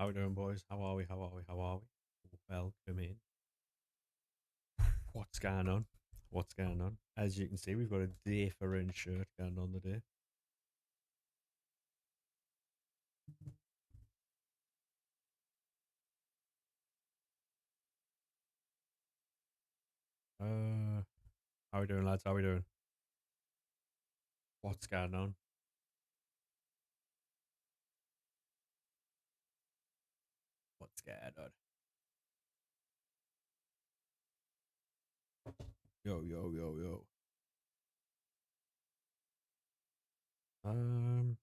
How we doing, boys? How are we? How are we? How are we? Welcome in. What's going on? What's going on? As you can see, we've got a different shirt going on today. How we doing, lads? How we doing? What's going on? What's going on? Yo, yo, yo, yo. Um,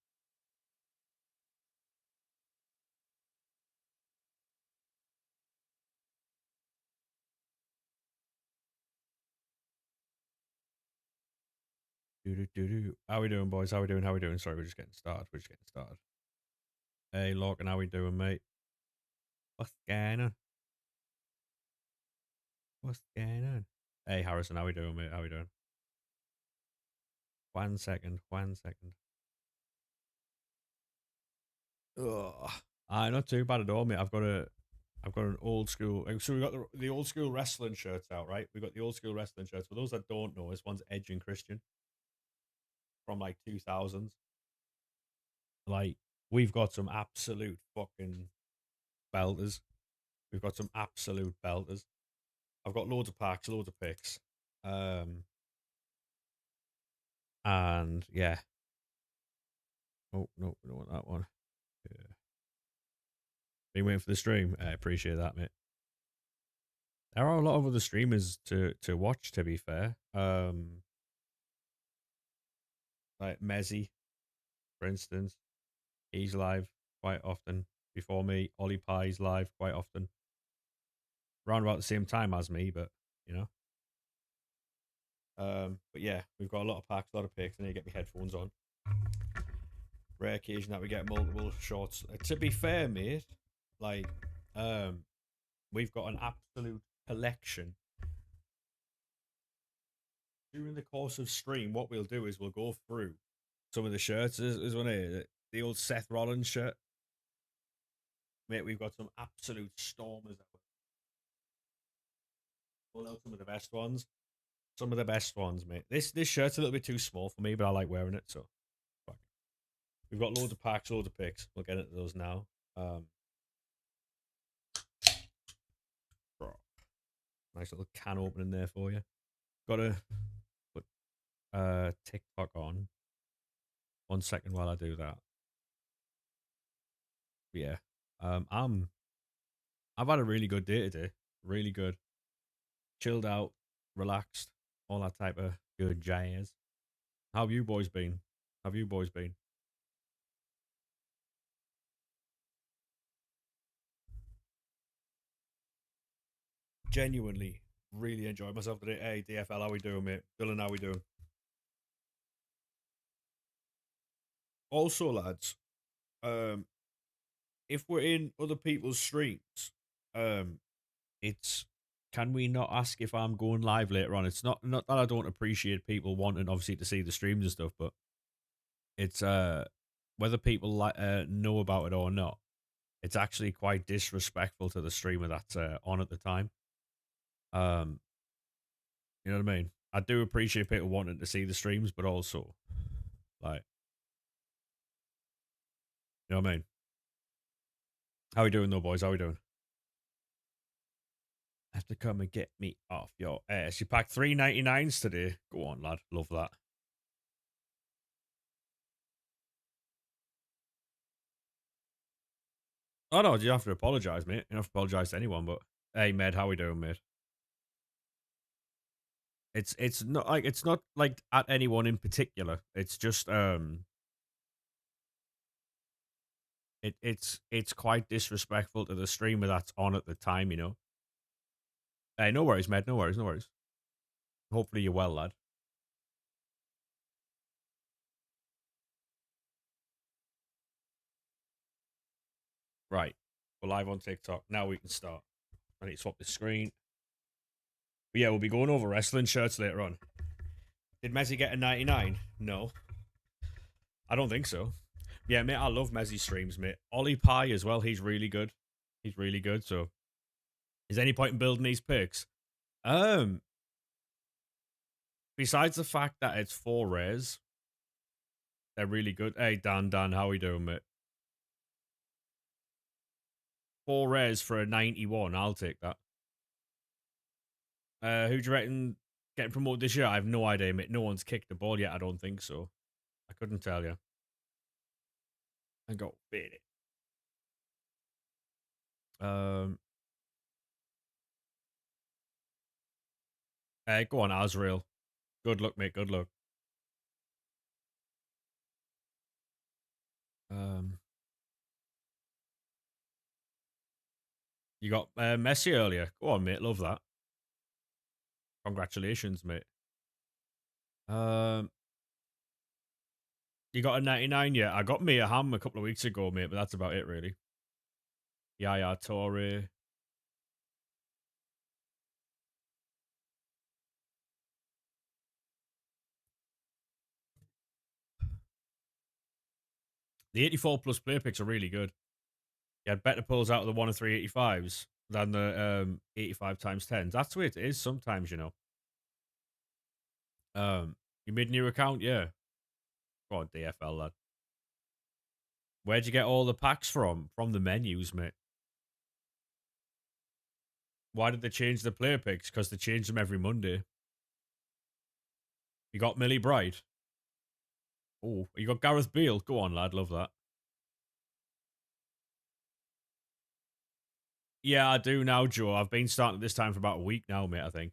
do. How we doing, boys? How we doing? How we doing? Sorry, we're just getting started. We're just getting started. Hey, Locke, and how we doing, mate? What's going on? What's going on? Hey, Harrison, how we doing, mate? How we doing? 1 second. 1 second. Ugh. Not too bad at all, mate. I've got an old school. So we got the old school wrestling shirts out, right? We got the old school wrestling shirts. For those that don't know, this one's Edge and Christian from like 2000s. Like we've got some absolute fucking belters. We've got some absolute belters. I've got loads of packs, loads of picks. And yeah. Oh no, we don't want that one. Yeah. Been waiting for the stream. I appreciate that, mate. There are a lot of other streamers to watch. To be fair, like Mezzy, for instance, he's live quite often. Before me, Ollie Pie's live quite often. Around about the same time as me, but you know. But yeah, we've got a lot of packs, a lot of picks. I need to get my headphones on. Rare occasion that we get multiple shorts. To be fair, mate, like, we've got an absolute collection. During the course of stream, what we'll do is we'll go through some of the shirts. There's one here, the old Seth Rollins shirt. Mate, we've got some absolute stormers. Pull out some of the best ones. Some of the best ones, mate. This shirt's a little bit too small for me, but I like wearing it, so fuck. We've got loads of packs, loads of picks. We'll get into those now. Nice little can opening there for you. Gotta put TikTok on. 1 second while I do that. Yeah. I've had a really good day today. Really good. Chilled out, relaxed, all that type of good jazz. How have you boys been? Have you boys been? Genuinely, really enjoyed myself today. Hey, DFL, how we doing, mate? Dylan, how we doing? Also, lads, um, if we're in other people's streams, um, it's can we not ask if I'm going live later on? It's not that I don't appreciate people wanting obviously to see the streams and stuff, but it's whether people know about it or not. It's actually quite disrespectful to the streamer that's on at the time. You know what I mean? I do appreciate people wanting to see the streams, but also, like, you know what I mean? How we doing though, boys? How we doing? Have to come and get me off your ass. You packed 3.99s today. Go on, lad. Love that. Oh no, you have to apologise, mate. You don't have to apologise to anyone, but hey, Med, how we doing, mate? It's not like at anyone in particular. It's just it's quite disrespectful to the streamer that's on at the time, you know. Hey, no worries, Med. No worries, no worries. Hopefully you're well, lad. Right. We're live on TikTok. Now we can start. I need to swap the screen. But yeah, we'll be going over wrestling shirts later on. Did Messi get a 99? No. I don't think so. Yeah, mate, I love Mezzy streams, mate. Ollie Pie as well. He's really good. He's really good. So, is there any point in building these picks? Um, Besides the fact that it's 4 rares, they're really good. Hey, Dan, how we doing, mate? 4 rares for a 91. I'll take that. Who do you reckon getting promoted this year? I have no idea, mate. No one's kicked the ball yet. I don't think so. I couldn't tell you. I got bit it. Go on, Azrael. Good luck, mate. Good luck. Um, you got Messi earlier. Go on, mate. Love that. Congratulations, mate. Um, you got a 99 yet? I got Mia Hamm a couple of weeks ago, mate, but that's about it, really. Yaya Torre. The 84 plus player picks are really good. You had better pulls out of the 1 of 385s than the 85 times 10s. That's the way it is sometimes, you know. You made a new account? Yeah. Go on, DFL, lad. Where'd you get all the packs from? From the menus, mate. Why did they change the player picks? Because they change them every Monday. You got Millie Bright. Oh, you got Gareth Bale. Go on, lad. Love that. Yeah, I do now, Joe. I've been starting at this time for about a week now, mate, I think.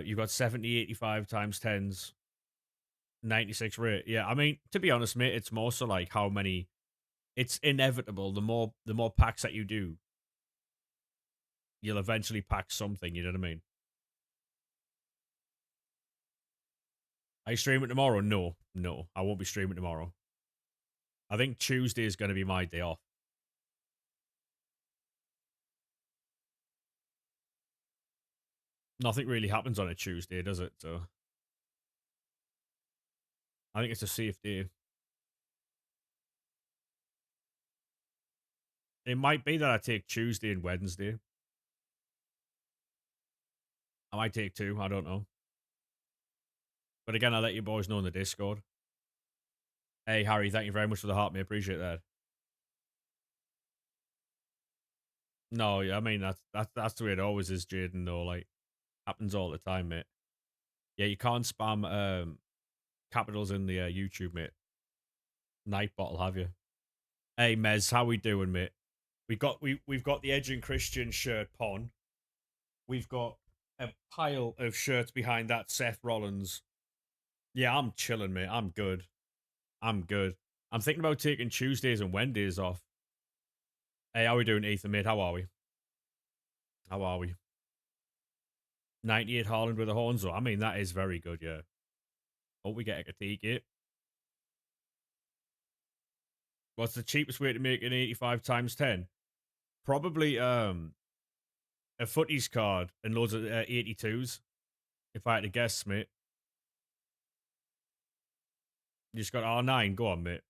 You've got 70, 85 times 10s, 96 rate. Yeah, I mean, to be honest, mate, it's more so like how many. It's inevitable. The more packs that you do, you'll eventually pack something. You know what I mean? Are you streaming tomorrow? No, I won't be streaming tomorrow. I think Tuesday is going to be my day off. Nothing really happens on a Tuesday, does it? So I think it's a safe day. It might be that I take Tuesday and Wednesday. I might take two. I don't know. But again, I'll let you boys know in the Discord. Hey, Harry, thank you very much for the heart, mate. Appreciate that. No, yeah, I mean, that's the way it always is, Jaden, though. Like, happens all the time, mate. Yeah, you can't spam capitals in the YouTube, mate. Night bottle, have you? Hey, Mez, how we doing, mate? We've got the Edge and Christian shirt pon. We've got a pile of shirts behind that Seth Rollins. Yeah, I'm chilling, mate. I'm good. I'm good. I'm thinking about taking Tuesdays and Wednesdays off. Hey, how we doing, Ethan, mate? How are we? How are we? 98 Haaland with a horns, though. I mean, that is very good, yeah. Hope we get a ticket. What's the cheapest way to make an 85 times 10? Probably a footies card and loads of 82s. If I had to guess, mate. You just got R9. Go on, mate.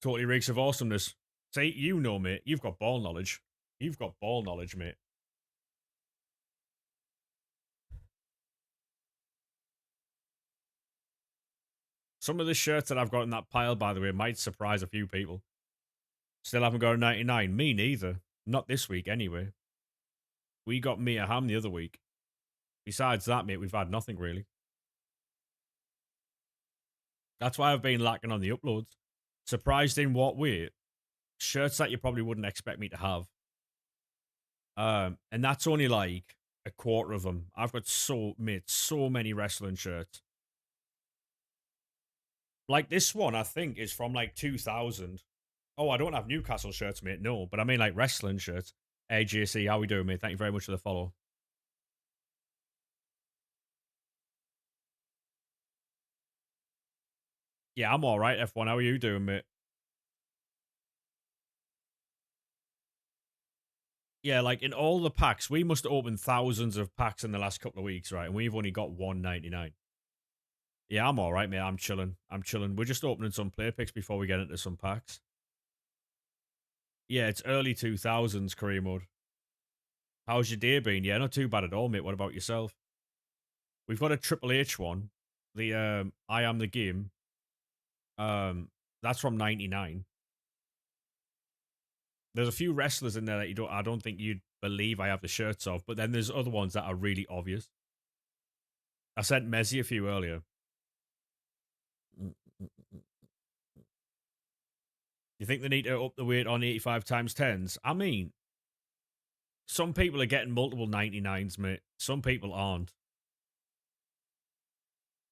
Totally reeks of awesomeness. See, you know, mate. You've got ball knowledge. You've got ball knowledge, mate. Some of the shirts that I've got in that pile, by the way, might surprise a few people. Still haven't got a 99. Me neither. Not this week, anyway. We got Mia Hamm the other week. Besides that, mate, we've had nothing really. That's why I've been lacking on the uploads. Surprised in what way? Shirts that you probably wouldn't expect me to have. And that's only like a quarter of them. I've got so many wrestling shirts. Like this one, I think, is from like 2000. Oh, I don't have Newcastle shirts, mate. No, but I mean like wrestling shirts. Hey, JC, how we doing, mate? Thank you very much for the follow. Yeah, I'm all right. F1, how are you doing, mate? Yeah, like in all the packs, we must have opened thousands of packs in the last couple of weeks, right? And we've only got 199. Yeah, I'm all right, mate. I'm chilling. I'm chilling. We're just opening some play picks before we get into some packs. Yeah, it's early 2000s career mode. How's your day been? Yeah, not too bad at all, mate. What about yourself? We've got a Triple H one. The I Am the Game. Um, that's from '99. There's a few wrestlers in there that I don't think you'd believe I have the shirts of, but then there's other ones that are really obvious. I sent Messi a few earlier. You think they need to up the weight on 85 times 10s? I mean, some people are getting multiple 99s, mate. Some people aren't.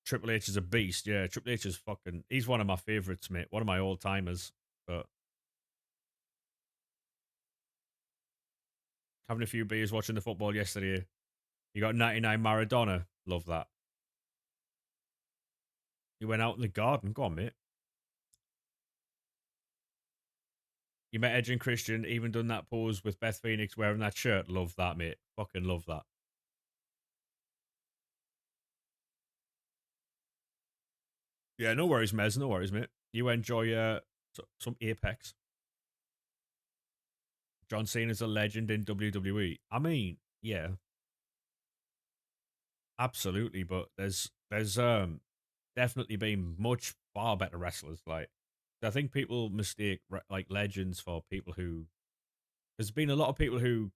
Triple H is a beast, yeah. Triple H is fucking. He's one of my favorites, mate. One of my all timers. But having a few beers watching the football yesterday. You got 99 Maradona. Love that. You went out in the garden. Go on, mate. You met Edge and Christian, even done that pose with Beth Phoenix wearing that shirt. Love that, mate. Fucking love that. Yeah, no worries, Mez. No worries, mate. You enjoy some Apex. John Cena's a legend in WWE. I mean, yeah, absolutely. But there's definitely been much far better wrestlers. Like I think people mistake like legends for people who. There's been a lot of people who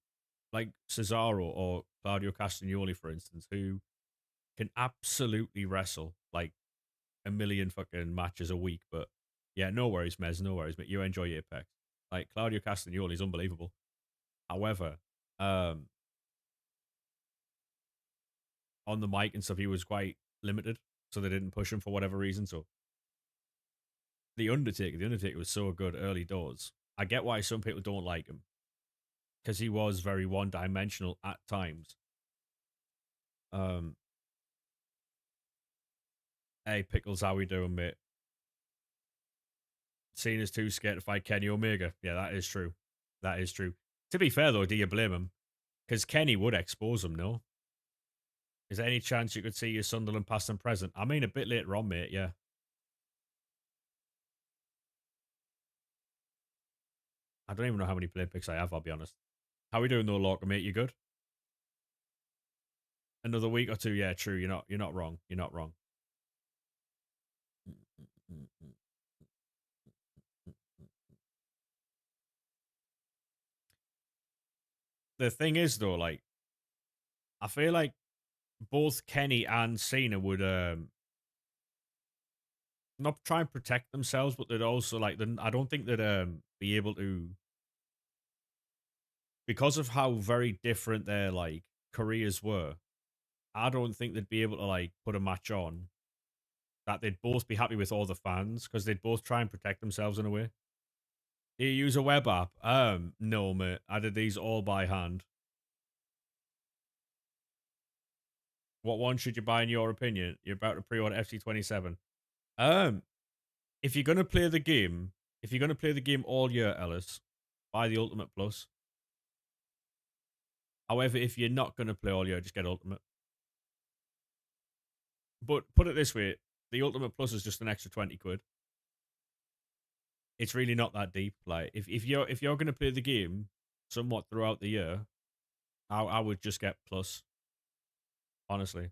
like Cesaro or Claudio Castagnoli, for instance, who can absolutely wrestle like a million fucking matches a week. But yeah, no worries, Mez, no worries, mate. You enjoy Apex. Like Claudio Castagnoli is unbelievable. However, um, on the mic and stuff, he was quite limited, so they didn't push him for whatever reason. So the Undertaker was so good early doors. I get why some people don't like him because he was very one dimensional at times. Um, hey Pickles, how we doing, mate? Cena's too scared to fight Kenny Omega. Yeah, that is true. That is true. To be fair though, do you blame him? Because Kenny would expose him, no? Is there any chance you could see your Sunderland past and present? I mean, a bit later on, mate. Yeah, I don't even know how many play picks I have. I'll be honest. How we doing though, Lorca, mate? You good? Another week or two? Yeah, true. You're not wrong. You're not wrong. The thing is though, like I feel like both Kenny and Cena would not try and protect themselves, but they'd also like then I don't think they'd be able to because of how very different their like careers were. I don't think they'd be able to like put a match on that they'd both be happy with all the fans because they'd both try and protect themselves in a way. Do you use a web app? No, mate. I did these all by hand. What one should you buy in your opinion? You're about to pre-order FC27. Um, if you're gonna play the game, if you're gonna play the game all year, Ellis, buy the Ultimate Plus. However, if you're not gonna play all year, just get Ultimate. But put it this way, the Ultimate Plus is just an extra 20 quid. It's really not that deep. Like if you're gonna play the game somewhat throughout the year, I would just get Plus. Honestly,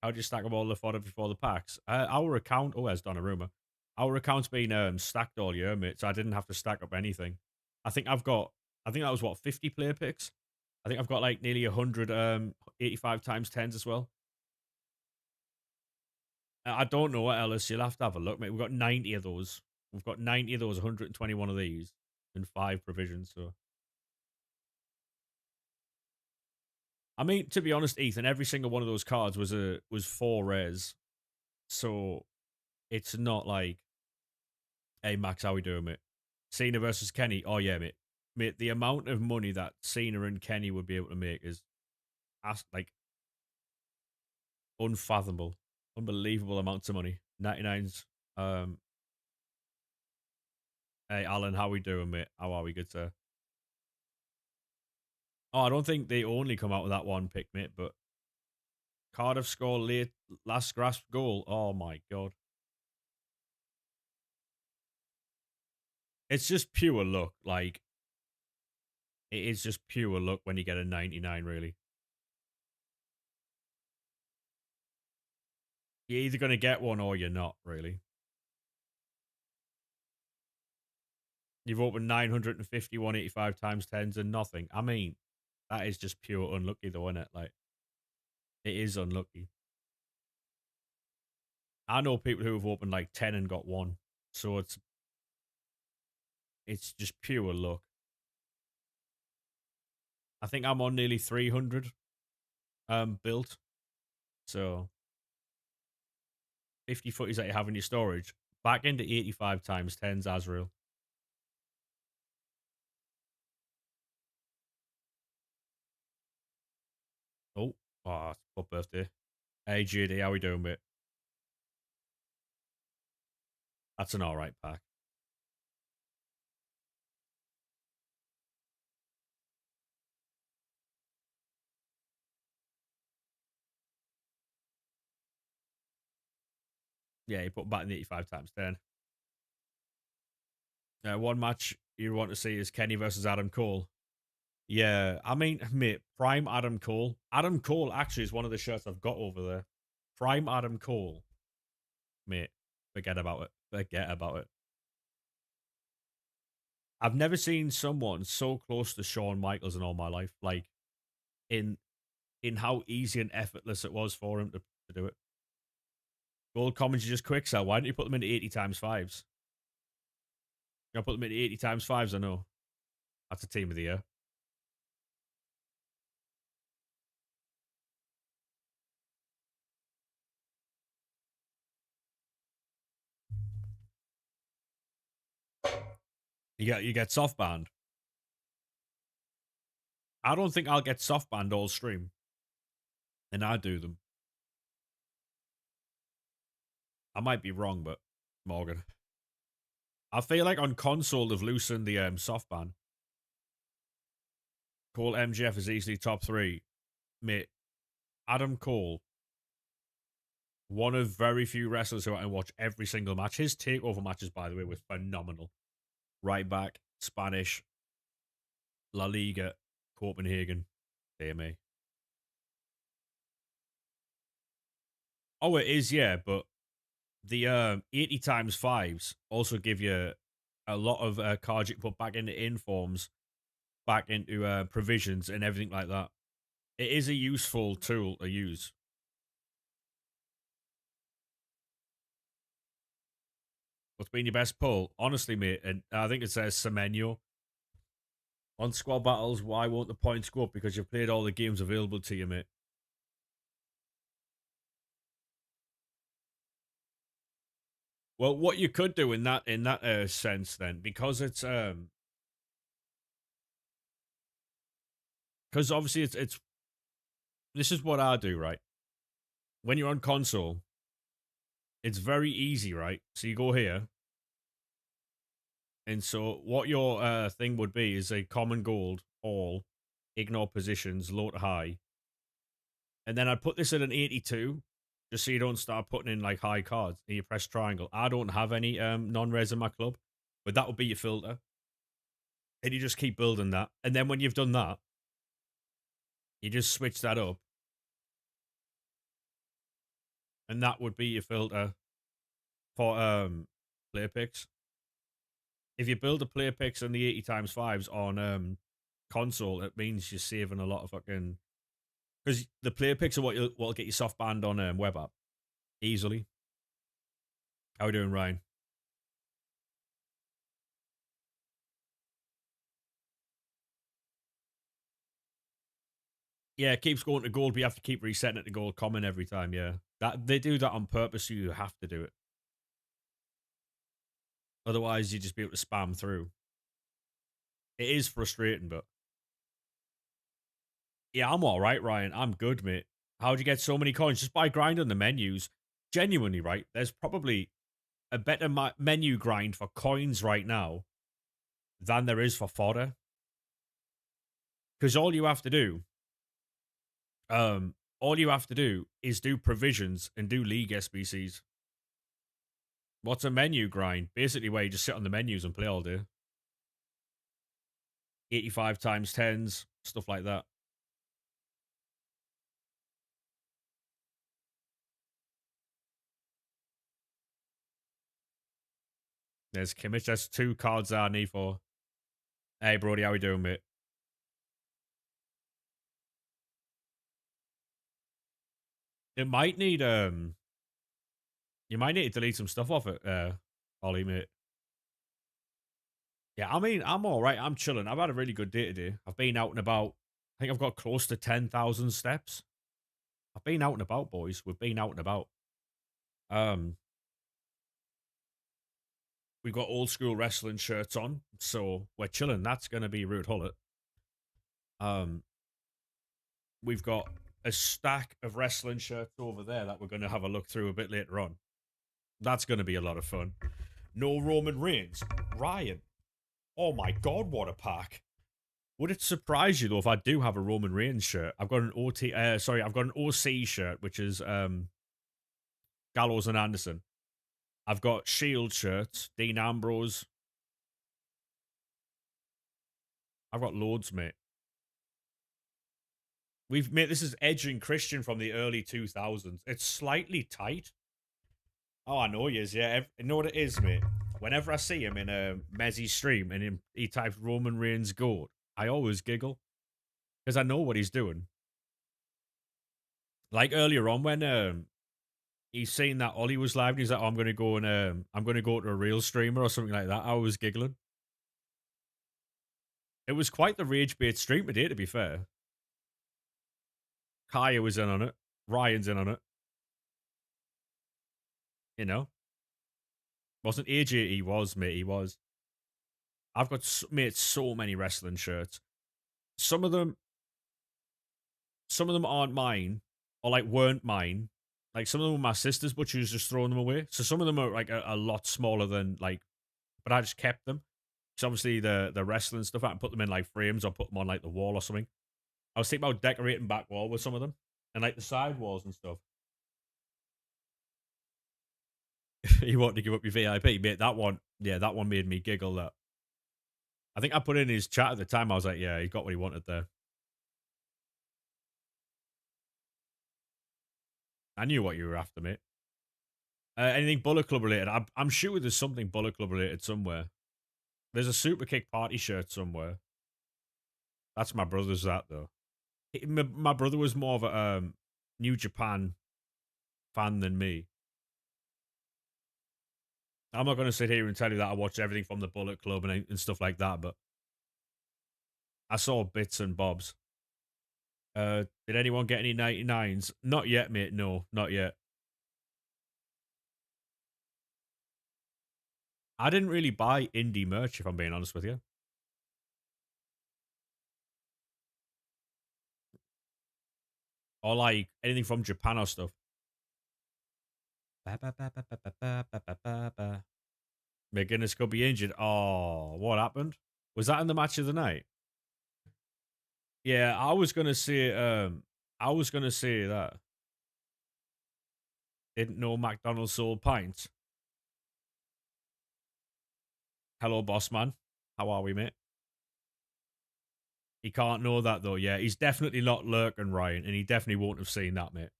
how would you stack up all the fodder before the packs? Our account, oh, as Donnarumma, our account's been stacked all year, mate. So I didn't have to stack up anything. I think I've got, I think that was what 50 player picks. I think I've got like nearly 100 85 times tens as well. I don't know what else. You'll have to have a look, mate. We've got 90 of those. We've got 90 of those, 121 of these, and 5 provisions. So I mean, to be honest, Ethan, every single one of those cards was 4 rares. So it's not like, hey Max, how we doing, mate? Cena versus Kenny. Oh yeah, mate. Mate, the amount of money that Cena and Kenny would be able to make is like unfathomable, unbelievable amounts of money. 99s. Um, hey Alan, how we doing, mate? How are we? Good sir. Oh, I don't think they only come out with that one pick, mate, but Cardiff score late last grasp goal. Oh my god. It's just pure luck. Like it is just pure luck when you get a 99 really. You're either gonna get one or you're not, really. You've opened 951 times tens and nothing. I mean, that is just pure unlucky though, isn't it? Like it is unlucky. I know people who have opened like 10 and got one. So it's just pure luck. I think I'm on nearly 300 built. So 50 footies that you have in your storage. Back into 85 times 10s, Azrael. Oh, what birthday? Hey, JD, how we doing, mate? That's an alright pack. Yeah, you put back in the 85 times 10. One match you want to see is Kenny versus Adam Cole. Yeah, I mean, mate, Prime Adam Cole. Adam Cole actually is one of the shirts I've got over there. Prime Adam Cole, mate. Forget about it. Forget about it. I've never seen someone so close to Shawn Michaels in all my life. Like in how easy and effortless it was for him to do it. Gold commons, you just quick sell. Why don't you put them into 80 times fives? You put them into 80 times fives. I know that's a team of the year. You get soft banned. I don't think I'll get soft banned all stream, and I do them. I might be wrong, but Morgan. I feel like on console they've loosened the soft ban. Cole MGF is easily top three. Mate, Adam Cole, one of very few wrestlers who I can watch every single match. His takeover matches, by the way, were phenomenal. Right back, Spanish, La Liga, Copenhagen, AMA. Oh, it is, yeah, but the 80 times fives also give you a lot of cards you can put back into informs, back into provisions and everything like that. It is a useful tool to use. What's been your best pull? Honestly, mate, and I think it says Semenyo. On squad battles, why won't the points go up? Because you've played all the games available to you, mate. Well, what you could do in that sense, then, because it's because obviously it's this is what I do, right? When you're on console, it's very easy, right? So you go here, and so what your thing would be is a common gold, all, ignore positions, low to high, and then I'd put this at an 82, just so you don't start putting in like high cards. And you press triangle. I don't have any non-res in my club, but that would be your filter, and you just keep building that. And then when you've done that, you just switch that up, and that would be your filter for player picks. If you build a player picks and the 80 times fives on console, it means you're saving a lot of fucking, because the player picks are what'll get you soft banned on web app easily. How we doing, Ryan? Yeah, it keeps going to gold, but you have to keep resetting it to gold common every time. Yeah, that they do that on purpose, so you have to do it. Otherwise, you just be able to spam through. It is frustrating, but yeah, I'm all right, Ryan. I'm good, mate. How'd you get so many coins just by grinding the menus? Genuinely, right? There's probably a better menu grind for coins right now than there is for fodder, because all you have to do All you have to do is do provisions and do league SBCs. What's a menu grind? Basically, where you just sit on the menus and play all day. 85 times 10s, stuff like that. There's Kimmich. That's two cards I need for. Hey, Brody, how we doing, mate? It might need you might need to delete some stuff off it, Ollie, mate. Yeah, I mean, I'm all right. I'm chilling. I've had a really good day today. I've been out and about. I think I've got close to 10,000 steps. I've been out and about, boys. We've been out and about. Um, we've got old school wrestling shirts on, so we're chilling. That's gonna be Rude Hullet. Um, we've got a stack of wrestling shirts over there that we're gonna have a look through a bit later on. That's gonna be a lot of fun. No Roman Reigns, Ryan. Oh my god, what a pack! Would it surprise you though if I do have a Roman Reigns shirt? I've got an I've got an OC shirt, which is Gallows and Anderson. I've got Shield shirts, Dean Ambrose. I've got loads, mate. We've made this is Edge and Christian from the early 2000s. It's slightly tight. Oh, I know he is. Yeah, you know what it is, mate. Whenever I see him in a Mezzy stream and he types Roman Reigns goat, I always giggle because I know what he's doing. Like earlier on when he's saying that Ollie was live and he's like, oh, I'm gonna go to a real streamer or something like that. I was giggling. It was quite the rage bait stream today, to be fair. Kaya was in on it. Ryan's in on it. You know, wasn't AJ? He was, mate. He was. I've got mate so many wrestling shirts. Some of them, some of them aren't mine, or like weren't mine. Like some of them were my sister's, but she was just throwing them away. So some of them are like a lot smaller than like, but I just kept them. Because obviously the wrestling stuff, I can put them in like frames or put them on like the wall or something. I was thinking about decorating back wall with some of them and like the side walls and stuff. You want to give up your VIP, mate? That one, yeah, that one made me giggle. That I think I put in his chat at the time. I was like, yeah, he got what he wanted there. I knew what you were after, mate. Anything Bullet Club related? I'm sure there's something Bullet Club related somewhere. There's a Super Kick party shirt somewhere. That's my brother's. That though. My brother was more of a New Japan fan than me. I'm not going to sit here and tell you that I watched everything from the Bullet Club and stuff like that, but I saw bits and bobs. Did anyone get any 99s? Not yet, mate. No, not yet. I didn't really buy indie merch, if I'm being honest with you. Or like anything from Japan or stuff. Ba, ba, ba, ba, ba, ba, ba, ba, ba, ba, ba. McGuinness could be injured. Oh, what happened? Was that in the match of the night? Yeah, I was gonna say that. Didn't know McDonald's sold pints. Hello, boss man. How are we, mate? He can't know that though. Yeah, he's definitely not lurking, Ryan, and he definitely won't have seen that, mate.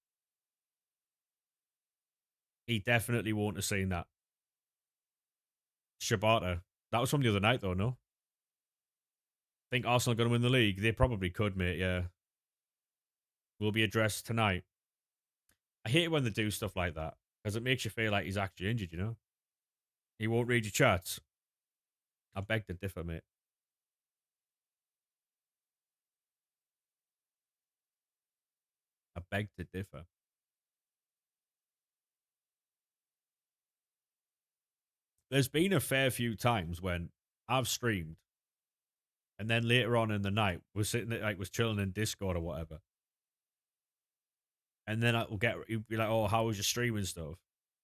He definitely won't have seen that. Shibata. That was from the other night, though. No, think Arsenal are going to win the league? They probably could, mate. Yeah, will be addressed tonight. I hate it when they do stuff like that because it makes you feel like he's actually injured. You know, he won't read your chats. I beg to differ, mate. I beg to differ. There's been a fair few times when I've streamed and then later on in the night we're sitting there, like was chilling in Discord or whatever, and then I will get he'll be like, "Oh, how was your stream and stuff?"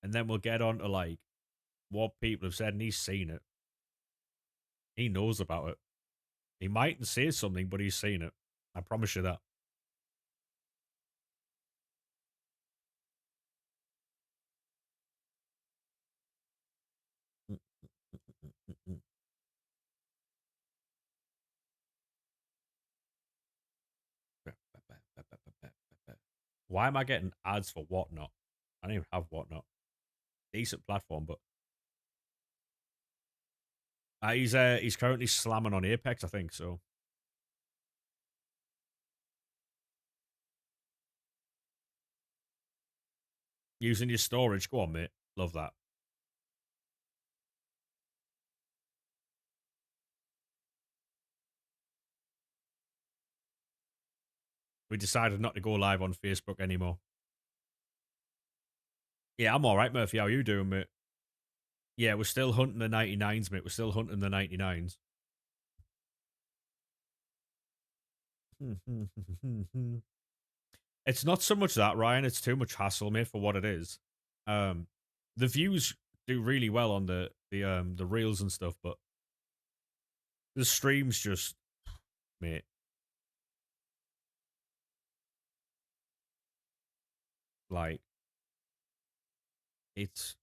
And then we'll get on to like what people have said, and he's seen it. He knows about it. He mightn't say something, but he's seen it. I promise you that. Why am I getting ads for Whatnot? I don't even have Whatnot. Decent platform, but he's currently slamming on Apex, I think. So using your storage, go on, mate. Love that. We decided not to go live on Facebook anymore. Yeah, I'm all right, Murphy. How you doing, mate? Yeah, we're still hunting the 99s, mate. We're still hunting the 99s. It's not so much that, Ryan. It's too much hassle, mate, for what it is. Um, the views do really well on the reels and stuff, but the streams just, mate, like it's.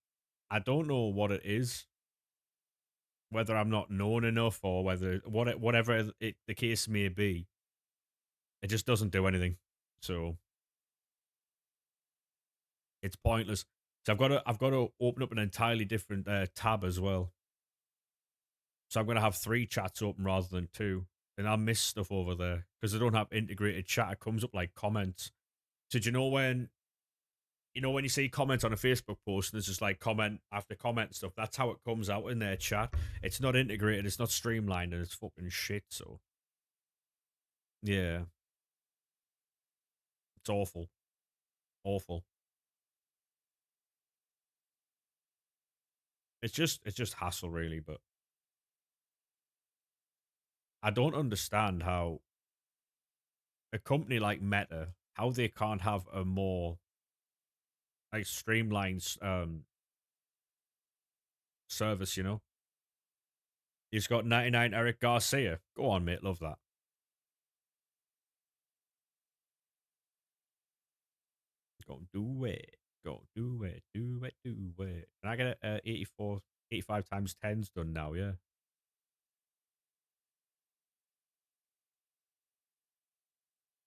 I don't know what it is, whether I'm not known enough or whatever the case may be. It just doesn't do anything, so it's pointless. So I've got to open up an entirely different tab as well. So I'm going to have three chats open rather than two. And I'll miss stuff over there because I don't have integrated chat. It comes up like comments. So do you know when you see comments on a Facebook post and there's just like comment after comment and stuff, that's how it comes out in their chat. It's not integrated, it's not streamlined, and it's fucking shit. So yeah, it's awful. Awful. It's just hassle really, but I don't understand how a company like Meta, how they can't have a more like streamlined service, you know? He's got 99 Eric Garcia. Go on, mate. Love that. Go do it. Go do it. Do it. Do it. Can I get 84, 85 times 10s done now? Yeah.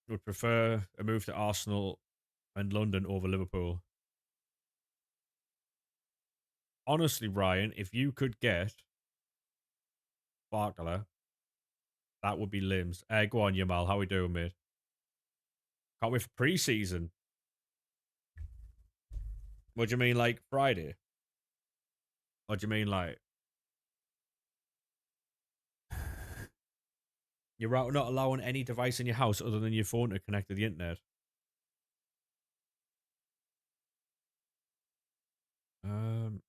Would prefer a move to Arsenal and London over Liverpool. Honestly, Ryan, if you could get Barkler, that would be limbs. Go on, Yamal. How we doing, mate? Can't wait for pre-season. What do you mean, like Friday? What do you mean, like you're out not allowing any device in your house other than your phone to connect to the internet? Um,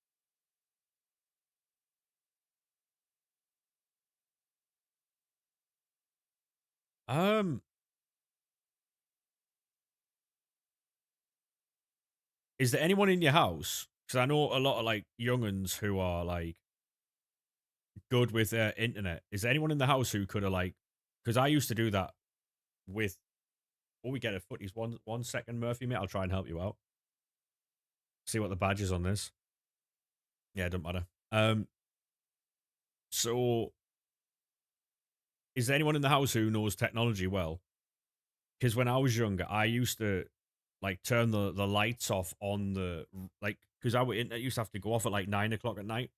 um, is there anyone in your house? Because I know a lot of like younguns who are like good with their internet. Is there anyone in the house who could have like? Because I used to do that with. Oh, we get a footies. One second, Murphy, mate. I'll try and help you out. See what the badge is on this. Yeah, it doesn't matter. So is there anyone in the house who knows technology well? Because when I was younger, I used to like turn the lights off on the like because our internet used to have to go off at like 9 o'clock at night,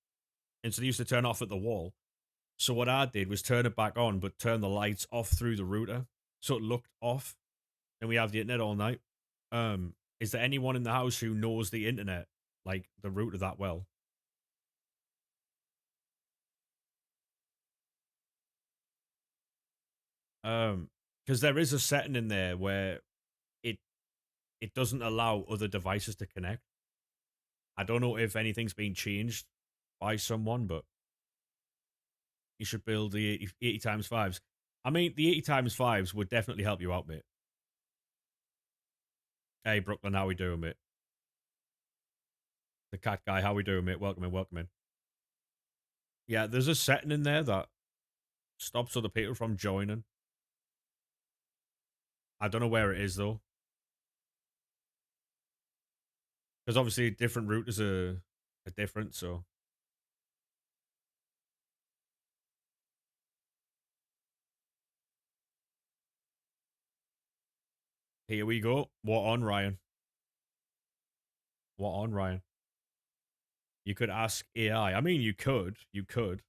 and so they used to turn off at the wall. So what I did was turn it back on, but turn the lights off through the router, so it looked off, and we have the internet all night. Is there anyone in the house who knows the internet, like the router that well? Because there is a setting in there where it it doesn't allow other devices to connect. I don't know if anything's been changed by someone, but you should build the 80 times fives. I mean, the 80 times fives would definitely help you out, mate. Hey, Brooklyn, how we doing, mate? The cat guy, how we doing, mate? Welcome in, welcome in. Yeah, there's a setting in there that stops other people from joining. I don't know where it is though, because obviously different routers are different. So Here we go. What on, Ryan? What on, Ryan? You could ask AI. I mean, you could. You could.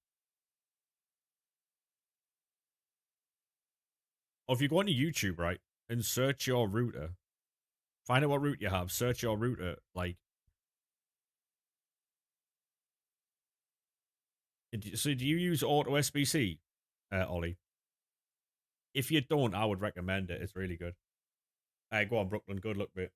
Or if you go onto YouTube, right, and search your router, find out what route you have, search your router. Like, so do you use Auto SBC, Ollie? If you don't, I would recommend it. It's really good. Hey, go on, Brooklyn. Good luck, mate.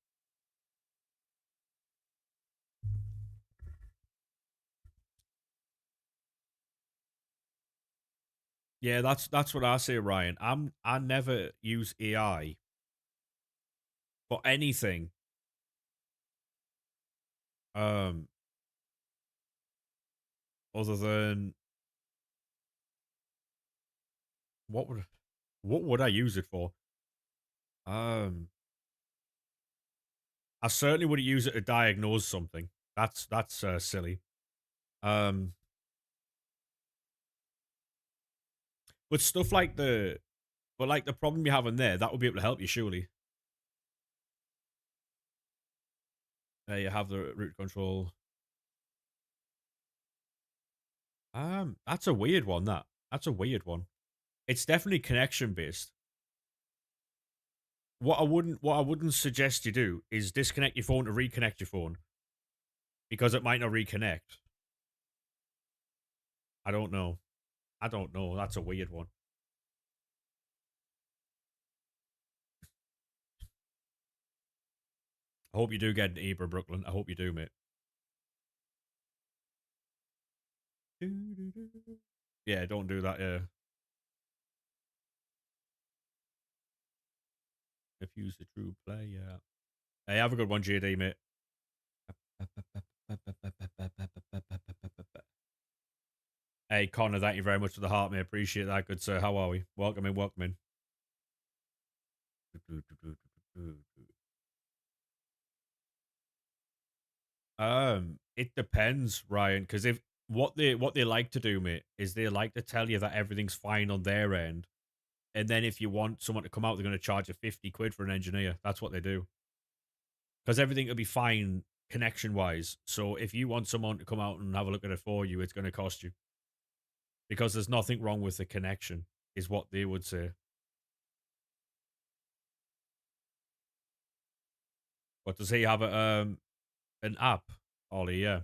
Yeah, that's what I say, Ryan. I never use AI for anything. Um, other than what would I use it for? Um, I certainly wouldn't use it to diagnose something. That's silly. Um, but stuff like the problem you have in there, that would be able to help you surely. You have the root control. That's a weird one. That's a weird one. It's definitely connection based. What I wouldn't suggest you do is disconnect your phone to reconnect your phone because it might not reconnect. I don't know. I don't know. That's a weird one. I hope you do get an Ebra, Brooklyn. I hope you do, mate. Yeah, don't do that. Yeah, if you's a true player. Hey, have a good one, JD, mate. Hey, Connor, thank you very much for the heart, mate. Appreciate that, good sir. How are we? Welcome in, welcome in. It depends, Ryan, because if what they like to do, mate, is they like to tell you that everything's fine on their end, and then if you want someone to come out, they're going to charge you 50 quid for an engineer. That's what they do because everything will be fine connection wise. So if you want someone to come out and have a look at it for you, it's going to cost you because there's nothing wrong with the connection, is what they would say. But does he have an app, Ollie? Yeah.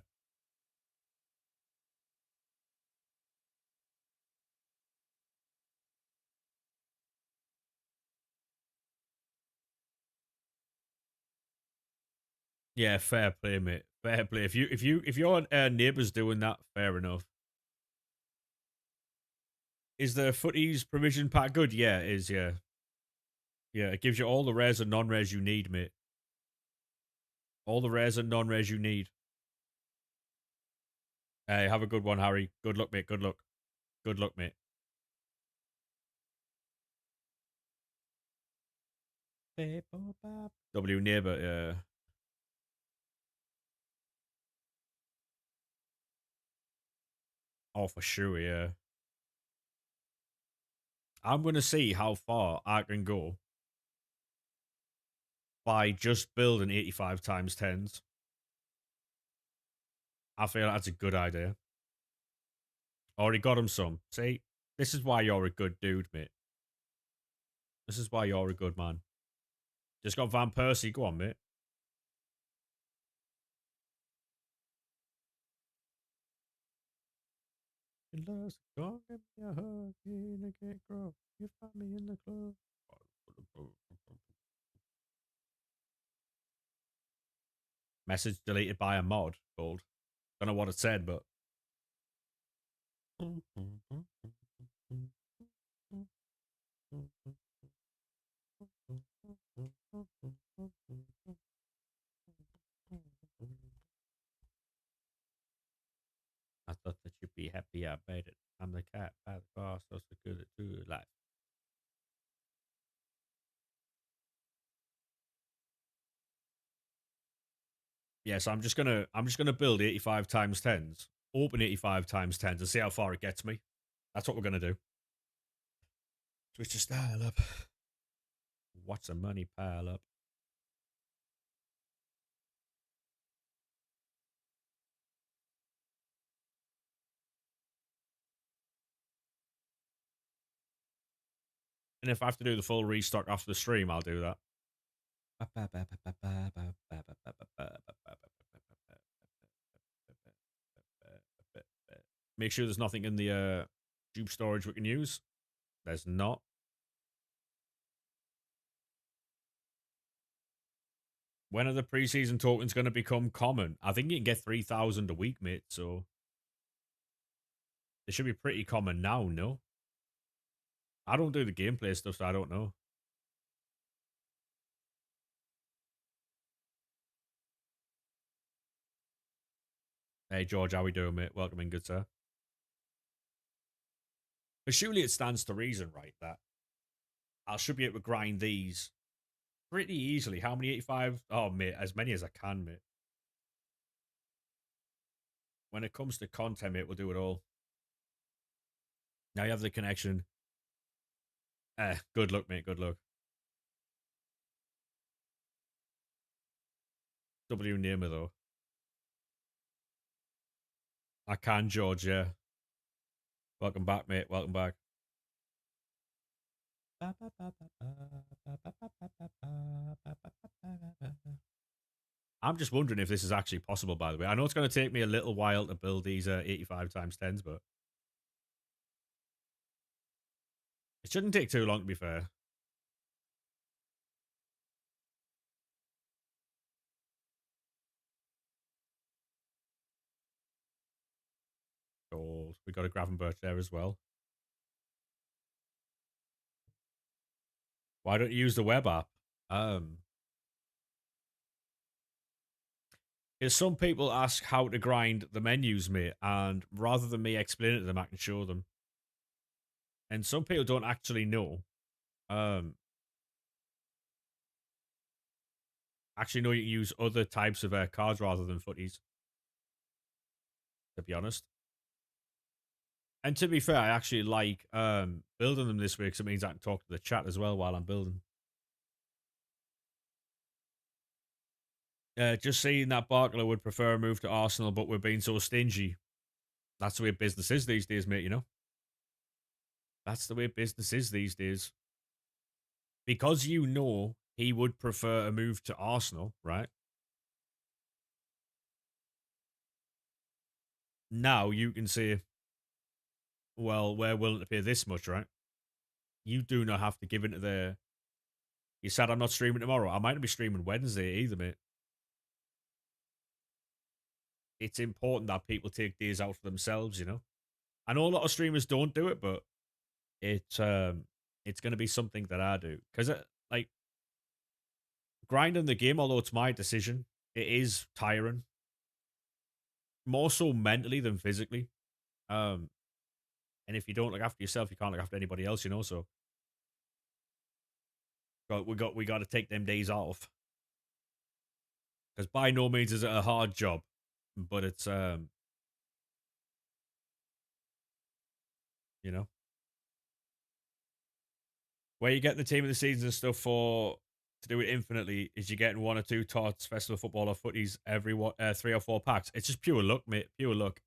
Yeah, fair play, mate. Fair play. If your neighbour's doing that, fair enough. Is the footies provision pack good? Yeah, it is. Yeah, yeah. It gives you all the rares and non-rares you need, mate. All the rares and non-rares you need. Hey, have a good one, Harry. Good luck, mate. Good luck. Good luck, mate. W neighbour. Yeah. Oh, for sure. Yeah. I'm gonna see how far I can go by just building 85 times tens. I feel that's a good idea. Already got him some. See, this is why you're a good dude, mate. This is why you're a good man. Just got Van Persie. Go on, mate. Unless go give me a hug in a get grow. You find me in the club. Message deleted by a mod called. Don't know what it said, but. I thought that you'd be happy I made it. I'm the cat by the car, so good at two life. Yeah, so I'm just gonna build 85 times tens, open 85 times tens, and see how far it gets me. That's what we're gonna do. Switch your style up. Watch the money pile up. And if I have to do the full restock after the stream, I'll do that. Make sure there's nothing in the tube storage we can use. There's not. When are the preseason tokens going to become common? I think you can get 3,000 a week, mate, so they should be pretty common now, no? I don't do the gameplay stuff, so I don't know. Hey, George, how we doing, mate? Welcome in, good sir. But surely it stands to reason, right, that I should be able to grind these pretty easily. How many 85? Oh, mate, as many as I can, mate. When it comes to content, mate, we'll do it all. Now you have the connection. Good luck, mate. Good luck. W near me, though. I can, George, yeah. Welcome back, mate. Welcome back. I'm just wondering if this is actually possible, by the way. I know it's going to take me a little while to build these 85 times 10s, but it shouldn't take too long, to be fair. Oh, we got a Gravenberch there as well. Why don't you use the web app? Is some people ask how to grind the menus, mate, and rather than me explain it to them, I can show them. And some people don't actually know. Actually know you can use other types of cards rather than footies. To be honest. And to be fair, I actually like building them this way because it means I can talk to the chat as well while I'm building. Just saying that Barkler would prefer a move to Arsenal, but we're being so stingy. That's the way business is these days, mate, you know? That's the way business is these days. Because you know he would prefer a move to Arsenal, right? Now you can say, well, we're willing to pay this much, right? You do not have to give into the. You said I'm not streaming tomorrow. I might not be streaming Wednesday either, mate. It's important that people take days out for themselves, you know? I know a lot of streamers don't do it, but it's going to be something that I do. Because, like, grinding the game, although it's my decision, it is tiring. More so mentally than physically. And if you don't look after yourself, you can't look after anybody else, you know? So we got to take them days off. Because by no means is it a hard job, but it's you know, where you get the team of the season and stuff for to do it infinitely is you getting one or two tots, festival football or footies every 3 or 4 packs. It's just pure luck, mate. Pure luck.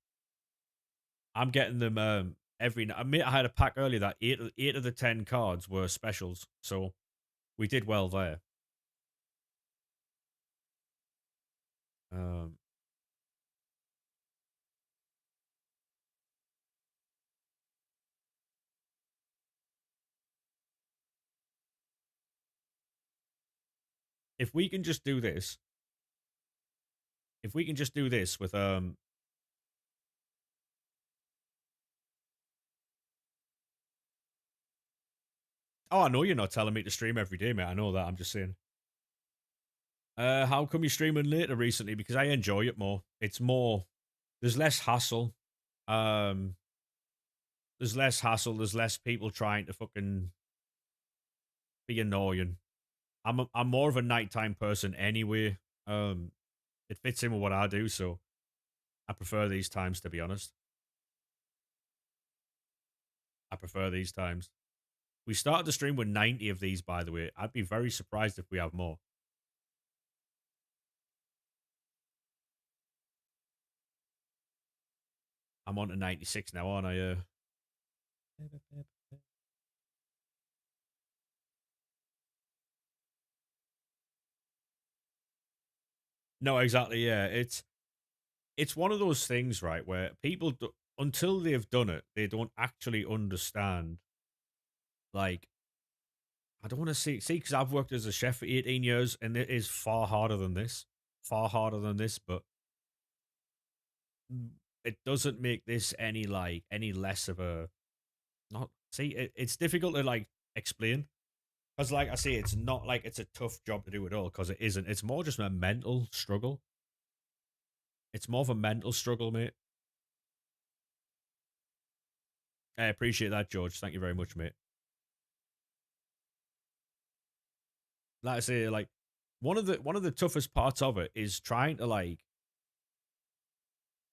I'm getting them every night. I had a pack earlier that eight of the 10 cards were specials, so we did well there. Um, if we can just do this, with oh, I know you're not telling me to stream every day, mate. I know that. I'm just saying. How come you're streaming later recently? Because I enjoy it more. It's more. There's less hassle. Um, there's less hassle. There's less people trying to fucking be annoying. I'm more of a nighttime person anyway. It fits in with what I do, so I prefer these times. To be honest, I prefer these times. We started the stream with 90 of these, by the way. I'd be very surprised if we have more. I'm on to 96 now, aren't I? No, exactly. Yeah, it's one of those things, right, where people until they've done it, they don't actually understand. Like, I don't want to see because I've worked as a chef for 18 years, and it is far harder than this. But it doesn't make this any less of a not. See, it's difficult to like explain because, like I say, it's not like it's a tough job to do at all because it isn't. It's more just a mental struggle. It's more of a mental struggle, mate. I appreciate that, George. Thank you very much, mate. Like I say, like one of the toughest parts of it is trying to like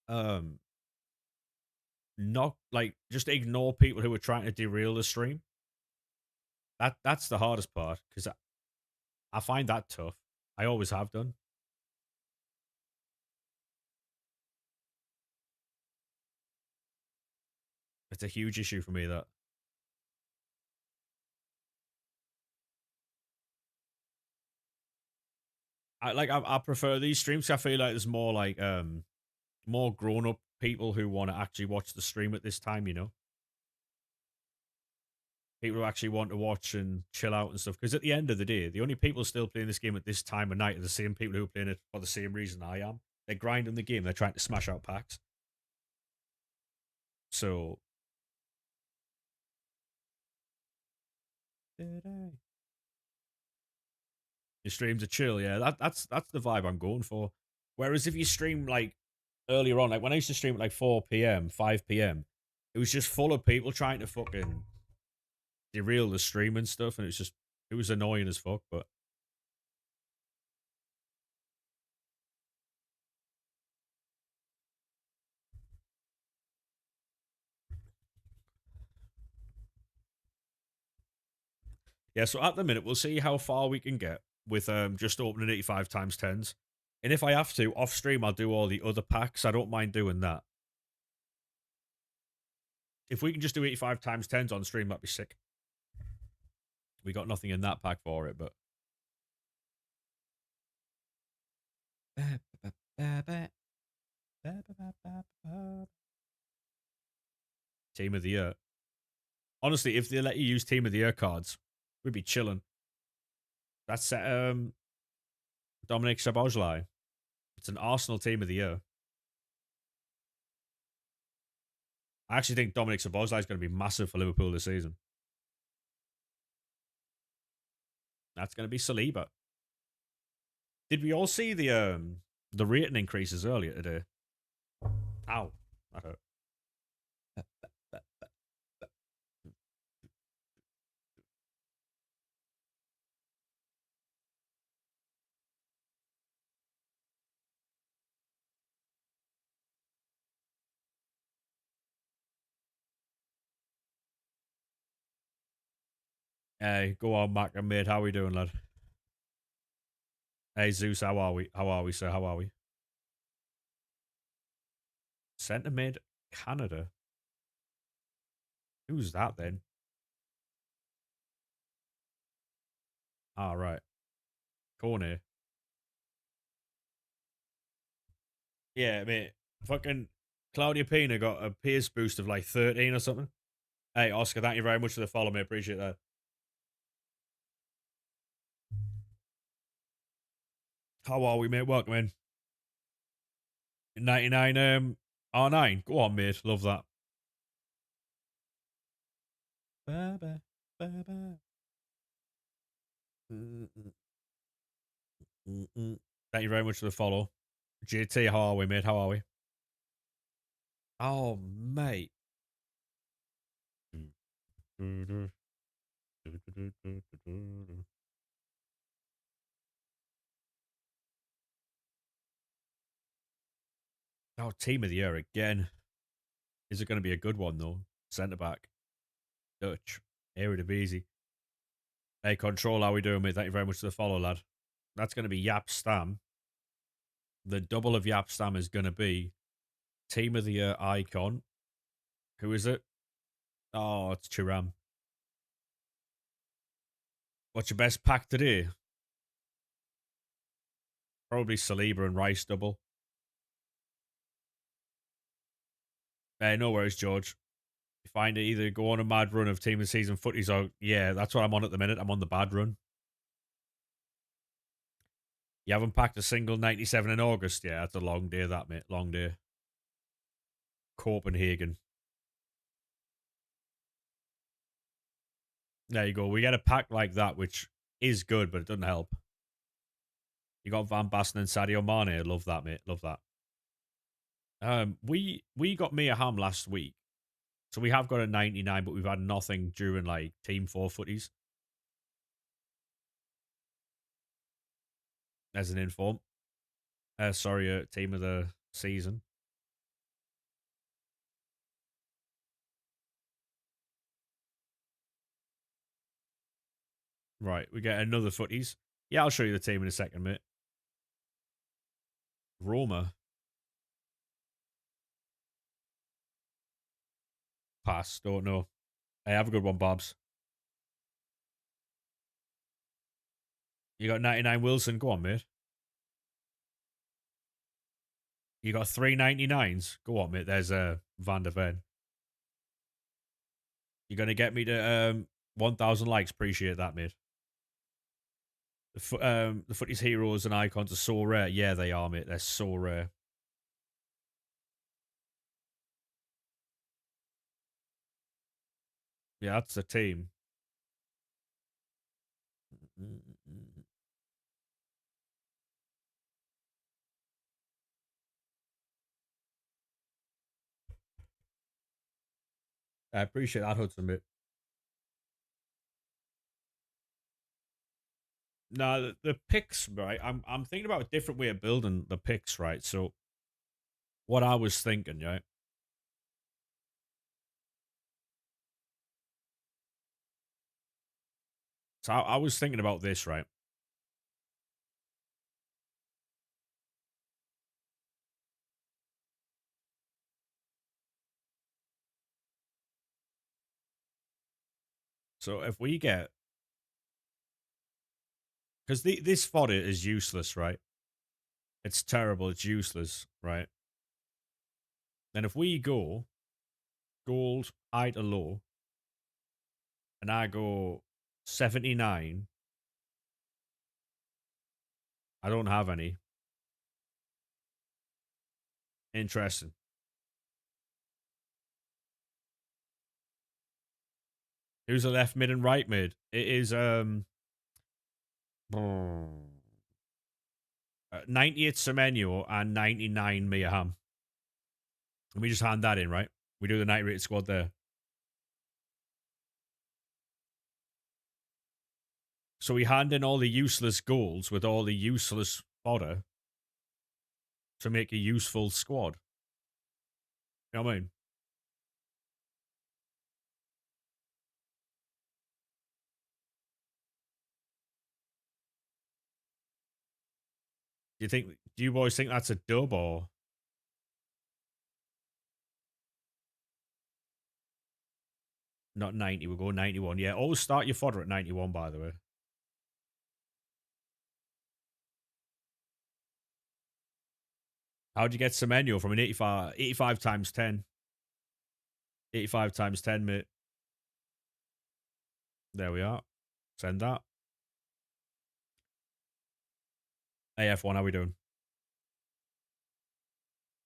um not like just ignore people who are trying to derail the stream. That's the hardest part because I find that tough. I always have done. It's a huge issue for me that I prefer these streams. I feel like there's more like more grown up people who want to actually watch the stream at this time. You know, people who actually want to watch and chill out and stuff. Because at the end of the day, the only people still playing this game at this time of night are the same people who are playing it for the same reason I am. They're grinding the game. They're trying to smash out packs. So your streams are chill, yeah. That's the vibe I'm going for. Whereas if you stream like earlier on, like when I used to stream at like 4 p.m., 5 p.m., it was just full of people trying to fucking derail the stream and stuff, and it was annoying as fuck. But yeah, so at the minute we'll see how far we can get with just opening 85 times tens. And if I have to, off stream I'll do all the other packs. I don't mind doing that. If we can just do 85 times tens on stream, that'd be sick. We got nothing in that pack for it, but team of the year. Honestly, if they let you use team of the year cards, we'd be chilling. That's Dominic Sabozlai. It's an Arsenal team of the year. I actually think Dominic Sabozlai is going to be massive for Liverpool this season. That's going to be Saliba. Did we all see the rating increases earlier today? Ow, that hurt. Hey, go on, Mac and mate. How we doing, lad? Hey, Zeus, how are we? How are we, sir? How are we? Centre mid, Canada. Who's that then? Ah, right. Corner. Yeah, mate. Fucking Claudia Pina got a pace boost of like 13 or something. Hey, Oscar, thank you very much for the follow, mate. Appreciate that. How are we, mate? Welcome in. 99 R9. Go on, mate. Love that. Ba-ba, ba-ba. Thank you very much for the follow. JT, how are we, mate? How are we? Oh, mate. Oh, team of the year again. Is it going to be a good one, though? Centre back. Dutch. Eredivisie. Hey, Control, how we doing, mate? Thank you very much for the follow, lad. That's going to be Yap Stam. The double of Yap Stam is going to be Team of the Year icon. Who is it? Oh, it's Chiram. What's your best pack today? Probably Saliba and Rice double. Hey, no worries, George. You find it either go on a mad run of team of the season footies or, yeah, that's what I'm on at the minute. I'm on the bad run. You haven't packed a single 97 in August? Yeah, that's a long day, that, mate. Long day. Copenhagen. There you go. We get a pack like that, which is good, but it doesn't help. You got Van Basten and Sadio Mane. Love that, mate. Love that. We got Mia Ham last week, so we have got a 99, but we've had nothing during like Team 4 footies. As an inform. Sorry, team of the season. Right, we get another footies. Yeah, I'll show you the team in a second, mate. Roma. Pass. Don't know. Hey, have a good one, Bobs. You got 99 Wilson. Go on, mate. You got 399s. Go on, mate. There's Van der Ven. You're going to get me to 1,000 likes. Appreciate that, mate. The footies heroes and icons are so rare. Yeah, they are, mate. They're so rare. Yeah, that's the team. I appreciate that, Hudson, mate. No, the picks, right? I'm thinking about a different way of building the picks, right? So what I was thinking, right? So I was thinking about this, right? So if we get, because this fodder is useless, right? It's terrible. It's useless, right? Then if we go gold, high to low, and I go 79, I don't have any. Interesting. Who's the left mid and right mid? It is 98 Semenyo and 99 Miyaham. Let me just hand that in, right? We do the 90 rated squad there. So we hand in all the useless goals with all the useless fodder to make a useful squad. You know what I mean? Do you boys think that's a dub or not 90? We'll go 91. Yeah, always start your fodder at 91, by the way. How'd you get Semenyo from an 85 times 10? 85 times 10, mate. There we are. Send that. AF1, how we doing?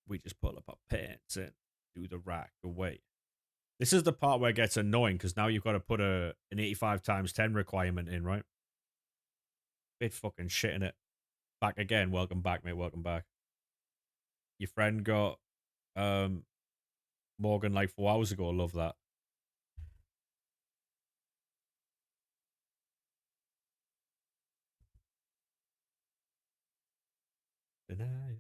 We just pull up our pants and do the rack away. This is the part where it gets annoying because now you've got to put an 85 times 10 requirement in, right? Bit fucking shit in it. Back again. Welcome back, mate. Welcome back. Your friend got Morgan like 4 hours ago. Love that. Deny.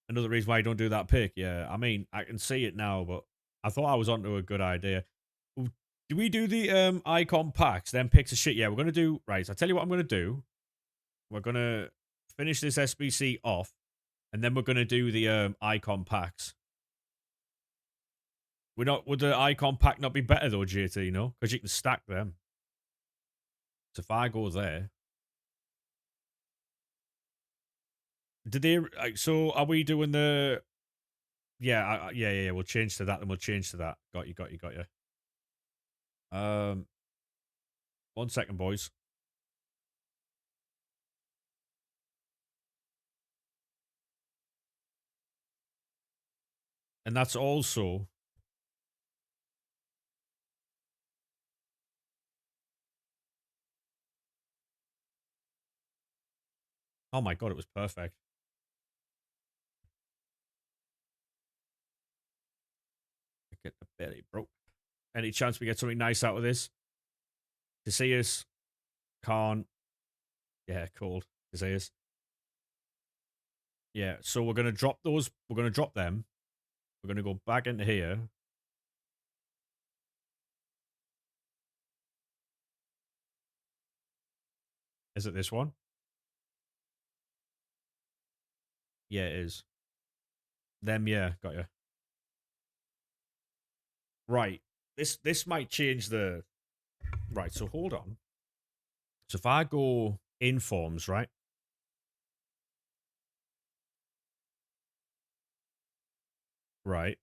Another reason why you don't do that pick. Yeah, I mean, I can see it now, but I thought I was onto a good idea. Do we do the icon packs, then picks of shit? Yeah, we're gonna do right. I'll tell you what I'm gonna do. We're gonna finish this SBC off, and then we're gonna do the icon packs. Would the icon pack not be better though, JT, no? Because you can stack them. So if I go there. Did they so are we doing the yeah, yeah, we'll change to that, then we'll change to that. Got you. Um 1 second, boys. And that's also oh my god, it was perfect. Get the belly broke. Any chance we get something nice out of this? To see us can't. Yeah, cold. To see us. Yeah, so we're gonna drop those. We're gonna drop them. We're gonna go back into here. Is it this one? Yeah, it is. Them, yeah, got you. Right. This might change the right. So hold on. So if I go in forms, right? Right.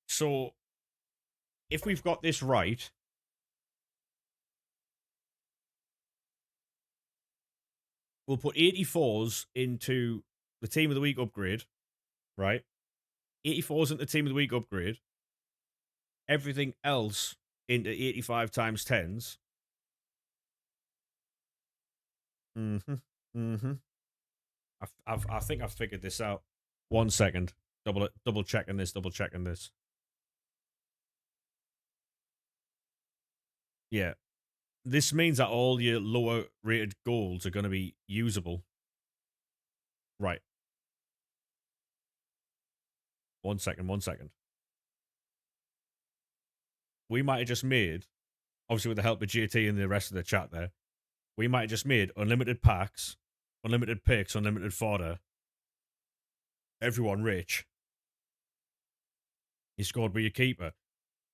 So if we've got this right, we'll put 84s into the team of the week upgrade, right? 84s into team of the week upgrade. Everything else into 85 times 10s. Mm-hmm. Mm-hmm. I think I've figured this out. 1 second. Double checking this, double checking this. Yeah. This means that all your lower rated goals are going to be usable. Right. 1 second, 1 second. We might have just made, obviously with the help of GT and the rest of the chat there, we might have just made unlimited packs, unlimited picks, unlimited fodder. Everyone rich. You scored with your keeper.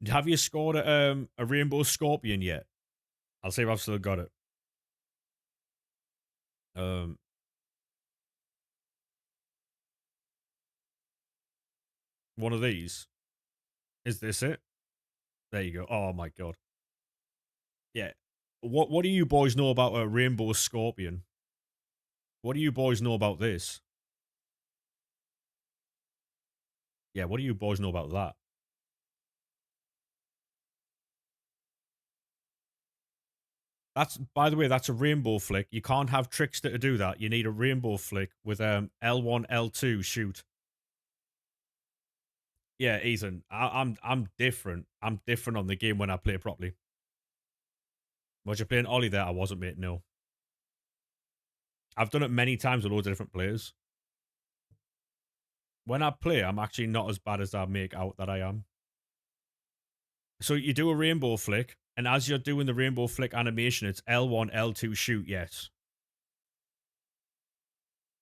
Have you scored a Rainbow Scorpion yet? I'll see if I've still got it. Um, One of these. Is this it? There you go. Oh my god. Yeah. What do you boys know about a Rainbow Scorpion? What do you boys know about this? Yeah, what do you boys know about that? That's, by the way, that's a rainbow flick. You can't have Trickster to do that. You need a rainbow flick with L1, L2 shoot. Yeah, Ethan, I'm different. I'm different on the game when I play properly. Was you playing Ollie there? I wasn't, mate. No, I've done it many times with loads of different players. When I play, I'm actually not as bad as I make out that I am. So you do a rainbow flick, and as you're doing the rainbow flick animation, it's L1, L2 shoot. Yes.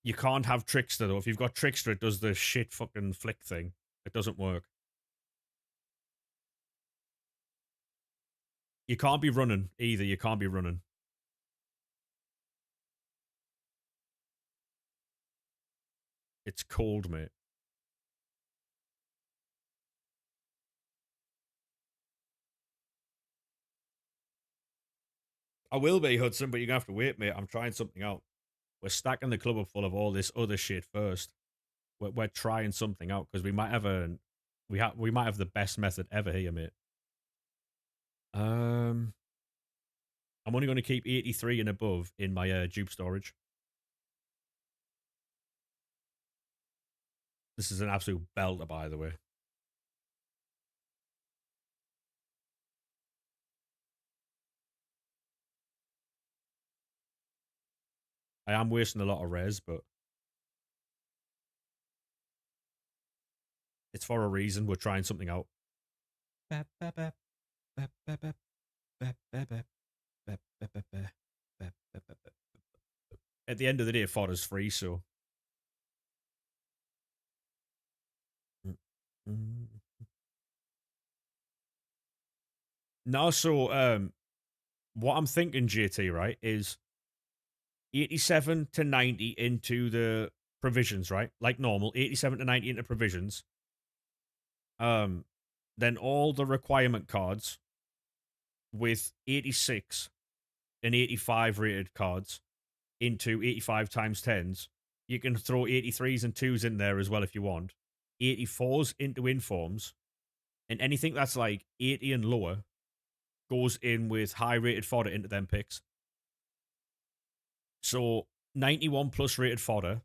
You can't have Trickster though. If you've got Trickster, it does the shit fucking flick thing. It doesn't work. You can't be running either. You can't be running. It's cold, mate. I will be, Hudson, but you're gonna have to wait, mate. I'm trying something out. We're stacking the club up full of all this other shit first. We're trying something out because we might have we might have the best method ever here, mate. Um, I'm only going to keep 83 and above in my dupe storage. This is an absolute belter, by the way. I am wasting a lot of res, but It's for a reason. We're trying something out. At the end of the day, fodder's free, so. No, so what I'm thinking, JT, right, is 87 to 90 into the provisions, right? Like normal, 87 to 90 into provisions. Then all the requirement cards with 86 and 85 rated cards into 85 times 10s. You can throw 83s and 2s in there as well if you want. 84s into informs. And anything that's like 80 and lower goes in with high rated fodder into them picks. So 91 plus rated fodder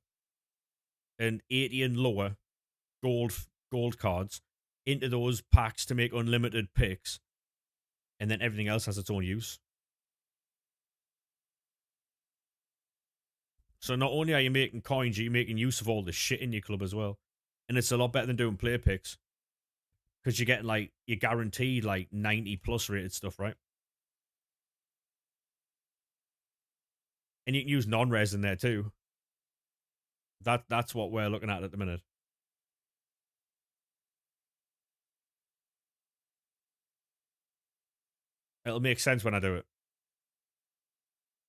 and 80 and lower gold cards into those packs to make unlimited picks. And then everything else has its own use. So not only are you making coins, you're making use of all the shit in your club as well. And it's a lot better than doing player picks. Because you're getting like, you're guaranteed like 90 plus rated stuff, right? And you can use non-res in there too. That's what we're looking at the minute. It'll make sense when I do it.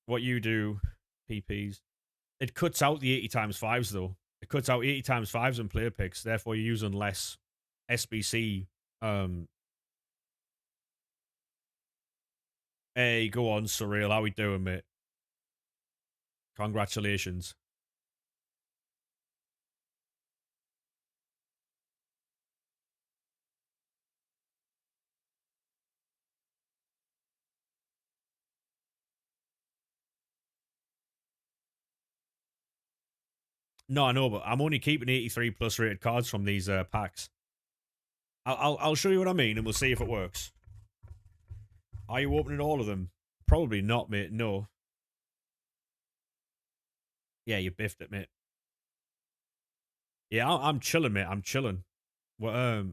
What you do, PPs. It cuts out the 80 times 5s though. It cuts out 80 times 5s and player picks. Therefore, you're using less SBC. Hey, go on, Surreal. How we doing, mate? Congratulations. No, I know, but I'm only keeping 83 plus rated cards from these packs. I'll show you what I mean, and we'll see if it works. Are you opening all of them? Probably not, mate. No. Yeah, you biffed it, mate. Yeah, I'm chilling, mate. I'm chilling. We're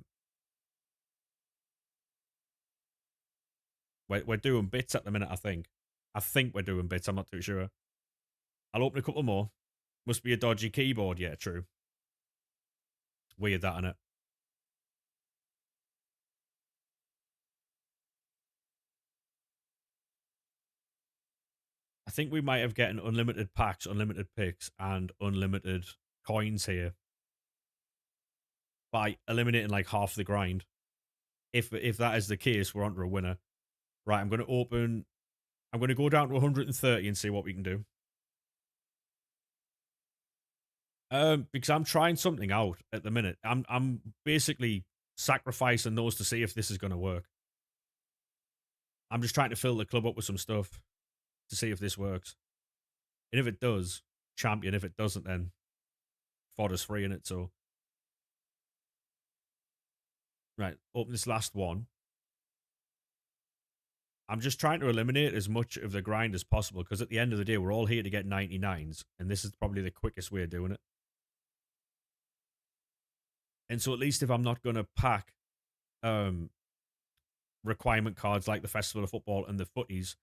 we're doing bits at the minute. I think. I think we're doing bits. I'm not too sure. I'll open a couple more. Must be a dodgy keyboard. Yeah, true. Weird that, innit? I think we might have getting unlimited packs, unlimited picks, and unlimited coins here by eliminating like half the grind. If that is the case, we're onto a winner. Right, I'm going to open. I'm going to go down to 130 and see what we can do. Because I'm trying something out at the minute. I'm basically sacrificing those to see if this is going to work. I'm just trying to fill the club up with some stuff to see if this works. And if it does, champion. If it doesn't, then fodder's free in it. So, right, open this last one. I'm just trying to eliminate as much of the grind as possible because at the end of the day, we're all here to get 99s, and this is probably the quickest way of doing it. And so, at least if I'm not going to pack requirement cards like the Festival of Football and the footies,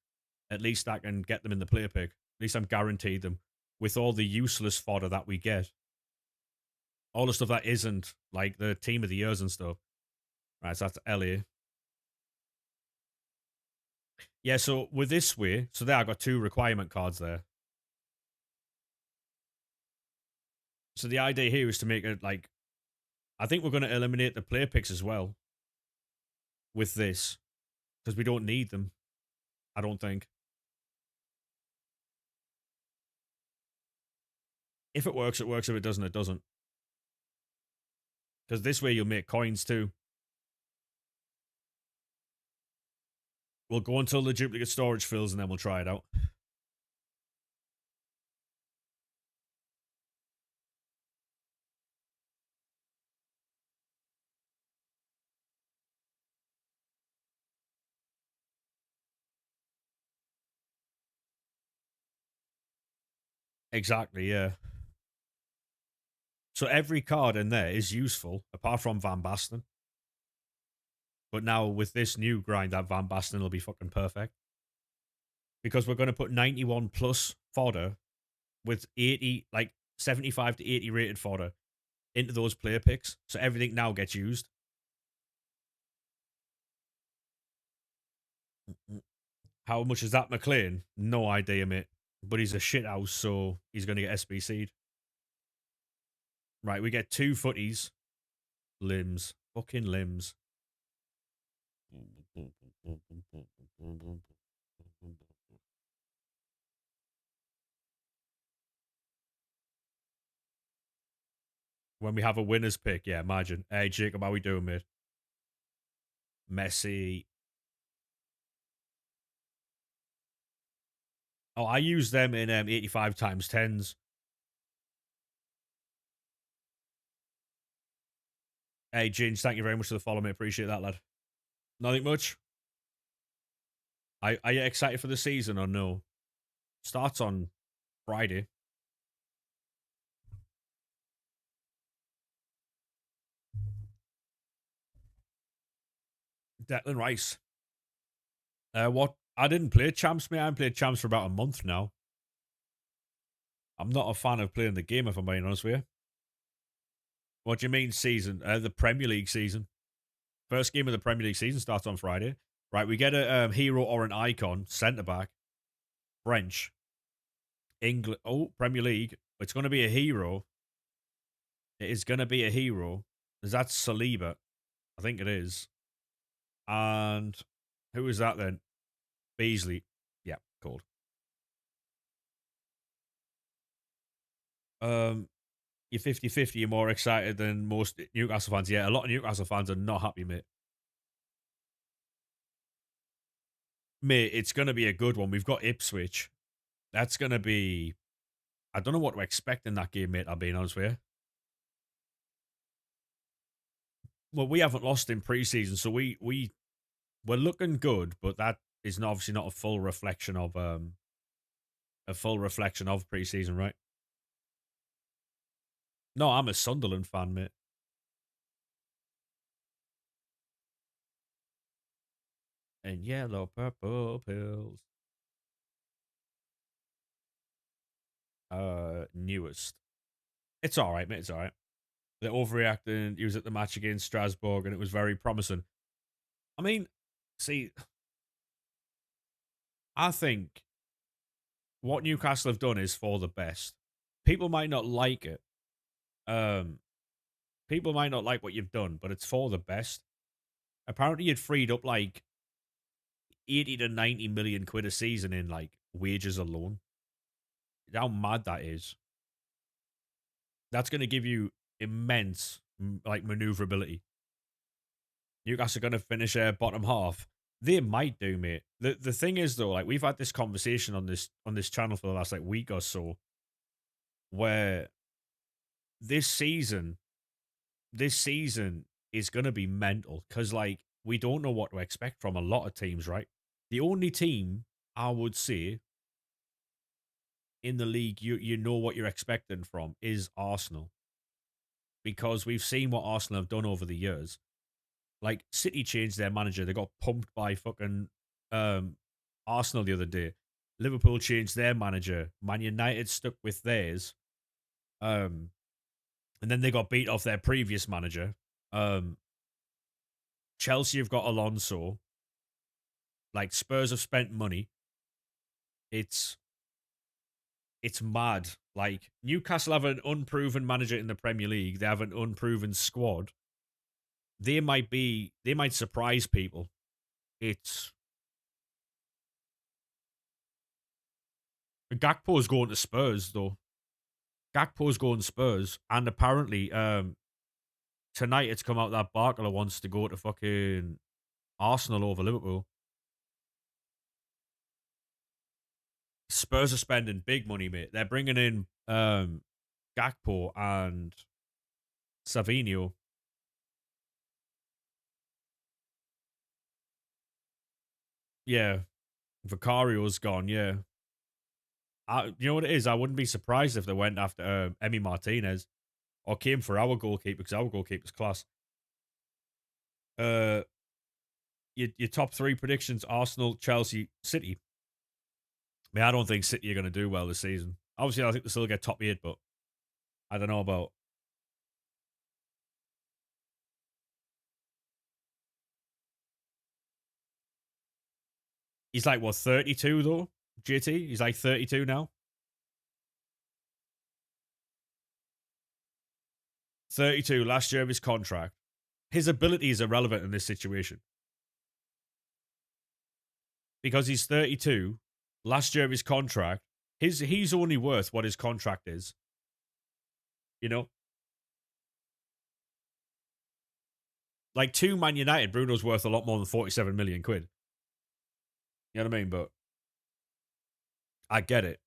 at least I can get them in the player pick. At least I'm guaranteed them with all the useless fodder that we get. All the stuff that isn't like the team of the years and stuff. Right, so that's LA. Yeah, so with this way, so there I got 2 requirement cards there. So the idea here is to make it like, I think we're going to eliminate the player picks as well with this because we don't need them. I don't think. If it works, it works. If it doesn't, it doesn't. Because this way you'll make coins too. We'll go until the duplicate storage fills and then we'll try it out. Exactly, yeah. So every card in there is useful, apart from Van Basten. But now with this new grind, that Van Basten will be fucking perfect because we're going to put 91 plus fodder with 80, like 75 to 80 rated fodder into those player picks. So everything now gets used. How much is that McLean? No idea, mate. But he's a shithouse, so he's going to get SBC'd. Right, we get 2 footies. Limbs. Fucking limbs. When we have a winner's pick, yeah, imagine. Hey, Jacob, how we doing, mate? Messi. Oh, I use them in 85 times 10s. Hey, Ginge, thank you very much for the follow, mate. Appreciate that, lad. Nothing much. Are you excited for the season or no? Starts on Friday. Declan Rice. What? I didn't play Champs, mate. I haven't played Champs for about a month now. I'm not a fan of playing the game, if I'm being honest with you. What do you mean season? The Premier League season. First game of the Premier League season starts on Friday. Right, we get a hero or an icon, centre back, French, England. Oh, Premier League. It's going to be a hero. It is going to be a hero. Is that Saliba? I think it is. And who is that then? Beasley. Yeah, called. You're 50-50. You're more excited than most Newcastle fans. Yeah, a lot of Newcastle fans are not happy, mate. Mate, it's going to be a good one. We've got Ipswich. That's going to be... I don't know what to expect in that game, mate, I'll be honest with you. Well, we haven't lost in pre-season, so we're looking good, but that is obviously not a full reflection of pre-season, right? No, I'm a Sunderland fan, mate. And yellow purple pills. Newest. It's all right, mate. It's all right. They're overreacting. He was at the match against Strasbourg, and it was very promising. I mean, see, I think what Newcastle have done is for the best. People might not like it. Um, People might not like what you've done, but it's for the best. Apparently, you'd freed up like 80 to 90 million quid a season in like wages alone. How mad that is. That's going to give you immense like maneuverability. Newcastle are going to finish bottom half. They might do, mate. The thing is though, like we've had this conversation on this channel for the last like week or so, where this season is going to be mental because like we don't know what to expect from a lot of teams, right? The only team I would say in the league you know what you're expecting from is Arsenal because we've seen what Arsenal have done over the years. Like City changed their manager, they got pumped by fucking Arsenal the other day. Liverpool changed their manager. Man United stuck with theirs. And then they got beat off their previous manager. Um, Chelsea have got Alonso. Like Spurs have spent money. It's mad. Like Newcastle have an unproven manager in the Premier League. They have an unproven squad. They might surprise people. It's Gakpo's going to Spurs though. Gakpo's going Spurs, and apparently, tonight it's come out that Barkler wants to go to fucking Arsenal over Liverpool. Spurs are spending big money, mate. They're bringing in Gakpo and Savinho. Yeah, Vicario's gone. Yeah, you know what it is. I wouldn't be surprised if they went after Emi Martinez. or came for our goalkeeper because our goalkeeper's class. Uh, your top three predictions: Arsenal, Chelsea, City. I mean, I don't think City are going to do well this season. Obviously, I think they still get top 8, but I don't know about. He's like what 32 though. JT, he's like 32 now. 32 last year of his contract. His ability is irrelevant in this situation because he's 32. Last year of his contract, he's only worth what his contract is. You know, like to Man United, Bruno's worth a lot more than 47 million quid. You know what I mean? But I get it.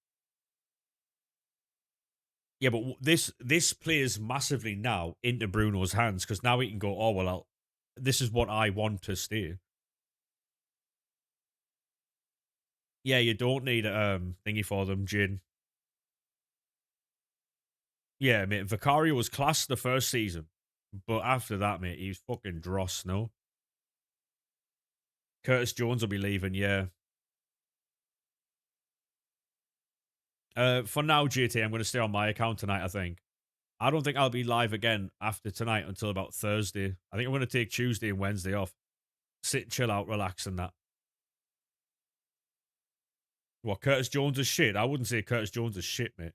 Yeah, but this plays massively now into Bruno's hands because now he can go, oh well, this is what I want to steer. Yeah, you don't need thingy for them, Jin. Yeah, mate. Vicario was class the first season, but after that, mate, he's fucking dross. No, Curtis Jones will be leaving. Yeah. For now, GT, I'm going to stay on my account tonight. I think. I don't think I'll be live again after tonight until about Thursday. I think I'm going to take Tuesday and Wednesday off. Sit, chill out, relax, and that. What, Curtis Jones is shit? I wouldn't say Curtis Jones is shit, mate.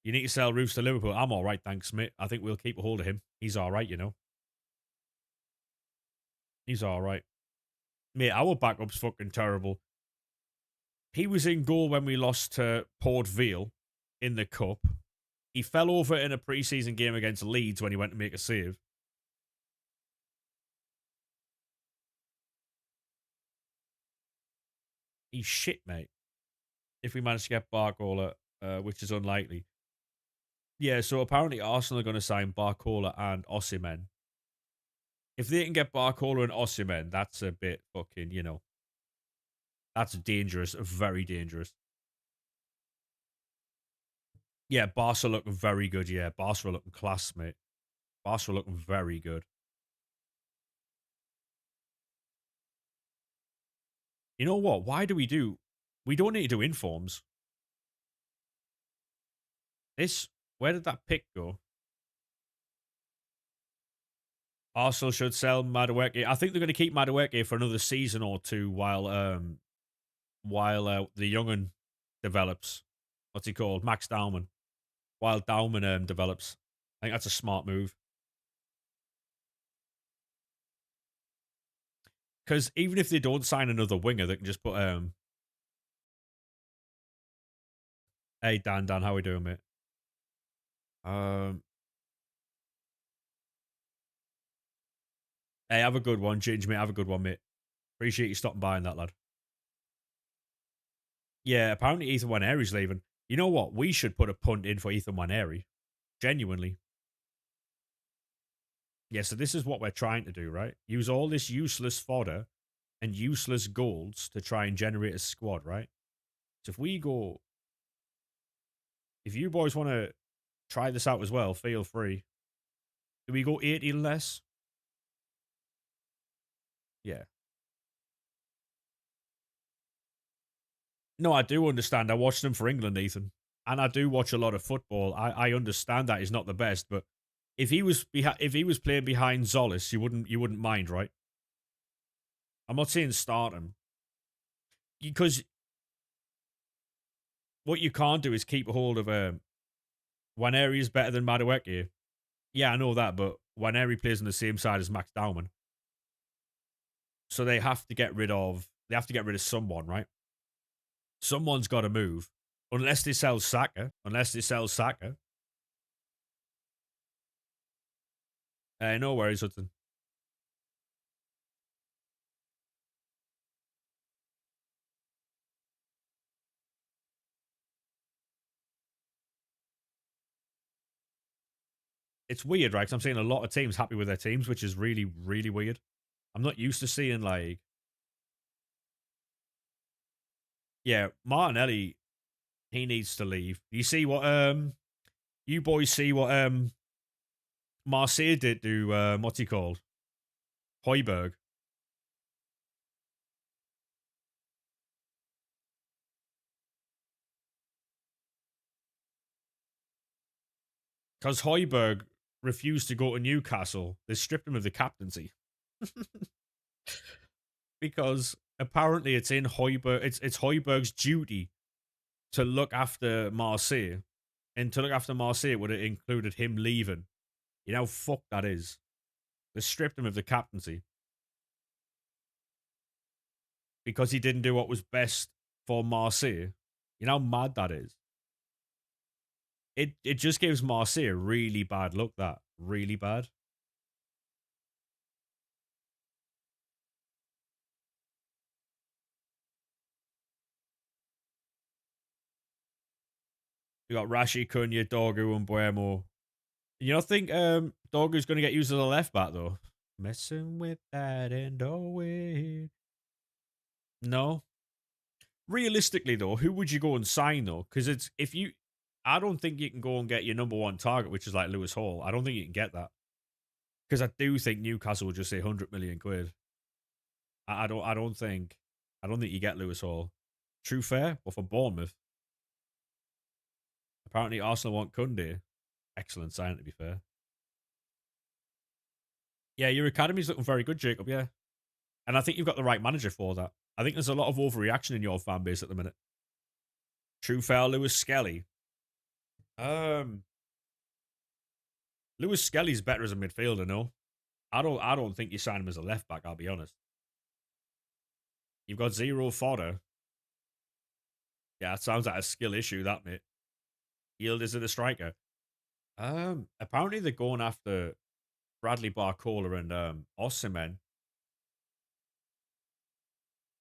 You need to sell Roofs to Liverpool. I'm all right, thanks, mate. I think we'll keep a hold of him. He's all right, you know. He's all right. Mate, our backup's fucking terrible. He was in goal when we lost to Port Vale in the Cup. He fell over in a preseason game against Leeds when he went to make a save. He's shit, mate. If we manage to get Barcola, which is unlikely. Yeah, so apparently Arsenal are going to sign Barcola and Osimhen. If they can get Barcola and Osimhen, that's a bit fucking, you know, that's dangerous, very dangerous. Yeah, Barca looking very good. Yeah, Barca looking class, mate. Barca looking very good. You know what? Why do we do? We don't need to do informs. This, where did that pick go? Arsenal should sell Madueke. I think they're going to keep Madueke for another season or two while the young'un develops. What's he called? Max Dauman. While Dauman develops. I think that's a smart move. Because even if they don't sign another winger, they can just put hey Dan, how we doing, mate? Um Hey, have a good one, Ginge, mate. Have a good one, mate. Appreciate you stopping by on that, lad. Yeah, apparently Ethan Waneri's leaving. You know what? We should put a punt in for Ethan Waneri. Genuinely. Yeah, so this is what we're trying to do, right? Use all this useless fodder and useless golds to try and generate a squad, right? So if we go, if you boys want to try this out as well, feel free. Do we go 80 less? Yeah. No, I do understand. I watched him for England, Ethan, and I do watch a lot of football. I understand that he's not the best, but if he was playing behind Zolis, you wouldn't mind, right? I'm not saying start him because what you can't do is keep a hold of Waneri is better than Madueke. Yeah, I know that, but Waneri plays on the same side as Max Dauman, so they have to get rid of someone, right? Someone's got to move, unless they sell Saka. Unless they sell Saka. No worries, Hudson. It's weird, right? 'Cause I'm seeing a lot of teams happy with their teams, which is really, really weird. I'm not used to seeing like, yeah, Martinelli. He needs to leave. You see what you boys see what Marseille did do what's he called? Hoiberg. Because Hoiberg refused to go to Newcastle. They stripped him of the captaincy. Because apparently it's in Hoiberg it's Hoiberg's duty to look after Marseille. And to look after Marseille would have included him leaving. You know how fuck that is. They stripped him of the captaincy because he didn't do what was best for Marseille. You know how mad that is? It just gives Marseille a really bad look, that. Really bad. You got Rashi, Cunha, Dorgu, and Buemo. You don't think Dorgu's going to get used as a left back, though? Messing with that and always. No. Realistically, though, who would you go and sign, though? Because it's, if you, I don't think you can go and get your number one target, which is like Lewis Hall. I don't think you can get that. Because I do think Newcastle will just say 100 million quid. I don't think you get Lewis Hall. True fair, but for Bournemouth, apparently Arsenal want Kunde. Excellent sign, to be fair. Yeah, your academy's looking very good, Jacob. Yeah, and I think you've got the right manager for that. I think there's a lot of overreaction in your fan base at the minute. True fair, Lewis Skelly. Um, Lewis Skelly's better as a midfielder. No, I don't think you sign him as a left back. I'll be honest. You've got zero fodder. Yeah, it sounds like a skill issue, that mate. Yield is it a striker? Apparently they're going after Bradley Barcola and Osimhen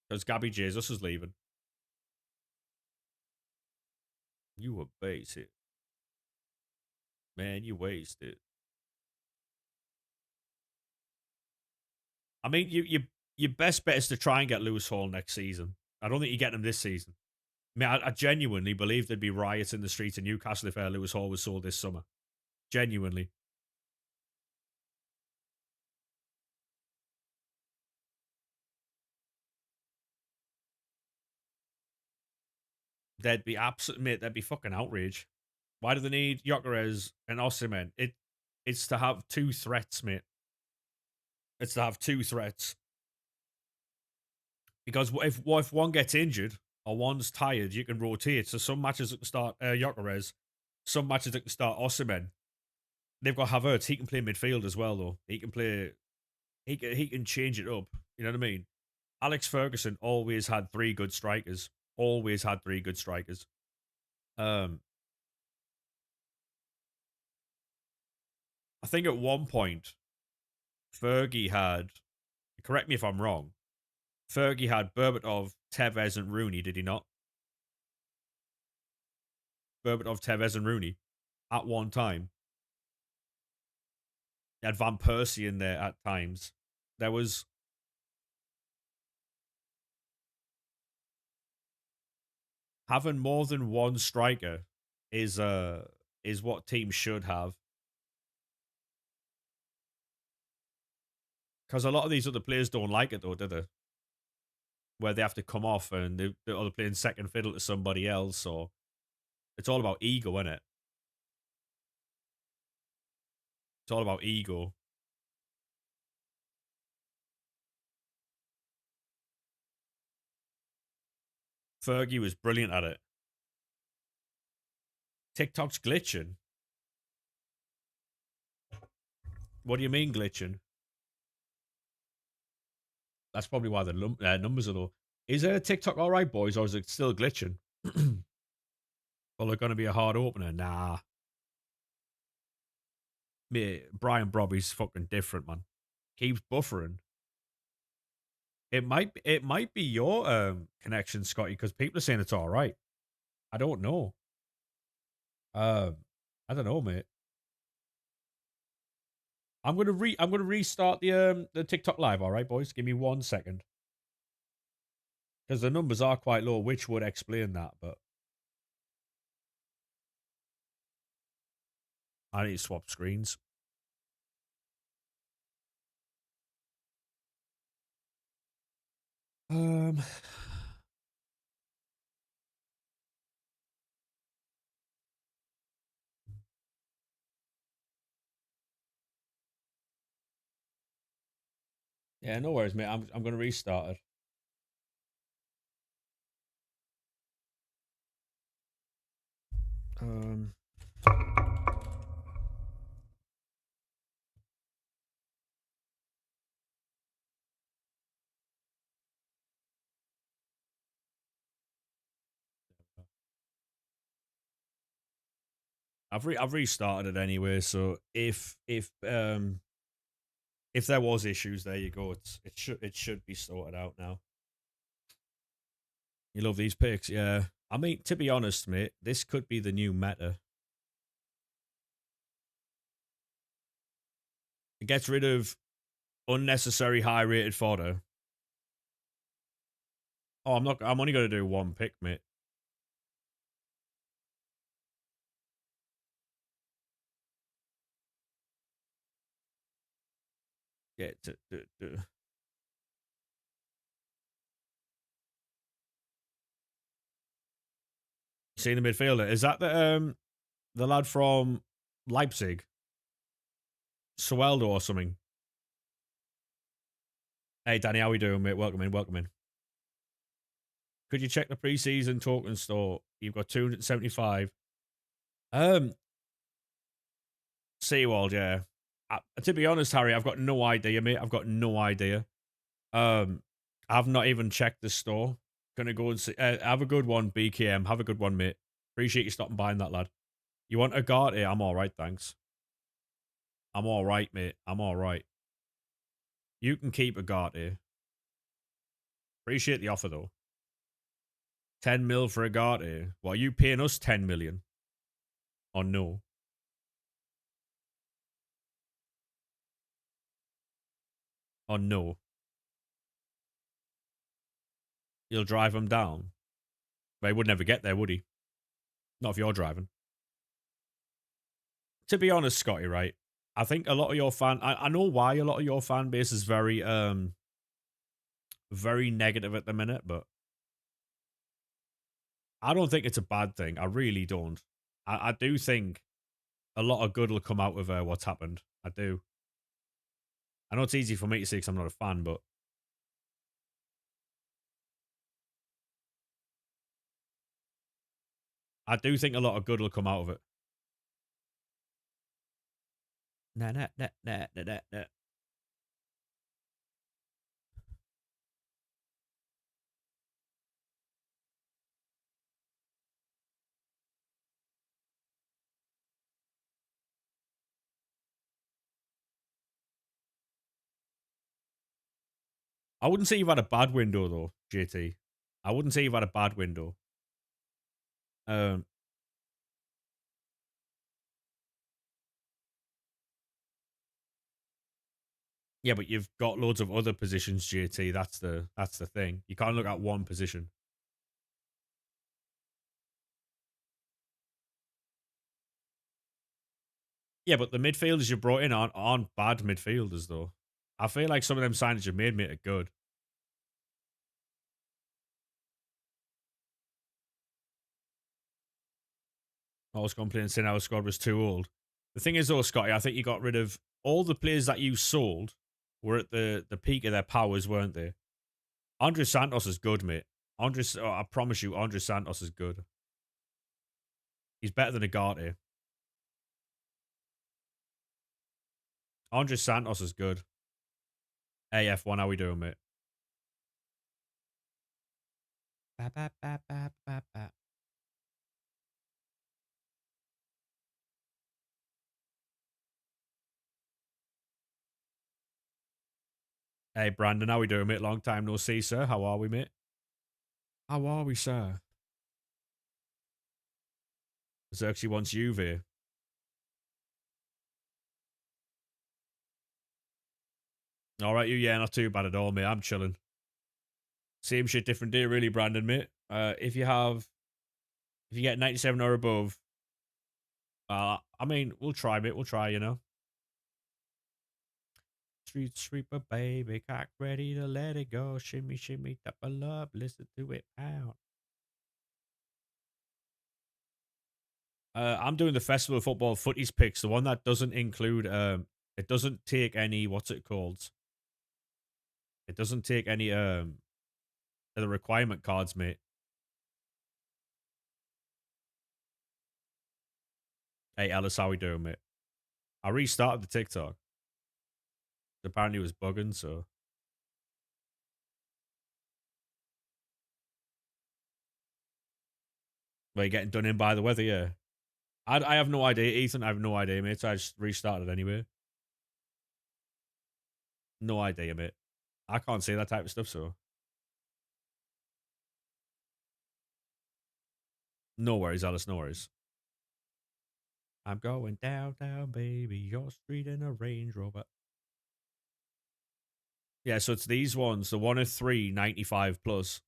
because Gabby Jesus is leaving. You were basic, man. You wasted. I mean, your best bet is to try and get Lewis Hall next season. I don't think you get him this season. I mean, I genuinely believe there'd be riots in the streets in Newcastle if Lewis Hall was sold this summer. Genuinely, there'd be absolute mate. There'd be fucking outrage. Why do they need Gyökeres and Osimhen? It's to have two threats, mate. It's to have two threats. Because if one gets injured or one's tired, you can rotate. So some matches that can start Gyökeres, some matches that can start Osimhen. They've got Havertz. He can play midfield as well, though. He can play. He can change it up. You know what I mean? Alex Ferguson always had three good strikers. Always had three good strikers. Um, I think at one point Fergie had. Correct me if I'm wrong. Fergie had Berbatov, Tevez, and Rooney. Did he not? Berbatov, Tevez, and Rooney at one time. He had Van Persie in there at times. There was having more than one striker is what teams should have. Because a lot of these other players don't like it though, do they? Where they have to come off and they're playing second fiddle to somebody else, or it's all about ego, isn't it? It's all about ego. Fergie was brilliant at it. TikTok's glitching. What do you mean glitching? That's probably why the numbers are low. Is TikTok all right, boys, or is it still glitching? Well, they're going to be a hard opener. Nah, me, Brian Brobby's fucking different, man. Keeps buffering. It might be your connection, Scotty, because people are saying it's all right. I don't know. Um, I don't know, mate. I'm gonna restart the TikTok live. All right, boys, give me 1 second because the numbers are quite low, which would explain that. But I need to swap screens. Um, yeah, no worries, mate. I'm gonna restart it. Um, I've restarted it anyway. So if there was issues, there you go. It should be sorted out now. You love these picks, yeah. I mean, to be honest, mate, this could be the new meta. It gets rid of unnecessary high rated fodder. Oh, I'm not. I'm only gonna do one pick, mate. Yeah. See the midfielder. Is that the lad from Leipzig, Sweldo or something? Hey, Danny, how we doing, mate? Welcome in. Welcome in. Could you check the preseason token store? You've got 275. Um, Seawald, yeah. To be honest, Harry, I've got no idea, mate. I've got no idea. Um, I've not even checked the store. Gonna go and see. Have a good one, BKM. Have a good one, mate. Appreciate you stopping by, that lad. You want a guard here? I'm all right, thanks. I'm all right, mate. I'm all right. You can keep a guard here. Appreciate the offer though. 10 mil for a guard here. What are you paying us 10 million? Or no? Or no? You'll drive him down. But he would never get there, would he? Not if you're driving. To be honest, Scotty, right? I think a lot of your I know why a lot of your fan base is very negative at the minute, but I don't think it's a bad thing. I really don't. I do think a lot of good will come out of what's happened. I do. I know it's easy for me to say because I'm not a fan, but I do think a lot of good will come out of it. Nah, nah, nah, nah, nah, nah, nah. I wouldn't say you've had a bad window though, JT. I wouldn't say you've had a bad window. Um, yeah, but you've got loads of other positions, JT. That's the thing. You can't look at one position. Yeah, but the midfielders you brought in aren't bad midfielders though. I feel like some of them signings you made, mate, are good. I was complaining saying our squad was too old. The thing is though, Scotty, I think you got rid of all the players that you sold were at the peak of their powers, weren't they? Andre Santos is good, mate. I promise you, Andre Santos is good. He's better than Agate. Andre Santos is good. AF1, how we doing, mate? Ba, ba, ba, ba, ba, ba. Hey, Brandon, how we doing, mate? Long time no see, sir. How are we, mate? How are we, sir? Xerxes wants Juve. All right, you, yeah, not too bad at all, mate. I'm chilling. Same shit, different day, really, Brandon, mate. If you get 97 or above, I mean, we'll try, mate. We'll try, you know. street sweeper, baby, cock ready to let it go. Shimmy, shimmy, double up, listen to it pound. I'm doing the Festival of Football Footies picks, the one that doesn't include, it doesn't take any, what's it called? It doesn't take any, the requirement cards, mate. Hey, Alice, how we doing, mate? I restarted the TikTok. Apparently it was bugging, so. Well, you're getting done in by the weather, yeah. I have no idea, Ethan. I have no idea, mate. So I just restarted anyway. No idea, mate. I can't say that type of stuff, so. No worries, Alice, no worries. I'm going downtown, baby. Your street in a Range Rover. Yeah, so it's these ones. The one of 3, 95 plus.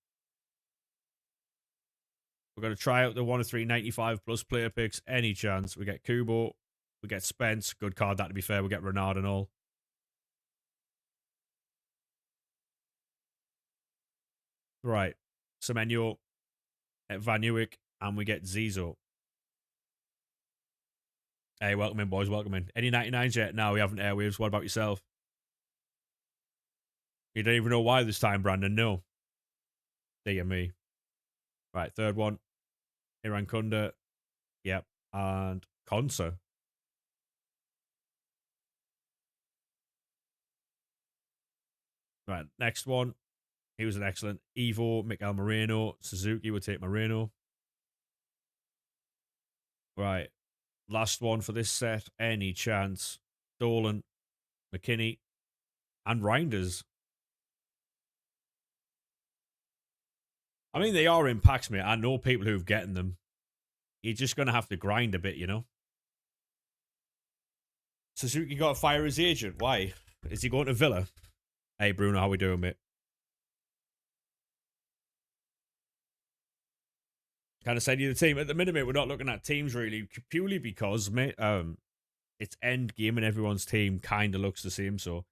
We're going to try out the 1 of 3, 95 plus player picks. Any chance. We get Kubo. We get Spence. Good card, that to be fair. We get Renard and all. Right. Semenyo, Van Uyck, and we get Zizo. Hey, welcome in, boys. Welcome in. Any 99s yet? No, we haven't airwaves. What about yourself? You don't even know why this time, Brandon. No. Dear me. Right, third one. Iran Kunda. Yep. And Consa. Right, next one. He was an excellent Evo, Miguel Moreno. Suzuki would take Moreno. Right. Last one for this set. Any chance. Dolan, McKinney, and Reinders. I mean, they are in packs, mate. I know people who've gotten them. You're just going to have to grind a bit, you know? Suzuki got to fire his agent. Why? Is he going to Villa? Hey, Bruno, how we doing, mate? Kind of said you the team. At the minute, mate, we're not looking at teams really, purely because, mate, it's end game and everyone's team kind of looks the same. So,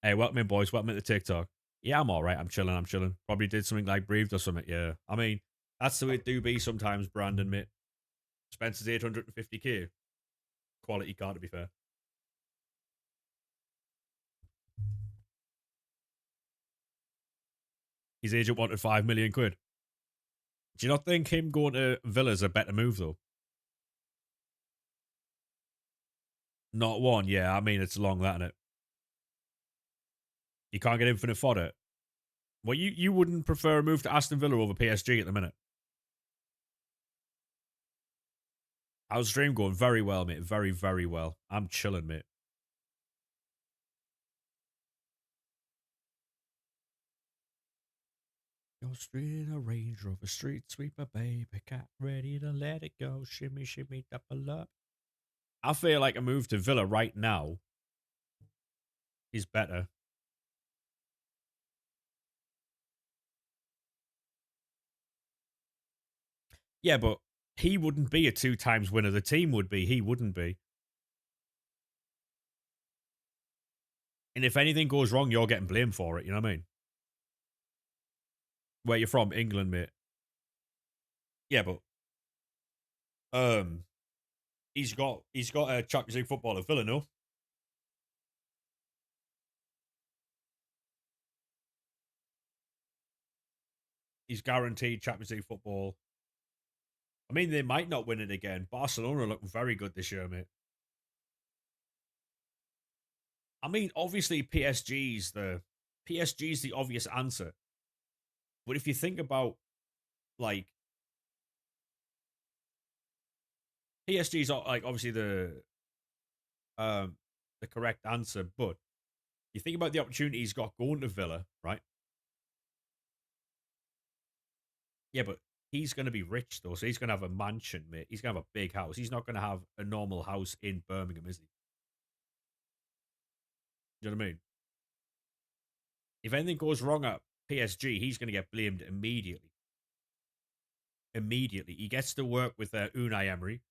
hey, welcome in, boys. Welcome in to TikTok. Yeah, I'm all right. I'm chilling. I'm chilling. Probably did something like breathed or something. Yeah. I mean, that's the way it do be sometimes, Brandon, mate. Spencer's 850k. Quality card, to be fair. His agent wanted 5 million quid. Do you not think him going to Villa's a better move, though? Not one. Yeah, I mean, it's long, that, isn't it? You can't get infinite fodder. Well, you wouldn't prefer a move to Aston Villa over PSG at the minute? How's stream going? Very well, mate. Very, very well. I'm chilling, mate. Your street in a Range Rover, street sweeper, baby, cat ready to let it go. Shimmy, shimmy, double up. I feel like a move to Villa right now is better. Yeah, but he wouldn't be a 2 times winner. The team would be. He wouldn't be. And if anything goes wrong, you're getting blamed for it. You know what I mean? Where you're from, England, mate. Yeah, but um, he's got a Champions League football at Villa, no? He's guaranteed Champions League football. I mean, they might not win it again. Barcelona look very good this year, mate. I mean, obviously PSG's the obvious answer. But if you think about like PSG's like obviously um the correct answer, but you think about the opportunity he's got going to Villa, right? Yeah, but he's going to be rich though, so he's going to have a mansion, mate. He's going to have a big house. He's not going to have a normal house in Birmingham, is he? Do you know what I mean? If anything goes wrong at PSG, he's going to get blamed immediately. Immediately, he gets to work with Unai Emery,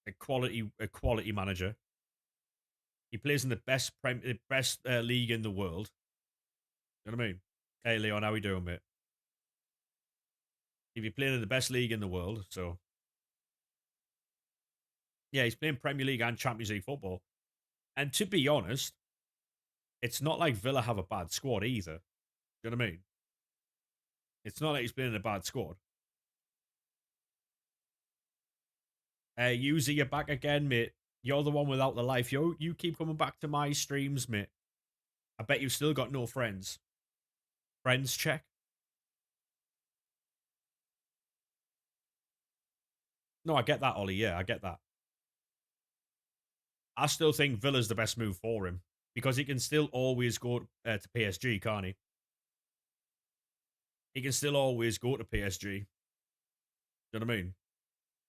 a quality manager. He plays in the best league in the world. You know what I mean? Hey, Leon, how we doing, mate? If you're playing in the best league in the world, so yeah, he's playing Premier League and Champions League football. And to be honest, it's not like Villa have a bad squad either. You know what I mean? It's not like he's playing in a bad squad. User, you're back again, mate. You're the one without the life. You keep coming back to my streams, mate. I bet you've still got no friends. Friends check. No, I get that, Ollie. Yeah, I get that. I still think Villa's the best move for him because he can still always go to PSG, can't he? He can still always go to PSG. You know what I mean?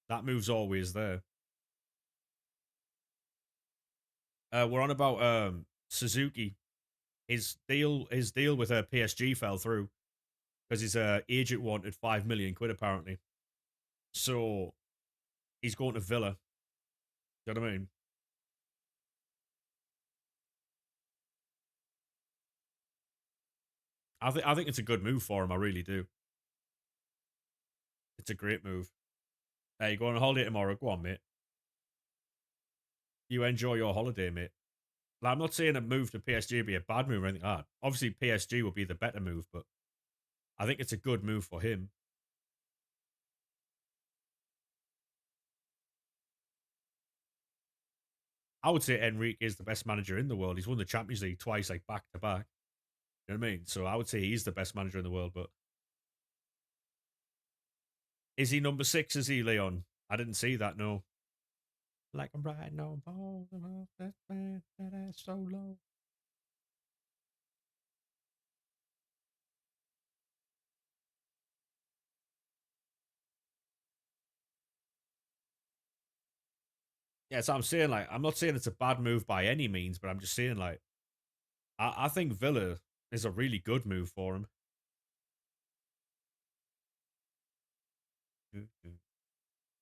That move's always there. We're on about Suzuki. His deal with PSG fell through because his agent wanted 5 million quid apparently. So he's going to Villa. You know what I mean? I think it's a good move for him. I really do. It's a great move. Hey, go on holiday tomorrow. Go on, mate. You enjoy your holiday, mate. Like, I'm not saying a move to PSG would be a bad move or anything like that. Obviously, PSG would be the better move, but I think it's a good move for him. I would say Enrique is the best manager in the world. He's won the Champions League twice, like back to back. You know what I mean? So I would say he's the best manager in the world. But is he number 6? Is he Leon? I didn't see that. No. Like I'm riding on balls and off that man that ass so low. Yeah, so I'm saying like I'm not saying it's a bad move by any means, but I'm just saying like I think Villa is a really good move for him.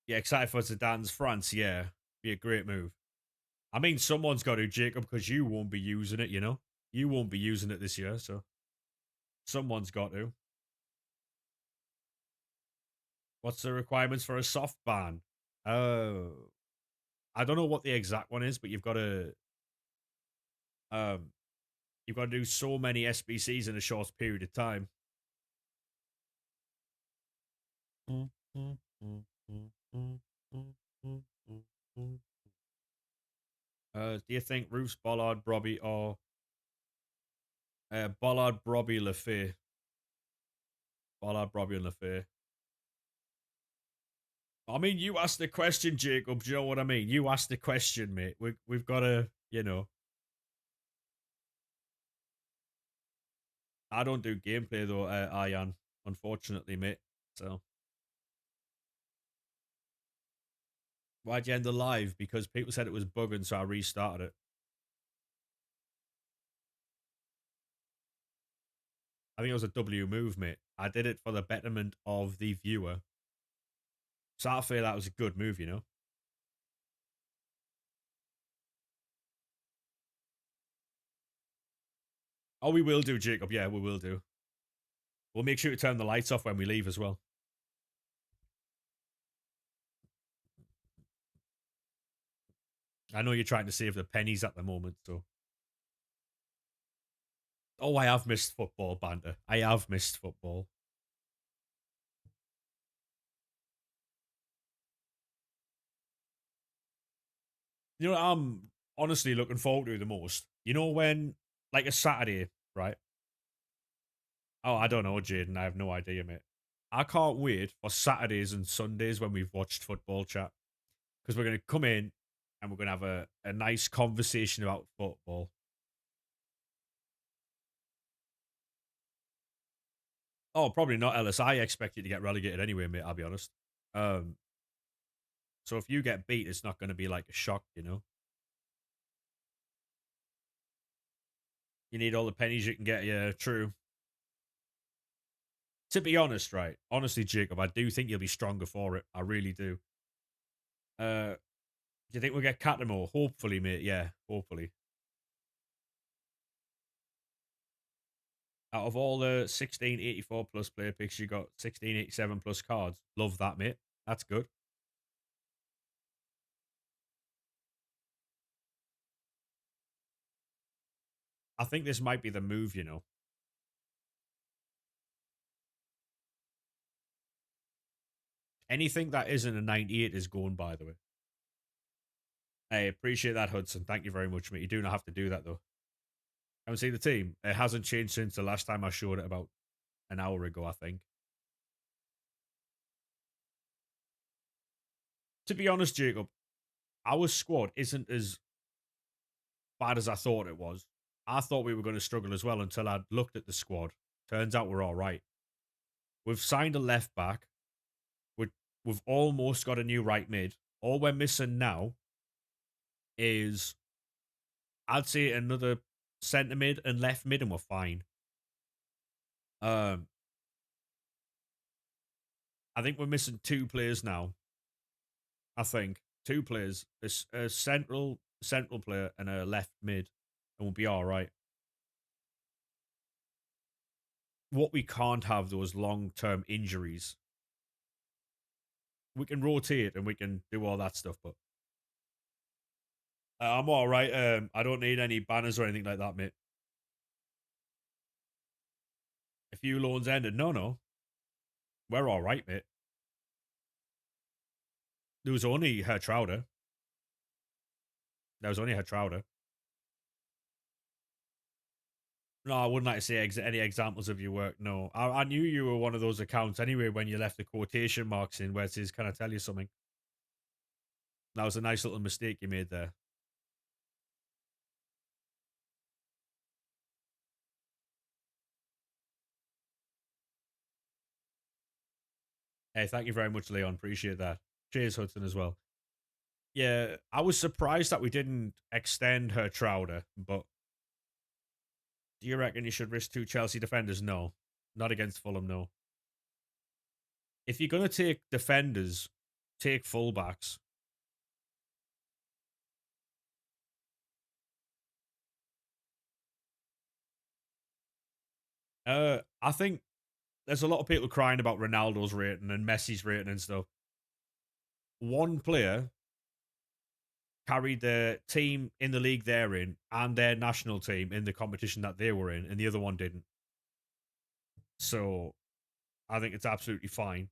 Yeah, excited for Zidane's France. Yeah, be a great move. I mean, someone's got to, Jacob, because you won't be using it. You know, you won't be using it this year, so someone's got to. What's the requirements for a soft ban? Oh, I don't know what the exact one is, but um you've got to do so many SBCs in a short period of time. Do you think Roofs, Bollard, Brobby, or Bollard, Brobby, Lafay? Bollard, Brobby, and Lafay. I mean, you asked the question, Jacob. Do you know what I mean? You asked the question, mate. We've got to, you know. I don't do gameplay though, Ayan. Unfortunately, mate. So why'd you end the live? Because people said it was bugging, so I restarted it. I think it was a W move, mate. I did it for the betterment of the viewer. So I feel that was a good move, you know. Oh, we will do, Jacob. Yeah, we will do. We'll make sure to turn the lights off when we leave as well. I know you're trying to save the pennies at the moment, so. Oh, I have missed football, Banter. I have missed football. You know what I'm honestly looking forward to the most? You know when, like a Saturday, right? Oh, I don't know, Jaden. I have no idea, mate. I can't wait for Saturdays and Sundays when we've watched football chat because we're going to come in and we're going to have a nice conversation about football. Oh, probably not, Ellis. I expect you to get relegated anyway, mate. I'll be honest. Um, so if you get beat, it's not going to be like a shock, you know. You need all the pennies you can get. Yeah, true. To be honest, right? Honestly, Jacob, I do think you'll be stronger for it. I really do. Do you think we'll get Catamo? Hopefully, mate. Yeah, hopefully. Out of all the 1684 plus player picks, you got 1687 plus cards. Love that, mate. That's good. I think this might be the move, you know. Anything that isn't a 98 is gone, by the way. I appreciate that, Hudson. Thank you very much, mate. You do not have to do that, though. Haven't seen the team. It hasn't changed since the last time I showed it about an hour ago, I think. To be honest, Jacob, our squad isn't as bad as I thought it was. I thought we were going to struggle as well until I'd looked at the squad. Turns out we're all right. We've signed a left back. We've almost got a new right mid. All we're missing now is, I'd say, another centre mid and left mid, and we're fine. Um, I think we're missing two players now. I think two players, a central player and a left mid, and we'll be all right. What we can't have though is long term injuries. We can rotate and we can do all that stuff, but I'm all right. I don't need any banners or anything like that, mate. A few loans ended. No, we're all right, mate. There was only her Trouder. There was only her Trouder. No, I wouldn't like to say any examples of your work. No, I knew you were one of those accounts anyway when you left the quotation marks in where it says, "Can I tell you something?" That was a nice little mistake you made there. Hey, thank you very much, Leon. Appreciate that. Cheers, Hudson, as well. Yeah, I was surprised that we didn't extend her Trouder, but do you reckon you should risk two Chelsea defenders? No, not against Fulham, no. If you're going to take defenders, take fullbacks. I think there's a lot of people crying about Ronaldo's rating and Messi's rating and stuff. One player carried the team in the league they're in and their national team in the competition that they were in, and the other one didn't. So I think it's absolutely fine.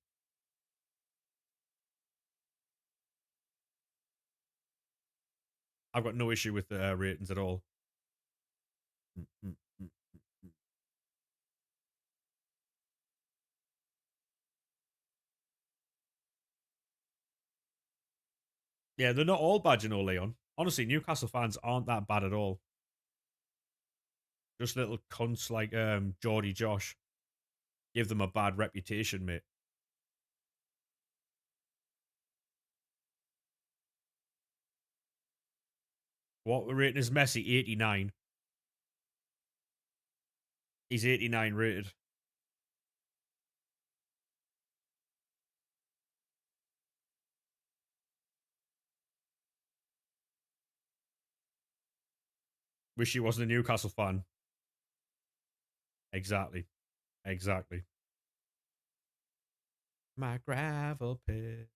I've got no issue with the ratings at all. Mm, mm, mm, mm. Yeah, they're not all bad, you know, Leon. Honestly, Newcastle fans aren't that bad at all. Just little cunts like Geordie Josh give them a bad reputation, mate. What we're rating is Messi 89. He's 89 rated. Wish he wasn't a Newcastle fan. Exactly. Exactly. My gravel pit.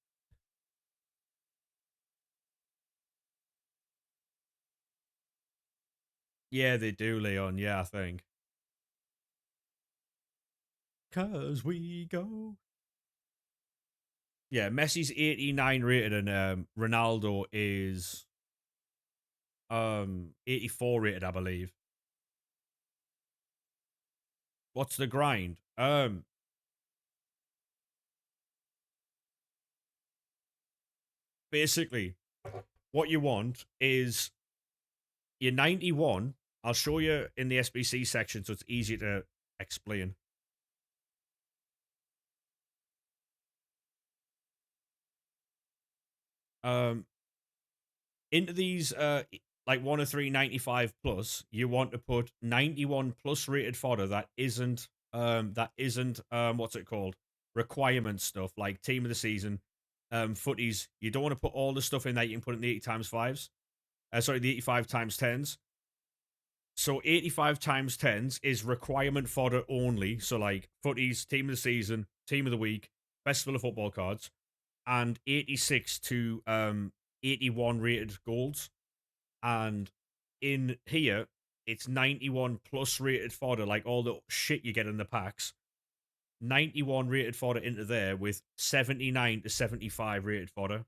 Yeah, they do, Leon. Yeah, I think. Cause we go. Yeah, Messi's 89 rated and Ronaldo is 84 rated, I believe. What's the grind? Basically, what you want is your 91. I'll show you in the SBC section so it's easier to explain. Um, into these like 1 or 3 95 plus, you want to put 91 plus rated fodder that isn't what's it called? Requirement stuff like team of the season, footies. You don't want to put all the stuff in that you can put in the 80 times fives. Sorry, the 85 times tens. So 85 times 10s is requirement fodder only. So like footies, team of the season, team of the week, festival of football cards, and 86 to 81 rated golds. And in here, it's 91 plus rated fodder, like all the shit you get in the packs. 91 rated fodder into there with 79 to 75 rated fodder.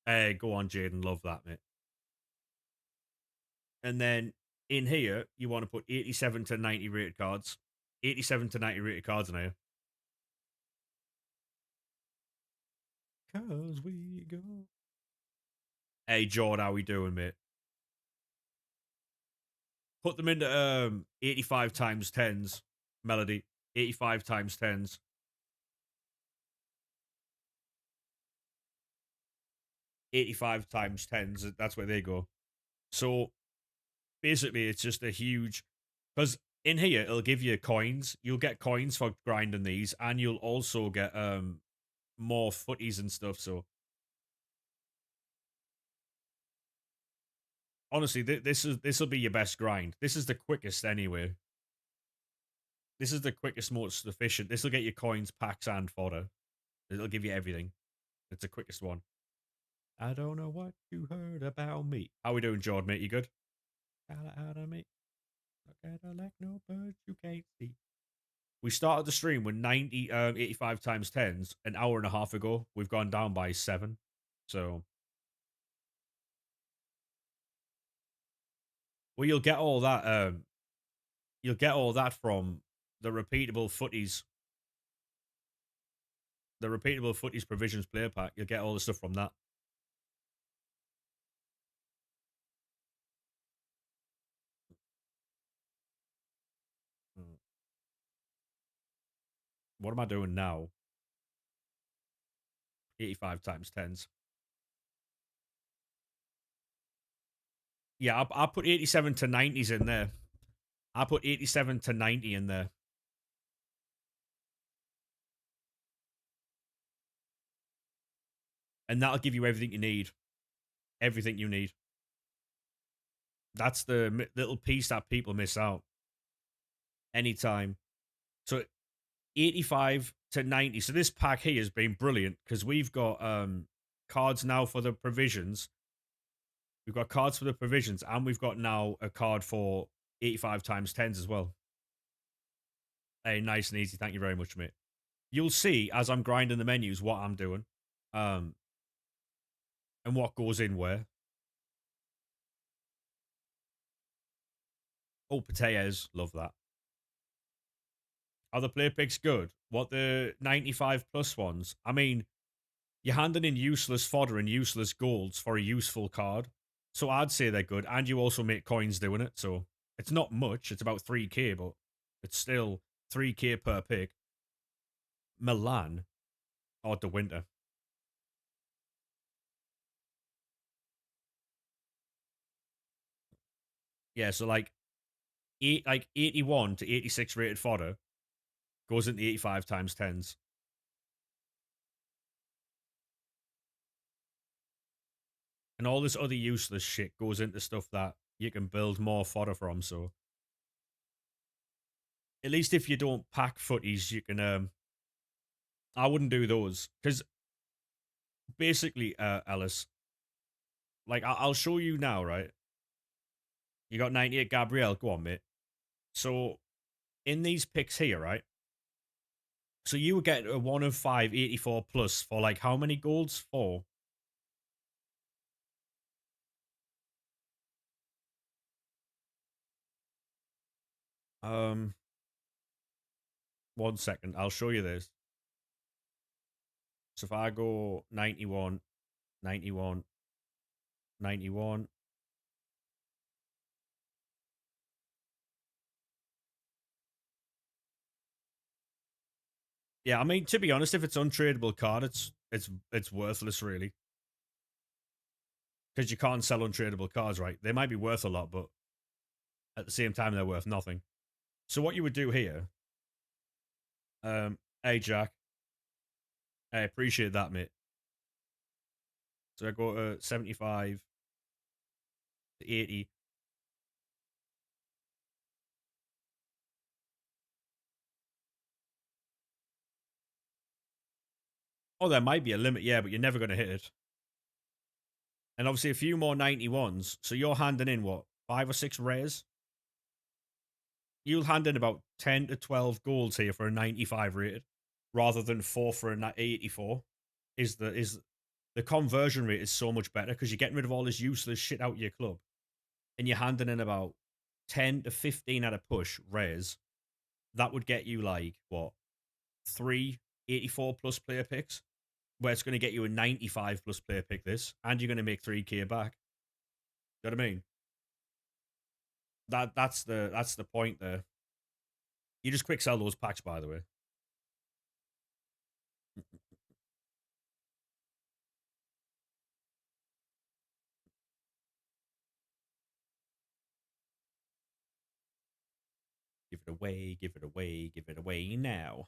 Go on, Jaden. Love that, mate. And then in here, you want to put 87 to 90 rated cards. 87 to 90 rated cards in here. Cause we go. Hey, Jord, how we doing, mate? Put them into 85 times 10s, Melody. 85 times 10s. 85 times 10s. That's where they go. So basically, it's just a huge. Because in here, it'll give you coins. You'll get coins for grinding these, and you'll also get more footies and stuff. So honestly, this will be your best grind. This is the quickest anyway. This is the quickest, most efficient. This will get you coins, packs, and fodder. It'll give you everything. It's the quickest one. I don't know what you heard about me. How we doing, Jordan, mate? You good? Out of me. Look at her like no bird you can't see. We started the stream with 85 times 10s an hour and a half ago. We've gone down by 7. So, well, you'll get all that. You'll get all that from the repeatable footies. The repeatable footies provisions player pack. You'll get all the stuff from that. What am I doing now? 85 times 10s. Yeah, I'll put 87 to 90s in there. I'll put 87 to 90 in there. And that'll give you everything you need. Everything you need. That's the little piece that people miss out. Anytime. So 85 to 90. So this pack here has been brilliant because we've got cards now for the provisions. We've got cards for the provisions, and we've got now a card for 85 times 10s as well. Hey, nice and easy. Thank you very much, mate. You'll see as I'm grinding the menus what I'm doing. And what goes in where. Oh, potatoes. Love that. Are the player picks good? What, the 95 plus ones? I mean, you're handing in useless fodder and useless golds for a useful card. So I'd say they're good. And you also make coins doing it. So it's not much. It's about 3k, but it's still 3k per pick. Milan or De Winter. Yeah, so like 81 to 86 rated fodder goes into 85 times 10s. And all this other useless shit goes into stuff that you can build more fodder from. So at least if you don't pack footies, you can. I wouldn't do those because basically, Alice, like I'll show you now, right? You got 98 Gabrielle. Go on, mate. So in these picks here, right? So you would get a 1 of 5 84 plus for like how many golds? 4. Um, 1 second. I'll show you this. So if I go 91, 91, 91. Yeah, I mean, to be honest, if it's untradeable card, it's worthless really. Because you can't sell untradeable cards, right? They might be worth a lot, but at the same time they're worth nothing. So what you would do here, hey Jack, I appreciate that, mate. So I go to 75 to 80. Oh, there might be a limit, yeah, but you're never going to hit it. And obviously, a few more 91s. So you're handing in what, 5 or 6 rares? You'll hand in about 10 to 12 golds here for a 95 rated, rather than 4 for a 84. Is the conversion rate is so much better because you're getting rid of all this useless shit out of your club, and you're handing in about 10 to 15 at a push rares. That would get you like what, 3 84 plus player picks, where it's going to get you a 95 plus player pick this, and you're going to make 3k back. You know what I mean? That's the point there. You just quick sell those packs, by the way. Give it away, give it away, give it away now.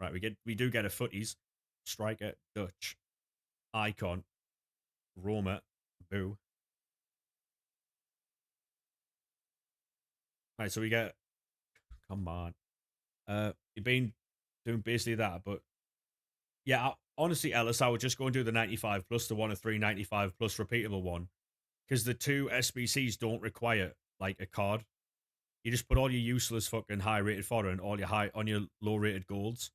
Right, we do get a footies, striker, Dutch, icon, Roma, boo. Right, so we get, come on. You've been doing basically that, but yeah, honestly, Ellis, I would just go and do the 95 plus the 1 of 3 95 plus repeatable one, because the 2 SBCs don't require like a card. You just put all your useless fucking high rated fodder and all your high on your low rated golds.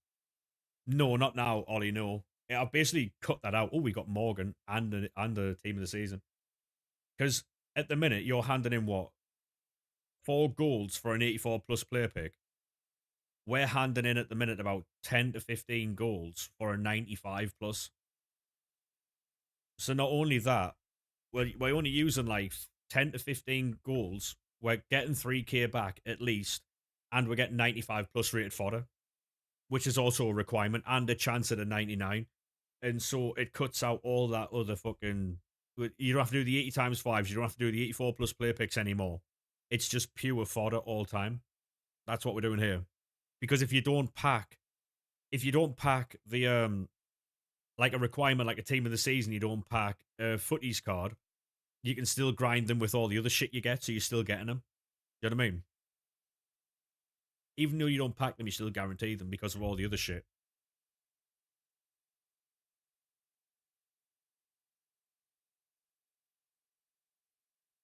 No, not now, Ollie. No, yeah, I've basically cut that out. Oh, we got Morgan and the team of the season, because at the minute you're handing in what, 4 golds for an 84 plus player pick. We're handing in at the minute about 10 to 15 golds for a 95 plus. So not only that, we're only using like 10 to 15 goals. We're getting 3k back at least, and we're getting 95 plus rated fodder, which is also a requirement, and a chance at a 99. And so it cuts out all that other fucking. You don't have to do the 80 times 5s. You don't have to do the 84 plus play picks anymore. It's just pure fodder all time. That's what we're doing here. Because if you don't pack the like a requirement like a team of the season, you don't pack a footies card, you can still grind them with all the other shit you get, so you're still getting them. You know what I mean? Even though you don't pack them, you still guarantee them because of all the other shit.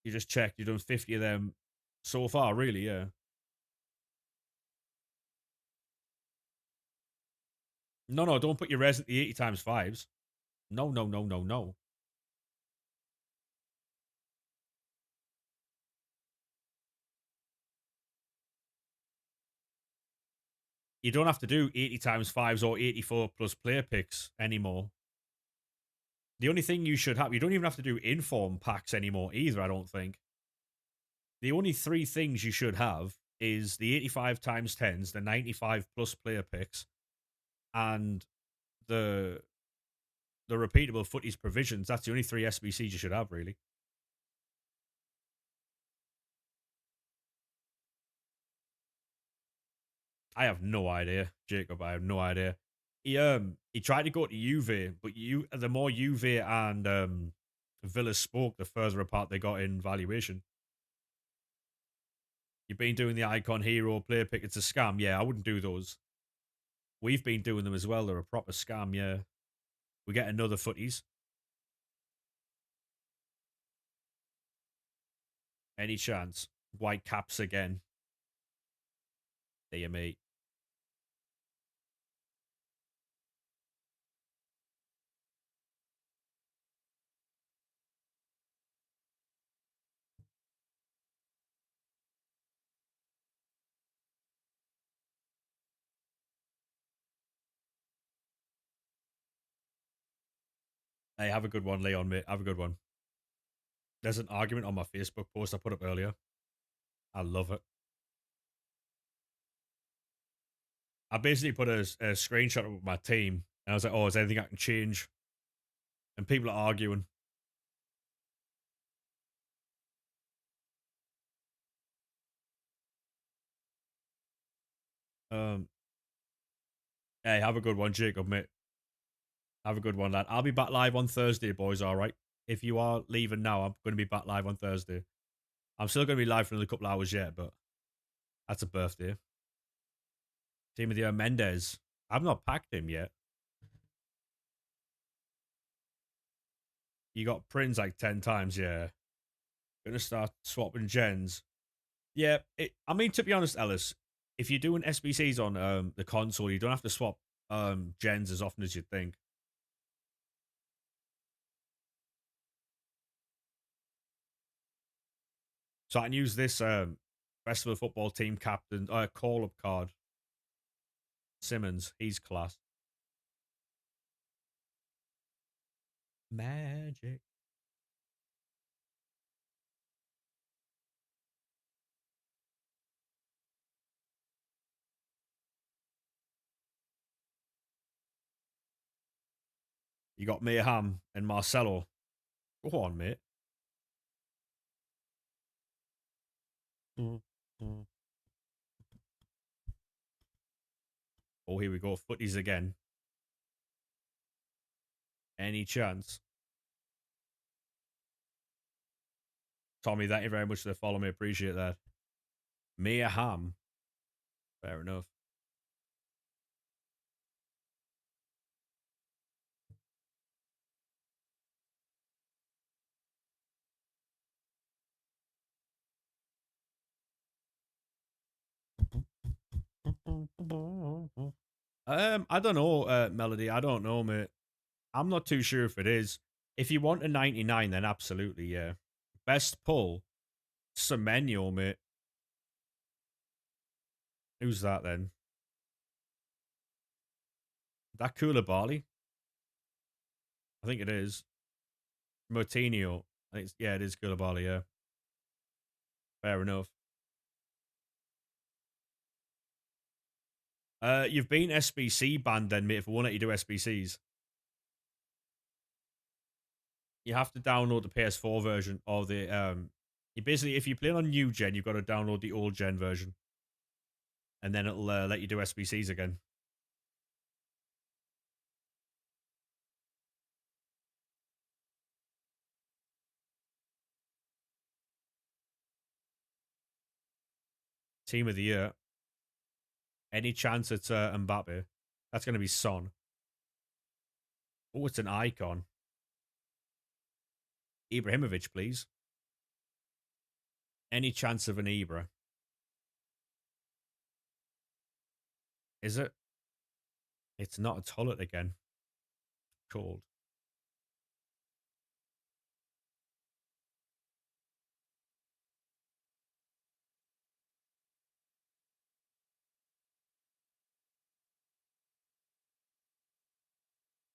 You just checked, you've done 50 of them so far, really, yeah. No, no, don't put your res at the 80 times 5s. No, no, no, no, no. You don't have to do 80 times 5s or 84 plus player picks anymore. The only thing you should have, you don't even have to do inform packs anymore either, I don't think. The only 3 things you should have is the 85 times 10s, the 95 plus player picks, and the the repeatable footies provisions. That's the only 3 SBCs you should have, really. I have no idea, Jacob. I have no idea. He tried to go to Juve, but the more Juve and Villa spoke, the further apart they got in valuation. You've been doing the icon hero player pick. It's a scam. Yeah, I wouldn't do those. We've been doing them as well. They're a proper scam. Yeah, we get another footies. Any chance? White caps again. Dear mate. Hey, have a good one, Leon, mate. Have a good one. There's an argument on my Facebook post I put up earlier. I love it. I basically put a screenshot of my team, and I was like, "Oh, is there anything I can change?" And people are arguing. Um, hey, have a good one, Jacob, mate. Have a good one, lad. I'll be back live on Thursday, boys. All right. If you are leaving now, I'm going to be back live on Thursday. I'm still going to be live for another couple hours yet, but that's a birthday. Team of the year, Mendes. I've not packed him yet. You got Prince like 10 times, yeah. Gonna start swapping gens. Yeah, I mean, to be honest, Ellis, if you're doing SBCs on the console, you don't have to swap gens as often as you'd think. So I can use this rest of the football team captain call up card. Simmons, he's class. Magic. You got Mayhem and Marcelo. Go on, mate. Mm, mm. Oh, here we go. Footies again. Any chance? Tommy, thank you very much for the follow me. Appreciate that. Mia Ham. Fair enough. I don't know, Melody. I don't know, mate. I'm not too sure if it is. If you want a 99, then absolutely, yeah. Best pull, Semenyo, mate. Who's that then? That Koulibaly? I think it is. Moutinho. I think yeah, it is Koulibaly, yeah. Fair enough. You've been SBC banned then, mate, if we won't let you do SBCs. You have to download the PS4 version or the you basically if you play on new gen, you've got to download the old gen version. And then it'll let you do SBCs again. Team of the year. Any chance it's Mbappe? That's gonna be Son. Oh, it's an icon. Ibrahimovic, please. Any chance of an Ibra? Is it? It's not a Tullet again. Cold.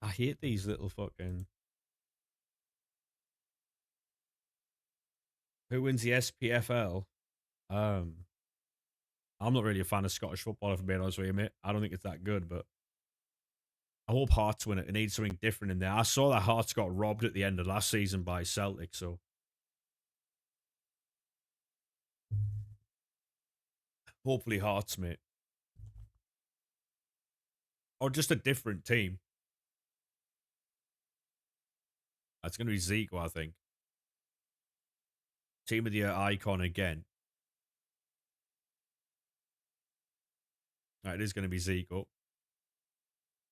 I hate these little fucking. Who wins the SPFL? Um, I'm not really a fan of Scottish football, if I'm being honest with you, mate. I don't think it's that good, but I hope Hearts win it. It needs something different in there. I saw that Hearts got robbed at the end of last season by Celtic, so hopefully Hearts, mate. Or just a different team. It's going to be Zico, I think. Team of the year icon again. It is going to be Zico.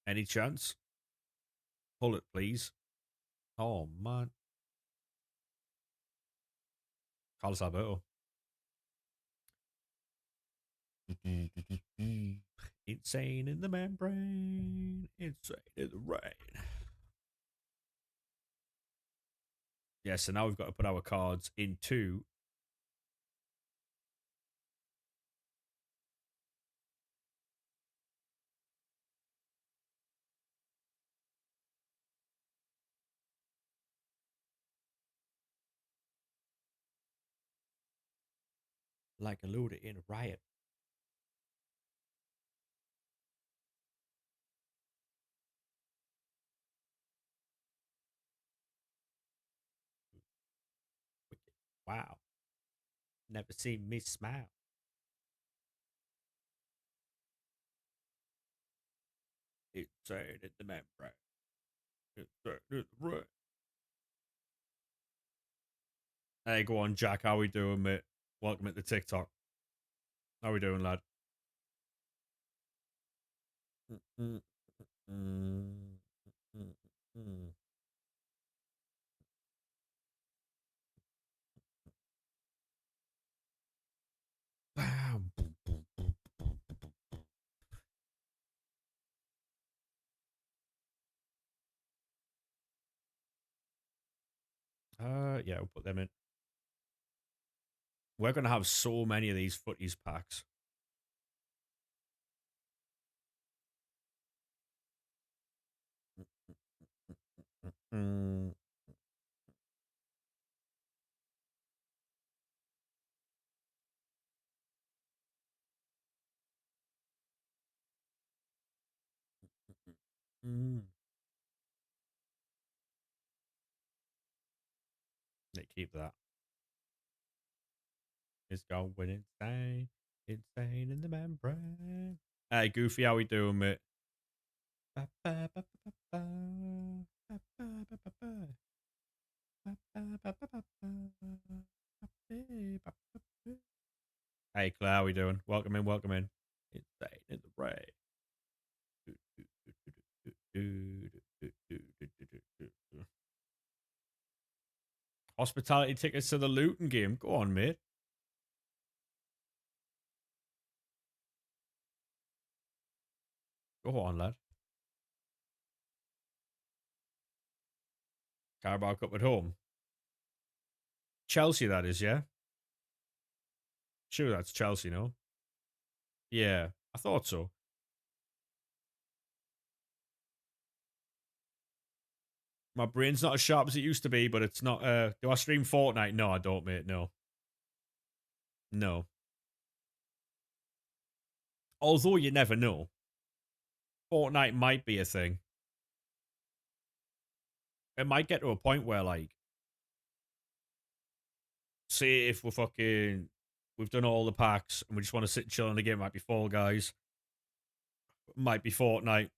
Any chance? Pull it, please. Oh, man. Carlos Alberto. Insane in the membrane. Insane in the rain. Yeah, so now we've got to put our cards into like a loader in a riot. Wow. Never seen me smile. Insane in the membrane. Insane in the rain. Hey, go on, Jack. How we doing, mate? Welcome at the TikTok. How we doing, lad? Mm, mm, mm, mm, mm. Yeah, we'll put them in. We're gonna have so many of these footies packs. Mm. Mm. They keep that. It's going insane. Insane in the membrane. Hey, Goofy, how we doing, mate? Ba, ba, ba, ba, ba, ba, ba, ba, ba, ba. Hey, Claire, how we doing? Welcome in, welcome in. Insane in the brain. Hospitality tickets to the Luton game. Go on, mate. Go on, lad. Carabao Cup at home. Chelsea, that is, yeah? Sure, that's Chelsea, no? Yeah, I thought so. My brain's not as sharp as it used to be, but it's not. Do I stream Fortnite? No, I don't, mate. No. No. Although you never know. Fortnite might be a thing. It might get to a point where, like, say if we've done all the packs and we just want to sit and chill in the game, it might be Fall Guys, might be Fortnite.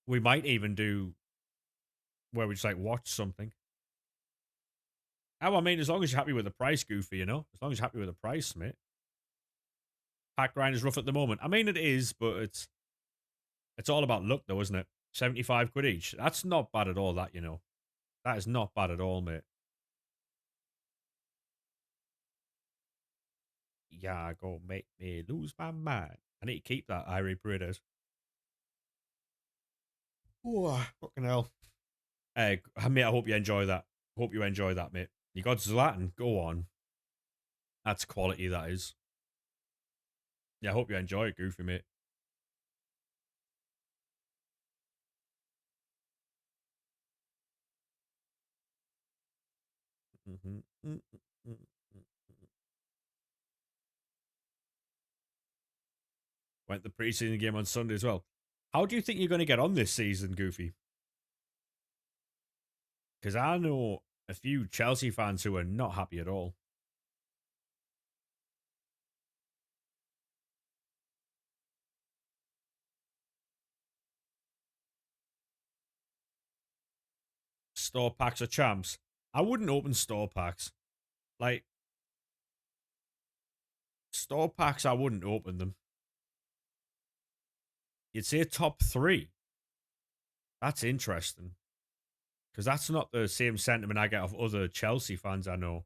We might even do where we just like watch something. Oh, I mean, as long as you're happy with the price, Goofy, you know? As long as you're happy with the price, mate. Pack grind is rough at the moment. I mean, it is, but it's all about luck, though, isn't it? 75 quid each. That's not bad at all, that, you know. That is not bad at all, mate. Yeah, go make me lose my mind. I need to keep that Irie Paredes. Oh, fucking hell. Hey, mate, I hope you enjoy that. Hope you enjoy that, mate. You got Zlatan. Go on. That's quality, that is. Yeah, I hope you enjoy it, Goofy, mate. Went the preseason game on Sunday as well. How do you think you're going to get on this season, Goofy? Because I know a few Chelsea fans who are not happy at all. Store packs are champs. I wouldn't open store packs. Like, store packs, I wouldn't open them. You'd say top three. That's interesting. Because that's not the same sentiment I get of other Chelsea fans I know.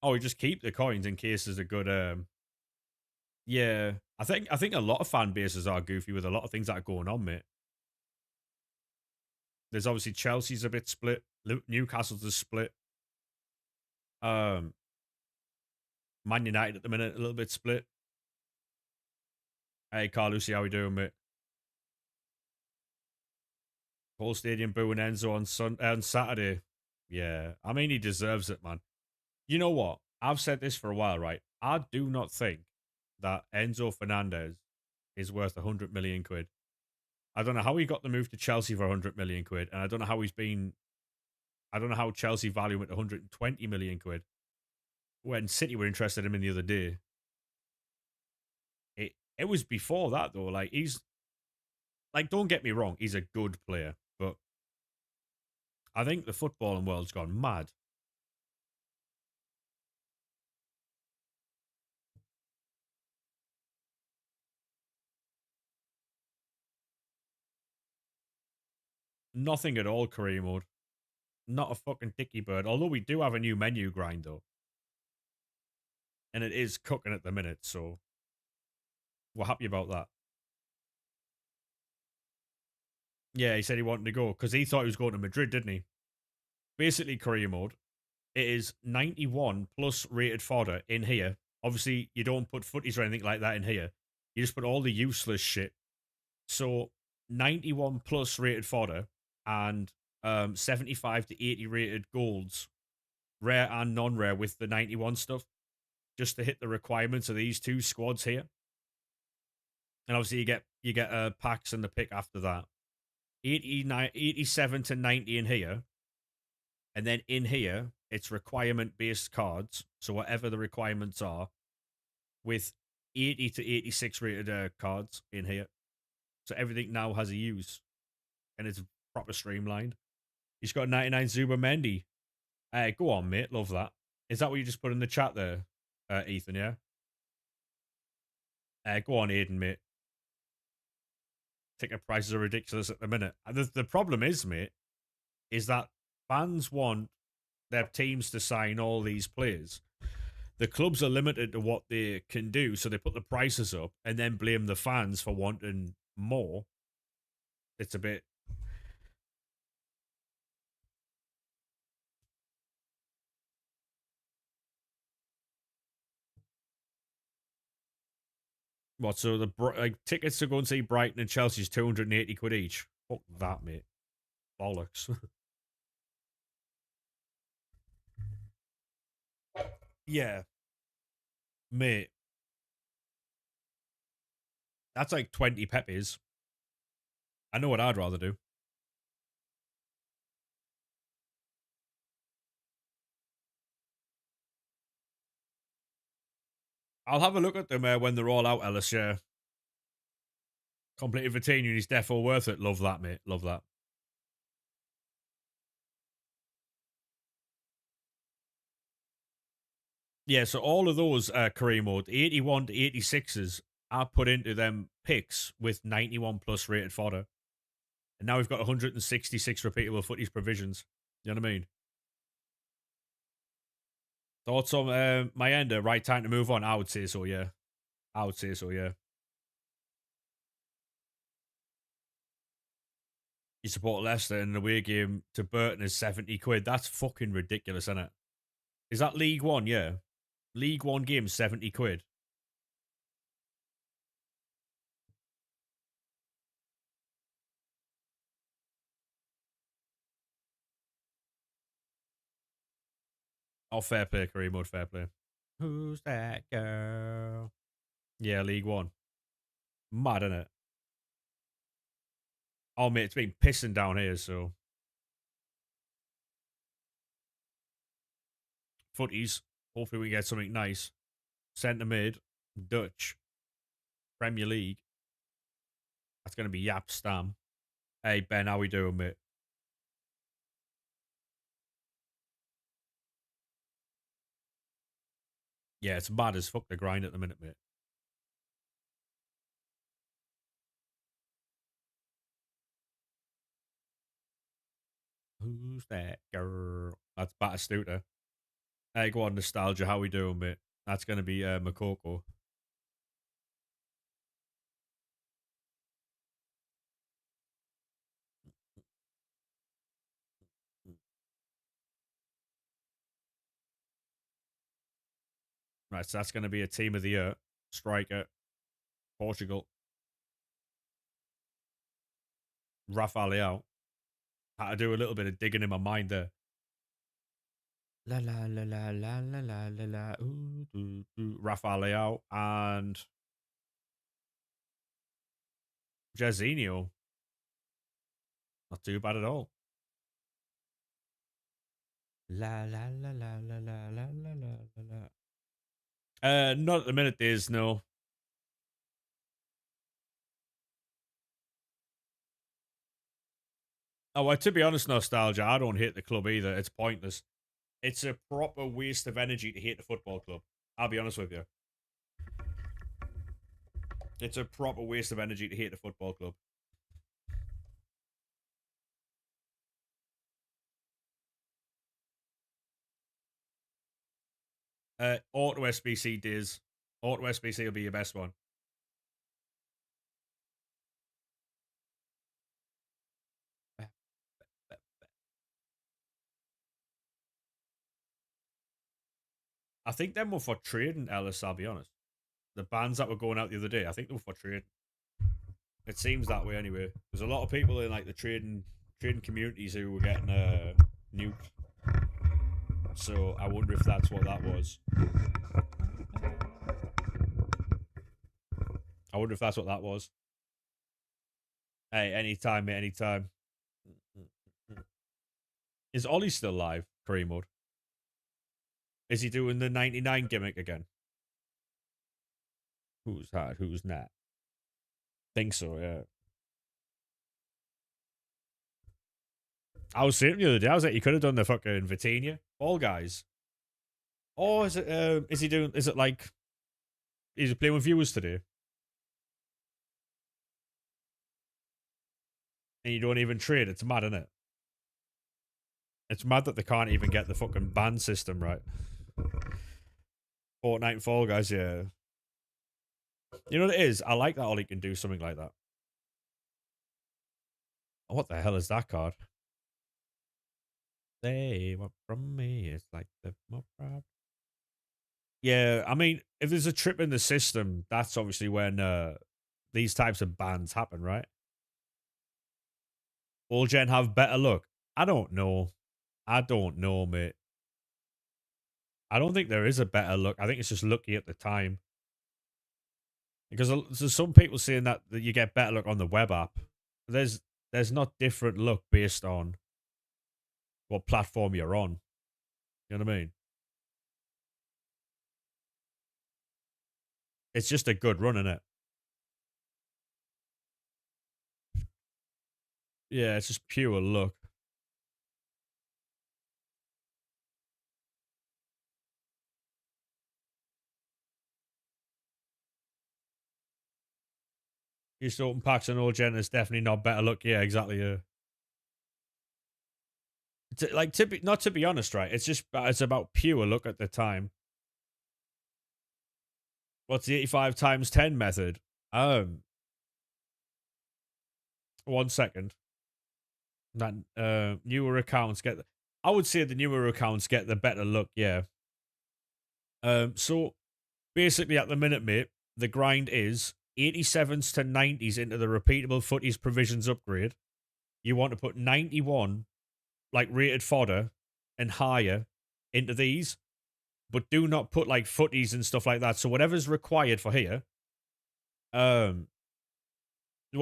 Oh, you just keep the coins in case there's a good yeah. I think a lot of fan bases are Goofy with a lot of things that are going on, mate. There's obviously Chelsea's a bit split. Newcastle's a split. Um, Man United at the minute a little bit split. Hey, Carlucci, how we doing, mate? Whole stadium booing Enzo on Saturday. Yeah, I mean he deserves it, man. You know what? I've said this for a while, right? I do not think that Enzo Fernandez is worth 100 million quid. I don't know how he got the move to Chelsea for 100 million quid, and I don't know how he's been. I don't know how Chelsea value him at 120 million quid when City were interested in him in the other day. It was before that though. Like he's like, don't get me wrong, he's a good player, but I think the footballing world's gone mad. Nothing at all, career mode. Not a fucking dicky bird. Although we do have a new menu grind though. and it is cooking at the minute. So we're happy about that. Yeah, he said he wanted to go because he thought he was going to Madrid, didn't he? Basically, career mode. It is 91 plus rated fodder in here. Obviously, you don't put footies or anything like that in here. You just put all the useless shit. So 91 plus rated fodder and 75 to 80 rated golds, rare and non-rare with the 91 stuff, just to hit the requirements of these two squads here. And obviously you get packs and the pick after that. 87 to 90 in here. And then in here, it's requirement-based cards. So whatever the requirements are, with 80 to 86 rated cards in here. So everything now has a use. And it's proper streamlined. He's got 99 Zubamendi. Go on, mate. Love that. Is that what you just put in the chat there, Ethan, yeah? Go on, Aiden, mate. Ticket prices are ridiculous at the minute. The problem is, mate, is that fans want their teams to sign all these players. The clubs are limited to what they can do, so they put the prices up and then blame the fans for wanting more. It's a bit... What, so the tickets to go and see Brighton and Chelsea's 280 quid each? Fuck that, mate. Bollocks. Yeah. Mate. That's like 20 peppies. I know what I'd rather do. I'll have a look at them when they're all out, Ellis, yeah. Completed Vitinha, he's defo worth it. Love that, mate. Love that. Yeah, so all of those career mode, 81 to 86s, are put into them picks with 91 plus rated fodder. And now we've got 166 repeatable footies provisions. You know what I mean? Thoughts on my ender? Right time to move on? I would say so, yeah. I would say so, yeah. You support Leicester in the away game to Burton is 70 quid. That's fucking ridiculous, isn't it? Is that League One? Yeah. League One game, 70 quid. Oh, fair play, career mode, fair play. Who's that girl? Yeah, League One. Mad, innit? Oh, mate, it's been pissing down here, so. Footies. Hopefully we get something nice. Centre mid. Dutch. Premier League. That's going to be Yap Stam. Hey, Ben, how we doing, mate? Yeah, it's mad as fuck the grind at the minute, mate. Who's that girl? That's Batistuta. Hey, go on, Nostalgia. How we doing, mate? That's going to be Makoko. Right, so that's going to be a team of the year. Striker. Portugal. Rafael. Had to do a little bit of digging in my mind there. La la la la la la la la la. Ooh, doo, doo. Rafael and Jairzinho. Not too bad at all. La la la la la la la la la la. Not at the minute, there's no. Oh, well, to be honest, Nostalgia, I don't hate the club either. It's pointless. It's a proper waste of energy to hate the football club. I'll be honest with you. It's a proper waste of energy to hate the football club. Auto SBC Diz. Auto SBC will be your best one. I think them were for trading, Ellis, I'll be honest. The bands that were going out the other day, I think they were for trading. It seems that way anyway. There's a lot of people in like the trading communities who were getting nuked. So I wonder if that's what that was. I wonder if that's what that was. Hey, anytime, mate, anytime. Is Ollie still live, Kareem mode? Is he doing the 99 gimmick again? Who's hard, who's not? Think so, yeah. I was saying the other day, I was like, he could have done the fucking Vitinha. All guys. Oh, is he doing, is it like, is he playing with viewers today? And you don't even trade, it's mad, isn't it? It's mad that they can't even get the fucking ban system right. Fortnite and Fall Guys, yeah. You know what it is? I like that Ollie can do something like that. What the hell is that card? They want from me. It's like the more proud. Yeah, I mean, if there's a trip in the system, that's obviously when these types of bans happen, right? Will Gen have better luck? I don't know. I don't know, mate. I don't think there is a better luck. I think it's just lucky at the time. Because there's some people saying that you get better luck on the web app. There's not different luck based on what platform you're on. You know what I mean? It's just a good run, isn't it? Yeah, it's just pure luck. You just open packs and all gen is definitely not better luck. Yeah, exactly. Yeah. Not to be honest, right? It's about pure luck at the time. What's the 85 times 10 method? 1 second. That newer accounts get. I would say the newer accounts get the better luck. Yeah. So basically, at the minute, mate, the grind is 87s to 90s into the repeatable footies provisions upgrade. You want to put 91 like rated fodder and higher into these, but do not put like footies and stuff like that. So whatever's required for here, what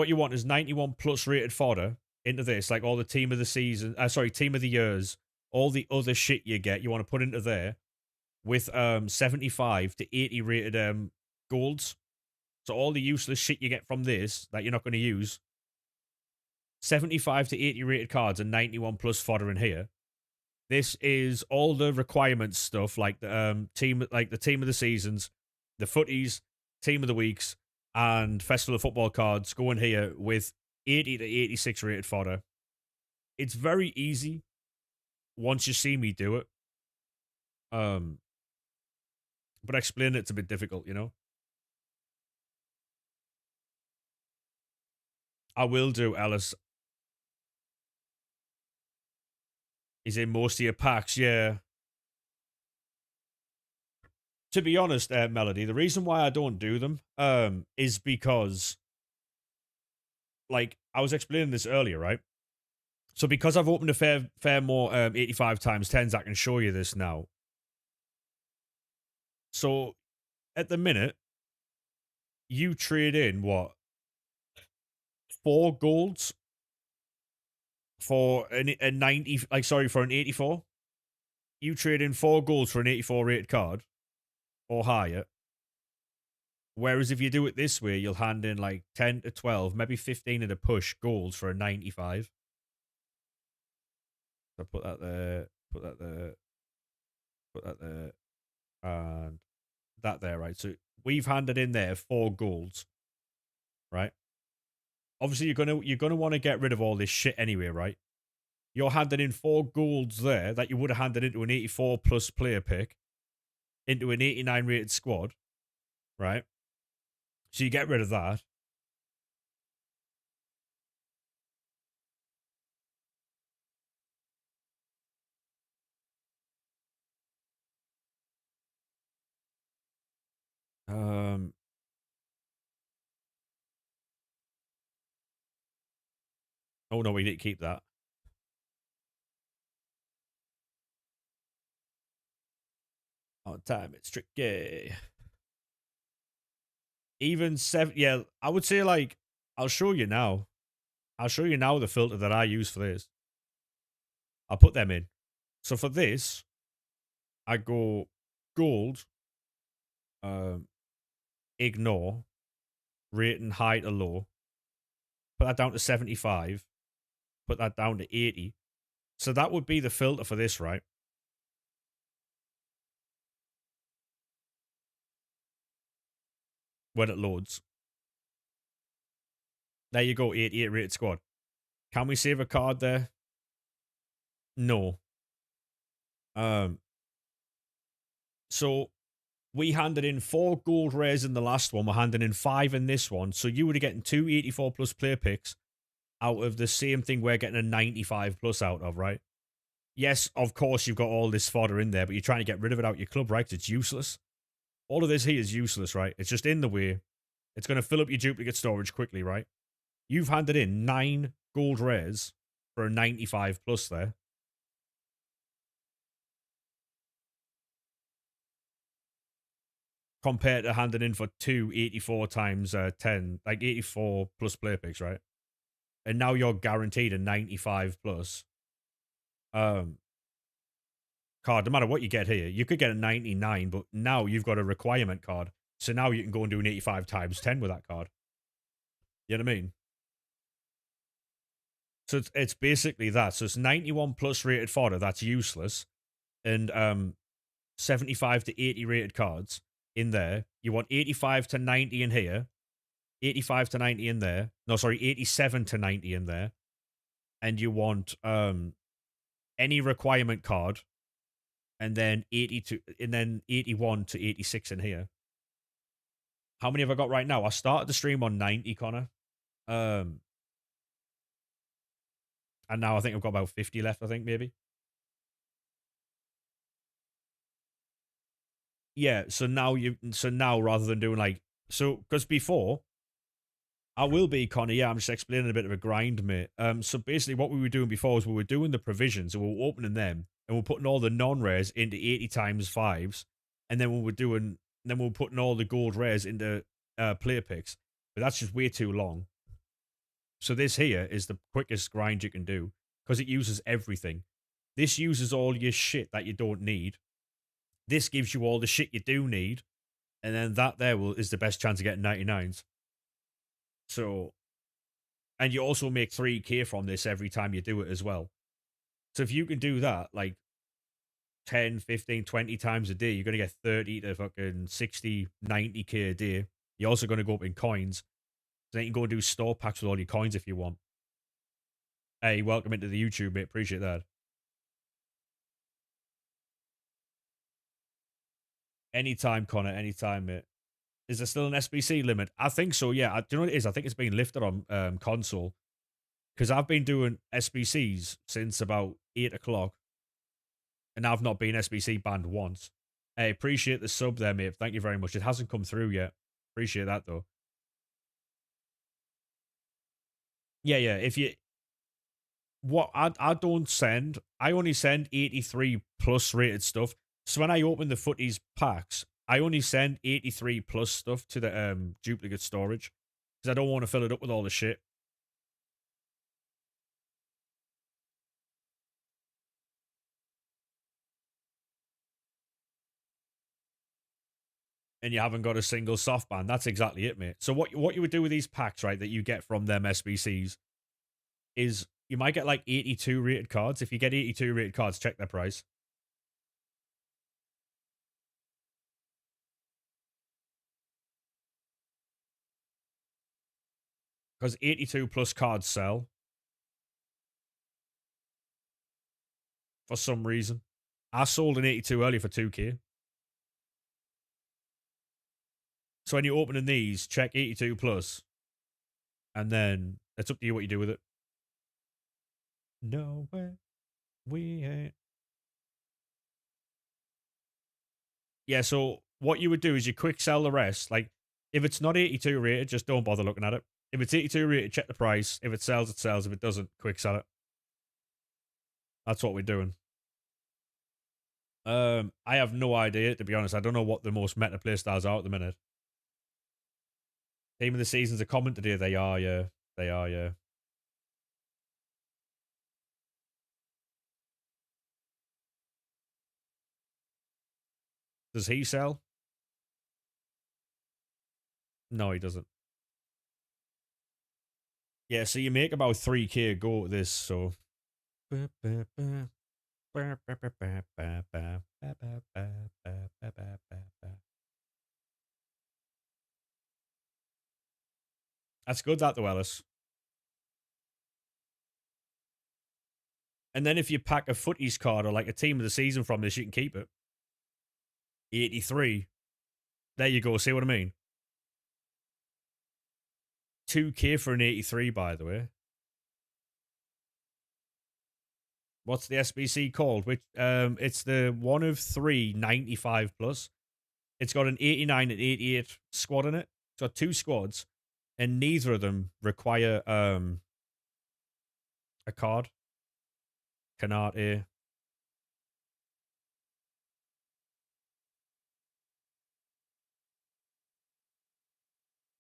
you want is 91 plus rated fodder into this, like all the team of the season, team of the years, all the other shit you get, you want to put into there with 75 to 80 rated golds. So all the useless shit you get from this that you're not going to use, 75 to 80 rated cards and 91 plus fodder in here. This is all the requirements stuff, like the team of the seasons, the footies, team of the weeks, and festival of football cards go in here with 80 to 86 rated fodder. It's very easy once you see me do it. But explaining it's a bit difficult, you know. I will do, Alice. He's in most of your packs, yeah. To be honest, Melody, the reason why I don't do them is because, like, I was explaining this earlier, right? So because I've opened a fair more 85 times 10s, I can show you this now. So at the minute, you trade in what? 4 golds for a 90, like, sorry, for an 84. You trade in 4 golds for an 84 rated card or higher. Whereas if you do it this way, you'll hand in like 10 to 12, maybe 15 at a push golds for a 95. So put that there, put that there, put that there, and that there, right? So we've handed in there 4 golds, right? Obviously, you're gonna want to get rid of all this shit anyway, right? You're handing in 4 golds there that you would have handed into an 84 plus player pick. into an 89 rated squad, right? So you get rid of that. Um, oh no, we need to keep that. On time, it's tricky. Even seven, yeah, I would say like I'll show you now. I'll show you now the filter that I use for this. I'll put them in. So for this, I go gold, um, ignore, rating high to low, put that down to 75, put that down to 80. So that would be the filter for this, right? When it loads. There you go, 88 rated squad. Can we save a card there? No. Um, so we handed in 4 gold rares in the last one. We're handing in 5 in this one. So you would have getting 2 84 plus player picks out of the same thing we're getting a 95 plus out of, right? Yes, of course, you've got all this fodder in there, but you're trying to get rid of it out your club, right? 'Cause it's useless. All of this here is useless, right? It's just in the way. It's going to fill up your duplicate storage quickly, right? You've handed in 9 gold rares for a 95 plus there. Compared to handing in for 284 times 10, like 84 plus player picks, right? And now you're guaranteed a 95 plus um card. No matter what you get here, you could get a 99, but now you've got a requirement card. So now you can go and do an 85 times 10 with that card. You know what I mean? So it's basically that. So it's 91 plus rated fodder that's useless, and 75 to 80 rated cards in there. You want 85 to 90 in here, 85 to 90 in there. No, sorry, 87 to 90 in there. And you want any requirement card, and then 80 to and then 81 to 86 in here. How many have I got right now? I started the stream on 90, Connor. Um and now I think I've got about 50 left, I think, maybe. Yeah, so now rather than doing like so because before I will be, Connor. Yeah, I'm just explaining a bit of a grind, mate. So basically, what we were doing before is we were doing the provisions, and we were opening them, and we're putting all the non-rares into 80 times fives, and then then we were putting all the gold rares into player picks. But that's just way too long. So this here is the quickest grind you can do because it uses everything. This uses all your shit that you don't need. This gives you all the shit you do need, and then that there is the best chance of getting 99s. So and you also make 3k from this every time you do it as well. So if you can do that like 10, 15, 20 times a day, you're going to get 30 to fucking 60, 90k a day. You're also going to go up in coins. So then you can go and do store packs with all your coins if you want. Hey, welcome into the YouTube, mate. Appreciate that. Anytime, Connor. Anytime, mate. Is there still an SBC limit? I think so, yeah. Do you know what it is? I think it's been lifted on console. Because I've been doing SBCs since about 8 o'clock. And I've not been SBC banned once. Hey, appreciate the sub there, mate. Thank you very much. It hasn't come through yet. Appreciate that though. Yeah, yeah. If you what I don't send, I only send 83 plus rated stuff. So when I open the footies packs, I only send 83 plus stuff to the duplicate storage because I don't want to fill it up with all the shit. And you haven't got a single soft band. That's exactly it, mate. So what you would do with these packs, right, that you get from them SBCs is you might get like 82 rated cards. If you get 82 rated cards, check their price. Because 82 plus cards sell for some reason. I sold an 82 earlier for 2k. So when you're opening these, check 82 plus, and then it's up to you what you do with it. No way, we ain't. Yeah, so what you would do is you quick sell the rest. Like, if it's not 82 rated, just don't bother looking at it. If it's 82 rated, check the price. If it sells, it sells. If it doesn't, quick sell it. That's what we're doing. I have no idea, to be honest. I don't know what the most meta playstyles are at the minute. Team of the season's a comment today. They are, yeah. They are, yeah. Does he sell? No, he doesn't. Yeah, so you make about 3k a go at this, so. That's good, that though, Ellis. And then if you pack a footies card or like a team of the season from this, you can keep it. 83. There you go. See what I mean? 2k for an 83, by the way. What's the SBC called? Which it's the one of three 95 plus. It's got an 89 and 88 squad in it. It's got two squads, and neither of them require a card. Canate.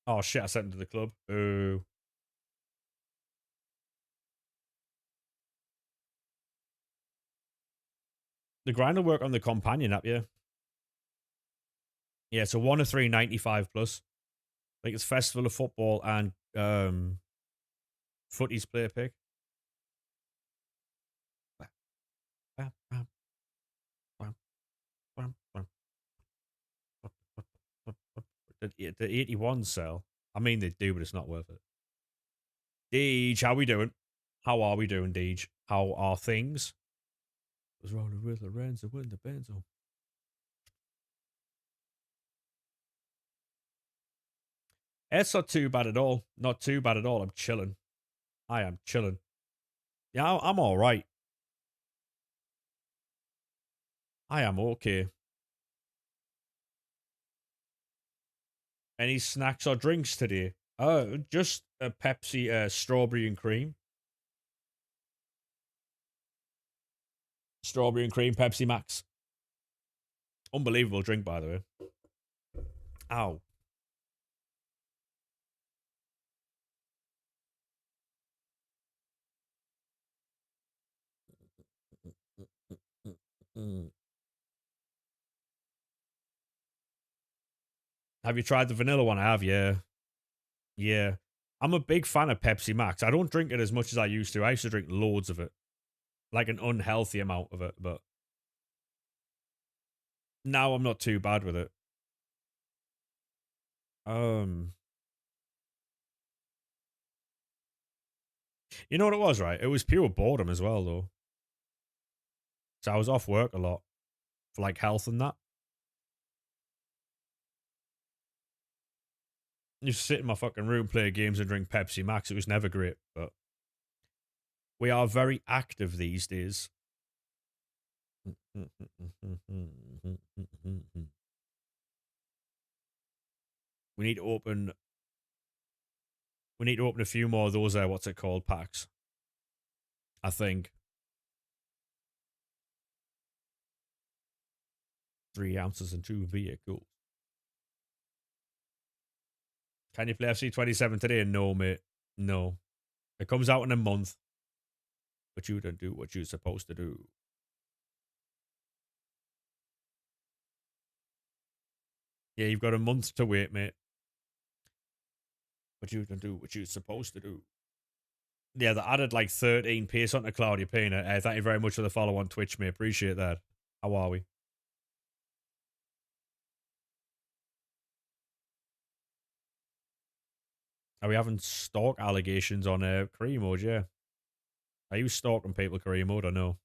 Oh shit! I sent him to the club. Ooh. The grind will work on the companion app, yeah. Yeah, so one of three 95 plus. I think it's Festival of Football and Footies player pick. The 81 sell. I mean, they do, but it's not worth it. Deej, how we doing? How are we doing, Deej? How are things? Was rolling with Lorenzo with the benzo. It's not too bad at all. Not too bad at all. I'm chilling. I am chilling. Yeah, I'm all right. I am okay. Any snacks or drinks today? Just a Pepsi, strawberry and cream. Strawberry and cream Pepsi Max. Unbelievable drink, by the way. Ow. Have you tried the vanilla one? I have, yeah. Yeah. I'm a big fan of Pepsi Max. I don't drink it as much as I used to. I used to drink loads of it. Like an unhealthy amount of it, but now I'm not too bad with it. Um You know what it was, right? It was pure boredom as well though. So I was off work a lot for like health and that. I used to sit in my fucking room, play games and drink Pepsi Max. It was never great, but we are very active these days. We need to open a few more of those what's it called, packs. I think. 3 ounces and 2 vehicles. Can you play FC27 today? No, mate. No. It comes out in a month. But you don't do what you're supposed to do. Yeah, you've got a month to wait, mate. But you don't do what you're supposed to do. Yeah, they added like 13 pace onto Claudia Payne. Thank you very much for the follow on Twitch, mate. Appreciate that. How are we? Are we having stalk allegations on career mode? Yeah. Are you stalking people career mode or no?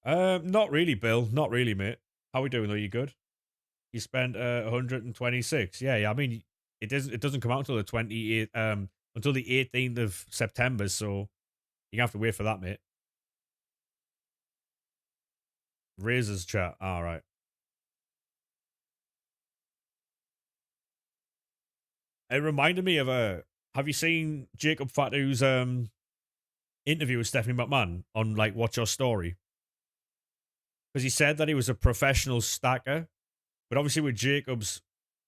Not really, Bill. Not really, mate. How we doing? Are you good? You spent 126. Yeah, yeah. I mean, it doesn't come out until the 28th until the 18th of September, so you have to wait for that, mate. Razor's chat. All right. It reminded me of a. Have you seen Jacob Fatu's interview with Stephanie McMahon on like What's Your Story? Because he said that he was a professional stacker, but obviously with Jacob's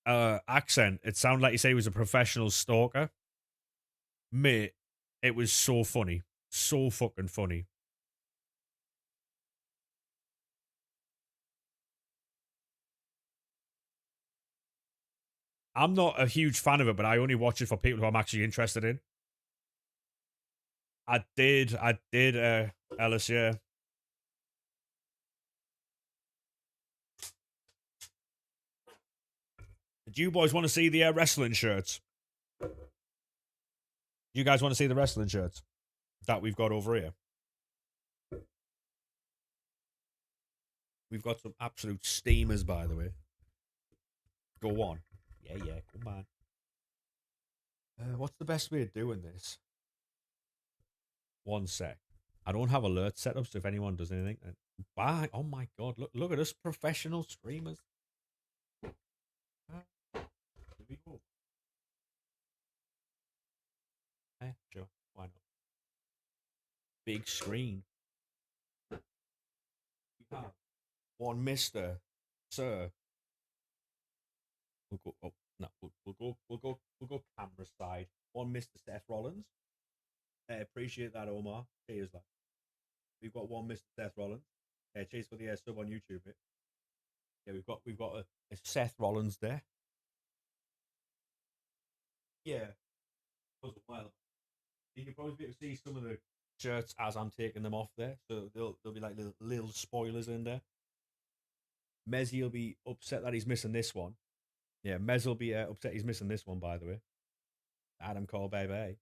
accent, it sounded like he said he was a professional stalker. Mate, it was so funny, so fucking funny. I'm not a huge fan of it, but I only watch it for people who I'm actually interested in. I did, Ellis, yeah. Do you boys want to see the wrestling shirts? You guys want to see the wrestling shirts that we've got over here? We've got some absolute steamers, by the way. Go on. Yeah, yeah, come on. What's the best way of doing this? One sec. I don't have alerts set up, so if anyone does anything, then bye. Oh my god, look at us professional streamers. Here we go. Sure, why not? Big screen. We have one Mister Sir. We'll go. Oh no, we'll go camera side. One Mister Seth Rollins. I appreciate that, Omar. Cheers, lad. We've got one Mister Seth Rollins. Cheers for the sub on YouTube. Mate. Yeah, we've got a Seth Rollins there. Yeah, was a while. You can probably be able to see some of the shirts as I'm taking them off there, so there'll be like little spoilers in there. Mezzy will be upset that he's missing this one. Yeah, Mez will be upset he's missing this one. By the way, Adam Cole, baby,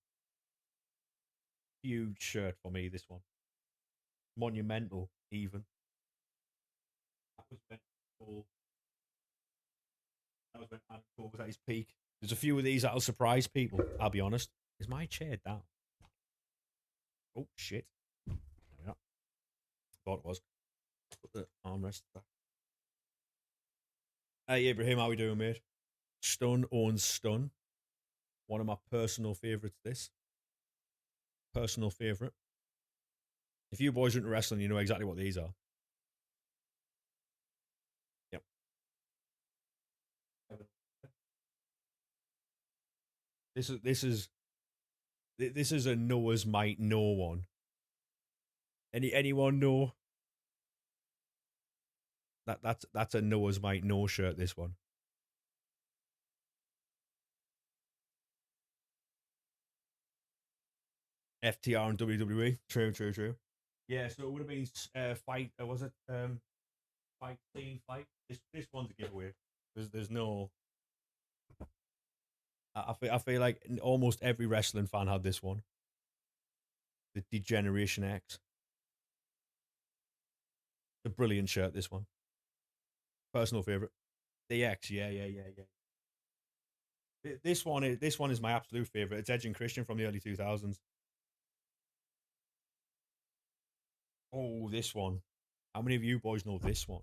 huge shirt for me. This one, monumental, even. That was when Cole, that was when Adam Cole was at his peak. There's a few of these that'll surprise people. I'll be honest. Is my chair down? Oh shit! There we are. Thought it was. Put the armrest back. Hey Ibrahim, how we doing, mate? Stun owns Stun. One of my personal favourites. This personal favourite. If you boys are into wrestling, you know exactly what these are. Yep. This is a Noah's might no one. Anyone know that's a Noah's might no shirt. This one. FTR and WWE. True, true, true. Yeah, so it would have been fight. Was it fight team fight? This one's a giveaway. There's no. I feel like almost every wrestling fan had this one. The Degeneration X. The brilliant shirt. This one. Personal favorite. The X. Yeah, yeah, yeah, yeah. This one is my absolute favorite. It's Edge and Christian from the early 2000s. Oh, this one. How many of you boys know this one?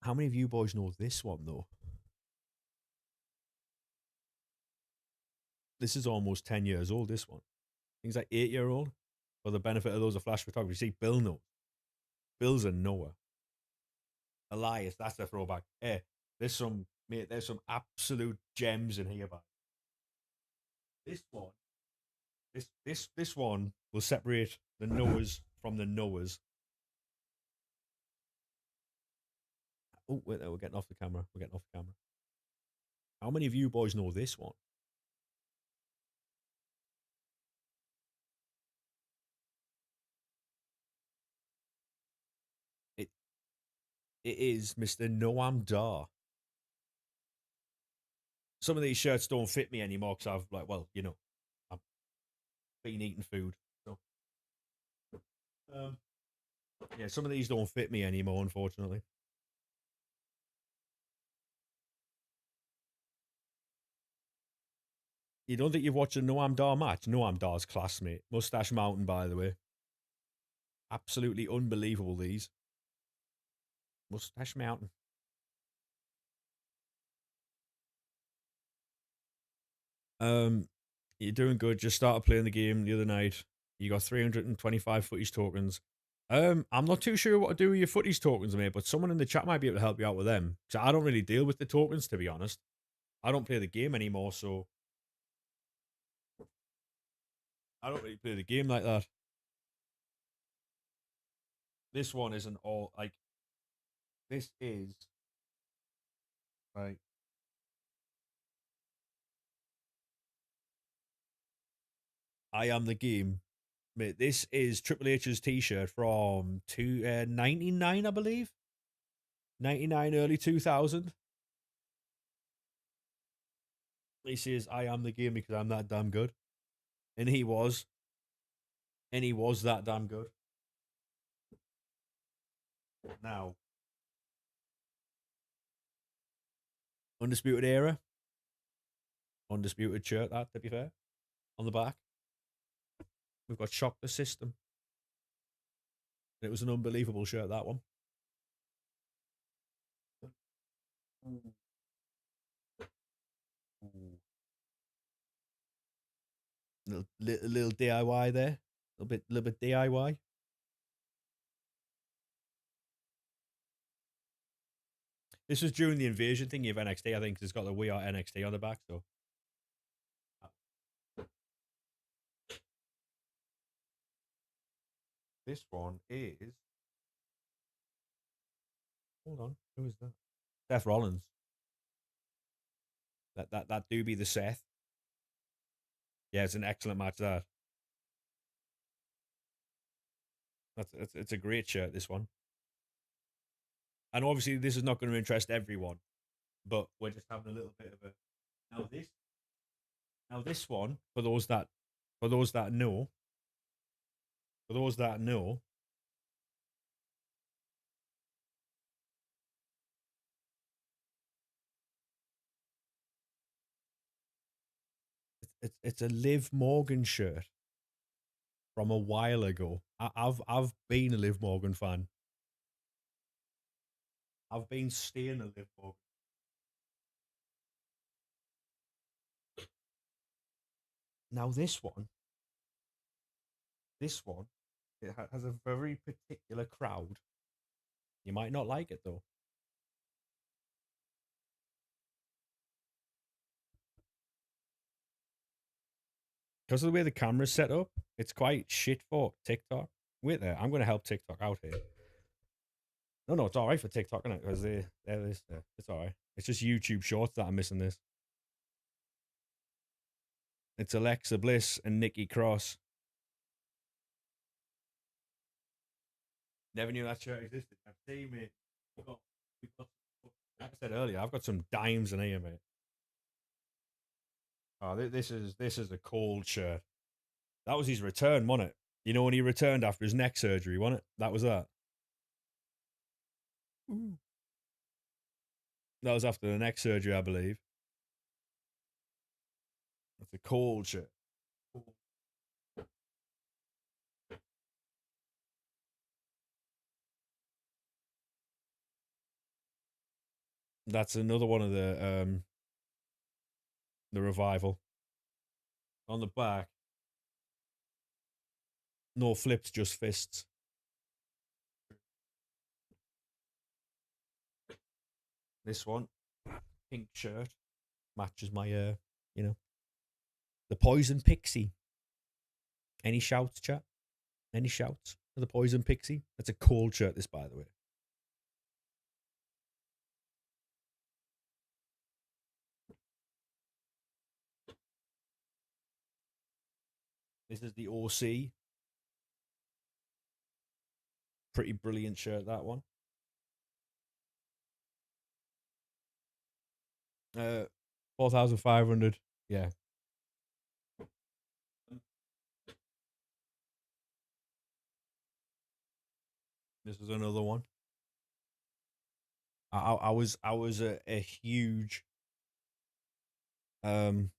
How many of you boys know this one though? This is almost 10 years old. This one. Things like 8-year old. For the benefit of those of flash photography, see, Bill knows. Bill's a Noah. Elias, that's a throwback. There's some mate. There's some absolute gems in here, but this one, this one will separate the Noahs from the Noahs. Oh, wait, we're getting off the camera. We're getting off the camera. How many of you boys know this one? It it is Mr. Noam Dar. Some of these shirts don't fit me anymore because I've like, well, I've been eating food. So, um, Yeah, some of these don't fit me anymore, unfortunately. You don't think you've watched a Noam Dar match? Noam Dar's classmate. Mustache Mountain, by the way. Absolutely unbelievable, these. Mustache Mountain. Um, you're doing good. Just started playing the game the other night. You got 325 footage tokens. I'm not too sure what to do with your footage tokens, mate, but someone in the chat might be able to help you out with them. So I don't really deal with the tokens, to be honest. I don't play the game anymore, so I don't really play the game like that. This one isn't all like this is like I am the game. Mate, this is Triple H's t-shirt from 99, I believe. 99, early 2000. He says, I am the game because I'm that damn good. And he was. And he was that damn good. Now, Undisputed Era. Undisputed shirt, that, to be fair. On the back. We've got Shock the System. And it was an unbelievable shirt, that one. Little DIY there. Little bit DIY. This was during the invasion thingy of NXT, I think, 'cause it's got the We Are NXT on the back, so. This one is. Hold on, who is that? Seth Rollins. That do be the Seth. Yeah, it's an excellent match. It's a great shirt. This one, and obviously this is not going to interest everyone, but we're just having a little bit of a now this one for those that know for those that know it's a Liv Morgan shirt from a while ago. I've been a Liv Morgan fan. I've been staying a Liv Morgan. Now this one, it has a very particular crowd. You might not like it though. Because of the way the camera's set up, it's quite shit for TikTok. Wait there, I'm going to help TikTok out here. No, it's all right for TikTok, isn't it? Because it's all right. It's just YouTube Shorts that I'm missing this. It's Alexa Bliss and Nikki Cross. Never knew that shirt existed. I've seen it. Like I said earlier, I've got some dimes in here, mate. Oh, this is a cold shirt. That was his return, wasn't it? You know when he returned after his neck surgery, wasn't it? That was that. That was after the neck surgery, I believe. It's a cold shirt. That's another one of the revival. On the back, no flips, just fists. This one, pink shirt, matches my the Poison Pixie. Any shouts, chat? Any shouts for the Poison Pixie? That's a cold shirt, this, by the way. This is the OC. Pretty brilliant shirt, that one. 4,500. Yeah. This is another one. I was a huge um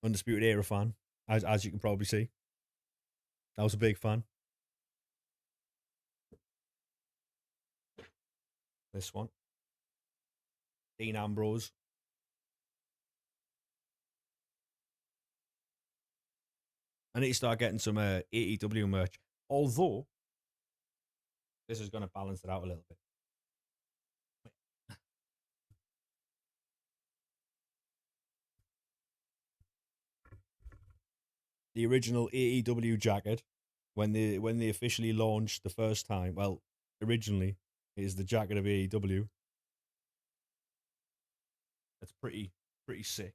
Undisputed Era fan, as you can probably see. I was a big fan. This one, Dean Ambrose. I need to start getting some AEW merch. Although this is going to balance it out a little bit. The original AEW jacket, when they officially launched the first time, well, originally is the jacket of AEW. It's pretty sick.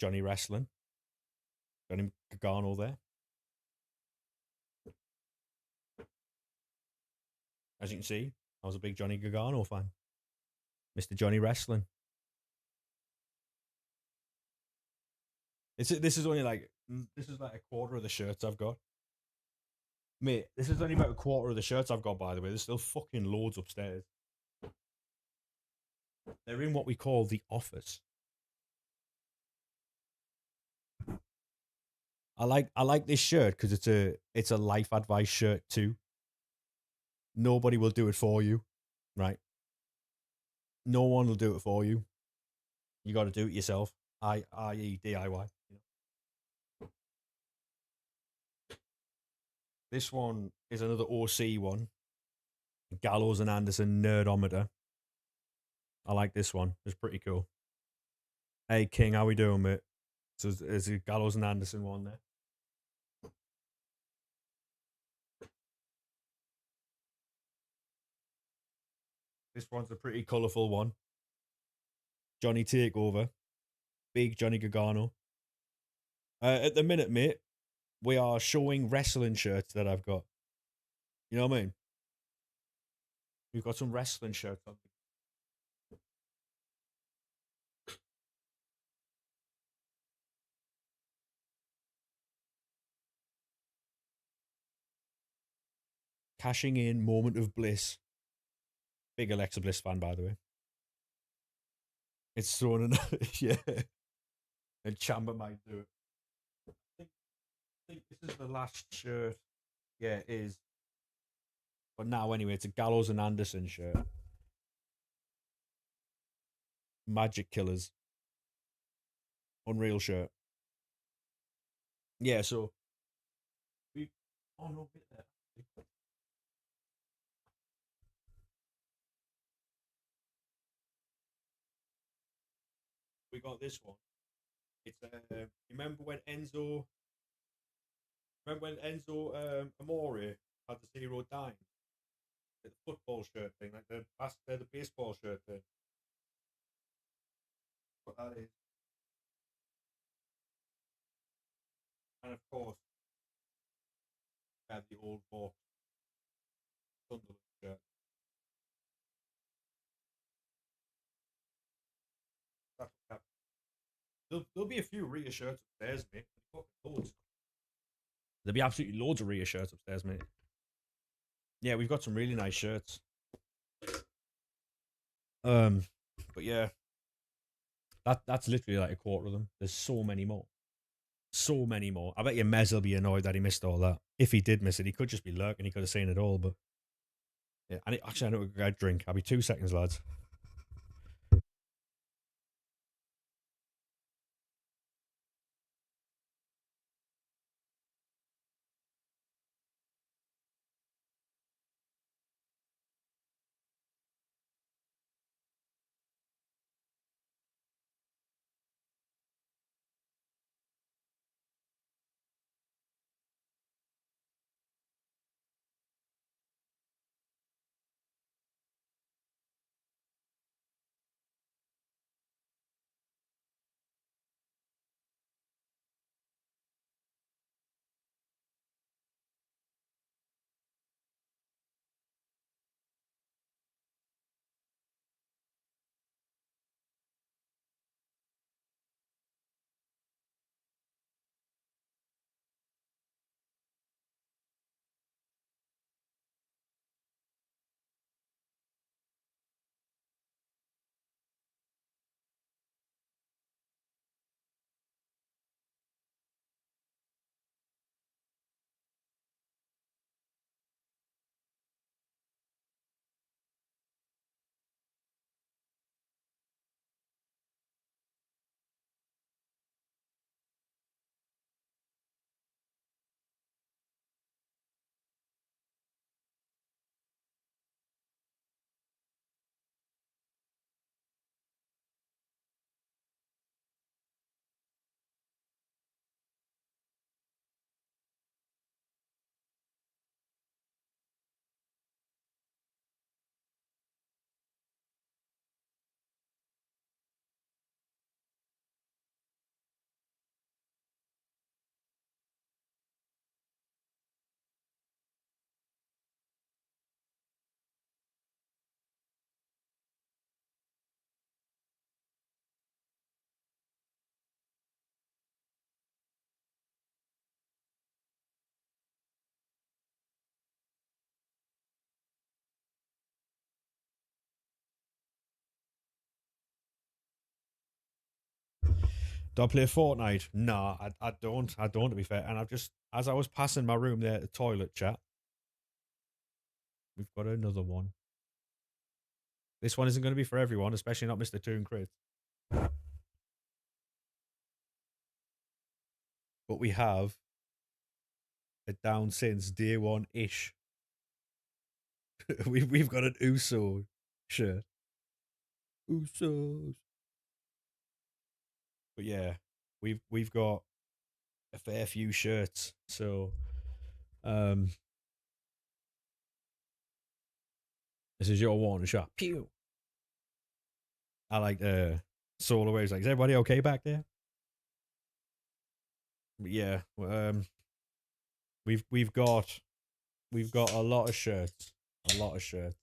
Johnny Wrestling, Johnny Gargano there. As you can see, I was a big Johnny Gargano fan. Mr. Johnny Wrestling. This is only like this is like a quarter of the shirts I've got. Mate, this is only about a quarter of the shirts I've got, by the way. There's still fucking loads upstairs. They're in what we call the office. I like this shirt because it's a life advice shirt too. Nobody will do it for you, right? No one will do it for you. You got to do it yourself. I.e. DIY. You know? This one is another OC one. Gallows and Anderson Nerdometer. I like this one. It's pretty cool. Hey King, how we doing, mate? So there's a Gallows and Anderson one there. This one's a pretty colourful one. Johnny Takeover. Big Johnny Gargano. At the minute, mate, we are showing wrestling shirts that I've got. You know what I mean? We've got some wrestling shirts on. Cashing in, moment of bliss. Big Alexa Bliss fan, by the way. It's thrown in, yeah. And Chamber might do it. I think this is the last shirt. Yeah, it is. But now, anyway, it's a Gallows and Anderson shirt. Magic Killers. Unreal shirt. Yeah, so we. Oh no, bit there. We got this one. It's remember when Enzo. Remember when Enzo Amore had the zero dime, the football shirt thing, like the baseball shirt thing. What that is, and of course, the old Hawks Sunderland shirt. There'll be a few Rhea shirts upstairs, mate. Loads. There'll be absolutely loads of Rhea shirts upstairs, mate. Yeah, we've got some really nice shirts. Um, but yeah, that's literally like a quarter of them. There's so many more. So many more. I bet you Mez will be annoyed that he missed all that. If he did miss it, he could just be lurking. He could have seen it all. But yeah, and actually, I know a good drink. I'll be 2 seconds, lads. Do I play Fortnite? Nah, I don't. I don't, to be fair. And I've just, as I was passing my room there, the toilet chat, we've got another one. This one isn't going to be for everyone, especially not Mr. Toon Crit. But we have a down since day one ish. we've got an Uso shirt. Usos. But yeah, we've got a fair few shirts. So um this is your warning shot. Pew. I like solo waves. Like, is everybody okay back there? But yeah, we've got a lot of shirts. A lot of shirts.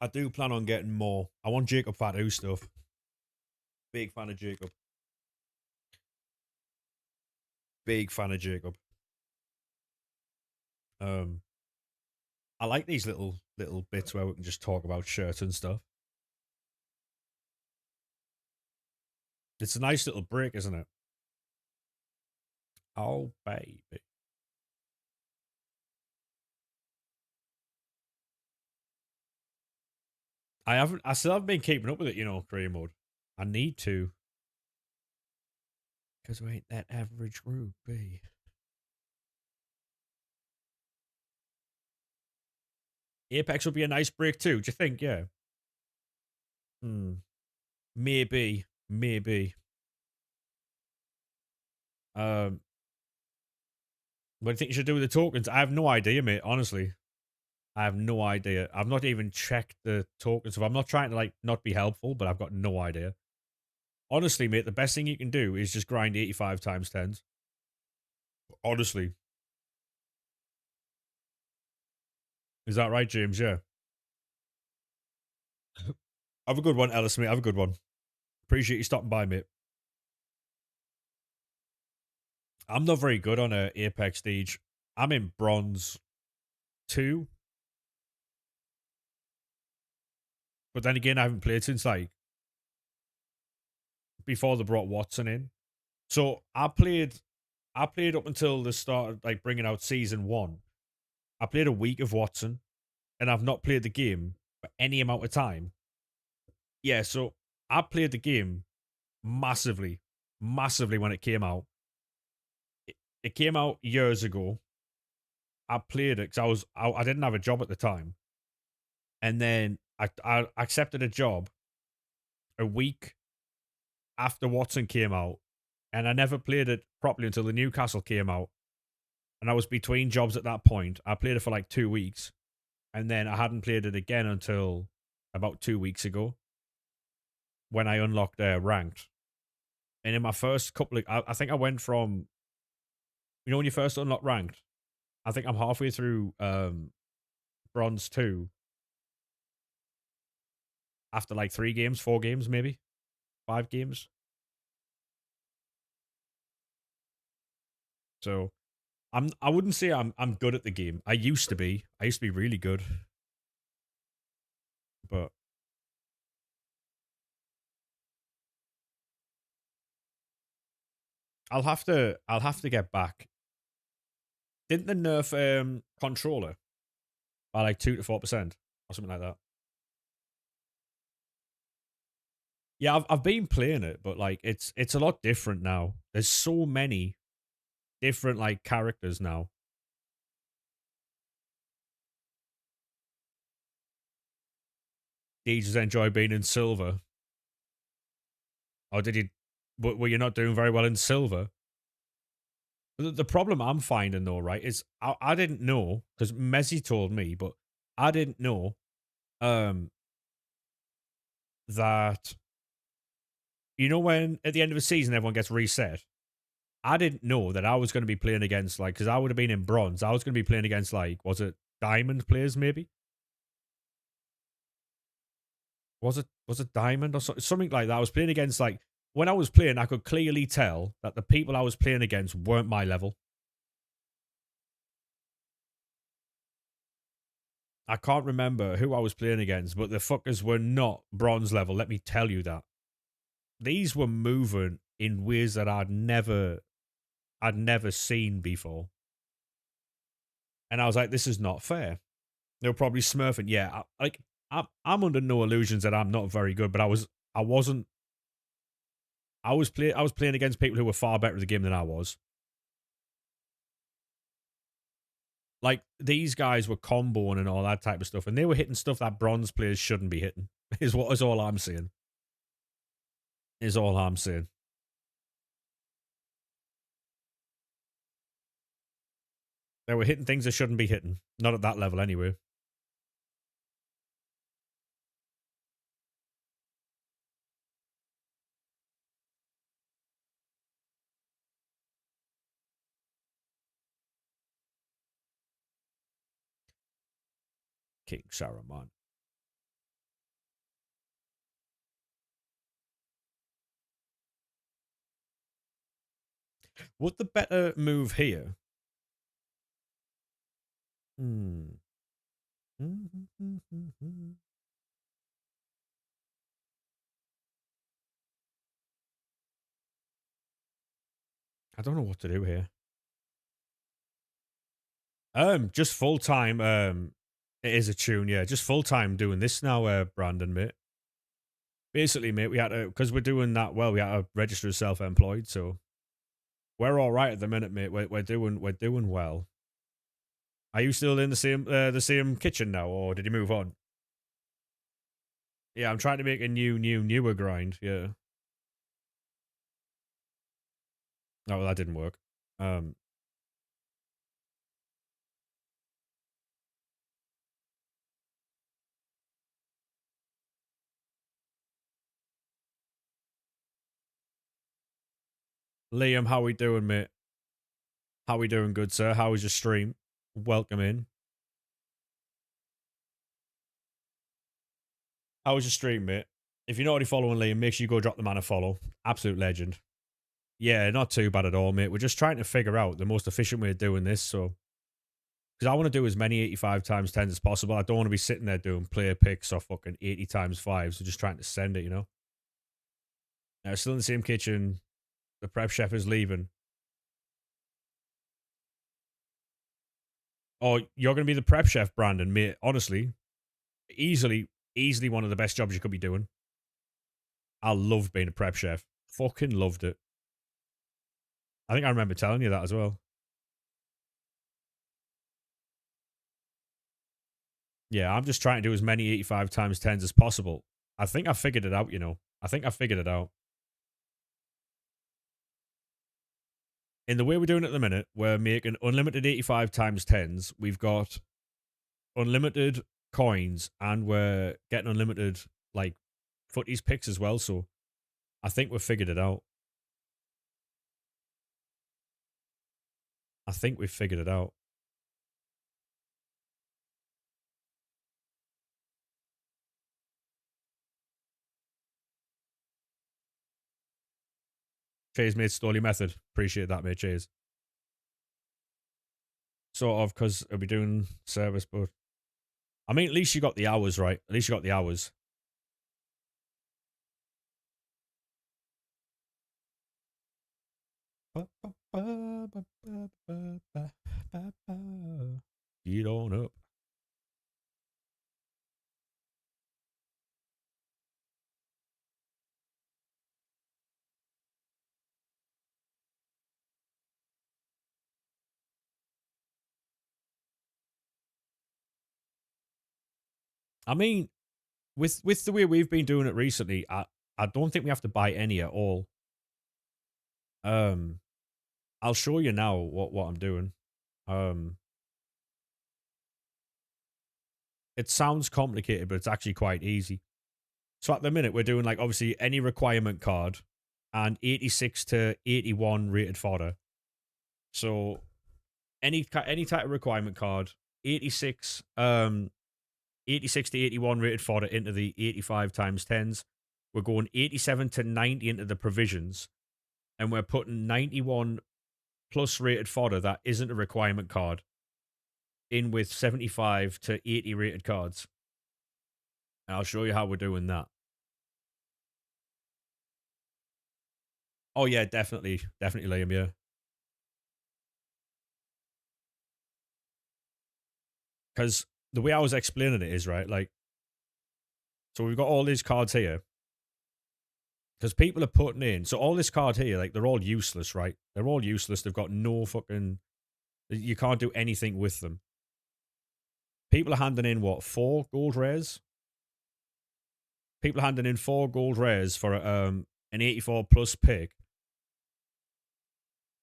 I do plan on getting more. I want Jacob Fatu stuff. Big fan of Jacob. Big fan of Jacob. I like these little bits where we can just talk about shirts and stuff. It's a nice little break, isn't it? Oh baby. I still haven't been keeping up with it, career mode. I need to. Because we ain't that average Ruby. Apex would be a nice break too. Do you think? Yeah. Maybe. Um, what do you think you should do with the tokens? I have no idea, mate. Honestly, I have no idea. I've not even checked the tokens. So I'm not trying to not be helpful, but I've got no idea. Honestly, mate, the best thing you can do is just grind 85 times 10s. Honestly. Is that right, James? Yeah. Have a good one, Ellis, mate. Have a good one. Appreciate you stopping by, mate. I'm not very good on a Apex stage. I'm in bronze 2. But then again, I haven't played since before they brought Watson in. So I played up until the start of bringing out season 1. I played a week of Watson, and I've not played the game for any amount of time. Yeah, so I played the game massively when it came out. It came out years ago. I played it because I didn't have a job at the time, and then I accepted a job a week after Watson came out, and I never played it properly until the Newcastle came out, and I was between jobs at that point. I played it for 2 weeks, and then I hadn't played it again until about 2 weeks ago when I unlocked ranked. And in my first couple of, I think I went from, when you first unlock ranked, I think I'm halfway through bronze 2 after 3 games, 4 games, maybe 5 games. So I wouldn't say I'm good at the game. I used to be really good, but I'll have to get back. Didn't the nerf controller by 2 to 4% or something like that? Yeah, I've been playing it, but it's a lot different now. There's so many different characters now. Did you just enjoy being in silver? Or did you? Were you not doing very well in silver? The problem I'm finding though, right, is I didn't know because Messi told me, but I didn't know that when at the end of the season everyone gets reset. I didn't know that I was going to be playing against because I would have been in bronze. I was going to be playing against was it diamond players maybe? Was it diamond or something like that? I was playing against when I was playing, I could clearly tell that the people I was playing against weren't my level. I can't remember who I was playing against, but the fuckers were not bronze level. Let me tell you that. These were moving in ways that I'd never seen before. And I was like, this is not fair. They were probably smurfing. Yeah, I'm under no illusions that I'm not very good, but I wasn't I was playing against people who were far better at the game than I was. Like these guys were comboing and all that type of stuff, and they were hitting stuff that bronze players shouldn't be hitting. Is all I'm saying. Is all I'm saying. They were hitting things they shouldn't be hitting. Not at that level anyway. King Saruman. Would the better move here? Hmm. I don't know what to do here. Just full time. It is a tune, yeah. Just full time doing this now, Brandon, mate. Basically, mate, we had to because we're doing that well. We had to register as self-employed, so we're all right at the minute, mate. We're doing well. Are you still in the same kitchen now, or did you move on? Yeah, I'm trying to make a newer grind. Yeah. Oh, well, that didn't work. Um, Liam, how we doing, mate? How we doing, good sir? How was your stream? Welcome in. How was your stream, mate? If you're not already following Liam, make sure you go drop the man a follow. Absolute legend. Yeah, not too bad at all, mate. We're just trying to figure out the most efficient way of doing this. So, because I want to do as many 85 times 10s as possible. I don't want to be sitting there doing player picks or fucking 80 times 5s. So just trying to send it, you know? Now, still in the same kitchen. The prep chef is leaving. Oh, you're going to be the prep chef, Brandon, mate. Honestly, easily one of the best jobs you could be doing. I love being a prep chef. Fucking loved it. I think I remember telling you that as well. Yeah, I'm just trying to do as many 85 times 10s as possible. I think I figured it out, you know. I think I figured it out. In the way we're doing it at the minute, we're making unlimited 85 times 10s. We've got unlimited coins and we're getting unlimited, like, footies picks as well. So I think we've figured it out. I think we've figured it out. Cheers, mate. Stoley method. Appreciate that, mate. Cheers. Sort of, because I'll be doing service, but I mean, at least you got the hours right. At least you got the hours. Get on up. I mean, with the way we've been doing it recently, I don't think we have to buy any at all. Um, I'll show you now what I'm doing. Um, it sounds complicated, but it's actually quite easy. So at the minute, we're doing like obviously any requirement card and 86 to 81 rated fodder. So any type of requirement card, 86 86 to 81 rated fodder into the 85 times 10s. We're going 87 to 90 into the provisions, and we're putting 91 plus rated fodder that isn't a requirement card in with 75 to 80 rated cards. And I'll show you how we're doing that. Oh yeah, definitely, definitely, Liam. Yeah, because the way I was explaining it is right. Like, so we've got all these cards here because people are putting in. So all this card here, like, they're all useless, right? They're all useless. They've got no fucking. You can't do anything with them. People are handing in what, 4 gold rares? People are handing in 4 gold rares for an 84 plus pick.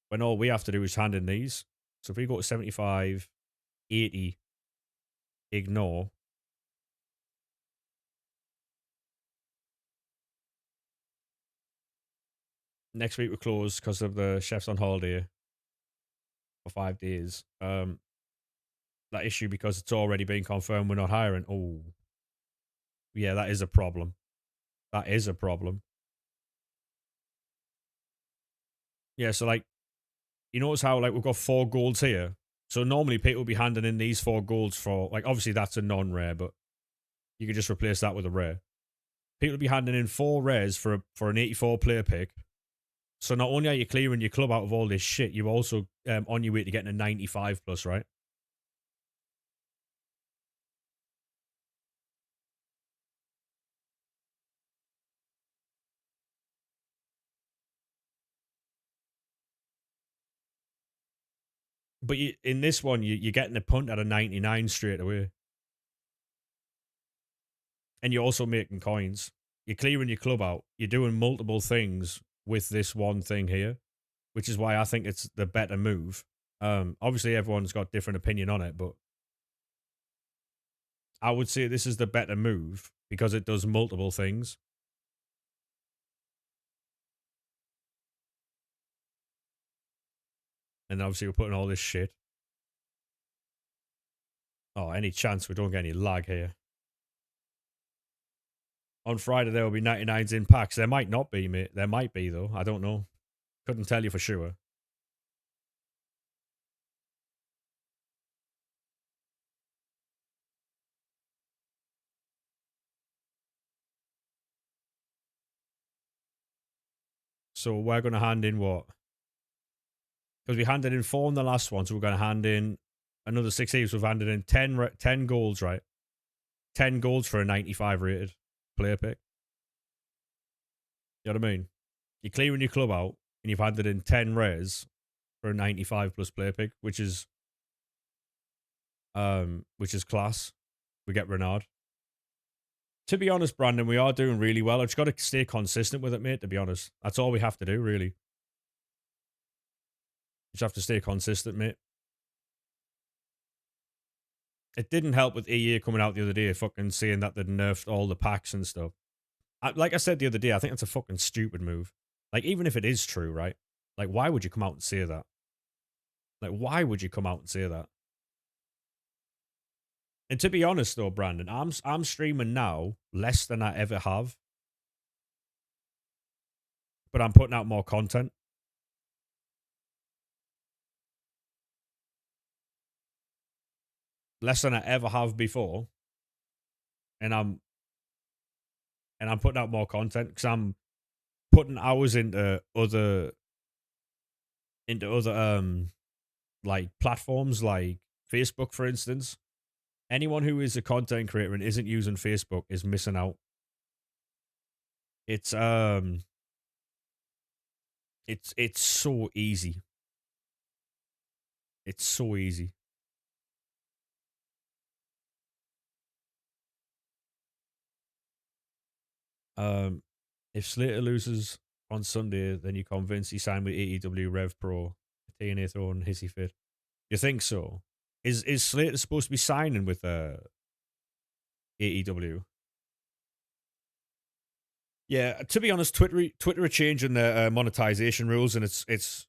When all we have to do is hand in these. So if we go to 75, 80, ignore. Next week we're closed because of the chef's on holiday for 5 days. That issue because it's already been confirmed we're not hiring. Oh, yeah, that is a problem. That is a problem. Yeah, so like, you notice how like we've got 4 golds here. So normally people will be handing in these 4 golds for, like, obviously that's a non-rare, but you could just replace that with a rare. People will be handing in 4 rares for an 84 player pick. So not only are you clearing your club out of all this shit, you're also on your way to getting a 95 plus, right? But in this one, you're getting a punt at a 99 straight away. And you're also making coins. You're clearing your club out. You're doing multiple things with this one thing here, which is why I think it's the better move. Obviously, everyone's got different opinion on it, but I would say this is the better move because it does multiple things. And obviously, we're putting all this shit. Oh, any chance we don't get any lag here? On Friday, there will be 99s in packs. There might not be, mate. There might be, though. I don't know. Couldn't tell you for sure. So we're going to hand in what? Because we handed in 4 in the last one, so we're going to hand in another 6 each. We've handed in 10 golds, right? 10 golds for a 95 rated player pick. You know what I mean? You're clearing your club out, and you've handed in 10 rares for a 95 plus player pick, which is class. We get Renard. To be honest, Brandon, we are doing really well. I've just got to stay consistent with it, mate, to be honest. That's all we have to do, really. Just have to stay consistent, mate. It didn't help with EA coming out the other day, fucking saying that they'd nerfed all the packs and stuff. Like I said the other day, I think that's a fucking stupid move. Like, even if it is true, right? Like, why would you come out and say that? Like, why would you come out and say that? And to be honest, though, Brandon, I'm streaming now less than I ever have, but I'm putting out more content. Less than I ever have before, and I'm putting out more content because I'm putting hours into other like platforms like Facebook, for instance. Anyone who is a content creator and isn't using Facebook is missing out. It's it's so easy. It's so easy. Um, if Slater loses on Sunday, then you convince he signed with AEW Rev Pro, TNA Throne, Hissy Fit. You think so? Is Slater supposed to be signing with AEW? Yeah, to be honest, Twitter are changing their monetization rules, and it's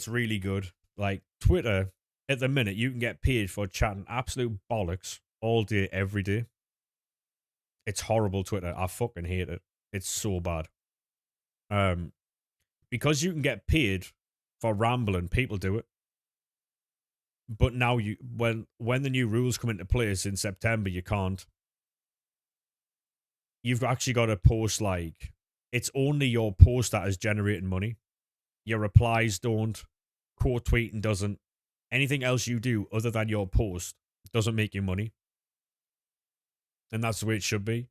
really good. Like, Twitter at the minute, you can get paid for chatting absolute bollocks all day, every day. It's horrible, Twitter. I fucking hate it. It's so bad. Um, because you can get paid for rambling, people do it. But now when the new rules come into place in September, you can't. You've actually got to post like it's only your post that is generating money. Your replies don't. Quote tweeting doesn't. Anything else you do other than your post doesn't make you money. And that's the way it should be.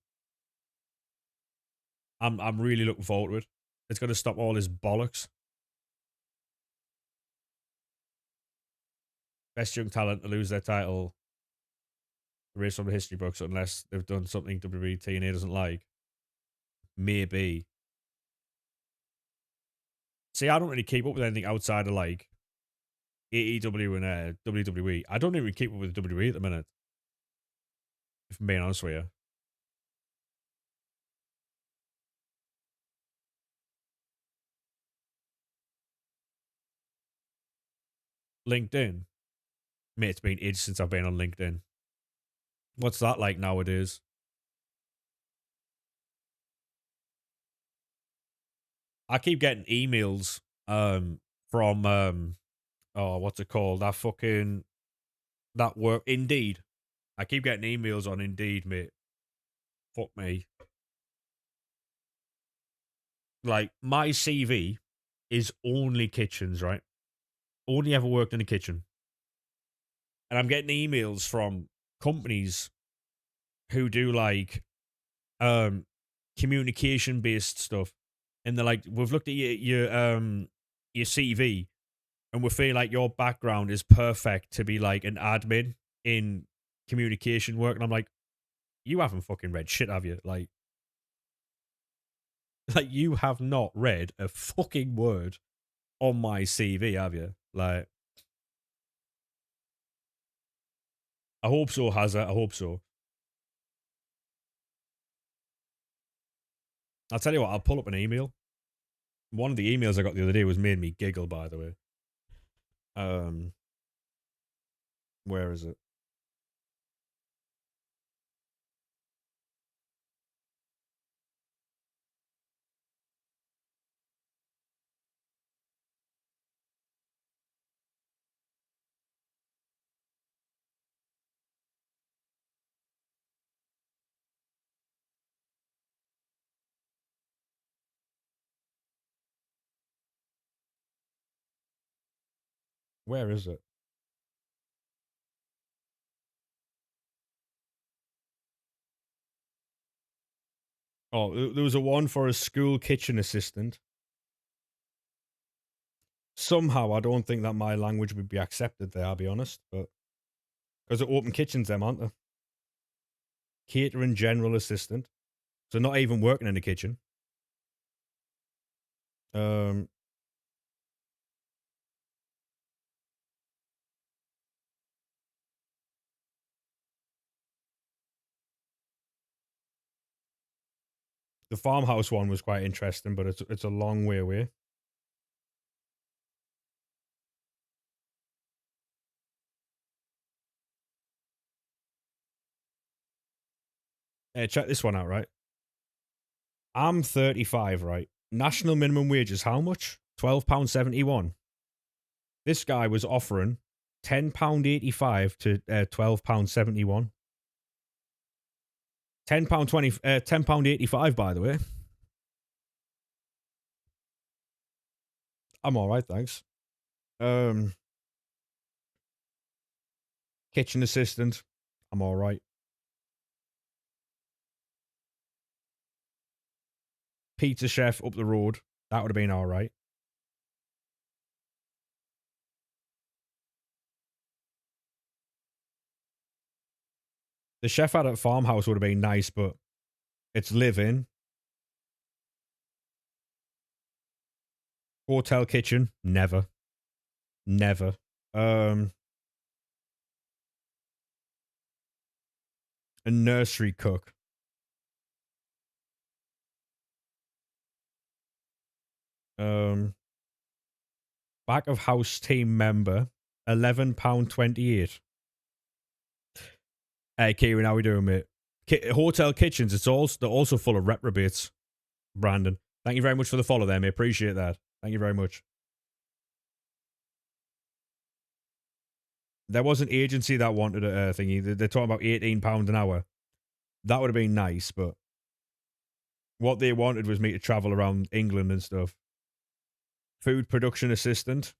I'm really looking forward to it. It's going to stop all this bollocks. Best young talent to lose their title, erased from the history books unless they've done something WWE TNA doesn't like. Maybe. See, I don't really keep up with anything outside of like AEW and WWE. I don't even keep up with WWE at the minute, if I'm being honest with you. LinkedIn. Mate, it's been ages since I've been on LinkedIn. What's that like nowadays? I keep getting emails from oh, what's it called? That work Indeed. I keep getting emails on Indeed, mate. Fuck me. Like my CV is only kitchens, right? Only ever worked in a kitchen. And I'm getting emails from companies who do like um communication based stuff. And they're like, we've looked at your CV and we feel like your background is perfect to be like an admin in communication work. And I'm like, you haven't fucking read shit, have you? Like like you have not read a fucking word on my CV, have you? Like, I hope so, Hazza. I hope so. I'll tell you what, I'll pull up an email. One of the emails I got the other day was made me giggle, by the way. Um, where is it? Where is it? Oh, there was a one for a school kitchen assistant. Somehow, I don't think that my language would be accepted there, I'll be honest. But because they're open kitchens, them, aren't they? Catering general assistant. So not even working in the kitchen. Um, the farmhouse one was quite interesting, but it's a long way away. Hey, check this one out, right? I'm 35, right? National minimum wage is how much? £12.71. This guy was offering £10.85 to £12.71. £10.85, by the way. I'm all right, thanks. Um, Kitchen assistant. I'm all right. Pizza chef up the road. That would have been all right. The chef at a farmhouse would have been nice, but it's live-in. Hotel kitchen. Never. Never. Um, a nursery cook. Um, Back of house team member. £11.28. Hey, Kieran, how we doing, mate? Hotel kitchens. They're also full of reprobates. Brandon, thank you very much for the follow there, mate. Appreciate that. Thank you very much. There was an agency that wanted a thingy. They're talking about £18 an hour. That would have been nice, but what they wanted was me to travel around England and stuff. Food production assistant.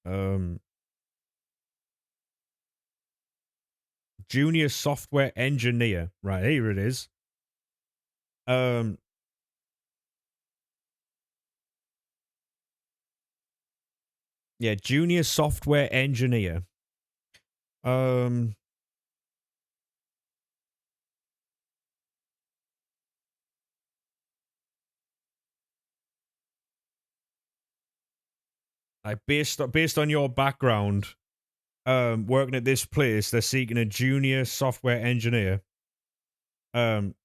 Um, Junior software engineer. Right, here it is. Um, yeah, junior software engineer. Um, like based on your background, working at this place, they're seeking a junior software engineer. Um,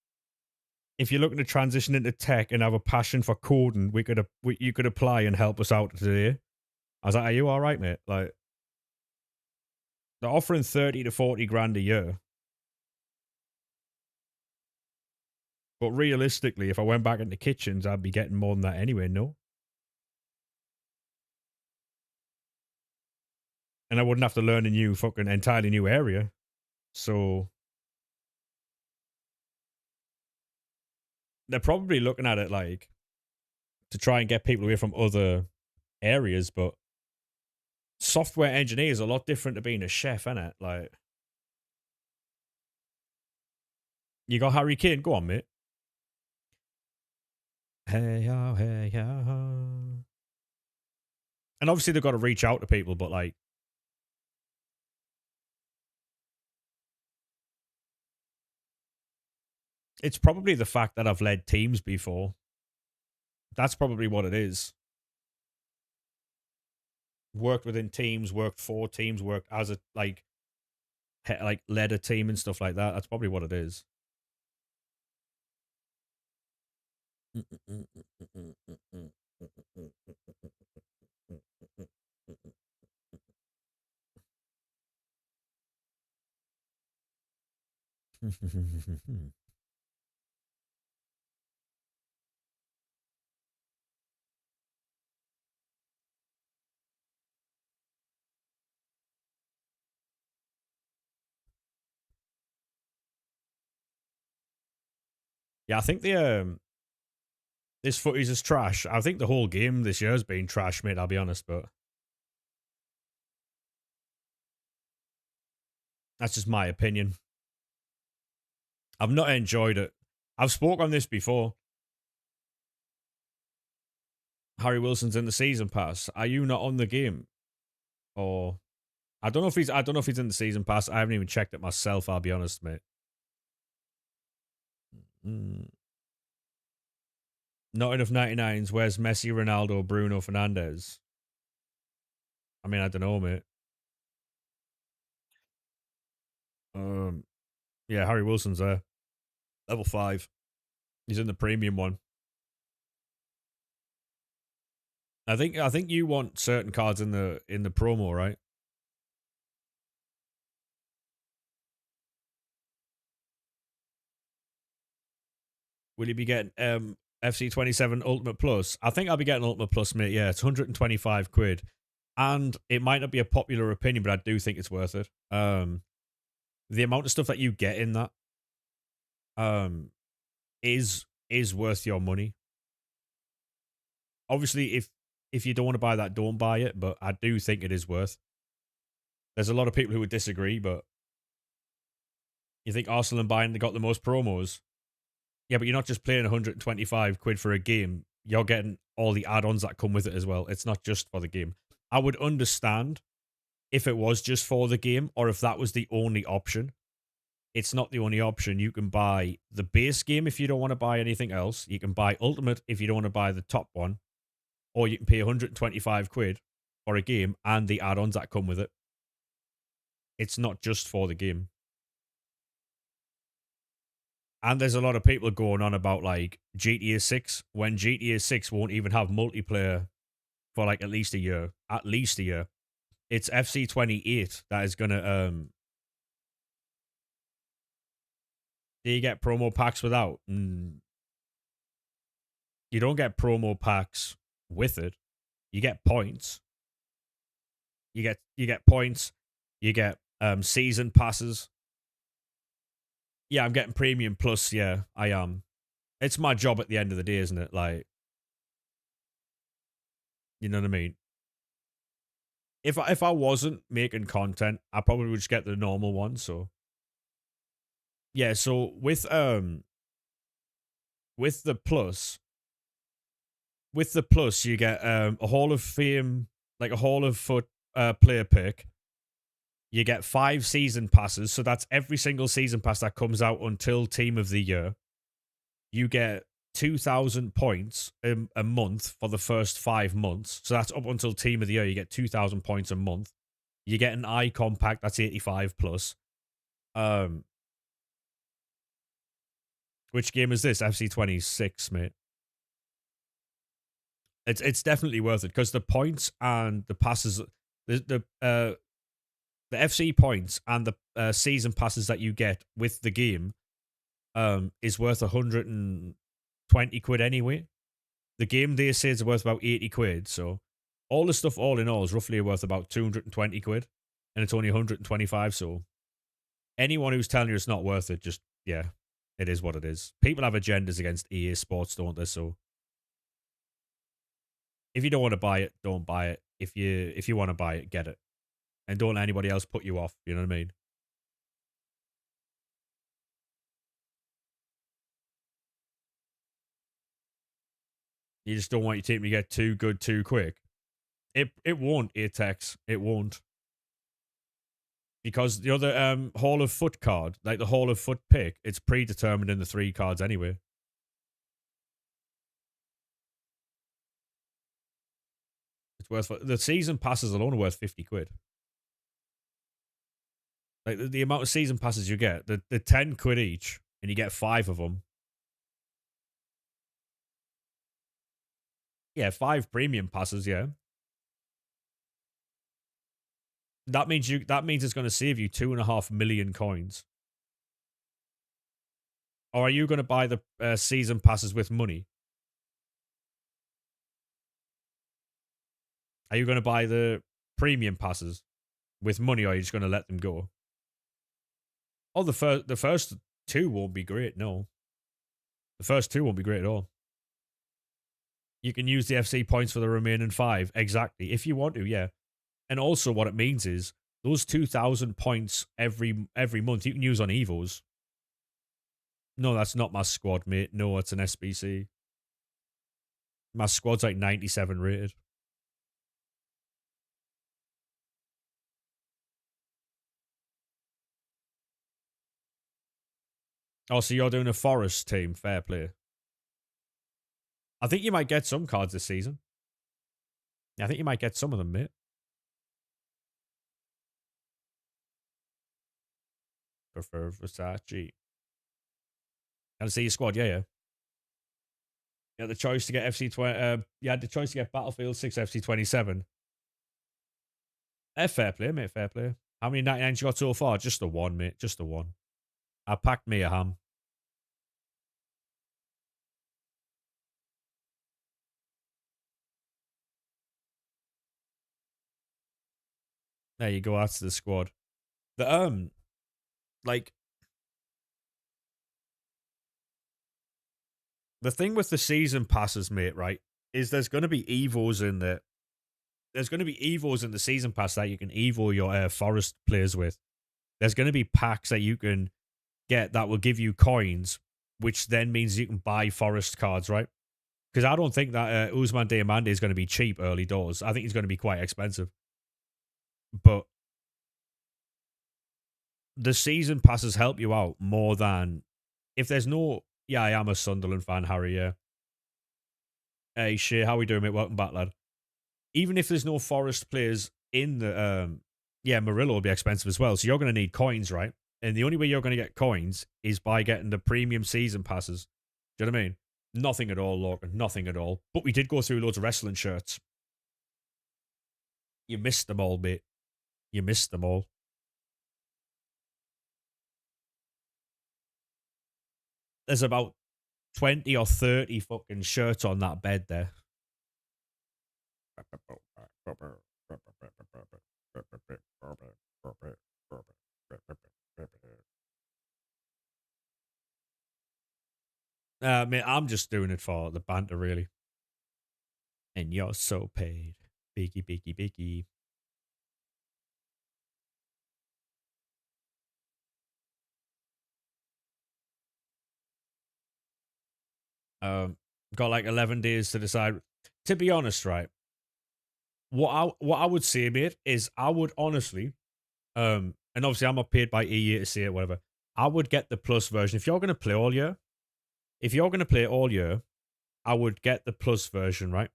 if you're looking to transition into tech and have a passion for coding, you could apply and help us out today. I was like, are you all right, mate? Like, they're offering 30 to 40 grand a year. But realistically, if I went back into kitchens, I'd be getting more than that anyway, no? And I wouldn't have to learn a new fucking entirely new area. So they're probably looking at it like to try and get people away from other areas, but software engineer is a lot different to being a chef, isn't it? Like, you got Harry Kane, go on, mate. Hey ho, hey ho. And obviously they've got to reach out to people, but like, it's probably the fact that I've led teams before. That's probably what it is. Worked within teams, worked for teams, worked as a like led a team and stuff like that. That's probably what it is. Yeah, I think the this footage is trash. I think the whole game this year has been trash, mate. I'll be honest, but that's just my opinion. I've not enjoyed it. I've spoke on this before. Harry Wilson's in the season pass. Are you not on the game? Or I don't know if he's in the season pass. I haven't even checked it myself, I'll be honest, mate. Mm. Not enough 99s. Where's Messi, Ronaldo, Bruno Fernandes? I mean, I don't know, mate. Yeah, Harry Wilson's there. Level 5. He's in the premium one. I think you want certain cards in the promo, right? Will you be getting FC27 Ultimate Plus? I think I'll be getting Ultimate Plus, mate. Yeah, it's 125 quid. And it might not be a popular opinion, but I do think it's worth it. The amount of stuff that you get in that um is worth your money. Obviously, if you don't want to buy that, don't buy it, but I do think it is worth. There's a lot of people who would disagree, but you think Arsenal and Bayern, they got the most promos. Yeah, but you're not just playing 125 quid for a game. You're getting all the add-ons that come with it as well. It's not just for the game. I would understand if it was just for the game or if that was the only option. It's not the only option. You can buy the base game if you don't want to buy anything else. You can buy Ultimate if you don't want to buy the top one. Or you can pay 125 quid for a game and the add-ons that come with it. It's not just for the game. And there's a lot of people going on about like GTA 6 when GTA 6 won't even have multiplayer for like at least a year. At least a year. It's FC28 that is gonna do you get promo packs without? You don't get promo packs with it. You get points. You get points, you get season passes. Yeah, I'm getting premium plus. Yeah, I am. It's my job at the end of the day, isn't it? Like, you know what I mean? If I wasn't making content, I probably would just get the normal one. So yeah, so with the plus, you get a Hall of Fame, like a Hall of Foot player pick. You get 5 season passes, so that's every single season pass that comes out until Team of the Year. You get 2,000 points a month for the first 5 months. So that's up until Team of the Year. You get 2,000 points a month. You get an icon pack that's 85 plus. Um, which game is this? FC 26, mate. It's definitely worth it because the points and the passes, the FC points and the season passes that you get with the game is worth 120 quid anyway. The game they say is worth about 80 quid. So all the stuff, all in all, is roughly worth about 220 quid. And it's only 125. So anyone who's telling you it's not worth it, just, yeah, it is what it is. People have agendas against EA Sports, don't they? So if you don't want to buy it, don't buy it. If you want to buy it, get it. And don't let anybody else put you off. You know what I mean? You just don't want your team to get too good too quick. It won't, Atex. It won't. Because the other Hall of Foot card, like the Hall of Foot pick, it's predetermined in the 3 cards anyway. It's worth the season passes alone are worth 50 quid. Like the amount of season passes you get, the 10 quid each, and you get 5 of them. Yeah, 5 premium passes, yeah. That means it's going to save you 2.5 million coins. Or are you going to buy the season passes with money? Are you going to buy the premium passes with money, or are you just going to let them go? Oh, the first 2 won't be great. No, the first 2 won't be great at all. You can use the FC points for the remaining 5 exactly if you want to. Yeah, and also what it means is those 2,000 points every month you can use on Evos. No, that's not my squad, mate. No, it's an SBC. My squad's like 97 rated. Oh, so you're doing a Forest team. Fair play. I think you might get some cards this season. Yeah, I think you might get some of them, mate. Prefer Versace. Can I see your squad? Yeah, yeah. You had the choice to get FC 20. You had the choice to get Battlefield 6 FC 27. Fair play, mate. Fair play. How many 99s you got so far? Just the one, mate. Just the one. I packed me a ham. There you go. That's the squad. The like the thing with the season passes, mate. Right, is there's going to be evos in there. There's going to be evos in the season pass that you can evo your forest players with. There's going to be packs that you can get that will give you coins, which then means you can buy forest cards, right? Because I don't think that Usman Diamande is going to be cheap early doors. I think he's going to be quite expensive. But the season passes help you out more than if there's no. Yeah, I am a Sunderland fan, Harry. Yeah. Hey, shit, how we doing, mate? Welcome back, lad. Even if there's no forest players in the yeah, Murillo will be expensive as well. So you're going to need coins, right? And the only way you're going to get coins is by getting the premium season passes. Do you know what I mean? Nothing at all, Logan. Nothing at all. But we did go through loads of wrestling shirts. You missed them all, mate. You missed them all. There's about 20 or 30 fucking shirts on that bed there. Mate, I'm just doing it for the banter, really. And you're so paid. Biggie, biggie, biggie. Um, got like 11 days to decide. To be honest, right? What I would say, mate, is I would honestly, and obviously I'm not paid by EA to say it, whatever. I would get the plus version. If you're gonna play all year, if you're gonna play all year, I would get the plus version, right?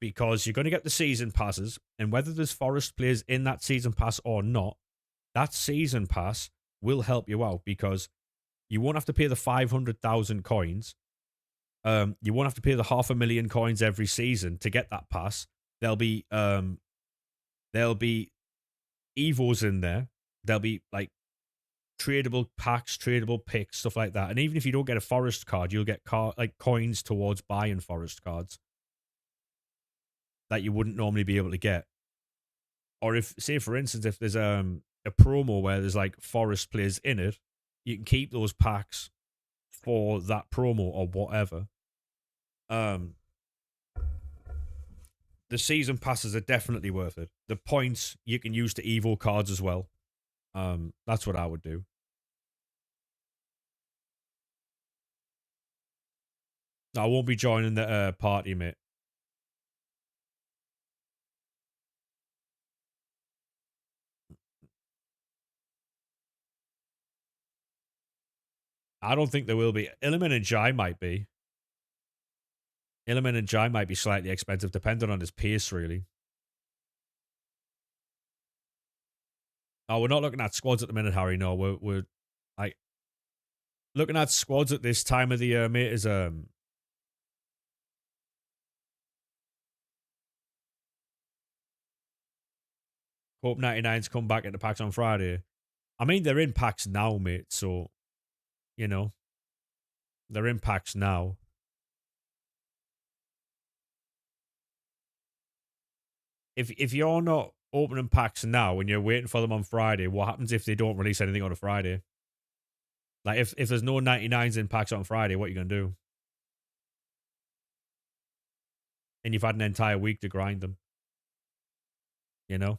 Because you're gonna get the season passes, and whether there's Forest players in that season pass or not, that season pass will help you out because you won't have to pay the 500,000 coins. You won't have to pay the 500,000 coins every season to get that pass. There'll be evos in there. There'll be like tradable packs, tradable picks, stuff like that. And even if you don't get a forest card, you'll get like coins towards buying forest cards that you wouldn't normally be able to get. Or if, say, for instance, if there's a promo where there's like forest players in it, you can keep those packs for that promo or whatever. Um, the season passes are definitely worth it. The points you can use to evo cards as well. That's what I would do. I won't be joining the party, mate. I don't think there will be. Illiman and Jai might be. Illiman and Jai might be slightly expensive, depending on his pace, really. Oh, we're not looking at squads at the minute, Harry. No, we're like looking at squads at this time of the year, mate. Is hope 99s come back into packs on Friday. I mean, they're in packs now, mate. So you know they're in packs now. If you're not opening packs now and you're waiting for them on Friday, what happens if they don't release anything on a Friday? Like if there's no 99s in packs on Friday, what are you gonna do? And you've had an entire week to grind them, you know?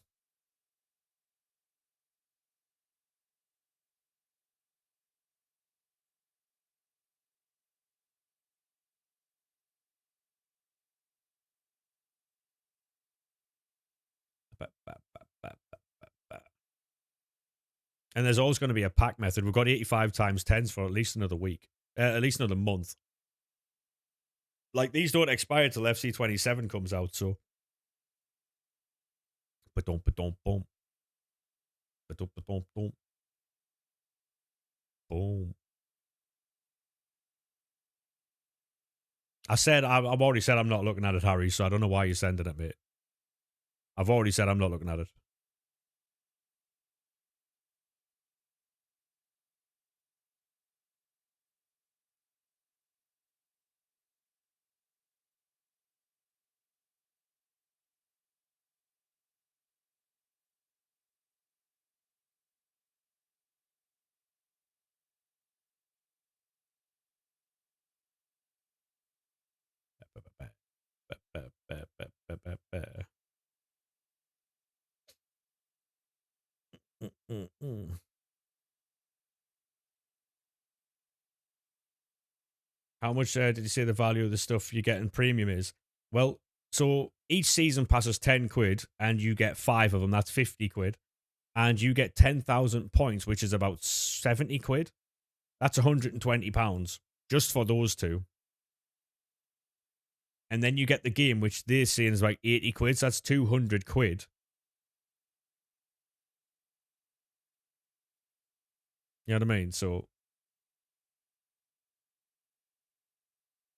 And there's always going to be a pack method. We've got 85 times 10s for at least another week, at least another month. Like these don't expire till FC27 comes out, so. Ba-dum, ba-dum, boom. Ba-dum, ba-dum, boom. Boom. I've already said I'm not looking at it, Harry, so I don't know why you're sending it, mate. I've already said I'm not looking at it. How much did you say the value of the stuff you get in premium is? Well, so each season passes 10 quid and you get 5 of them. That's 50 quid. And you get 10,000 points, which is about 70 quid. That's £120 just for those two. And then you get the game, which they're saying is like 80 quid. So that's 200 quid. You know what I mean? So,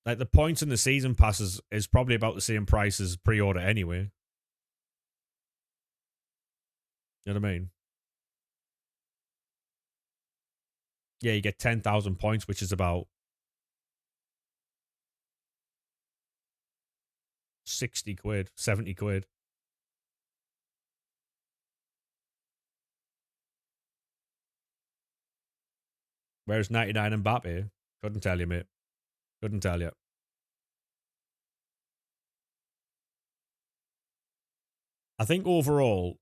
like, the points in the season passes is probably about the same price as pre order anyway. You know what I mean? Yeah, you get 10,000 points, which is about 60 quid, 70 quid. Whereas 99 Mbappe, couldn't tell you, mate. Couldn't tell you. I think overall,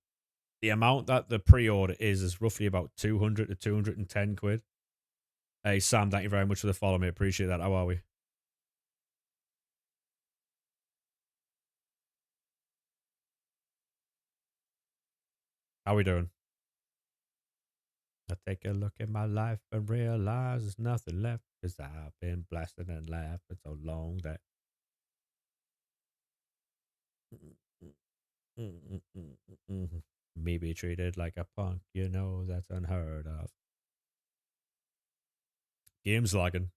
the amount that the pre-order is roughly about 200 to 210 quid. Hey, Sam, thank you very much for the follow, mate. Appreciate that. How are we? How we doing? I take a look at my life and realize there's nothing left because I've been blasting and laughing so long that. Me be treated like a punk, you know, that's unheard of. Game's lagging.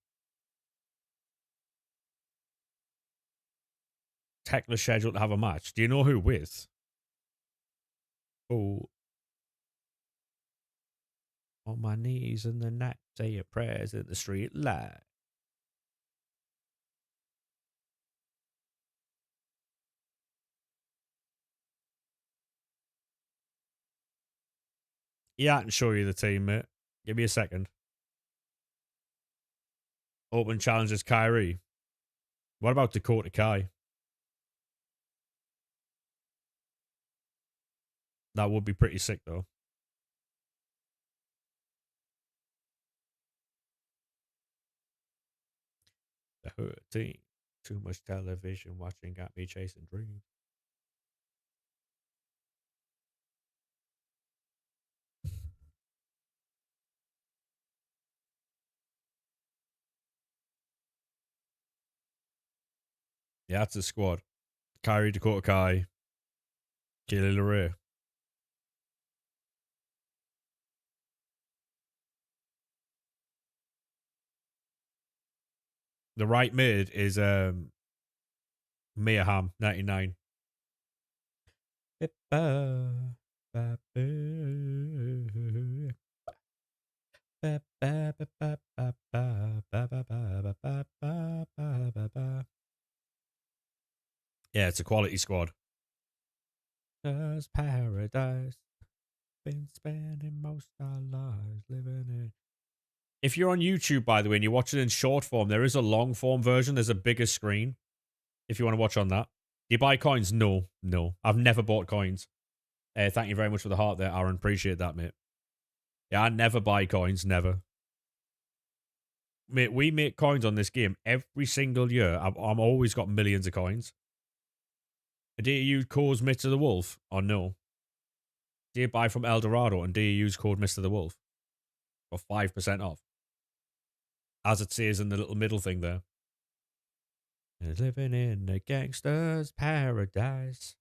Tekla scheduled to have a match. Do you know who with? Oh, on my knees in the night, say your prayers in the street light. Yeah, I can show you the team, mate. Give me a second. Open challenges Kyrie. What about Dakota Kai? That would be pretty sick, though. The Hurt team. Too much television watching got me chasing dreams. Yeah, that's the squad. Kyrie, Dakota Kai, Kelly LeRae. The right mid is Mia Hamm, 99. Yeah, it's a quality squad. Does paradise been spending most our lives living in? If you're on YouTube, by the way, and you watch it in short form, there is a long form version. There's a bigger screen if you want to watch on that. Do you buy coins? No, no. I've never bought coins. Thank you very much for the heart there, Aaron. Appreciate that, mate. Yeah, I never buy coins. Never. Mate, we make coins on this game every single year. I'm always got millions of coins. Do you use code Mr. the Wolf or no? Do you buy from El Dorado and do you use code Mr. the Wolf? For 5% off. As it says in the little middle thing there. Living in a gangster's paradise.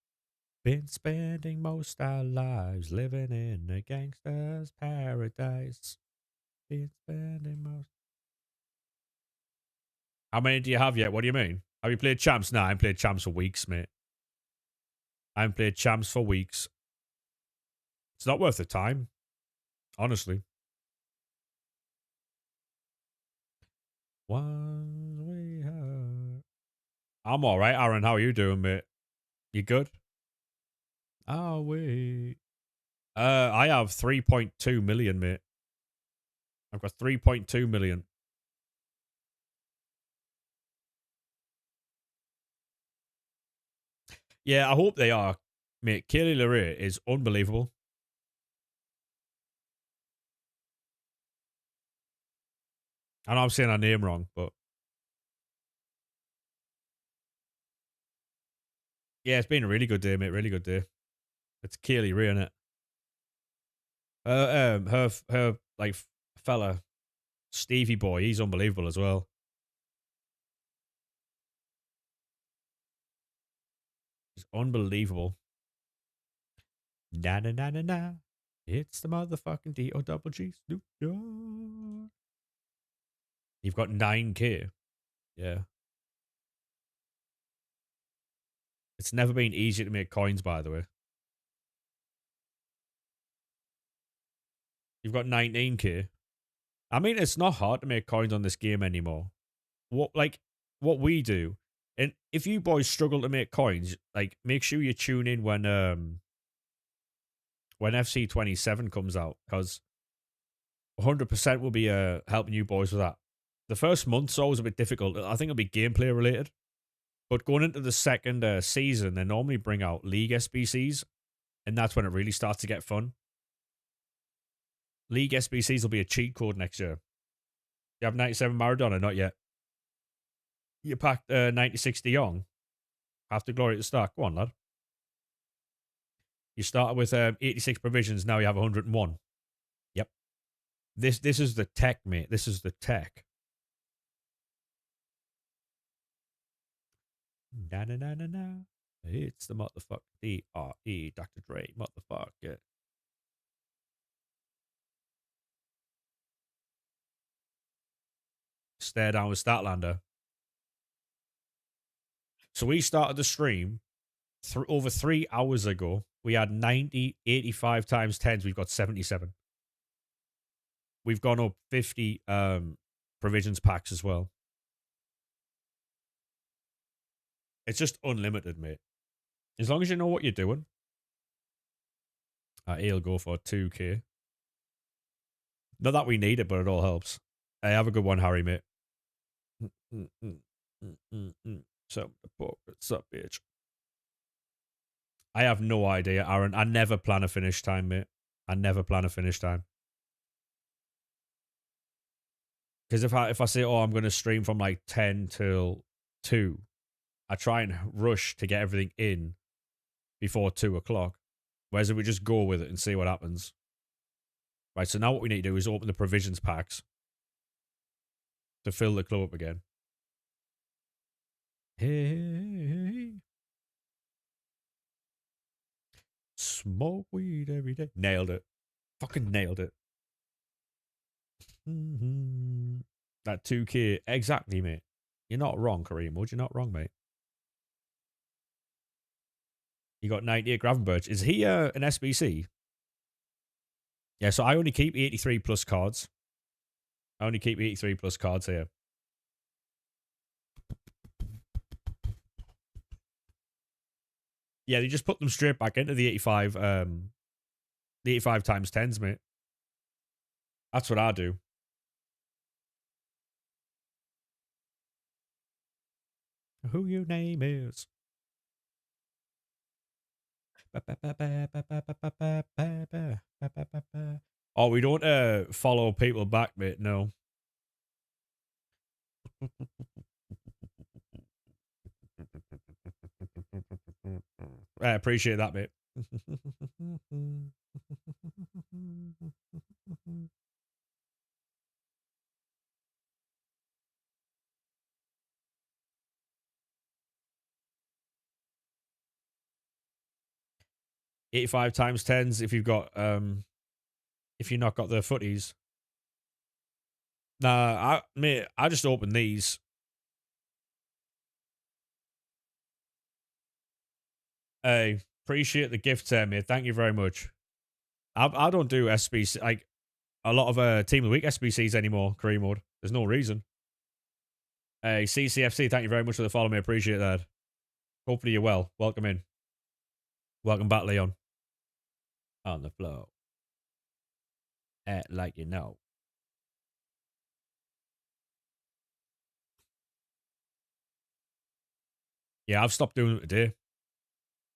Been spending most our lives living in a gangster's paradise. Been spending most. How many do you have yet? What do you mean? Have you played champs? Nah, I haven't played champs for weeks, mate. I haven't played champs for weeks. It's not worth the time. Honestly. One we have. I'm alright, Aaron. How are you doing, mate? You good? Are we? I have 3.2 million, mate. I've got 3.2 million. Yeah, I hope they are. Mate, Kaylee LeRae is unbelievable. I know I'm saying her name wrong, but yeah, it's been a really good day, mate. Really good day. It's Kaylee Ray, innit? Her like fella Stevie boy, he's unbelievable as well. He's unbelievable. Na na na na na. It's the motherfucking D-O-double-G Snoop Dogg. You've got 9K. Yeah. It's never been easier to make coins, by the way. You've got 19K. I mean, it's not hard to make coins on this game anymore. What we do, and if you boys struggle to make coins, like make sure you tune in when FC27 comes out, because 100% will be helping you boys with that. The first month's always a bit difficult. I think it'll be gameplay related. But going into the second season, they normally bring out League SBCs, and that's when it really starts to get fun. League SBCs will be a cheat code next year. You have 97 Maradona? Not yet. You packed 96 De Jong? After Glory at the start. Go on, lad. You started with 86 provisions, now you have 101. Yep. This is the tech, mate. This is the tech. Na na na na na. It's the motherfucker DRE, Dr. Dre, motherfucker. Stare down with Statlander. So we started the stream over 3 hours ago. We had 90, 85 times 10s. We've got 77. We've gone up 50 provisions packs as well. It's just unlimited, mate. As long as you know what you're doing. He'll go for 2k. Not that we need it, but it all helps. Hey, have a good one, Harry, mate. So, what's up, bitch? I have no idea, Aaron. I never plan a finish time, mate. I never plan a finish time. Because if I say, oh, I'm going to stream from like 10 till 2, I try and rush to get everything in before 2 o'clock. Whereas if we just go with it and see what happens. Right, so now what we need to do is open the provisions packs to fill the club up again. Hey. Smoke weed every day. Nailed it. Fucking nailed it. That 2k. Exactly, mate. You're not wrong, Kareem Wood. You're not wrong, mate. You got 98 Gravenberch. Is he an SBC? Yeah, so I only keep 83 plus cards. I only keep 83 plus cards here. Yeah, they just put them straight back into the 85 times 10s, mate. That's what I do. Who your name is? Oh, we don't follow people back, mate. No. I appreciate that, mate. 85 times 10s if you've got if you've not got the footies. Nah, I just opened these. Hey, appreciate the gift there, mate. Thank you very much. I don't do SBC like a lot of Team of the Week SBCs anymore, Kareem Mode. There's no reason. Hey, CCFC, thank you very much for the follow, mate. Appreciate that. Hopefully you're well. Welcome in. Welcome back, Leon. On the floor. Act like you know. Yeah, I've stopped doing it today.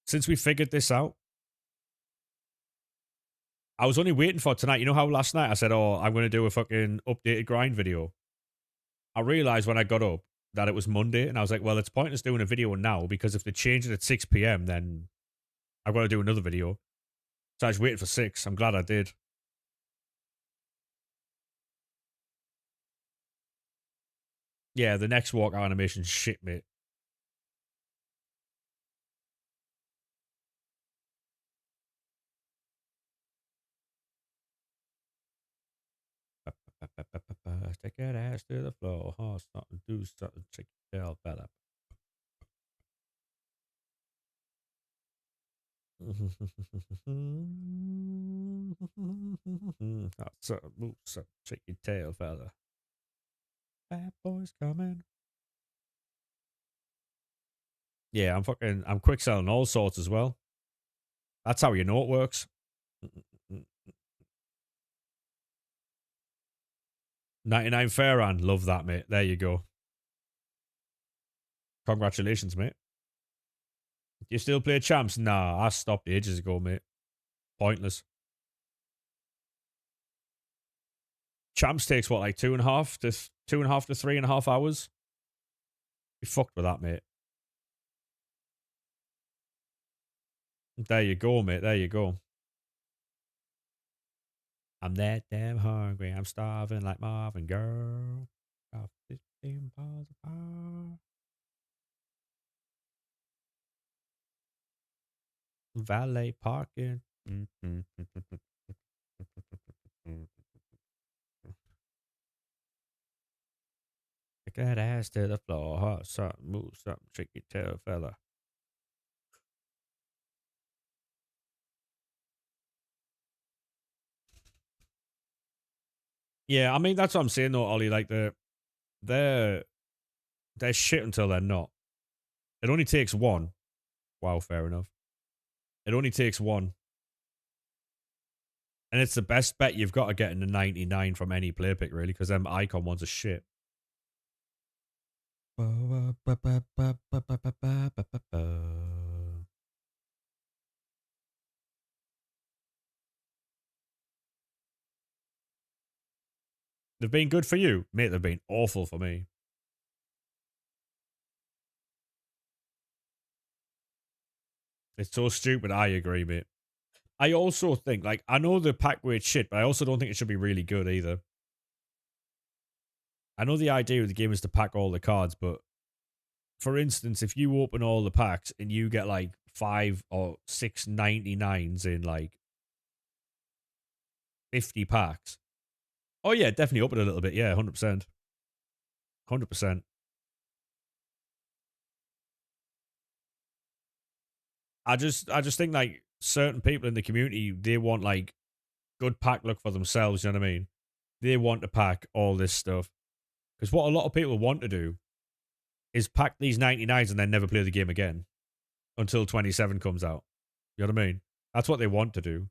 Since we figured this out, I was only waiting for tonight. You know how last night I said, oh, I'm going to do a fucking updated grind video? I realized when I got up that it was Monday, and I was like, well, it's pointless doing a video now because if they change it at 6 p.m., then I've got to do another video. So I was waiting for 6. I'm glad I did. Yeah, the next walkout animation shit, mate. Take that ass to the floor. Oh, something, do something, check your tail, fella. Move something, check your tail, fella. Bad boys coming. Yeah, I'm quick selling all sorts as well. That's how you know it works. 99 Farran. Love that, mate. There you go. Congratulations, mate. Do you still play champs? Nah, I stopped ages ago, mate. Pointless. Champs takes what, like 2.5 to 3.5 hours? You fucked with that, mate. There you go, mate. There you go. I'm that damn hungry. I'm starving like Marvin, girl. Got 15 balls of power. Valet parking. Take that ass to the floor. Hot something, move something, tricky tail fella. Yeah, I mean that's what I'm saying though, Ollie. Like they're shit until they're not. It only takes one. Wow, fair enough. It only takes one. And it's the best bet you've got to get in the 99 from any player pick, really, because them icon ones are shit. They've been good for you, mate. They've been awful for me. It's so stupid. I agree, mate. I also think, like, I know the pack weight shit, but I also don't think it should be really good either. I know the idea of the game is to pack all the cards, but for instance, if you open all the packs and you get like 5 or 6 99s in like 50 packs. Oh yeah, definitely up it a little bit. Yeah, 100%. 100%. I just think like certain people in the community, they want like good pack luck for themselves, you know what I mean? They want to pack all this stuff. Because what a lot of people want to do is pack these 99s and then never play the game again until 27 comes out. You know what I mean? That's what they want to do.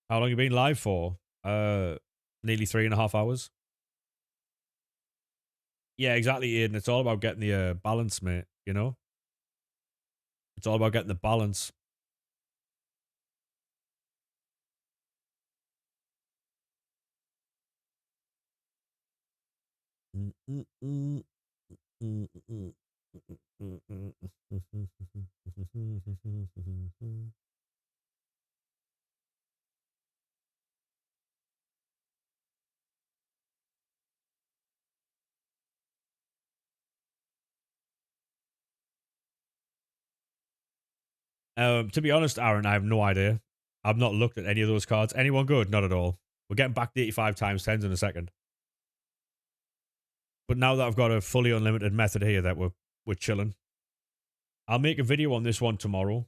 How long you been live for? Nearly 3.5 hours. Yeah, exactly, Aiden. It's all about getting the balance, mate. You know? It's all about getting the balance. To be honest, Aaron, I have no idea. I've not looked at any of those cards. Anyone good? Not at all. We're getting back to 85 times 10s in a second. But now that I've got a fully unlimited method here that we're chilling, I'll make a video on this one tomorrow.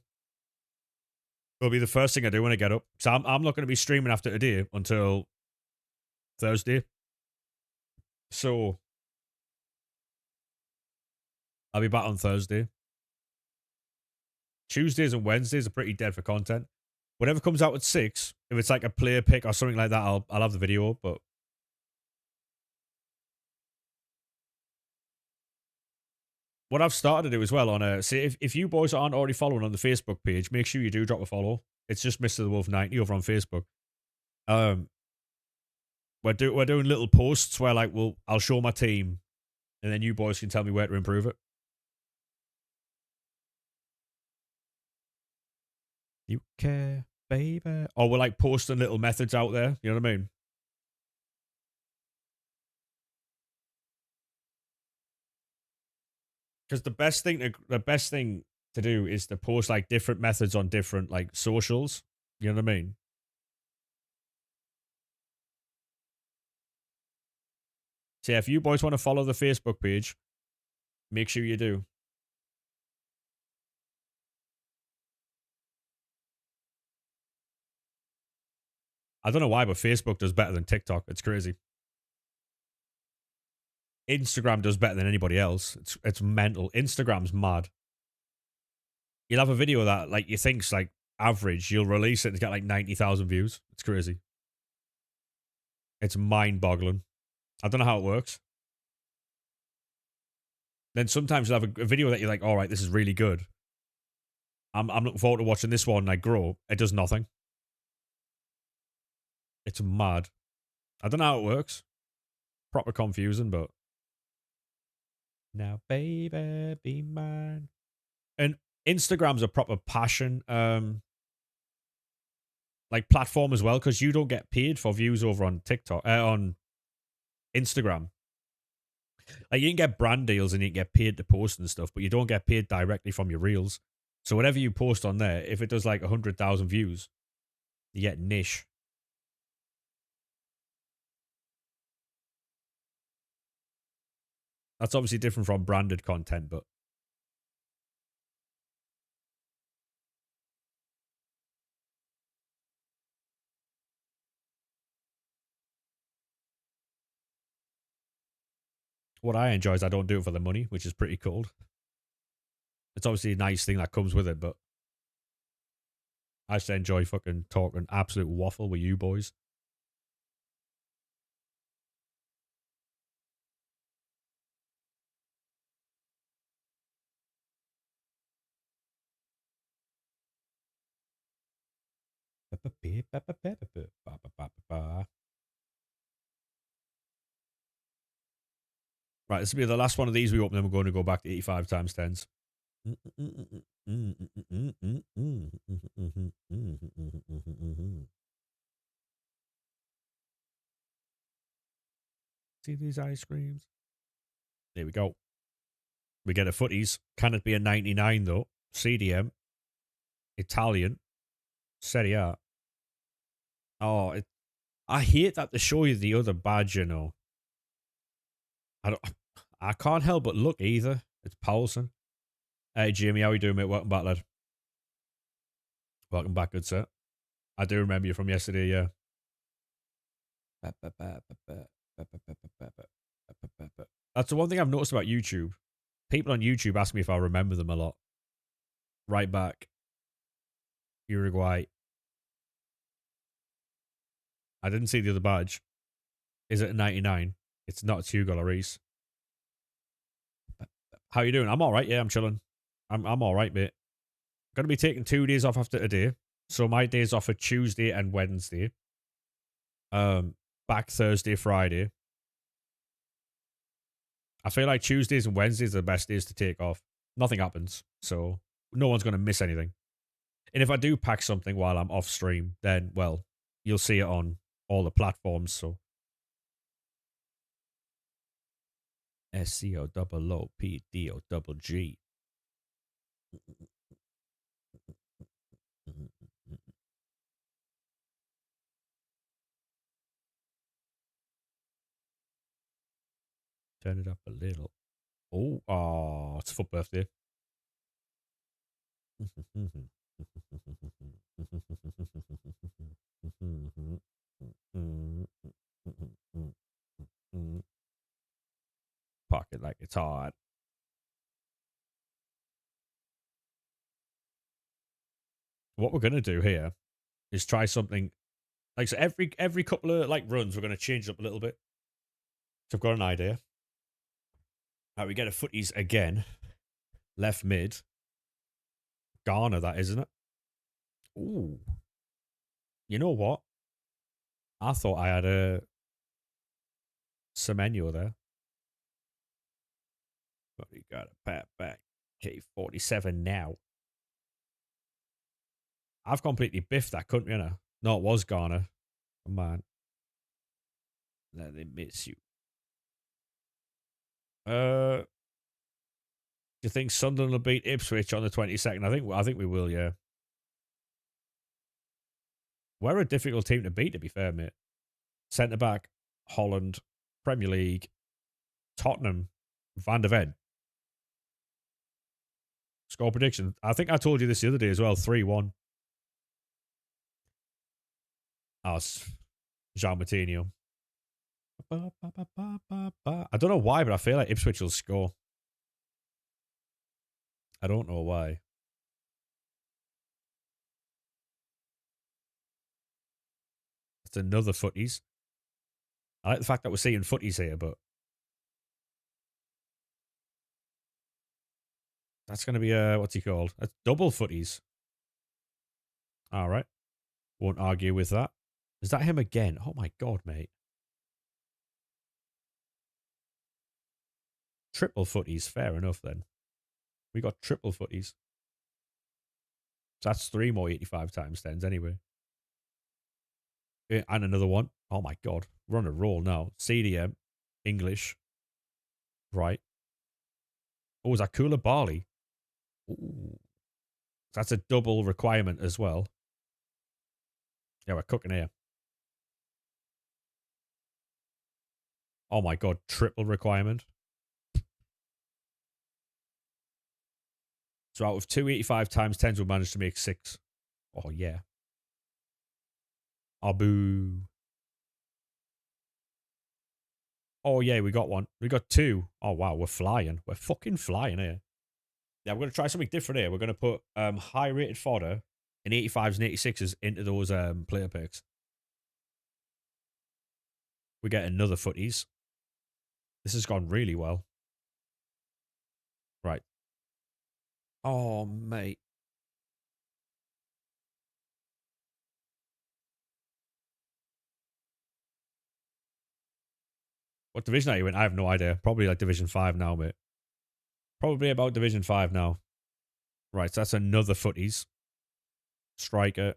It'll be the first thing I do when I get up. So I'm not going to be streaming after today until Thursday. So I'll be back on Thursday. Tuesdays and Wednesdays are pretty dead for content. Whatever comes out at 6, if it's like a player pick or something like that, I'll have the video up. But what I've started to do as well on see if you boys aren't already following on the Facebook page, make sure you do drop a follow. It's just Mr. the Wolf 90 over on Facebook. We're doing little posts where like I'll show my team, and then you boys can tell me where to improve it. You care, baby. Or we're like posting little methods out there. You know what I mean? Because the best thing to do is to post like different methods on different like socials. You know what I mean? So yeah, if you boys want to follow the Facebook page, make sure you do. I don't know why, but Facebook does better than TikTok. It's crazy. Instagram does better than anybody else. It's mental. Instagram's mad. You'll have a video that like you think's like average. You'll release it and it's got like 90,000 views. It's crazy. It's mind-boggling. I don't know how it works. Then sometimes you'll have a video that you're like, all right, this is really good. I'm looking forward to watching this one, and I grow. It does nothing. It's mad. I don't know how it works. Proper confusing, but now, baby, be mine. And Instagram's a proper passion, like platform as well, because you don't get paid for views over on TikTok, on Instagram. Like you can get brand deals and you can get paid to post and stuff, but you don't get paid directly from your reels. So whatever you post on there, if it does like 100,000 views, you get niche. That's obviously different from branded content, but what I enjoy is I don't do it for the money, which is pretty cool. It's obviously a nice thing that comes with it, but I just enjoy fucking talking absolute waffle with you boys. Right, this will be the last one of these we open, then we're going to go back to 85 times 10s. See these ice creams? There we go. We get a footies. Can it be a 99 though? CDM. Italian. Serie A. Oh, I hate that they show you the other badge, you know. I can't help but look either. It's Paulson. Hey Jimmy, how you doing, mate? Welcome back, lad. Welcome back, good sir. I do remember you from yesterday, yeah. That's the one thing I've noticed about YouTube. People on YouTube ask me if I remember them a lot. Right back. Uruguay. I didn't see the other badge. Is it a 99? It's not. It's Hugo Lloris. How you doing? I'm all right. Yeah, I'm chilling. I'm all right, mate. Going to be taking 2 days off after today. So my days off are Tuesday and Wednesday. Back Thursday, Friday. I feel like Tuesdays and Wednesdays are the best days to take off. Nothing happens, so no one's going to miss anything. And if I do pack something while I'm off stream, then, well, you'll see it on all the platforms, so. SCOOOPDOGG. Turn it up a little. Oh, it's for birthday. Pocket like it's hot. What we're gonna do here is try something like so every couple of like runs we're gonna change it up a little bit. So I've got an idea. Right, we get a footies again. Left mid. Ghana, that isn't it? Ooh. You know what? I thought I had a Semenyo there. But we got a pat back. K47 now. I've completely biffed that country, you know. No, it was Ghana. Come on. Let me miss you. Do you think Sunderland will beat Ipswich on the 22nd? I think we will, yeah. We're a difficult team to beat, to be fair, mate. Centre back, Holland, Premier League, Tottenham, Van der Ven. Score prediction. I think I told you this the other day as well. 3-1. Oh, Jean Martino. I don't know why, but I feel like Ipswich will score. I don't know why. It's another footies. I like the fact that we're seeing footies here, but that's going to be what's he called? That's double footies. All right, won't argue with that. Is that him again? Oh my god, mate! Triple footies, fair enough then. We got triple footies. So that's 3 more 85 times 10s anyway. And another one. Oh my god, we're on a roll now. CDM, English, right? Oh, is that Cooler Barley? Ooh. That's a double requirement as well. Yeah, we're cooking here. Oh my god, triple requirement. So out of 285 times 10s, we managed to make 6. Oh yeah. Oh boo. Oh yeah, we got one. We got 2. Oh wow, we're flying. We're fucking flying here. Yeah, we're gonna try something different here. We're gonna put high rated fodder in 85s and 86s into those player picks. We get another footies. This has gone really well. Right. Oh mate. What division are you in? I have no idea. Probably like Division 5 now, mate. Probably about Division 5 now. Right, so that's another footies. Striker.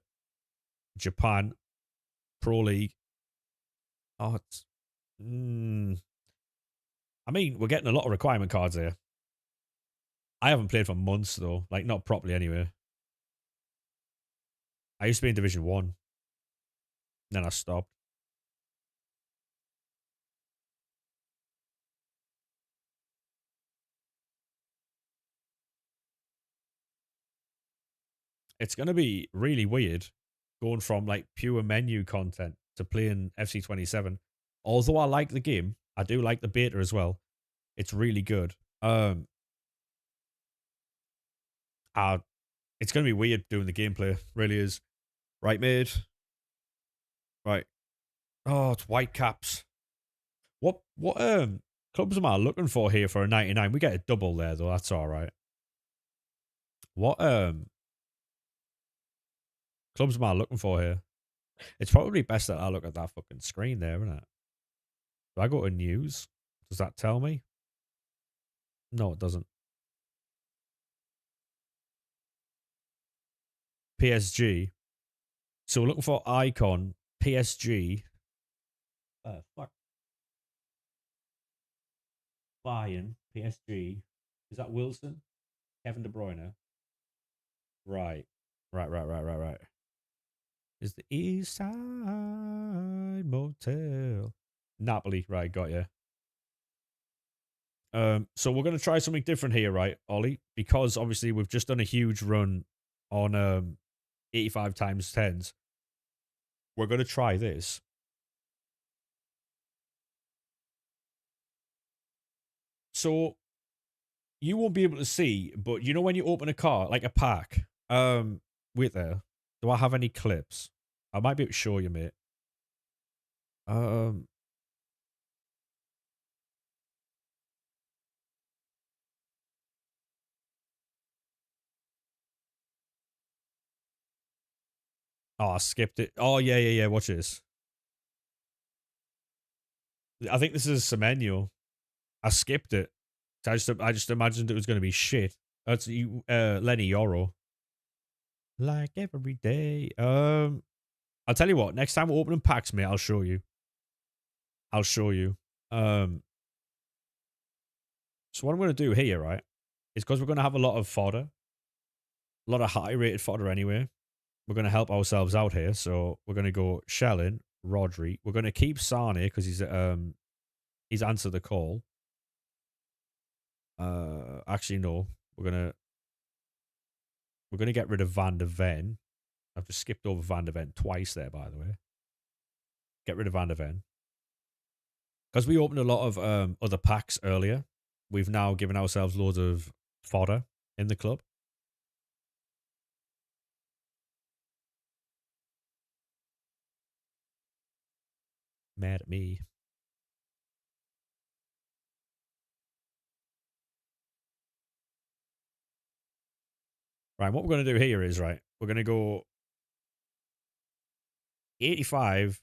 Japan. Pro League. Oh, it's... I mean, we're getting a lot of requirement cards here. I haven't played for months, though. Like, not properly, anyway. I used to be in Division 1. Then I stopped. It's going to be really weird going from, like, pure menu content to playing FC27. Although I like the game, I do like the beta as well. It's really good. It's going to be weird doing the gameplay. Really is. Right, mate. Right. Oh, it's Whitecaps. What clubs am I looking for here for a 99? We get a double there though. That's all right. What clubs am I looking for here? It's probably best that I look at that fucking screen there, isn't it? Do I go to news? Does that tell me? No, it doesn't. PSG. So we're looking for icon PSG. Fuck. Bayern PSG. Is that Wilson? Kevin De Bruyne. Right. Right. Is the East Side Motel. Napoli, right, got you. So we're gonna try something different here, right, Ollie? Because obviously we've just done a huge run on 85 times 10s. We're gonna try this. So you won't be able to see, but you know when you open a car, like a pack, wait there. Do I have any clips? I might be able to show you, mate. Um, oh, I skipped it. Oh, yeah. Watch this. I think this is Semenyo. I skipped it. I just imagined it was going to be shit. That's you, Lenny Yoro. Like every day. I'll tell you what. Next time we're opening packs, mate, I'll show you. I'll show you. So what I'm going to do here, right, is because we're going to have a lot of fodder, a lot of high rated fodder anyway. We're going to help ourselves out here. So we're going to go Shelling, Rodri. We're going to keep Sane because he's answered the call. Actually no, we're gonna get rid of Van der Ven. I've just skipped over Van der Ven twice there, by the way. Get rid of Van der Ven. Because we opened a lot of other packs earlier, we've now given ourselves loads of fodder in the club. Mad at me. Right, what we're going to do here is, right, we're going to go 85,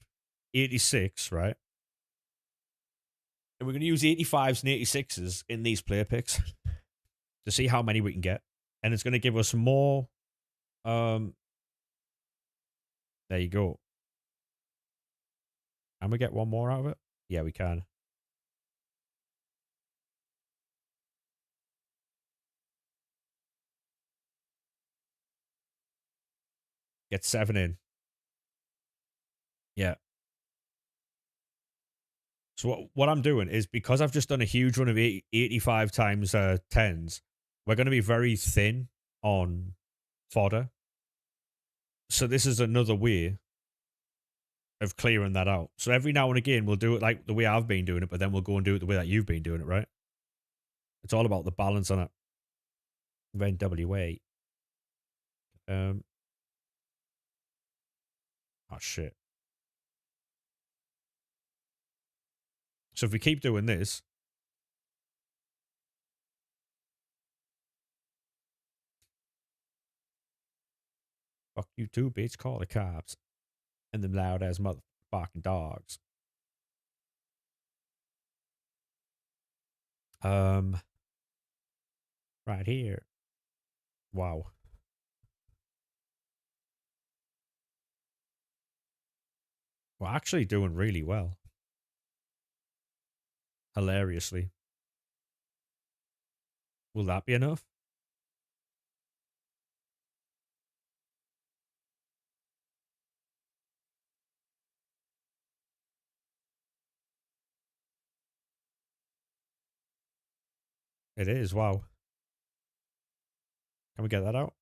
86, right? And we're going to use 85s and 86s in these player picks to see how many we can get. And it's going to give us more. There you go. Can we get one more out of it? Yeah, we can. Get 7 in. Yeah. So what I'm doing is, because I've just done a huge run of 85 times 10s, we're going to be very thin on fodder. So this is another way of clearing that out. So every now and again, we'll do it like the way I've been doing it, but then we'll go and do it the way that you've been doing it, right? It's all about the balance on it. Then WA. Oh shit. So if we keep doing this, fuck you too, bitch. Call the cops and them loud ass motherfucking dogs. Right here. Wow. We're actually doing really well. Hilariously. Will that be enough? It is. Wow. Can we get that out?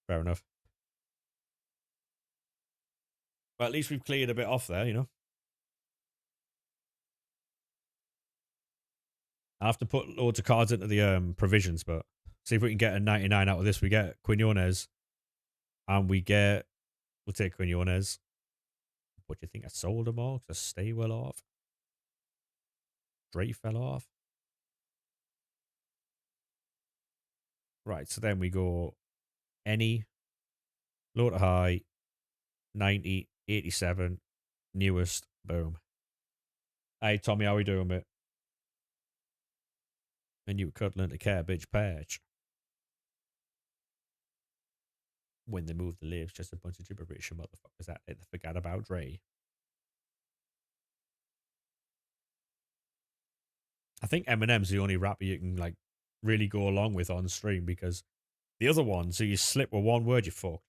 Fair enough. But at least we've cleared a bit off there, you know? I have to put loads of cards into the provisions, but see if we can get a 99 out of this. We get Quinones, and we get... We'll take Quinones. What do you think? I sold them all because I stay well off. Dre fell off. Right, so then we go any, low to high, 90, 87, newest, boom. Hey, Tommy, how we doing, mate? And you were cuddling the cabbage patch. When they move the lips, just a bunch of gibberish motherfuckers that they forgot about Dre. I think Eminem's the only rapper you can like really go along with on stream, because the other ones, so you slip with one word, you fucked.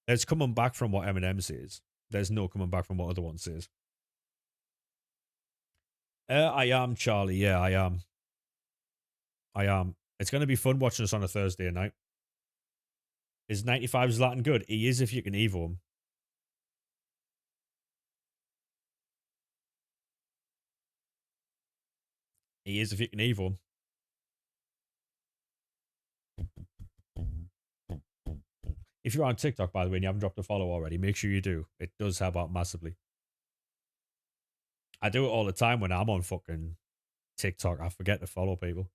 There's coming back from what Eminem says. There's no coming back from what other one says. I am, Charlie. Yeah, I am. I am. It's going to be fun watching us on a Thursday night. Is 95 Zlatan good? He is if you can evo him. He is if you can evo him. If you're on TikTok, by the way, and you haven't dropped a follow already, make sure you do. It does help out massively. I do it all the time when I'm on fucking TikTok. I forget to follow people.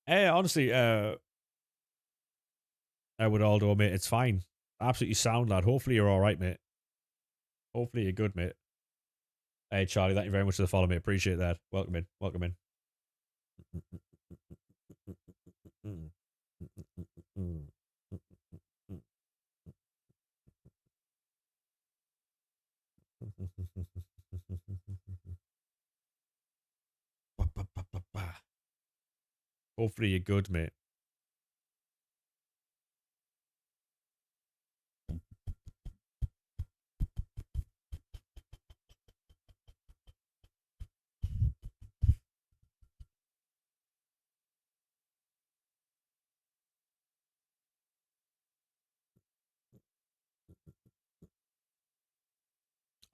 Hey, honestly, would all do, mate. It's fine. Absolutely sound, lad. Hopefully you're all right, mate. Hopefully you're good, mate. Hey, Charlie, thank you very much for the follow, mate. Appreciate that. Welcome in. Welcome in. Hopefully you're good, mate.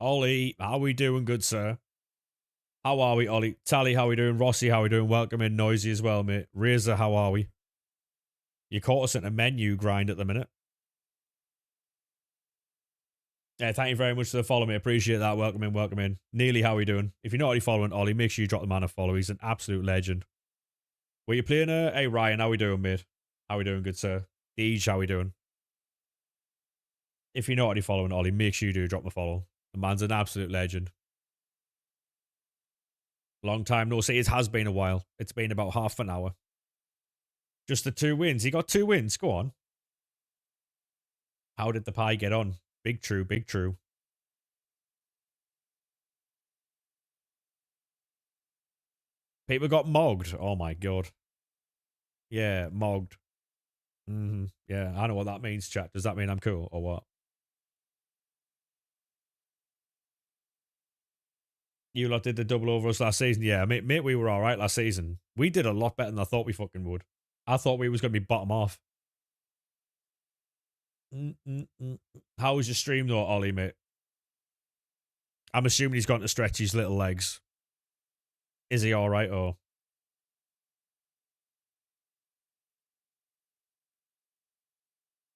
Ollie, how we doing, good sir? How are we, Ollie? Tally, how we doing? Rossi, how we doing? Welcome in. Noisy as well, mate. Reza, how are we? You caught us at a menu grind at the minute. Yeah, thank you very much for the follow, mate. Appreciate that. Welcome in, welcome in. Nearly, how are we doing? If you're not already following Ollie, make sure you drop the man a follow. He's an absolute legend. Were you playing hey Ryan, how we doing, mate? How we doing, good sir? Deej, how we doing? If you're not already following Ollie, make sure you do drop the follow. The man's an absolute legend. Long time no see. It has been a while. It's been about half an hour. Just the 2 wins. He got 2 wins. Go on. How did the pie get on? Big true, big true. People got mogged. Oh my god. Yeah, mogged. Yeah, I know what that means, chat. Does that mean I'm cool or what? You lot did the double over us last season. Yeah, mate, we were all right last season. We did a lot better than I thought we fucking would. I thought we was going to be bottom off. How was your stream though, Ollie, mate? I'm assuming he's gone to stretch his little legs. Is he all right or?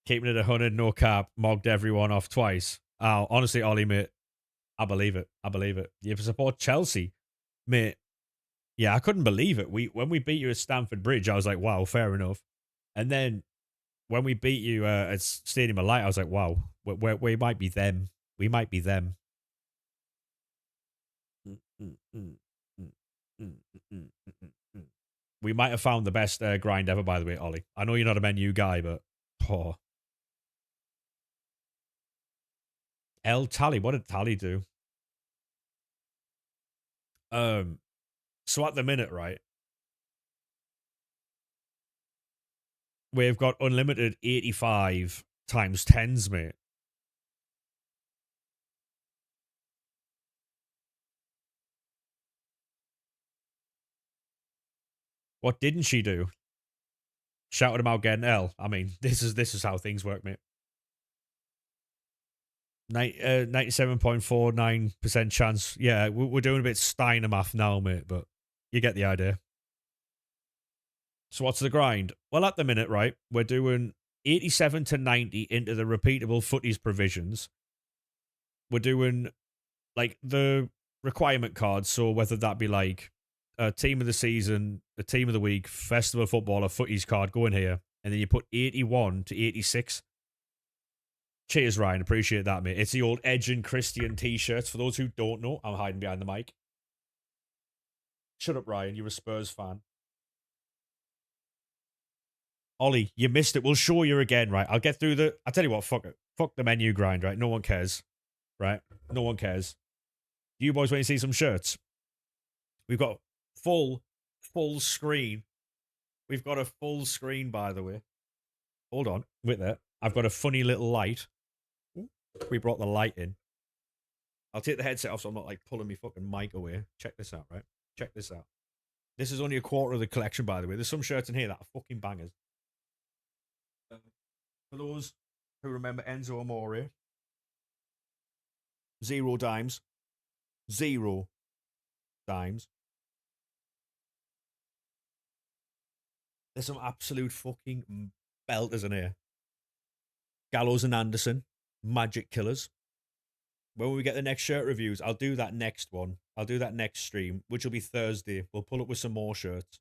Keeping it 100, no cap, mogged everyone off twice. Oh, honestly, Ollie, mate, I believe it. I believe it. You support Chelsea, mate. Yeah, I couldn't believe it. When we beat you at Stamford Bridge, I was like, wow, fair enough. And then when we beat you at Stadium of Light, I was like, wow, we might be them. We might be them. We might have found the best grind ever, by the way, Ollie. I know you're not a menu guy, but oh. El Tally, what did Tally do? So at the minute, right, we've got unlimited 85 times 10s, mate. What didn't she do? Shouted him out getting L. I mean, this is how things work, mate. 97.49% chance. Yeah, we're doing a bit Steiner math now, mate, but you get the idea. So what's the grind? Well, at the minute, right, we're doing 87 to 90 into the repeatable footies provisions. We're doing like the requirement cards, so whether that be like a team of the season, a team of the week, festival footballer, footies card, go in here, and then you put 81 to 86. Cheers, Ryan. Appreciate that, mate. It's the old Edge and Christian t-shirts. For those who don't know, I'm hiding behind the mic. Shut up, Ryan. You're a Spurs fan. Ollie, you missed it. We'll show you again, right? I'll get through the... I'll tell you what, fuck it. Fuck the menu grind, right? No one cares, right? No one cares. Do you boys want to see some shirts? We've got full screen. We've got a full screen, by the way. Hold on. With that, I've got a funny little light. We brought the light in. I'll take the headset off so I'm not like pulling my fucking mic away. Check this out, right? Check this out. This is only a quarter of the collection, by the way. There's some shirts in here that are fucking bangers. For those who remember Enzo Amore, 0 dimes. 0 dimes. There's some absolute fucking belters in here. Gallows and Anderson, Magic Killers. When we get the next shirt reviews, I'll do that next one. I'll do that next stream, which will be Thursday. We'll pull up with some more shirts.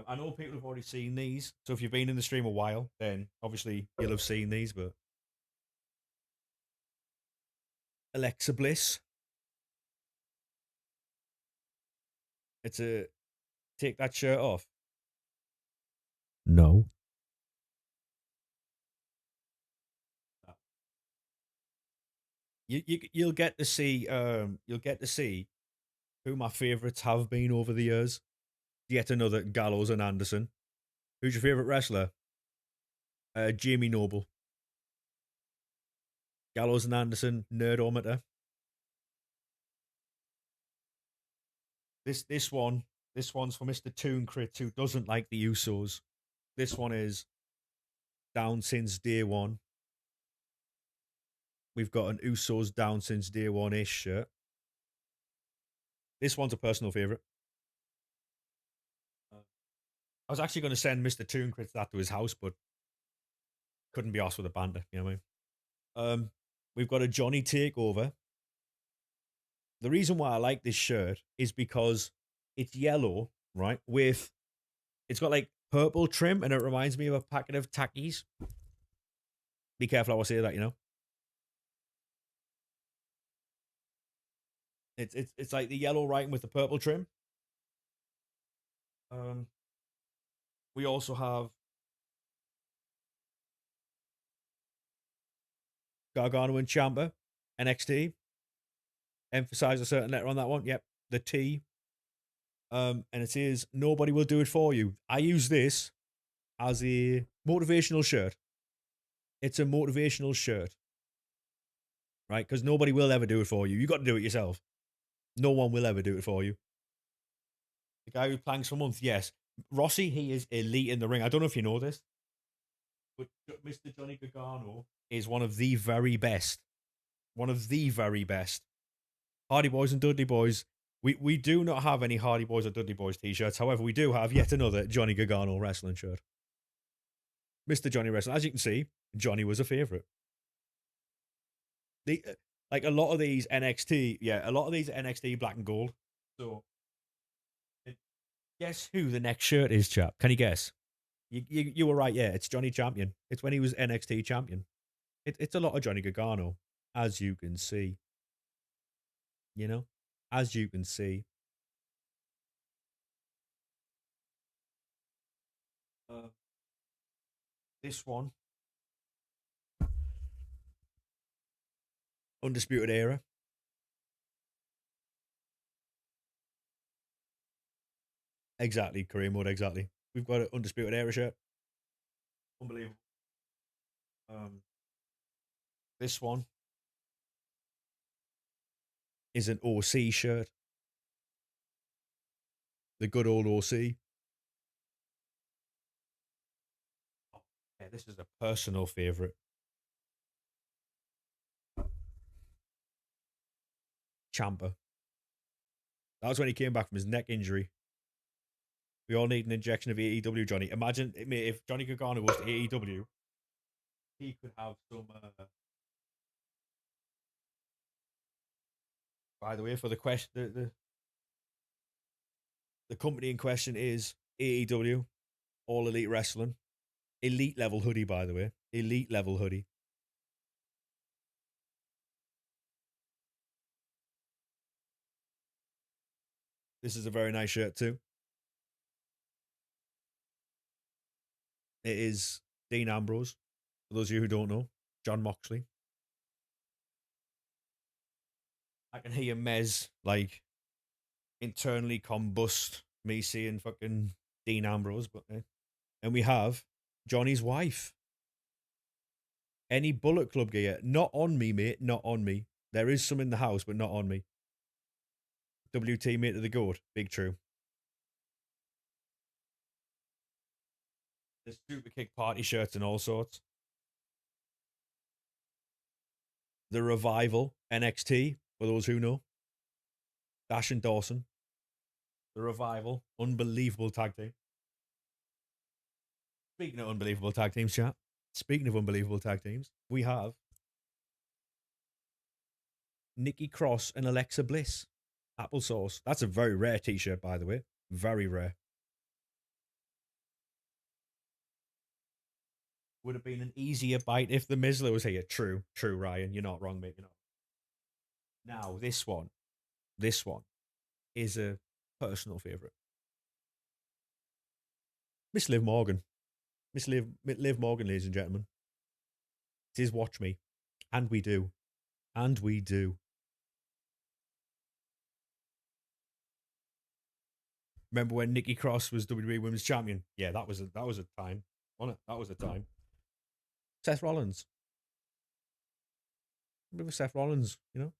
I know people have already seen these, so if you've been in the stream a while, then obviously you'll have seen these, but Alexa Bliss. It's a take that shirt off. No. You'll get to see who my favourites have been over the years. Yet another Gallows and Anderson. Who's your favourite wrestler? Jamie Noble. Gallows and Anderson, Nerdometer. This one's for Mr. Toon Crit who doesn't like the Usos. This one is down since day one. We've got an Usos down since day one-ish shirt. This one's a personal favourite. I was actually going to send Mr. Toon Crit that to his house, but couldn't be asked with a banter, you know what I mean? we've got a Johnny takeover. The reason why I like this shirt is because it's yellow, right? With it's got like purple trim, and it reminds me of a packet of Takis. Be careful how I say that, you know. It's like the yellow writing with the purple trim. Um, we also have Gargano and Ciampa, NXT. Emphasize a certain letter on that one. Yep, the T. And it says nobody will do it for you. I use this as a motivational shirt. It's a motivational shirt, right? Because nobody will ever do it for you. You got to do it yourself. No one will ever do it for you. The guy who planks for months, yes. Rossi, he is elite in the ring. I don't know if you know this, but Mr. Johnny Gargano is one of the very best. One of the very best. Hardy Boys and Dudley Boys. We do not have any Hardy Boys or Dudley Boys t-shirts. However, we do have yet another Johnny Gargano wrestling shirt. Mr. Johnny Wrestling. As you can see, Johnny was a favorite. The like a lot of these NXT, yeah, a lot of these NXT black and gold. So, guess who the next shirt is, chap? Can you guess? You were right. Yeah, it's Johnny Champion. It's when he was NXT champion. It's a lot of Johnny Gargano, as you can see. You know, as you can see. Uh, this one, Undisputed Era. Exactly, Kareem Wood, exactly. We've got an Undisputed Era shirt. Unbelievable. Um, this one is an OC shirt. The good old OC. Oh, yeah, this is a personal favorite. Champa. That was when he came back from his neck injury. We all need an injection of AEW, Johnny. Imagine if Johnny Gargano was to AEW, he could have some. By the way, for the question, the company in question is AEW, All Elite Wrestling, elite level hoodie. By the way, elite level hoodie. This is a very nice shirt too. It is Dean Ambrose. For those of you who don't know, John Moxley. I can hear Mez like internally combust me seeing fucking Dean Ambrose, but and we have Johnny's wife. Any Bullet Club gear? Not on me, mate. Not on me. There is some in the house, but not on me. WT mate of the goat. Big true. There's super kick party shirts and all sorts. The Revival NXT, for those who know. Dash and Dawson. The Revival. Unbelievable tag team. Speaking of unbelievable tag teams, chat. Speaking of unbelievable tag teams, we have Nikki Cross and Alexa Bliss. Applesauce. That's a very rare t shirt, by the way. Very rare. Would have been an easier bite if the Mizler was here. True, true, Ryan. You're not wrong, mate. You're not. Now, this one is a personal favourite. Miss Liv Morgan. Liv Morgan, ladies and gentlemen. It is Watch Me. And we do. And we do. Remember when Nikki Cross was WWE Women's Champion? Yeah, that was a time. On it. That was a time. Seth Rollins. Remember Seth Rollins, you know?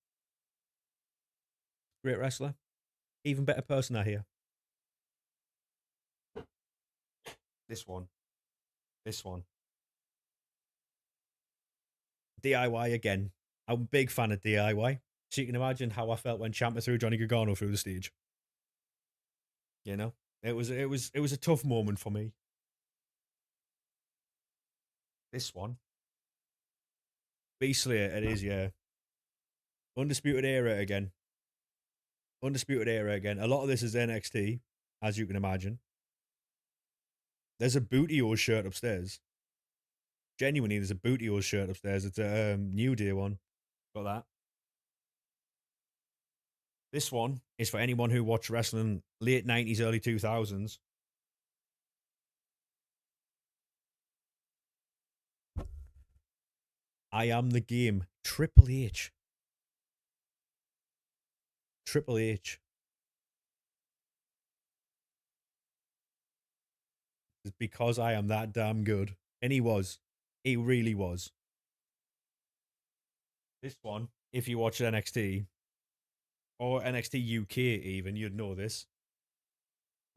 Great wrestler. Even better person, I hear. This one. This one. DIY again. I'm a big fan of DIY. So you can imagine how I felt when Ciampa threw Johnny Gargano through the stage. You know? It was a tough moment for me. This one. Beast Slayer, it is, yeah. Undisputed Era again. Undisputed Era again. A lot of this is NXT, as you can imagine. There's a Bootio shirt upstairs. Genuinely, there's a Bootio shirt upstairs. It's a New Day one. Got that. This one is for anyone who watched wrestling late 90s, early 2000s. I am the game. Triple H. Triple H. It's because I am that damn good. And he was. He really was. This one, if you watch NXT or NXT UK even, you'd know this.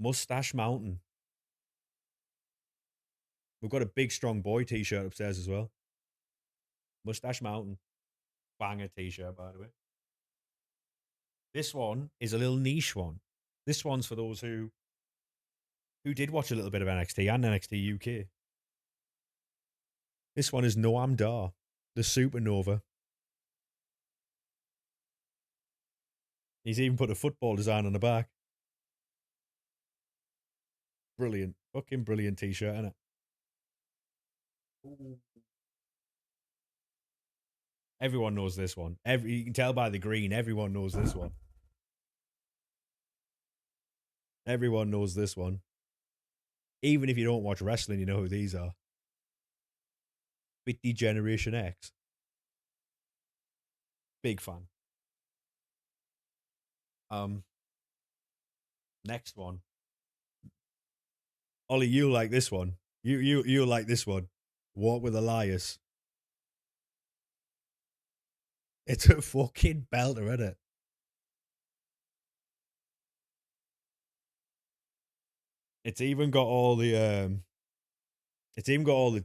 Mustache Mountain. We've got a big strong boy t-shirt upstairs as well. Mustache Mountain. Banger t-shirt, by the way. This one is a little niche one. This one's for those who did watch a little bit of NXT and NXT UK. This one is Noam Dar, the Supernova. He's even put a football design on the back. Brilliant. Fucking brilliant t-shirt, isn't it? Ooh. Everyone knows this one. You can tell by the green, everyone knows this one. Everyone knows this one. Even if you don't watch wrestling, you know who these are. 50 Generation X. Big fan. Next one. Ollie, you like this one. You like this one. Walk with Elias. It's a fucking belter, isn't it? It's even got all the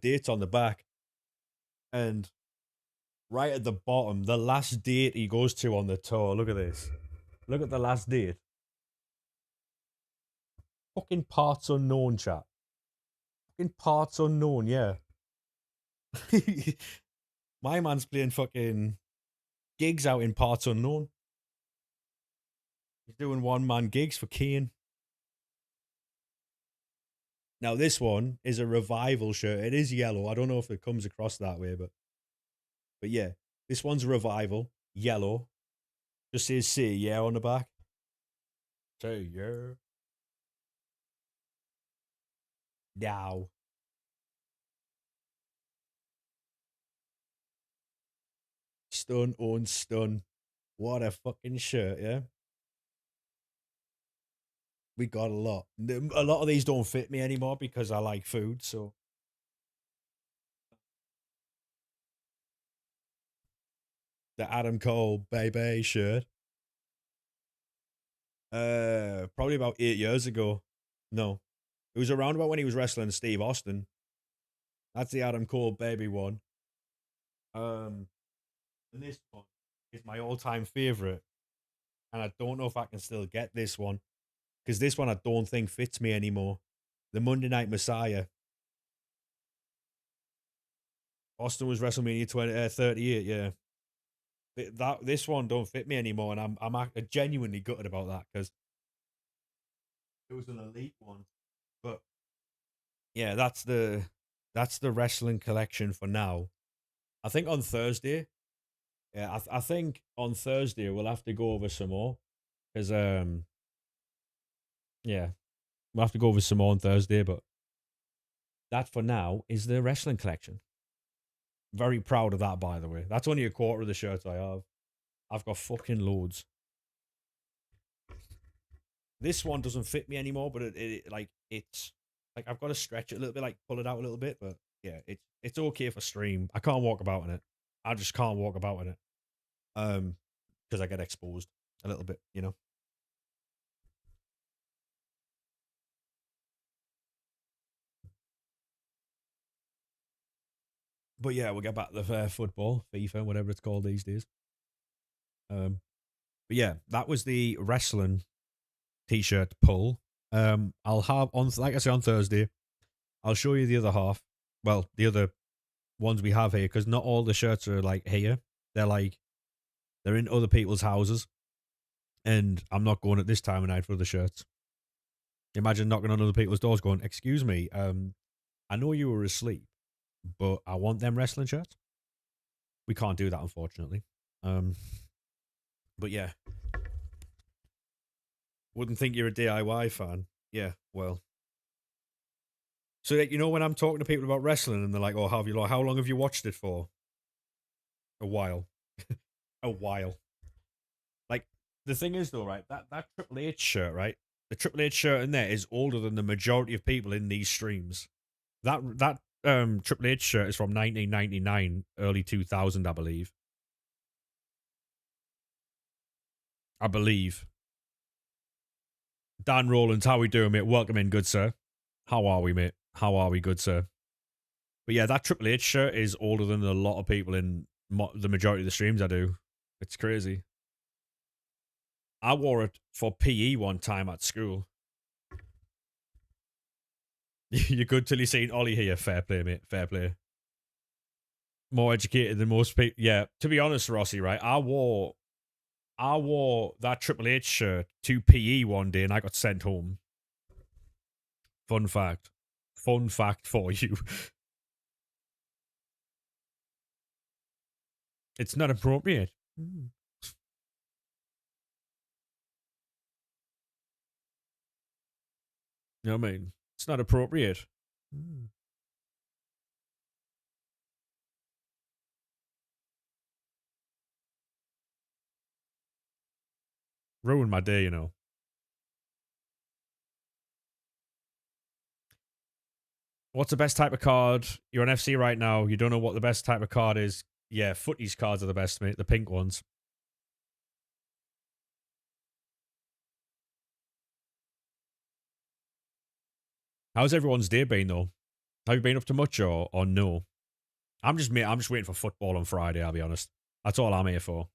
dates on the back. And right at the bottom, the last date he goes to on the tour. Look at this. Look at the last date. Fucking parts unknown, chat. Fucking parts unknown, yeah. My man's playing fucking gigs out in parts unknown. He's doing one-man gigs for Kane. Now, this one is a Revival shirt. It is yellow. I don't know if it comes across that way, but yeah, this one's Revival, yellow. Just says "say yeah" on the back. Say yeah. Now. Stun on stun. What a fucking shirt, yeah? We got a lot. A lot of these don't fit me anymore because I like food, so. The Adam Cole Baby shirt. Probably about 8 years ago. No. It was around about when he was wrestling Steve Austin. That's the Adam Cole Baby one. And this one is my all-time favorite. And I don't know if I can still get this one. Because this one I don't think fits me anymore. The Monday Night Messiah. Austin was WrestleMania 38, yeah. This one don't fit me anymore, and I'm genuinely gutted about that because it was an elite one. But yeah, that's the wrestling collection for now. I think on Thursday, yeah, I think on Thursday we'll have to go over some more because yeah, we'll have to go over some more on Thursday. But that for now is the wrestling collection. Very proud of that, by the way. That's only a quarter of the shirts I have. I've got fucking loads. This one doesn't fit me anymore, but it's like I've got to stretch it a little bit, like pull it out a little bit. But yeah, it's okay for stream. I can't walk about in it. I just can't walk about in it. Because I get exposed a little bit, you know. But yeah, we'll get back to the football, FIFA, whatever it's called these days. But yeah, that was the wrestling t-shirt pull. I'll have on, like I say, on Thursday, I'll show you the other half. Well, the other ones we have here, because not all the shirts are like here. They're like they're in other people's houses, and I'm not going at this time of night for the shirts. Imagine knocking on other people's doors, going, "Excuse me, I know you were asleep, but I want them wrestling shirts." We can't do that, unfortunately. Um, but yeah, wouldn't think you're a DIY fan. Yeah, well, so you know when I'm talking to people about wrestling and they're like, "Oh, how long have you watched it for?" A while, a while. Like the thing is though, right? That Triple H shirt, right? The Triple H shirt in there is older than the majority of people in these streams. That Triple H shirt is from 1999, early 2000, I believe. I believe. Dan Rowlands, how we doing, mate? Welcome in, good sir. How are we, mate? How are we, good sir? But yeah, that Triple H shirt is older than a lot of people in the majority of the streams I do. It's crazy. I wore it for PE one time at school. You're good till you seen Ollie here. Fair play, mate. Fair play. More educated than most people. Yeah, to be honest, Rossi, right? I wore that Triple H shirt to PE one day and I got sent home. Fun fact. Fun fact for you. It's not appropriate. You know what I mean? It's not appropriate. Ruined my day, you know. What's the best type of card? You're on FC right now. You don't know what the best type of card is. Yeah, footies cards are the best, mate. The pink ones. How's everyone's day been though? Have you been up to much or no? I'm just waiting for football on Friday, I'll be honest. That's all I'm here for.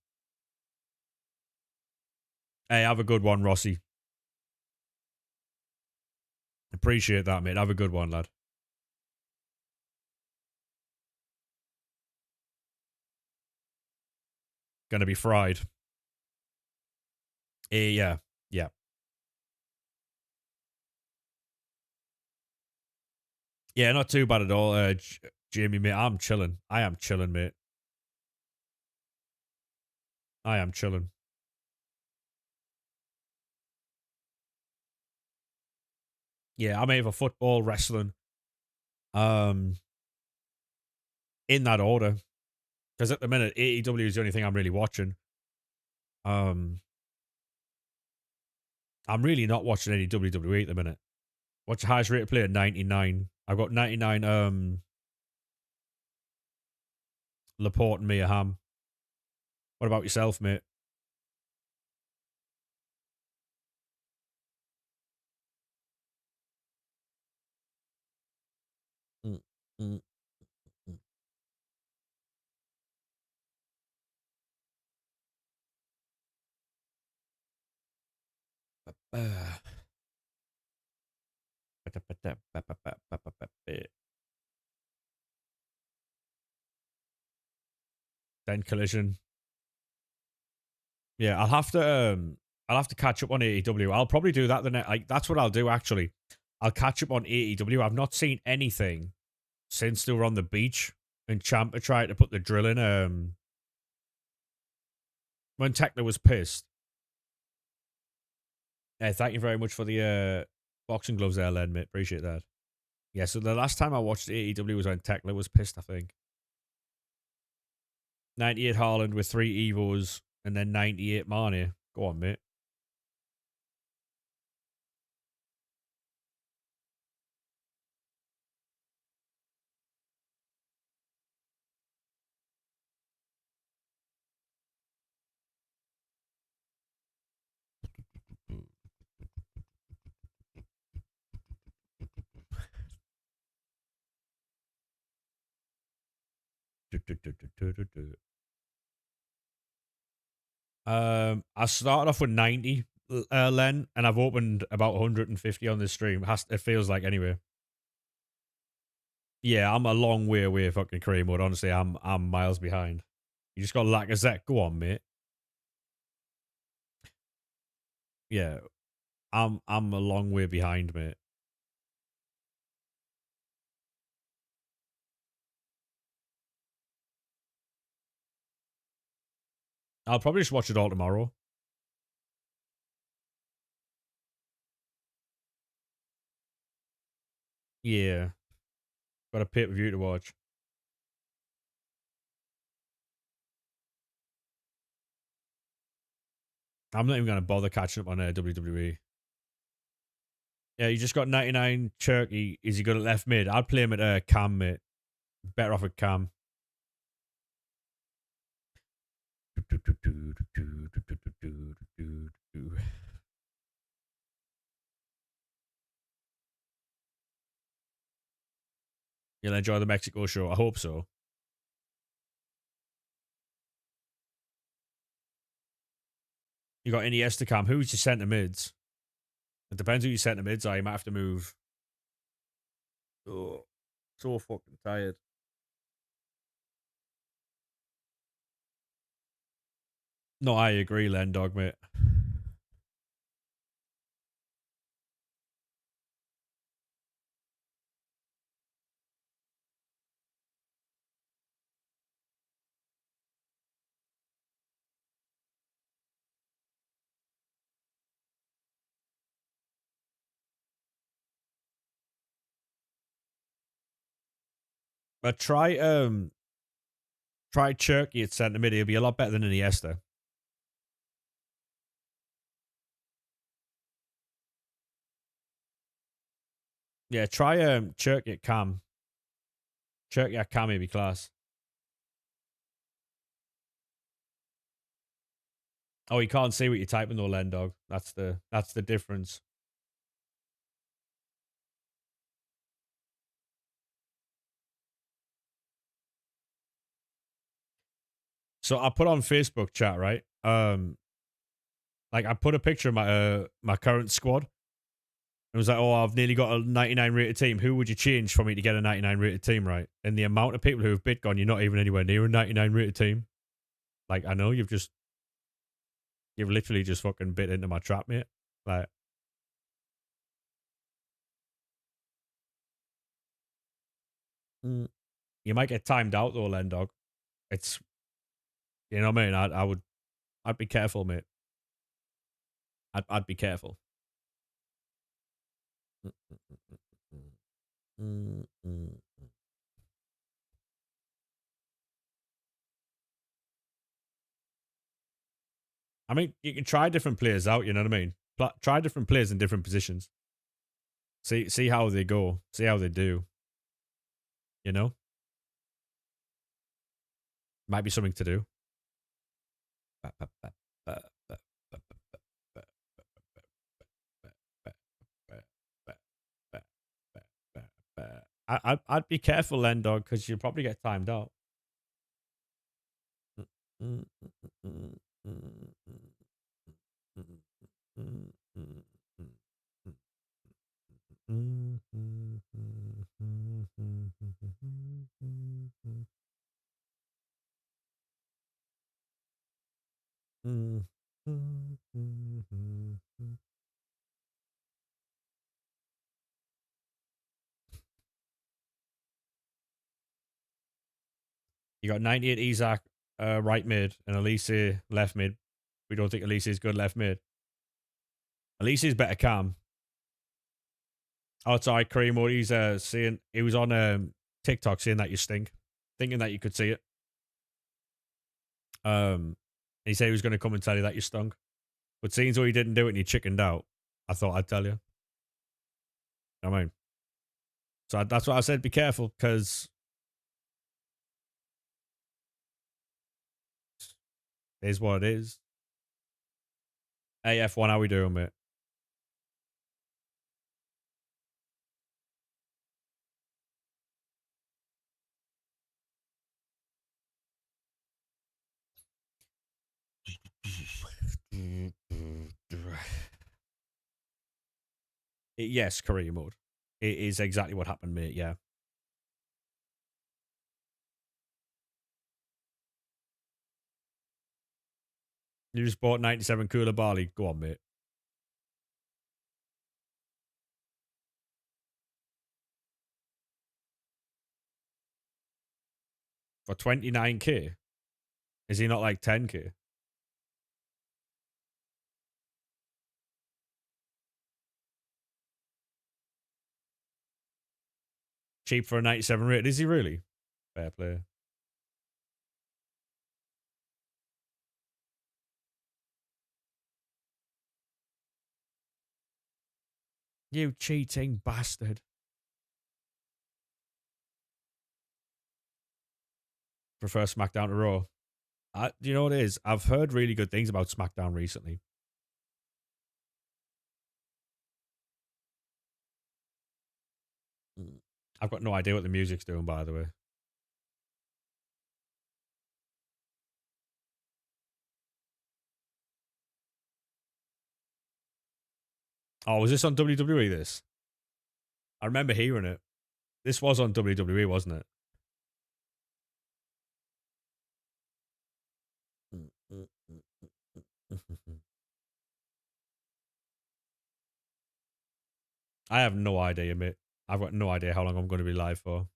Hey, have a good one, Rossi. Appreciate that, mate. Have a good one, lad. Gonna be fried. Yeah. Yeah. Yeah, not too bad at all, Jamie, mate. I'm chilling. I am chilling, mate. I am chilling. Yeah, I'm here for football, wrestling. Um, in that order. Because at the minute, AEW is the only thing I'm really watching. Um, I'm really not watching any WWE at the minute. What's your highest rated player? 99. I've got 99 Laporte and Mia Hamm. What about yourself, mate? Mm, mm, mm. Uh, then collision. Yeah, I'll have to catch up on AEW. I'll probably do that the next like that's what I'll do actually. I'll catch up on AEW. I've not seen anything since they were on the beach and Ciampa tried to put the drill in when Tekla was pissed. Yeah, thank you very much for the boxing gloves there, Len, mate. Appreciate that. Yeah, so the last time I watched AEW was when Tekla was pissed, I think. 98 Haaland with 3 Evos and then 98 Marnie. Go on, mate. I started off with 90, Len, and I've opened about 150 on this stream. It feels like anyway. Yeah, I'm a long way away fucking career mode. Honestly, I'm miles behind. You just got Lacazette. Go on, mate. Yeah, I'm a long way behind, mate. I'll probably just watch it all tomorrow. Yeah, got a pay per view to watch. I'm not even gonna bother catching up on WWE. Yeah, you just got 99 Cherky. Is he good at left mid? I'd play him at Cam, mate. Better off at Cam. You'll enjoy the Mexico show. I hope so. You got Iniesta Cam. Who's your centre mids? It depends who your centre mids are. You might have to move. Oh, so fucking tired. No, I agree, Len Dog, mate. But try Cherky at centre mid. He'll be a lot better than Iniesta. Yeah, try Cherky at Cam. Cherky at Cam would be class. Oh, you can't see what you're typing though, Len Dog. That's the difference. So I put on Facebook chat, right? Like I put a picture of my current squad. It was like, oh, I've nearly got a 99 rated team. Who would you change for me to get a 99 rated team, right? And the amount of people who have bid gone, you're not even anywhere near a 99 rated team. Like I know you've literally just fucking bit into my trap, mate. Like, mm, you might get timed out though, Len Dog. It's you know what I mean. I'd be careful, mate. I'd be careful. I mean, you can try different players out. You know what I mean? Try different players in different positions. See how they go. See how they do. You know, might be something to do. I'd be careful then, dog, because you'll probably get timed out. You got 98 Isaac right mid and Elise left mid. We don't think Elise is good left mid. Elise is better Cam. Oh, sorry, Kareem. He's saying he was on TikTok saying that you stink, thinking that you could see it. He said he was going to come and tell you that you stunk, but seeing as though he didn't do it and you chickened out, I thought I'd tell you. I mean, so that's what I said. Be careful, because it is what it is. AF1, how we doing, mate? Yes, career mode. It is exactly what happened, mate. Yeah. You just bought 97 cooler barley. Go on, mate. For 29k? Is he not like 10k? Cheap for a 97 rated. Is he really? Fair play. You cheating bastard. Prefer SmackDown to Raw. Do you know what it is? I've heard really good things about SmackDown recently. I've got no idea what the music's doing, by the way. Oh, was this on WWE, this? I remember hearing it. This was on WWE, wasn't it? I have no idea, mate. I've got no idea how long I'm going to be live for.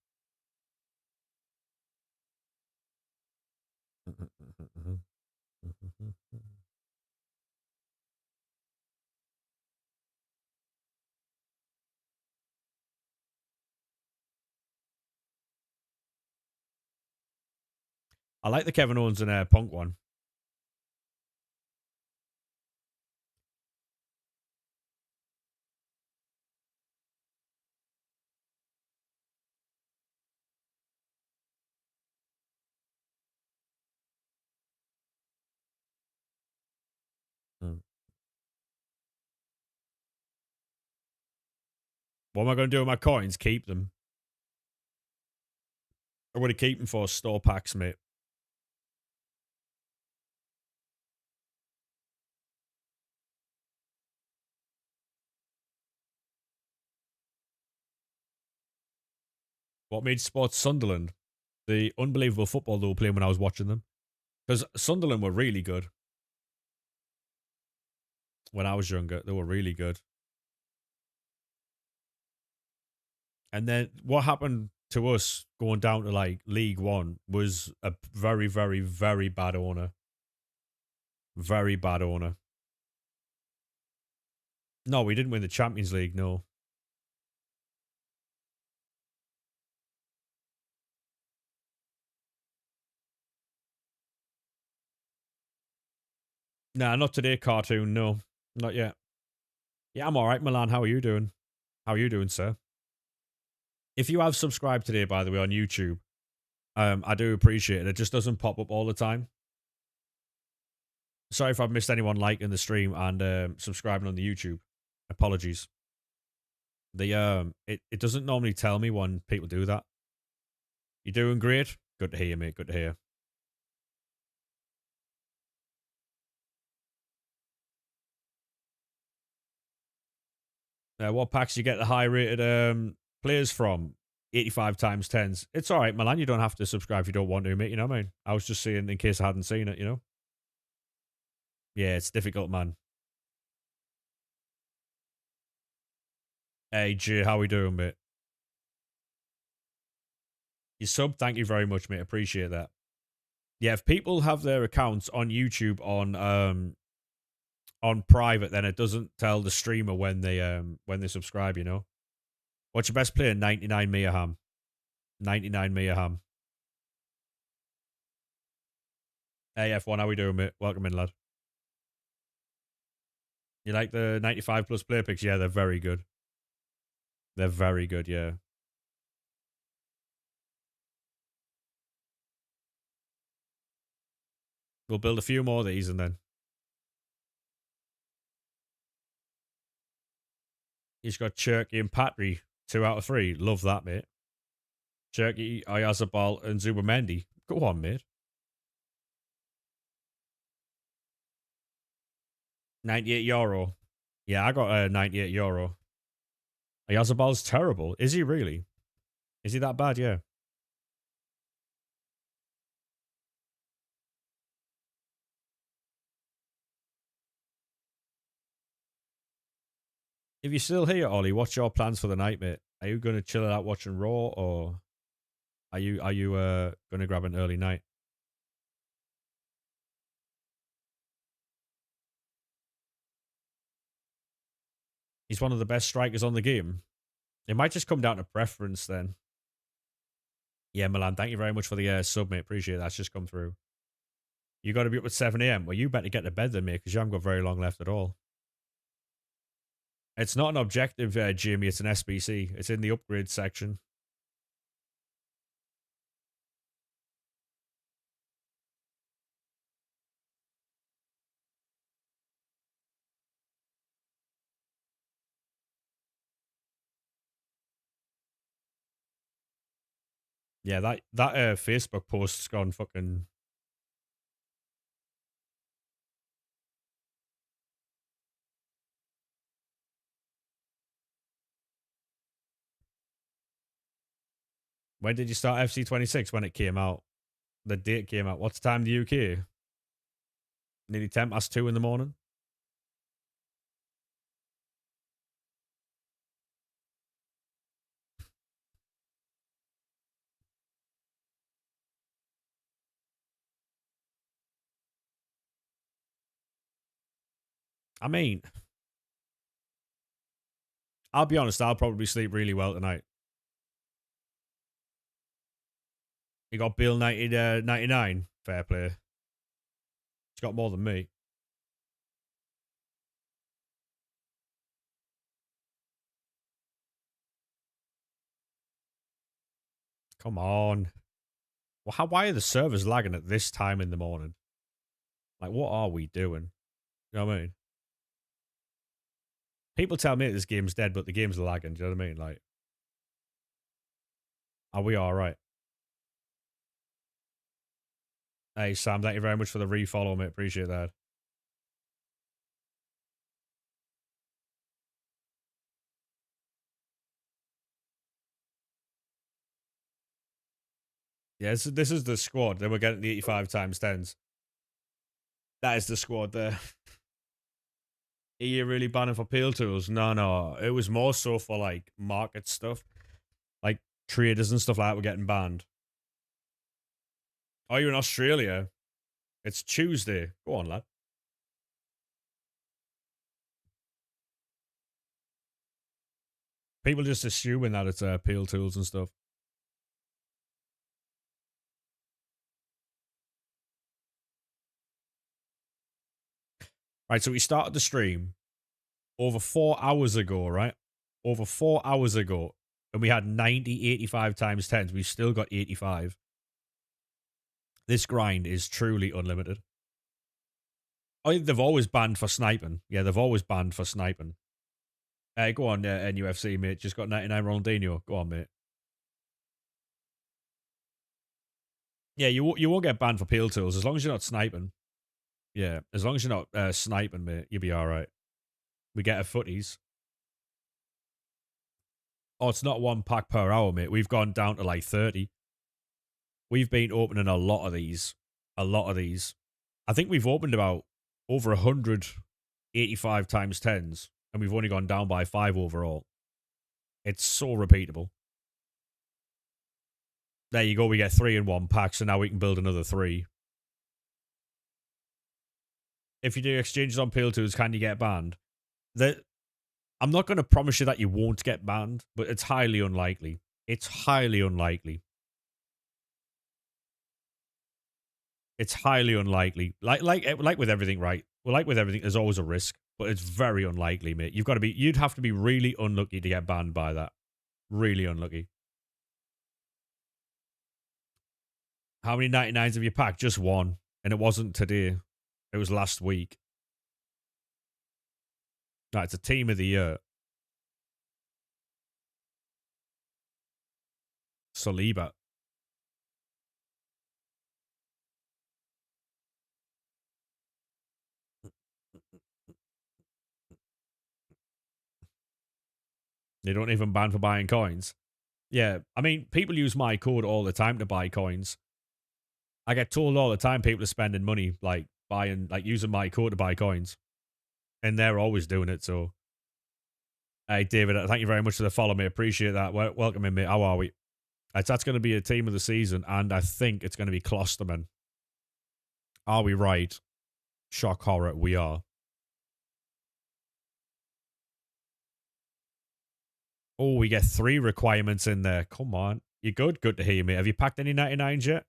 I like the Kevin Owens and Punk one. What am I going to do with my coins? Keep them. I'm going to keep them for store packs, mate. What made Sports Sunderland? The unbelievable football they were playing when I was watching them. Because Sunderland were really good. When I was younger, they were really good. And then what happened to us going down to like League One was a very, very, very bad owner. Very bad owner. No, we didn't win the Champions League, no. Nah, not today, cartoon, no. Not yet. Yeah, I'm alright, Milan. How are you doing? How are you doing, sir? If you have subscribed today, by the way, on YouTube, I do appreciate it. It just doesn't pop up all the time. Sorry if I've missed anyone liking the stream and subscribing on the YouTube. Apologies. It doesn't normally tell me when people do that. You're doing great. Good to hear, mate. Good to hear. What packs you get the high rated players from? 85 times 10s. It's all right, Milan. You don't have to subscribe if you don't want to, mate. You know what I mean? I was just saying in case I hadn't seen it, you know? Yeah, it's difficult, man. Hey, G, how we doing, mate? Your sub, thank you very much, mate. Appreciate that. Yeah, if people have their accounts on YouTube on private, then it doesn't tell the streamer when they subscribe, you know? What's your best player? 99 Miyaham. 99 Miyaham. Hey, F1, how we doing, mate? Welcome in, lad. You like the 95 plus player picks? Yeah, they're very good. They're very good, yeah. We'll build a few more of these and then. He's got Cherky and Patry. 2 out of 3. Love that, mate. Cherky, Ayazabal, and Zubamendi. Go on, mate. 98 euro. Yeah, I got €98. Ayazabal's terrible. Is he really? Is he that bad? Yeah. If you're still here, Ollie, what's your plans for the night, mate? Are you going to chill it out watching Raw, or are you going to grab an early night? He's one of the best strikers on the game. It might just come down to preference then. Yeah, Milan, thank you very much for the sub, mate. Appreciate it. That's just come through. You got to be up at 7 a.m. Well, you better get to bed then, mate, because you haven't got very long left at all. It's not an objective, Jimmy. It's an SBC. It's in the upgrade section. Yeah, that Facebook post's gone fucking. When did you start FC26? When it came out? The date came out. What's the time in the UK? Nearly 10 past 2 in the morning. I mean, I'll be honest, I'll probably sleep really well tonight. You got Bill 99. Fair play. He's got more than me. Come on. Well, why are the servers lagging at this time in the morning? Like, what are we doing? You know what I mean? People tell me this game's dead, but the game's lagging. Do you know what I mean? Like, are we all right? Hey, Sam, thank you very much for the refollow, mate. Appreciate that. Yeah, this is the squad. Then we're getting the 85 times 10s. That is the squad there. Are you really banning for peel tools? No. It was more so for like market stuff. Like traders and stuff like that were getting banned. Are you in Australia? It's Tuesday. Go on, lad. People just assuming that it's peel tools and stuff. Right, so we started the stream over 4 hours ago, right? Over 4 hours ago. And we had 90, 85 times 10s. We've still got 85. This grind is truly unlimited. Oh, they've always banned for sniping. Yeah, they've always banned for sniping. Go on, NUFC, mate. Just got 99 Ronaldinho. Go on, mate. Yeah, you won't get banned for peel tools as long as you're not sniping. Yeah, as long as you're not sniping, mate, you'll be all right. We get a footies. Oh, it's not 1 pack per hour, mate. We've gone down to like 30. We've been opening a lot of these. A lot of these. I think we've opened about over 185 times 10s, and we've only gone down by 5 overall. It's so repeatable. There you go. We get 3 in 1 pack, so now we can build another 3. If you do exchanges on peel tools, can you get banned? I'm not going to promise you that you won't get banned, but it's highly unlikely. It's highly unlikely. It's highly unlikely. Like with everything, right? Well, like with everything, there's always a risk, but it's very unlikely, mate. You'd have to be really unlucky to get banned by that. Really unlucky. How many 99s have you packed? Just 1. And it wasn't today. It was last week. No, it's a team of the year. Saliba. They don't even ban for buying coins. Yeah, I mean, people use my code all the time to buy coins. I get told all the time people are spending money, like buying, like using my code to buy coins. And they're always doing it, so Hey, David, thank you very much for the follow, mate. Appreciate that. Welcome in, mate. How are we? That's going to be a team of the season, and I think it's going to be Klosterman. Are we right? Shock horror, we are. Oh, we get 3 requirements in there. Come on. You good? Good to hear you, mate. Have you packed any 99s yet?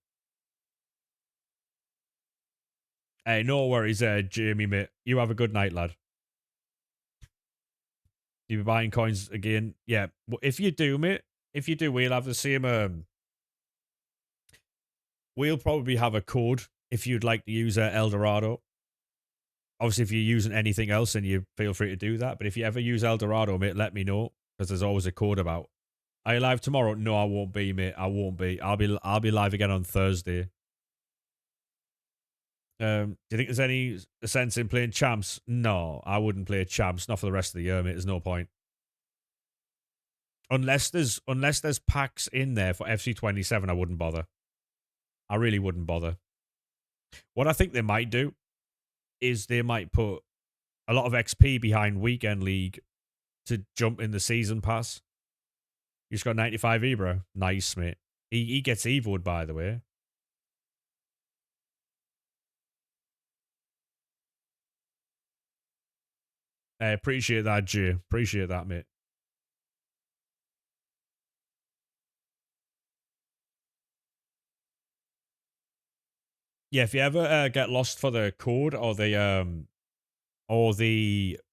Hey, no worries, Jamie, mate. You have a good night, lad. You be buying coins again? Yeah. If you do, mate, if you do, we'll have the same. We'll probably have a code if you'd like to use Eldorado. Obviously, if you're using anything else, then you feel free to do that. But if you ever use Eldorado, mate, let me know because there's always a code about. Are you live tomorrow? No, I won't be, mate. I won't be. I'll be live again on Thursday. Do you think there's any sense in playing champs? No, I wouldn't play champs. Not for the rest of the year, mate. There's no point. Unless there's packs in there for FC27, I wouldn't bother. I really wouldn't bother. What I think they might do is they might put a lot of XP behind Weekend League to jump in the season pass. You just got 95 Ibra. Nice, mate. He gets evoed, by the way. I appreciate that, Jay. Appreciate that, mate. Yeah, if you ever get lost for the code or the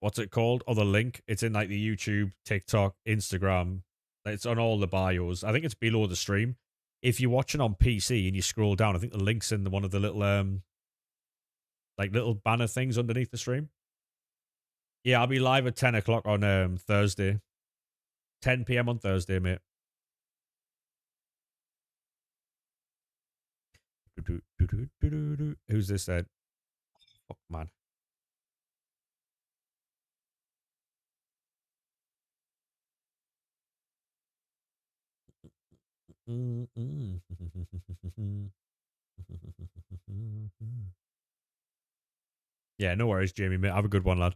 what's it called, or the link, it's in like the YouTube, TikTok, Instagram. It's on all the bios. I think it's below the stream. If you're watching on PC and you scroll down, I think the link's in one of the little like little banner things underneath the stream. Yeah, I'll be live at 10 o'clock on Thursday. 10 p.m. on Thursday, mate. Who's this then? Fuck, man. Yeah, no worries, Jamie, mate. Have a good one, lad.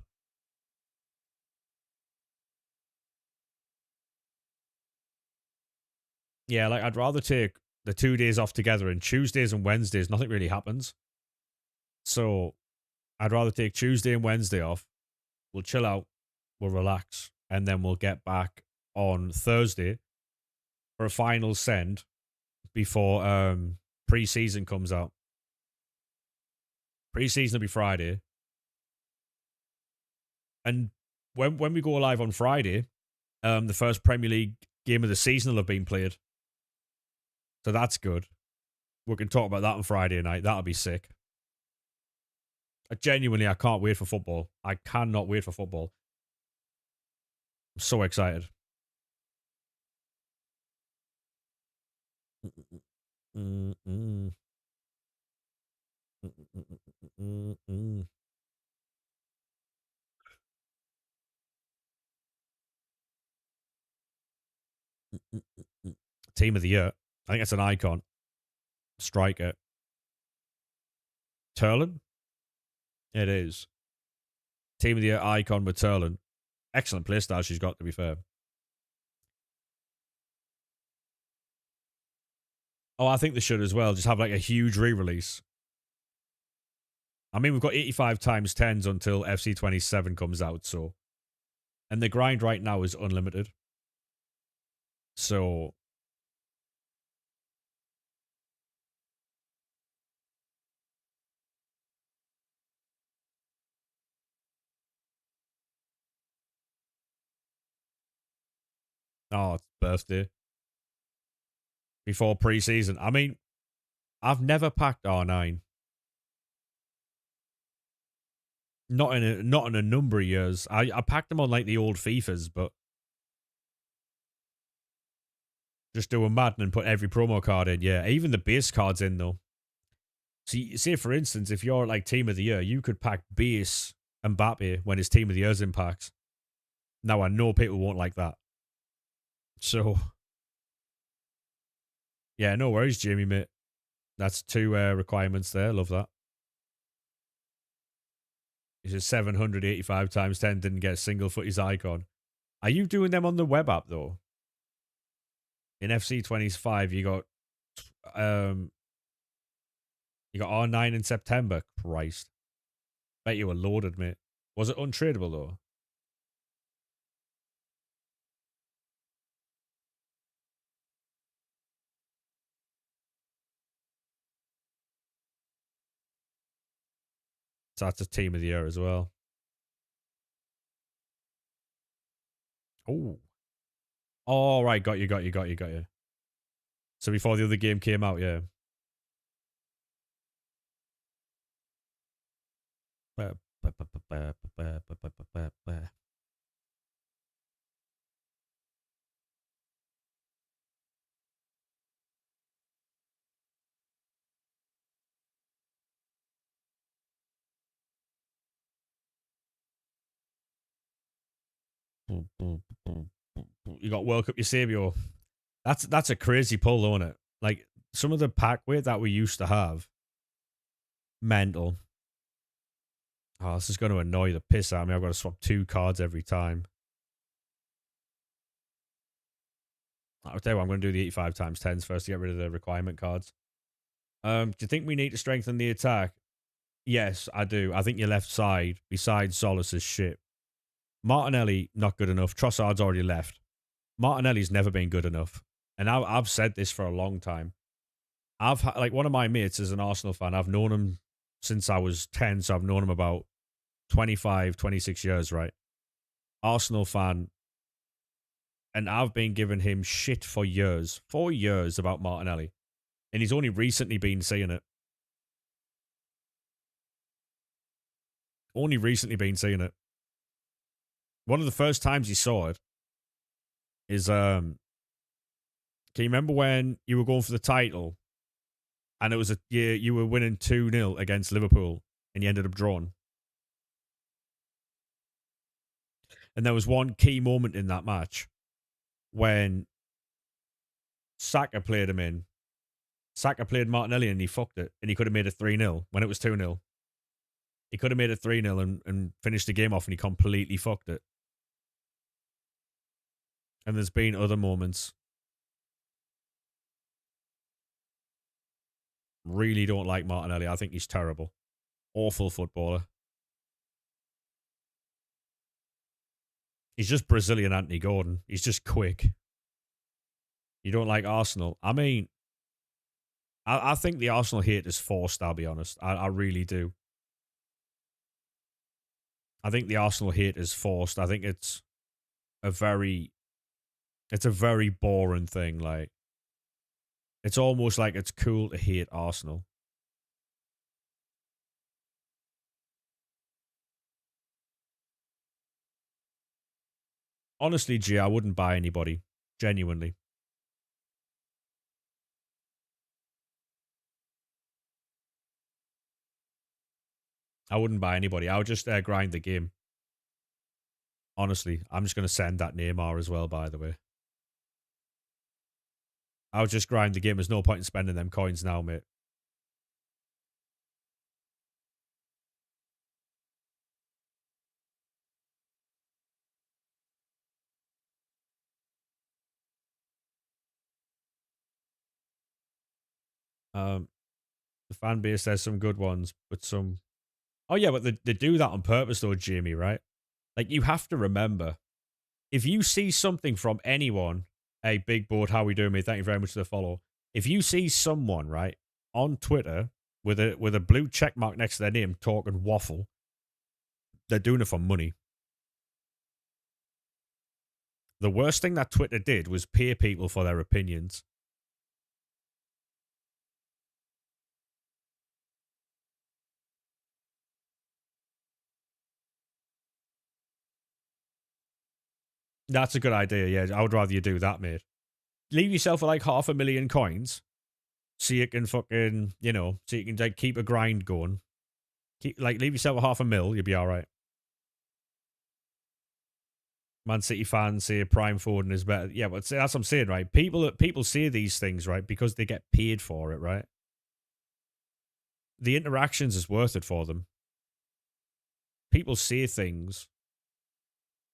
Yeah, like I'd rather take the 2 days off together, and Tuesdays and Wednesdays, nothing really happens. So I'd rather take Tuesday and Wednesday off. We'll chill out, we'll relax, and then we'll get back on Thursday for a final send before pre-season comes out. Pre-season will be Friday. And when we go live on Friday, the first Premier League game of the season will have been played. So that's good. We can talk about that on Friday night. That'll be sick. Genuinely, I can't wait for football. I cannot wait for football. I'm so excited. Team of the year. I think it's an icon. Striker. Turlin? It is. Team of the year icon with Turlin. Excellent playstyle she's got, to be fair. Oh, I think they should as well. Just have like a huge re-release. I mean, we've got 85 times 10s until FC27 comes out, so. And the grind right now is unlimited. So. Oh, it's birthday. Before pre-season. I mean, I've never packed R9. Not in a number of years. I packed them on like the old FIFAs, but just do a Madden and put every promo card in. Yeah, even the base cards in though. See, say for instance, if you're like team of the year, you could pack base Mbappe when his team of the year's in packs. Now I know people won't like that. So yeah, no worries, Jamie, mate. That's 2 requirements there. Love that. He says 785 times 10 didn't get a single footies icon. Are you doing them on the web app though? In FC25, um you got R9 in September. Christ. Bet you were loaded, mate. Was it untradeable though? So that's a team of the year as well. Oh. Oh, right. Got you. So before the other game came out, yeah. You got World Cup Eusebio. That's a crazy pull, isn't it? Like some of the pack weight that we used to have, mental. Oh, this is going to annoy the piss out of me. I've got to swap 2 cards every time. I'll tell you what, I'm going to do the 85 times 10s first to get rid of the requirement cards. Do you think we need to strengthen the attack? Yes, I do. I think your left side, besides Solis, is shit. Martinelli, not good enough. Trossard's already left. Martinelli's never been good enough. And I've said this for a long time. Like, one of my mates is an Arsenal fan. I've known him since I was 10, so I've known him about 25, 26 years, right? Arsenal fan. And I've been giving him shit for years about Martinelli. And he's only recently been saying it. Only recently been saying it. One of the first times he saw it is, can you remember when you were going for the title and it was you were winning 2-0 against Liverpool and you ended up drawing? And there was one key moment in that match when Saka played him in. Saka played Martinelli and he fucked it. And he could have made it 3-0 when it was 2-0. He could have made it 3-0 and finished the game off and he completely fucked it. And there's been other moments. Really don't like Martinelli. I think he's terrible. Awful footballer. He's just Brazilian Anthony Gordon. He's just quick. You don't like Arsenal? I mean, I think the Arsenal hate is forced, I'll be honest. I really do. I think the Arsenal hate is forced. I think it's a very boring thing. Like, it's almost like it's cool to hate Arsenal. Honestly, G, I wouldn't buy anybody. Genuinely. I wouldn't buy anybody. I would just grind the game. Honestly, I'm just going to send that Neymar as well, by the way. I would just grind the game. There's no point in spending them coins now, mate. The fan base has some good ones, but some... Oh, yeah, but they do that on purpose, though, Jamie, right? Like, you have to remember, if you see something from anyone, hey, Big Board, how we doing, mate? Thank you very much for the follow. If you see someone, right, on Twitter with a blue check mark next to their name talking waffle, they're doing it for money. The worst thing that Twitter did was pay people for their opinions. That's a good idea, yeah. I would rather you do that, mate. Leave yourself with like 500,000 coins so you can fucking, so you can like keep a grind going. Leave yourself with 500,000, you'll be all right. Man City fans say Prime Foden is better. Yeah, but that's what I'm saying, right? People say these things, right, because they get paid for it, right? The interactions is worth it for them. People say things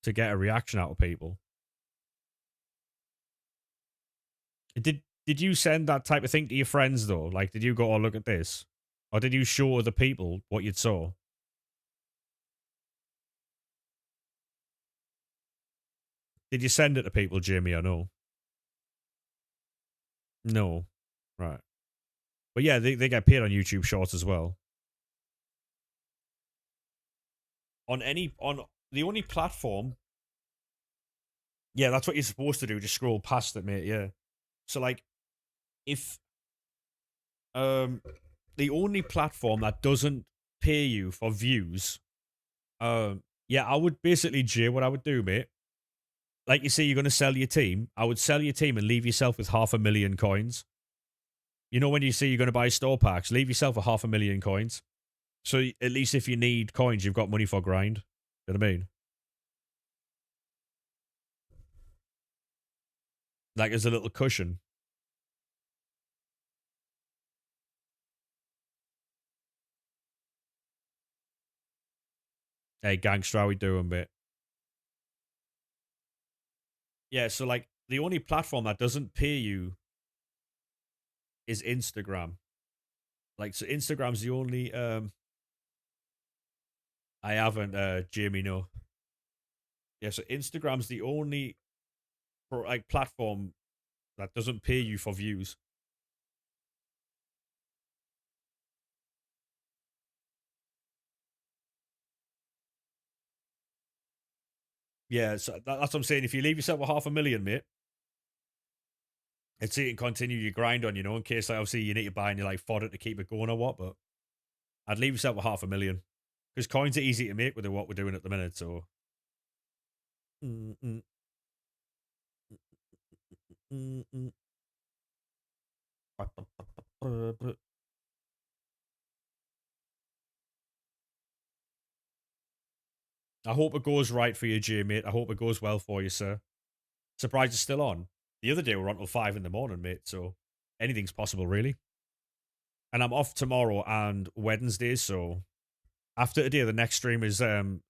to get a reaction out of people. Did you send that type of thing to your friends though? Like, did you go, "Oh, look at this," or did you show other people what you'd saw? Did you send it to people, Jamie, or no? No. Right. But yeah, they get paid on YouTube Shorts as well. On the only platform, yeah, that's what you're supposed to do. Just scroll past it, mate. Yeah. So like, if the only platform that doesn't pay you for views, yeah, I would basically, Jay, what I would do, mate. Like you say, you're going to sell your team. I would sell your team and leave yourself with 500,000 coins. You know, when you say you're going to buy store packs, leave yourself with 500,000 coins. So at least if you need coins, you've got money for grind. You know what I mean? Like as a little cushion. Hey, gangster, how we doing, mate? Yeah, so like the only platform that doesn't pay you is Instagram. Like, so Instagram's the only I haven't Jamie, no. Yeah, so Instagram's the only like platform that doesn't pay you for views. Yeah, so that's what I'm saying. If you leave yourself with 500,000, mate, it's so you can continue your grind on, in case like obviously you need to buy and you like fodder to keep it going or what, but I'd leave yourself with 500,000. Because coins are easy to make with what we're doing at the minute, so mm, mm, mm, mm. I hope it goes right for you, Jay, mate. I hope it goes well for you, sir. Surprised it's still on. The other day we were on till 5 in the morning, mate, so anything's possible, really. And I'm off tomorrow and Wednesday, so after today, the next stream is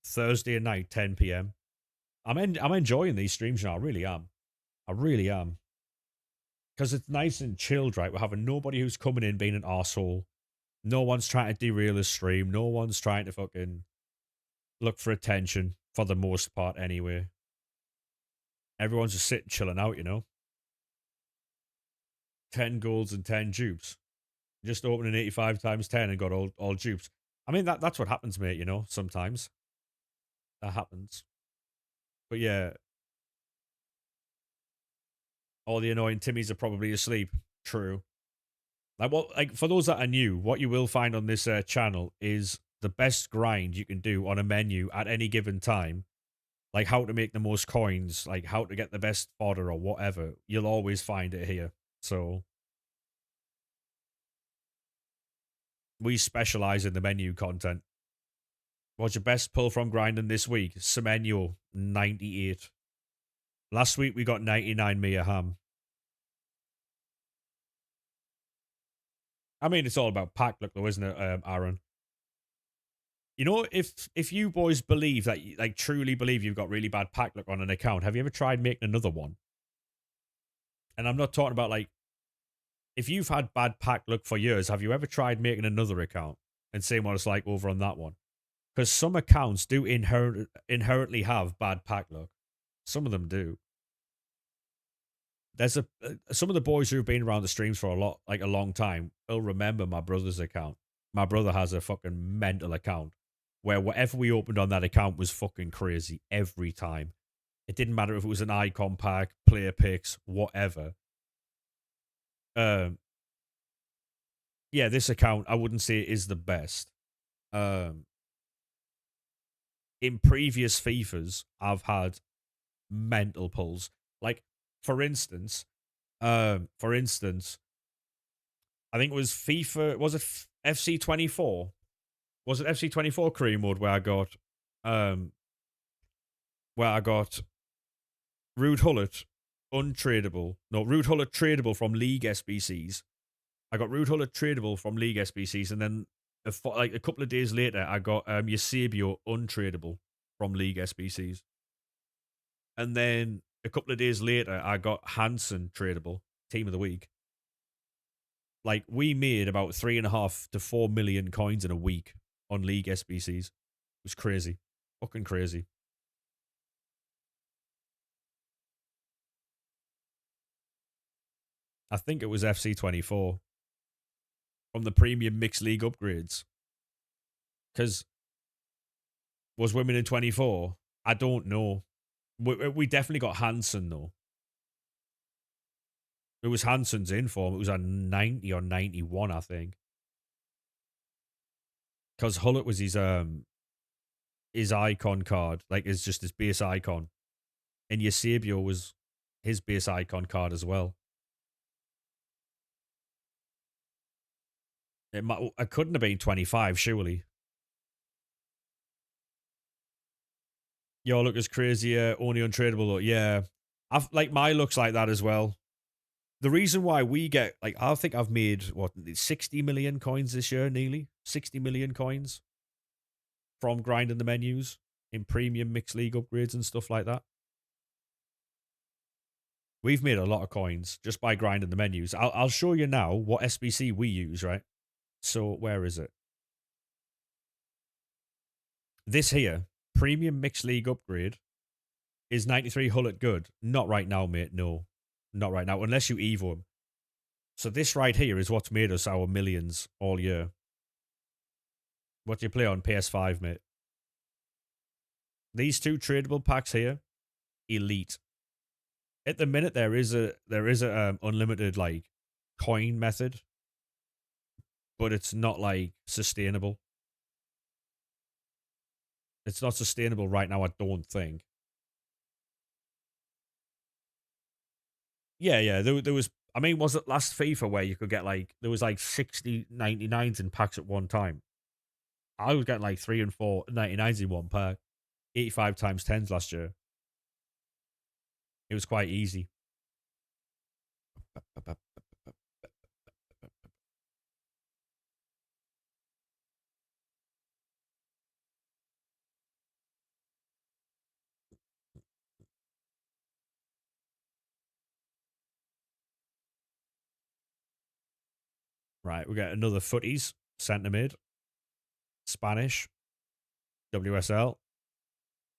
Thursday night, 10 p.m. I'm enjoying these streams now. I really am. I really am. Because it's nice and chilled, right? We're having nobody who's coming in being an arsehole. No one's trying to derail the stream. No one's trying to fucking look for attention, for the most part, anyway. Everyone's just sitting, chilling out, 10 golds and 10 dupes. Just opening 85 times 10 and got all dupes. I mean, that's what happens, mate, sometimes. That happens. But yeah, all the annoying Timmies are probably asleep. True. Like for those that are new, what you will find on this channel is the best grind you can do on a menu at any given time. Like how to make the most coins, like how to get the best fodder or whatever. You'll always find it here. So we specialize in the menu content. What's your best pull from grinding this week? Semenyo, 98. Last week we got 99 Mia Ham. I mean, it's all about pack luck though, isn't it, Aaron? If you boys believe that, like, truly believe you've got really bad pack luck on an account, have you ever tried making another one? And I'm not talking about, like, if you've had bad pack luck for years, have you ever tried making another account and seeing what it's like over on that one? Because some accounts do inherently have bad pack luck. Some of them do. There's some of the boys who've been around the streams for a long time will remember my brother's account. My brother has a fucking mental account where whatever we opened on that account was fucking crazy every time. It didn't matter if it was an icon pack, player picks, whatever. Um, yeah, this account I wouldn't say is the best. Um, in previous FIFAs, I've had mental pulls. Like for instance, for instance, I think it was FIFA. Was it FC24? Was it FC24 career mode um, where I got Rude Hullet untradable. No, Rude Hullet tradable from League SBCs. I got Rude Hullet tradable from League SBCs, and then like a couple of days later, I got Eusebio untradable from League SBCs. And then a couple of days later, I got Hansen tradable, team of the week. Like, we made about 3.5 to 4 million coins in a week on League SBCs. It was crazy. Fucking crazy. I think it was FC24 from the premium mixed league upgrades. Because was women in 24? I don't know. We definitely got Hansen, though. It was Hansen's inform. It was a 90 or 91, I think. Because Hullet was his icon card, like it's just his base icon. And Eusebio was his base icon card as well. It couldn't have been 25, surely. Your look is crazy, only untradeable look. Yeah. Like my looks like that as well. The reason why we get, like, I think I've made, 60 million coins this year, nearly 60 million coins from grinding the menus in premium mixed league upgrades and stuff like that. We've made a lot of coins just by grinding the menus. I'll show you now what SBC we use, right? So where is it? This here, premium mixed league upgrade, is 93 Hullet good? Not right now, mate. No, not right now. Unless you Evo him. So this right here is what's made us our millions all year. What do you play on PS5, mate? These two tradable packs here, elite. At the minute, there is a unlimited like coin method, but it's not like sustainable. It's not sustainable right now, I don't think. Yeah. There was, I mean, was it last FIFA where you could get like, there was like 60 99s in packs at one time? I was getting like 3 and 4 99s in one pack. 85 times 10s last year. It was quite easy. Right, we got another footies, centre mid, Spanish, WSL,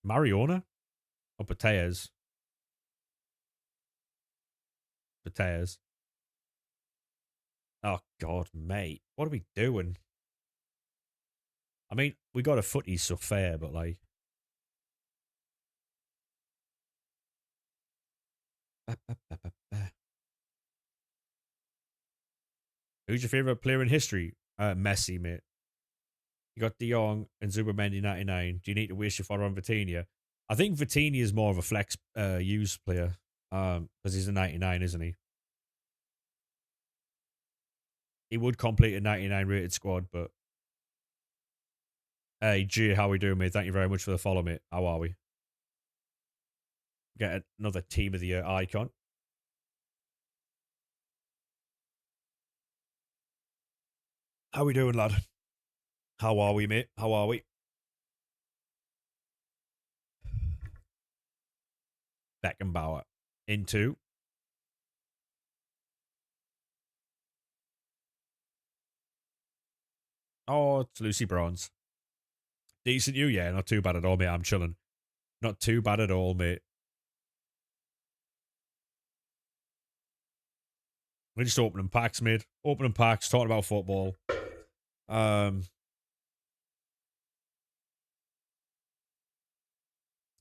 Mariona, or Pateas. Pateas. Oh, God, mate. What are we doing? I mean, we got a footies, so fair, but like. Who's your favourite player in history? Messi, mate. You got De Jong and Zubermendi 99. Do you need to waste your fodder on Vitinha? I think Vitinha is more of a flex use player because he's a 99, isn't he? He would complete a 99 rated squad, but hey, G, how we doing, mate? Thank you very much for the follow, mate. How are we? Get another team of the year icon. How we doing, lad? How are we, mate? How are we? Beckenbauer into. Oh, it's Lucy Bronze. Decent you, yeah. Not too bad at all, mate. I'm chilling. Not too bad at all, mate. We're just opening packs, mate. Opening packs, talking about football.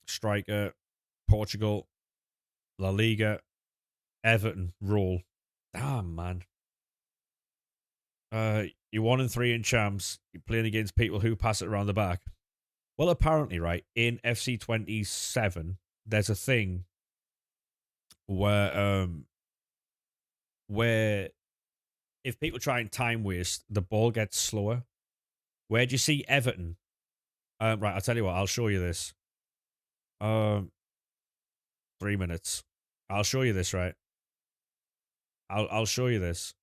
Striker, Portugal, La Liga, Everton, roll. Damn, man. You're 1-3 in champs. You're playing against people who pass it around the back. Well, apparently, right, in FC27, there's a thing where if people try and time waste, the ball gets slower. Where do you see Everton? Right, I'll tell you what, I'll show you this. 3 minutes. I'll show you this, right? I'll show you this.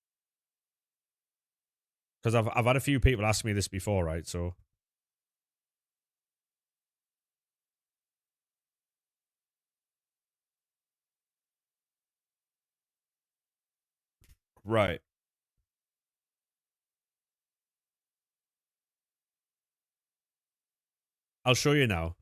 Because I've had a few people ask me this before, right? So Right. I'll show you now.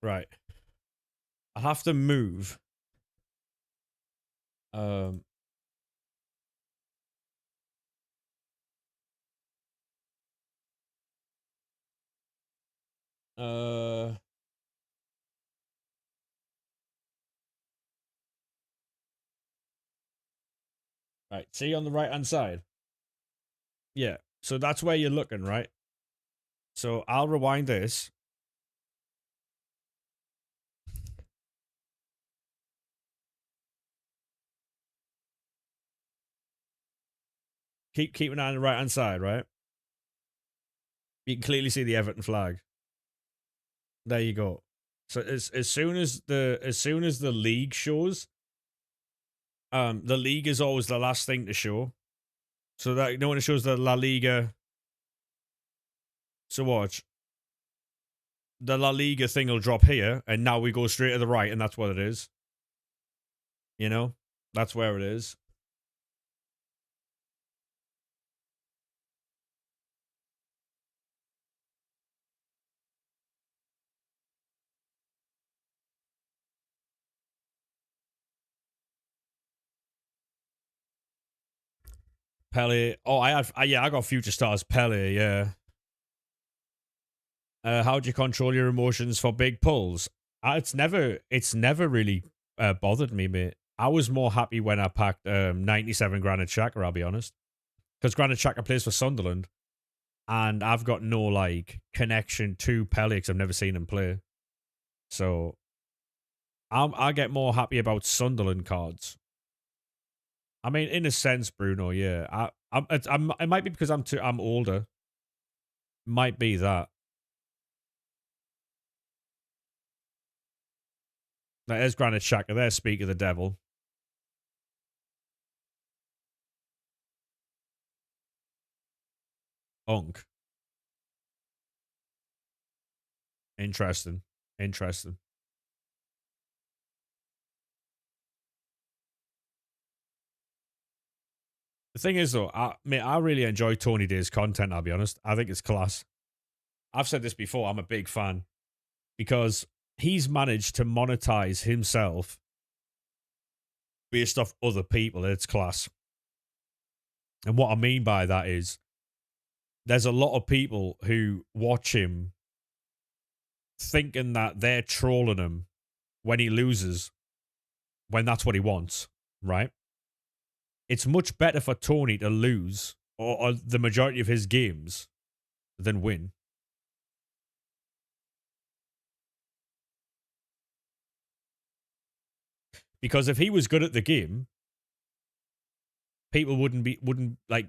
Right. I'll have to move. Um. Uh. Right. See on the right hand side. Yeah. So that's where you're looking, right? So I'll rewind this. Keep an eye on the right hand side, right? You can clearly see the Everton flag. There you go. So as soon as the league shows, the league is always the last thing to show. So that when it shows the La Liga. So watch. The La Liga thing will drop here, and now we go straight to the right, and that's what it is. You know? That's where it is. Pele. Oh, I got future stars Pele, yeah. How do you control your emotions for big pulls? It's never really bothered me, mate. I was more happy when I packed 97 Granit Xhaka, I'll be honest. Because Granit Xhaka plays for Sunderland, and I've got no, like, connection to Pele because I've never seen him play. So, I get more happy about Sunderland cards. I mean, in a sense, Bruno, yeah. It might be because I'm older. Might be that. There's Granit Xhaka. There's Speak of the Devil. Unk. Interesting. Interesting. The thing is, though, I really enjoy Tony Day's content, I'll be honest. I think it's class. I've said this before. I'm a big fan because he's managed to monetize himself based off other people. It's class. And what I mean by that is there's a lot of people who watch him thinking that they're trolling him when he loses, when that's what he wants, right? It's much better for Tony to lose or the majority of his games than win. Because if he was good at the game, people wouldn't like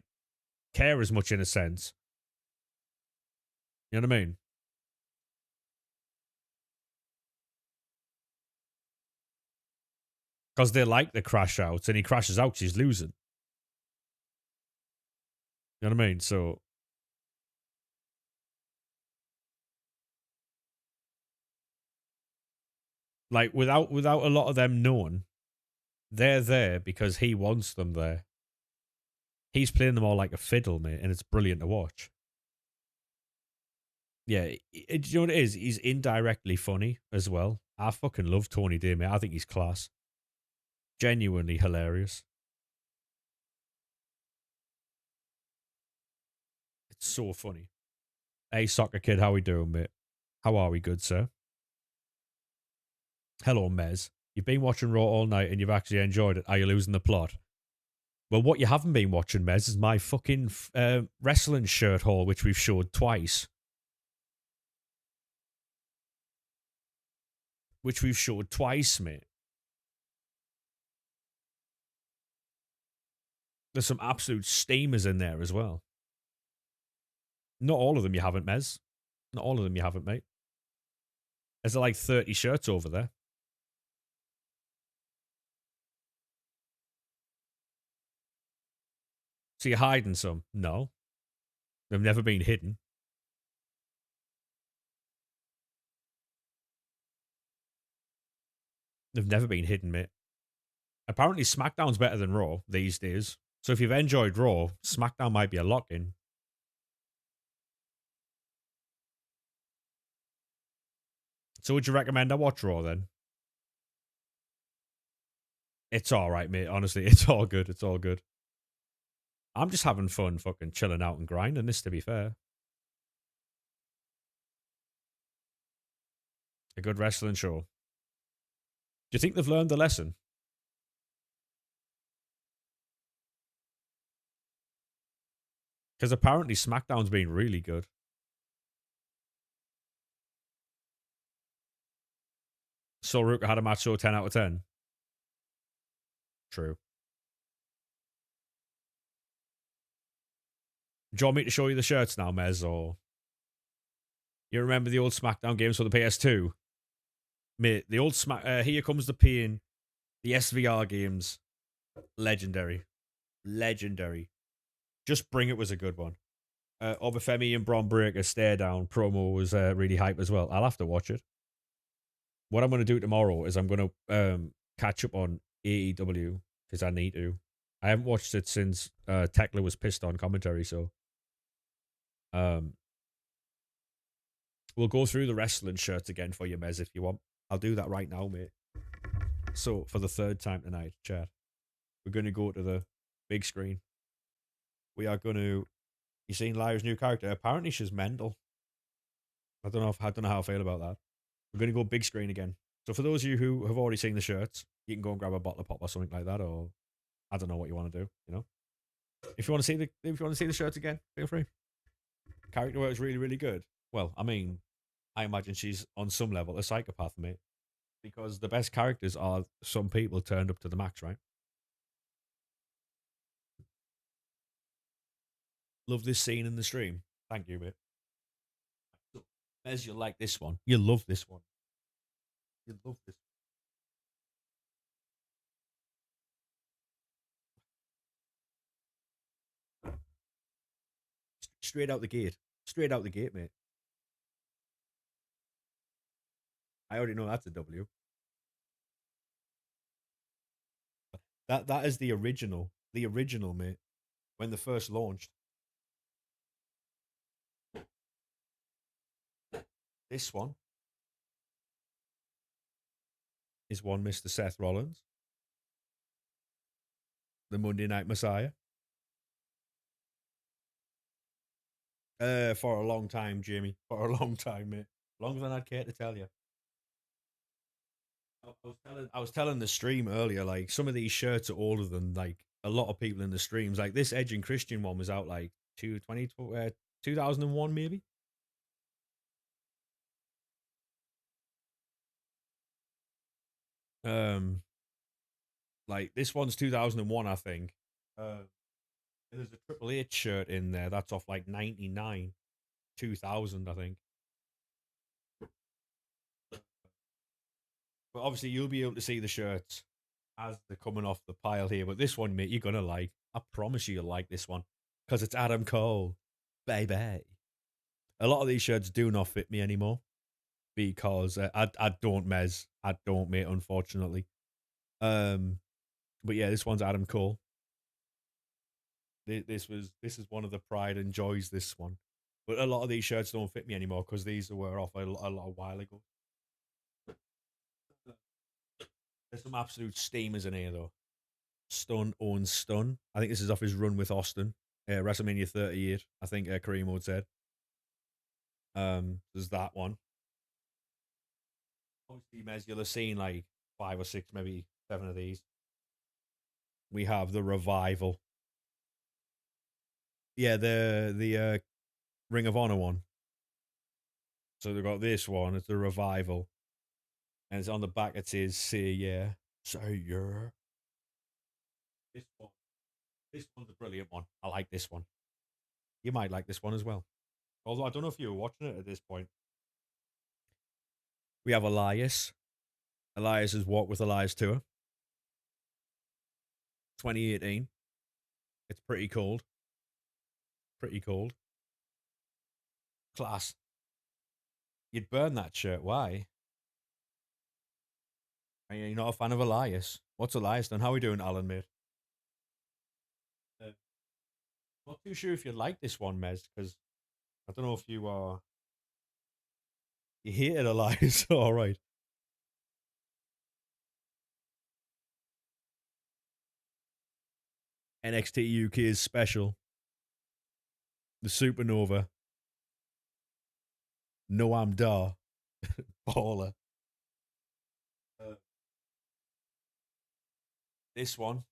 care as much in a sense. You know what I mean? Because they like the crash outs and he crashes out because he's losing. You know what I mean? So like without a lot of them knowing, they're there because he wants them there. He's playing them all like a fiddle, mate, and it's brilliant to watch. Yeah, do you know what it is? He's indirectly funny as well. I fucking love Tony Day, mate. I think he's class. Genuinely hilarious. It's so funny. Hey, soccer kid, how we doing, mate? How are we, good sir? Hello, Mez. You've been watching Raw all night and you've actually enjoyed it. Are you losing the plot? Well, what you haven't been watching, Mez, is my fucking wrestling shirt haul, which we've showed twice. Which we've showed twice, mate. There's some absolute steamers in there as well. Not all of them you haven't, Mez. Not all of them you haven't, mate. There's like 30 shirts over there. So you're hiding some? No. They've never been hidden. They've never been hidden, mate. Apparently, SmackDown's better than Raw these days. So if you've enjoyed Raw, SmackDown might be a lock in. So would you recommend I watch Raw then? It's all right, mate. Honestly, it's all good. It's all good. I'm just having fun fucking chilling out and grinding this, to be fair. A good wrestling show. Do you think they've learned the lesson? Because apparently SmackDown's been really good. So Ruka had a match show 10 out of 10. True. Do you want me to show you the shirts now, Mez? Or you remember the old SmackDown games for the PS2? Mate, the old Here Comes the Pain, the SVR games, legendary. Legendary. Just Bring It was a good one. Obafemi and Braun Breaker stare down promo was really hype as well. I'll have to watch it. What I'm going to do tomorrow is I'm going to catch up on AEW because I need to. I haven't watched it since Tekla was pissed on commentary, so we'll go through the wrestling shirts again for you, Mez, if you want. I'll do that right now, mate. So for the third time tonight, chat, we're going to go to the big screen. We are going to. You seen Lyra's new character? Apparently, she's mental. I don't know how I feel about that. We're going to go big screen again. So for those of you who have already seen the shirts, you can go and grab a bottle of pop or something like that, or I don't know what you want to do. You know, if you want to see the shirts again, feel free. Character work is really, really good. Well, I mean, I imagine she's on some level a psychopath, mate, because the best characters are some people turned up to the max, right? Love this scene in the stream. Thank you, mate. As you like this one, you love this one. You love this. Straight out the gate. Straight out the gate, mate. I already know that's a W. That is the original. The original, mate. When they first launched. This one is one Mr. Seth Rollins, the Monday Night Messiah. For a long time, Jamie. For a long time, mate. Longer than I'd care to tell you. I was telling the stream earlier, like some of these shirts are older than like a lot of people in the streams. Like this Edge and Christian one was out like 2001 maybe. Um, like this one's 2001, I think. There's a Triple H shirt in there that's off like 99, 2000, I think. But obviously, you'll be able to see the shirts as they're coming off the pile here. But this one, mate, you're gonna like. I promise you'll like this one because it's Adam Cole, baby. A lot of these shirts do not fit me anymore because I don't mez. I don't, mate. Unfortunately. But yeah, this one's Adam Cole. This is one of the pride and joys. This one, but a lot of these shirts don't fit me anymore because these were off a lot while ago. There's some absolute steamers in here though. Stun owns Stun. I think this is off his run with Austin. WrestleMania 38. I think Kareem would said. There's that one. Obviously, Mez, you'll have seen like 5 or 6, maybe 7 of these. We have the Revival. Yeah, the Ring of Honor one. So they've got this one. It's the Revival, and it's on the back. It says "Say yeah, say yeah." This one, this one's a brilliant one. I like this one. You might like this one as well. Although I don't know if you were watching it at this point. We have Elias. Elias's Walk with Elias tour, 2018. It's pretty cold. Pretty cold. Class. You'd burn that shirt. Why? And you're not a fan of Elias. What's Elias then? How are we doing, Alan, mate? Uh, Not too sure if you like this one, Mez, because I don't know if you are. You hated Elias. All right. NXT UK is special. The Supernova. Noam Dar. Baller. Uh, this one.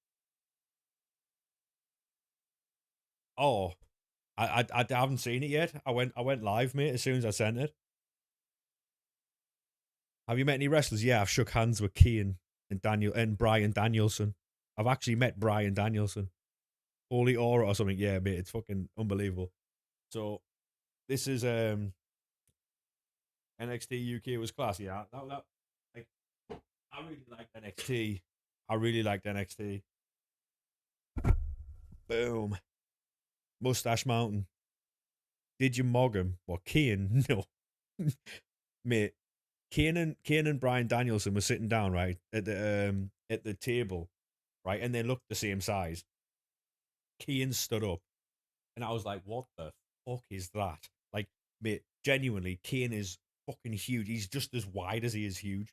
Oh, I haven't seen it yet. I went live, mate, as soon as I sent it. Have you met any wrestlers? Yeah, I've shook hands with Keane and Brian Danielson. I've actually met Brian Danielson. Holy Aura or something. Yeah, mate, it's fucking unbelievable. So this is NXT UK was class. Yeah, like I really liked NXT. I really liked NXT. Boom. Mustache Mountain. Did you mog him? What, Keane? No. Mate, Kane and Brian Danielson were sitting down, right, at the table, right, and they looked the same size. Kane stood up, and I was like, "What the fuck is that?" Like, mate, genuinely, Kane is fucking huge. He's just as wide as he is huge.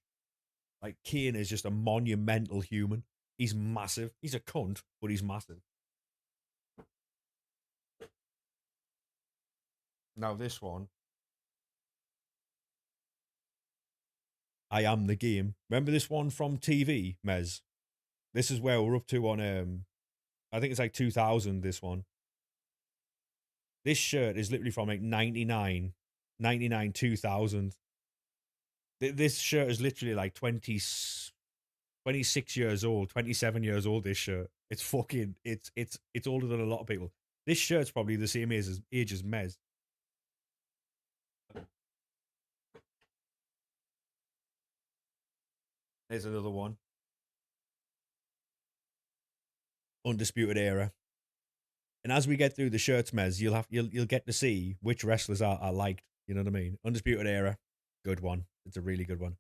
Like, Kane is just a monumental human. He's massive. He's a cunt, but he's massive. Now this one, I am the game. Remember this one from TV, Mez? This is where we're up to on I think it's like 2000. This one. This shirt is literally from like 99, 2000. This shirt is literally like 26 years old, 27 years old. This shirt, it's fucking, it's older than a lot of people. This shirt's probably the same age as Mez. There's another one. Undisputed Era. And as we get through the shirts, Mez, you'll get to see which wrestlers are liked. You know what I mean? Undisputed Era, good one. It's a really good one.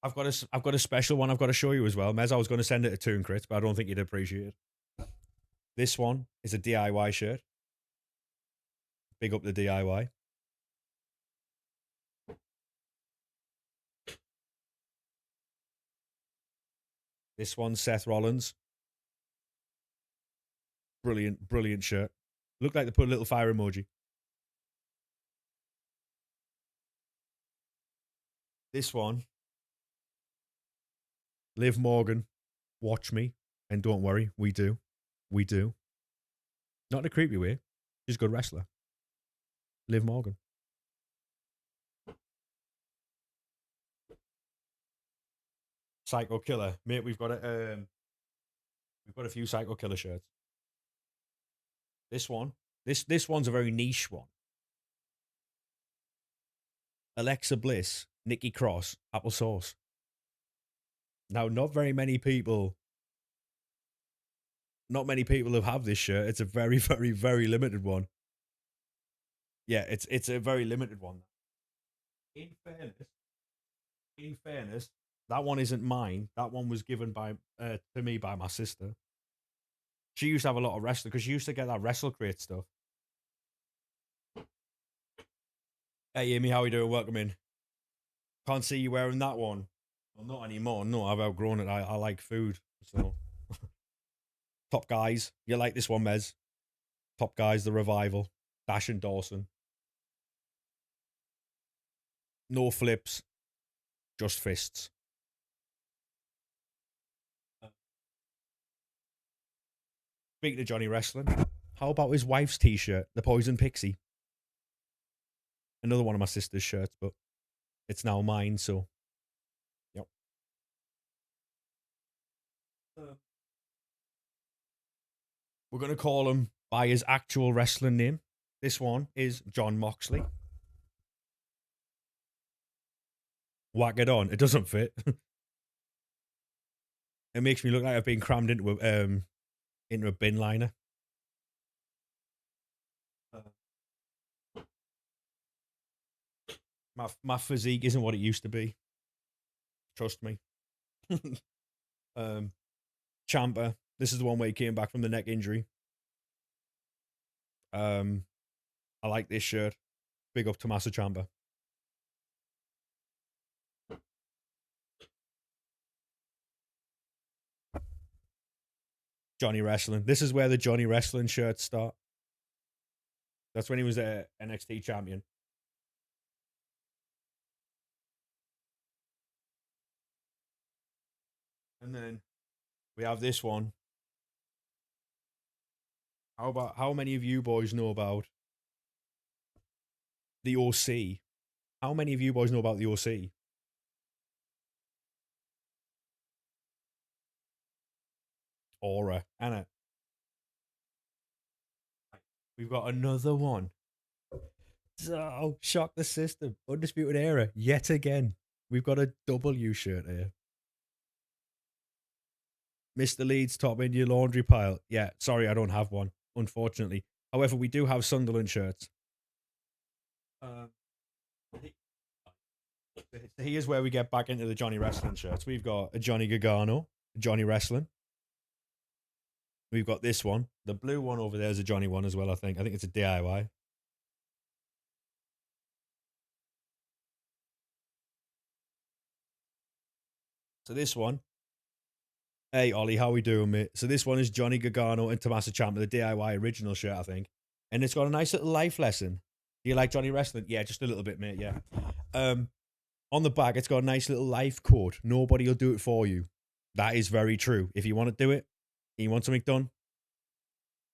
I've got a special one I've got to show you as well, Mez. I was going to send it to Toon Crits, but I don't think you'd appreciate it. This one is a DIY shirt. Big up the DIY. This one's Seth Rollins. Brilliant, brilliant shirt. Looked like they put a little fire emoji. This one, Liv Morgan. Watch me, and don't worry, we do, we do. Not in a creepy way. She's a good wrestler. Liv Morgan. Psycho Killer, mate. We've got a few Psycho Killer shirts. This one, this one's a very niche one. Alexa Bliss, Nikki Cross, applesauce. Now, not many people have this shirt. It's a very, very, very limited one. Yeah, it's a very limited one. In fairness, in fairness, that one isn't mine. That one was given by to me by my sister. She used to have a lot of wrestling because she used to get that Wrestle Crate stuff. Hey, Amy, how you doing? Welcome in. Can't see you wearing that one. Well, not anymore. No, I've outgrown it. I like food. So, Top Guys. You like this one, Mez? Top Guys, the revival. Dash and Dawson. No flips, just fists. Speaking of Johnny Wrestling, how about his wife's t-shirt, the Poison Pixie? Another one of my sister's shirts, but it's now mine, so yep. We're gonna call him by his actual wrestling name. This one is John Moxley. Whack it on. It doesn't fit. It makes me look like I've been crammed into a bin liner. My physique isn't what it used to be. Trust me. um, Champa. This is the one where he came back from the neck injury. I like this shirt. Big up Tommaso Ciampa. Johnny Wrestling. This is where the Johnny Wrestling shirts start. That's when he was a NXT champion. And then we have this one. How many of you boys know about the OC? How many of you boys know about the OC? Aura, Anna. We've got another one. Oh, shock the system. Undisputed Era, yet again. We've got a W shirt here. Mr. Leeds, top India laundry pile. Yeah, sorry, I don't have one, unfortunately. However, we do have Sunderland shirts. Here's where we get back into the Johnny Wrestling shirts. We've got a Johnny Gargano, Johnny Wrestling. We've got this one. The blue one over there is a Johnny one as well, I think. I think it's a DIY. So this one. Hey, Ollie, how we doing, mate? So this one is Johnny Gargano and Tommaso Ciampa, the DIY original shirt, I think. And it's got a nice little life lesson. Do you like Johnny Wrestling? Yeah, just a little bit, mate, yeah. On the back, it's got a nice little life quote. Nobody will do it for you. That is very true. If you want to do it, and you want something done,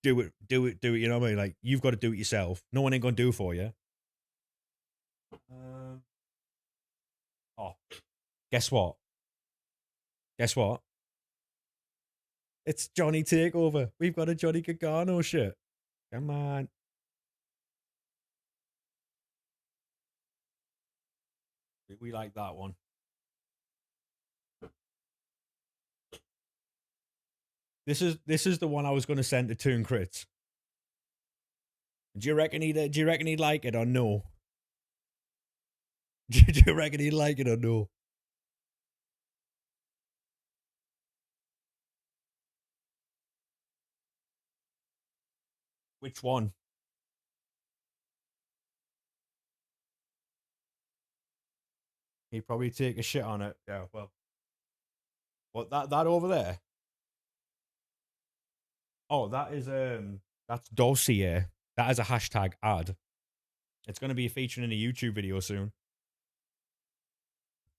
do it. You know what I mean? Like, you've got to do it yourself. No one ain't going to do it for you. Oh, guess what? Guess what? It's Johnny Takeover. We've got a Johnny Gargano shirt. Come on. We like that one. This is the one I was going to send to Toon Crits. Do you reckon he'd like it or no? Do you reckon he'd like it or no? Which one? He'd probably take a shit on it. Yeah, well. What, that over there? Oh, that's dossier. That is a hashtag ad. It's going to be featured in a YouTube video soon.